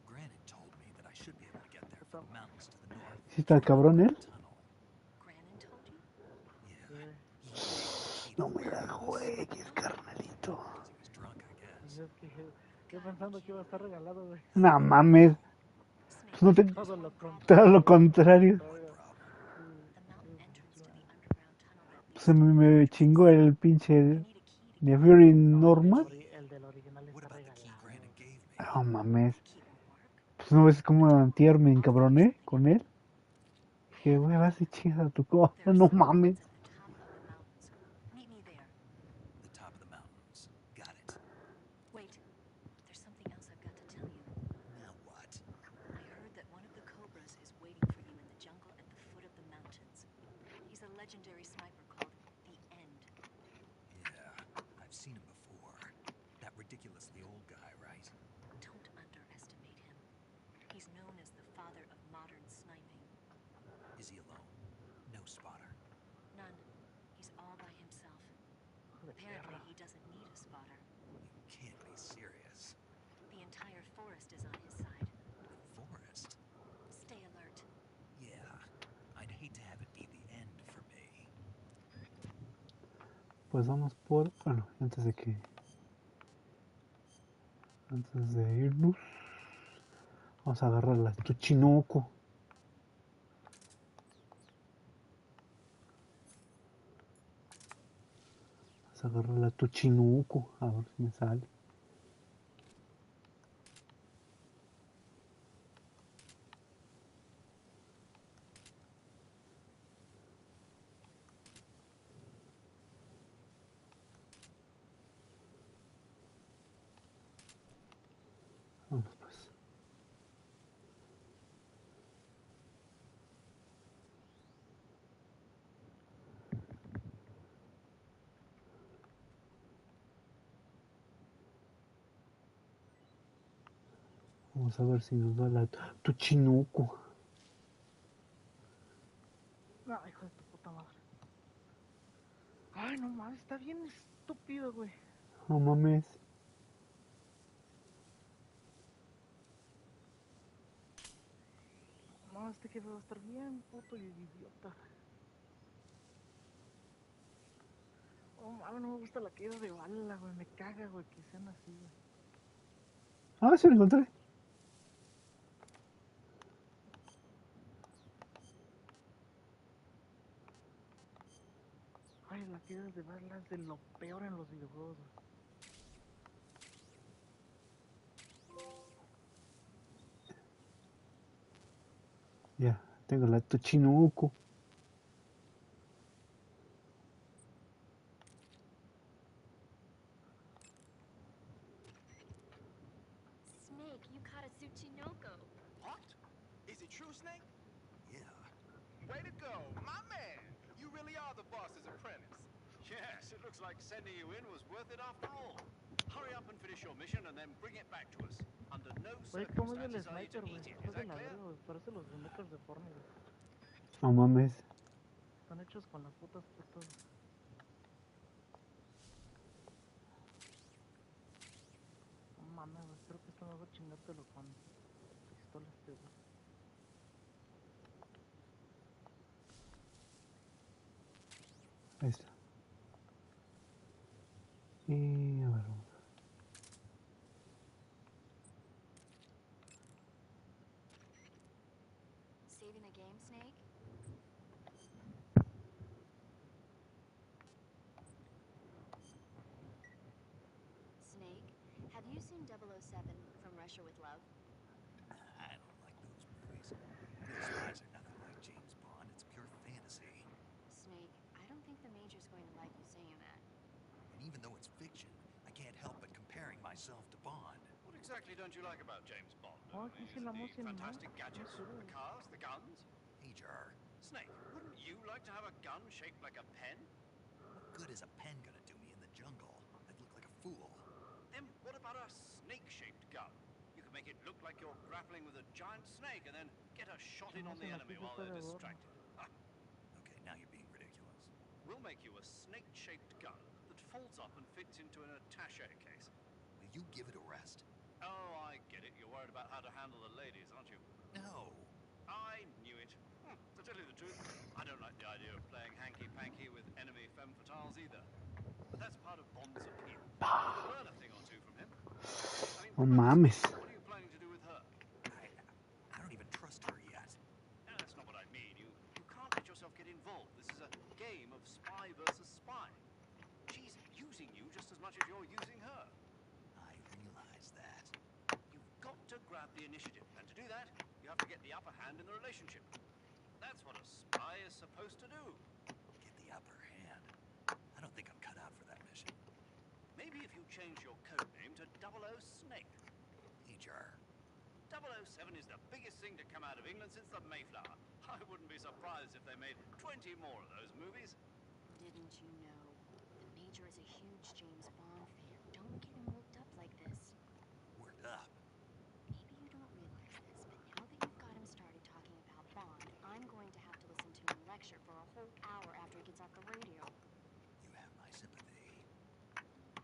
Granite told me that I should be able to get there from the mountains to the north. ¿Sí está cabrón él? Granin told you? No me la juegues, carnalito. Pues es que yo pensando que iba a estar regalado, güey. No mames. Pues no te... Todo lo contrario. Todo lo contrario. Se me chingó el pinche de Fury normal. El del original está regalado. No mames. Pues no ves cómo antier me encabroné con él. Dije, güey, vas a chingar a tu cosa. No mames. Meet me there. The top of the mountains. Got it. Wait, there's something else I've got to tell you. Now what? I heard that one of the Cobras is waiting for you in the jungle at the foot of the mountains. He's a legendary sniper called The End. Yeah, I've seen him before. That ridiculously old guy, right? Don't underestimate him. He's known as the father of modern sniping. Is he alone? No spotter. None. He's all by himself. Apparently, he doesn't need a spotter. You can't be serious. The entire forest is on his side. Forest? Stay alert. Yeah, I'd hate to have it be the end for me. Pues vamos por... Bueno, antes de irnos, vamos a agarrar la Tuchinoco. Vamos a agarrar la Tuchinoco, a ver si me sale. Vamos pues. Vamos a ver si nos da la Tuchinoco. No, hijo de tu puta madre. Ay, no mames, está bien estúpido, güey. No mames. No, este jefe va a estar bien puto y idiota. Oh, mames, no me gusta la caída de bala, güey. Me caga, güey, que sean así, güey. Ah, sí lo encontré. Ay, la caída de bala es de lo peor en los videojuegos, güey. Ya, tengo la Tuchinoco. Snake, Takahata Tsuchinoko. What? Is it true, Snake? Yeah. Way to go, my man! You really are the boss's apprentice. Yes, it looks like sending you in was worth it after all. Hurry up and finish your mission and then bring it back to us. Under no Güey, como yo el circumstances are you to sniper, güey. eat it. Está Is de that la clear? verga, güey. Parece los de Makers de porno, güey. No mames. Están hechos con las putas putas. No mames, güey. Creo que está mejor chingártelo con pistola este, güey. Ahí está. Y a ver. Saving the game, Snake? Snake, have you seen 007 from Russia with Love? I don't like those movies. Those guys are nothing like James Bond. It's pure fantasy. Snake, I don't think the Major's going to like you saying that. And even though it's fiction, I can't help but comparing myself to Bond. What exactly don't you like about James Bond? Oh, aquí sí la The música no. fantastic gadgets, the cars, the guns? Major, Snake, wouldn't you like to have a gun shaped like a pen? what good is a pen gonna do me in the jungle? I'd look like a fool. Then what about a snake-shaped gun? You could make it look like you're grappling with a giant snake and then get a shot in on the enemy while they're distracted. Okay, now you're being ridiculous. We'll make you a snake-shaped gun that folds up and fits into an attaché case. Will you give it a rest? Oh, I get it. You're worried about how to handle the ladies, aren't you? No. I knew it. To tell you the truth, I don't like the idea of playing hanky-panky with enemy femme fatales either. But that's part of Bond's appeal. You can learn a thing or two from him. No mames. What are you planning to do with her? I don't even trust her yet. No, that's not what I mean. You can't let yourself get involved. This is a game of spy versus spy. She's using you just as much as you're using her. I realize that. You've got to grab the initiative, and to do that, you have to get the upper hand in the relationship. That's what a spy is supposed to do. Get the upper hand. I don't think I'm cut out for that mission. Maybe if you change your code name to 00 Snake. Major. 007 is the biggest thing to come out of England since the Mayflower. I wouldn't be surprised if they made 20 more of those movies. Didn't you know? The Major is a huge James Bond fan. Don't get him worked up like this. Worked up? Maybe you don't realize this, but now that you've got him started talking about Bond, I'm going to have to listen to him lecture for a whole hour after he gets off the radio. You have my sympathy.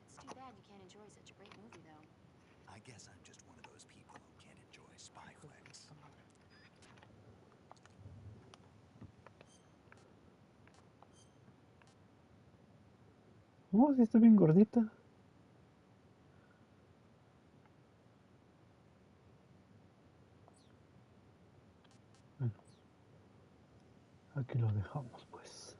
It's too bad you can't enjoy such a great movie, though. I guess I'm just one of those people who can't enjoy spy flicks. Oh, sí está bien gordita. Bueno, aquí lo dejamos pues.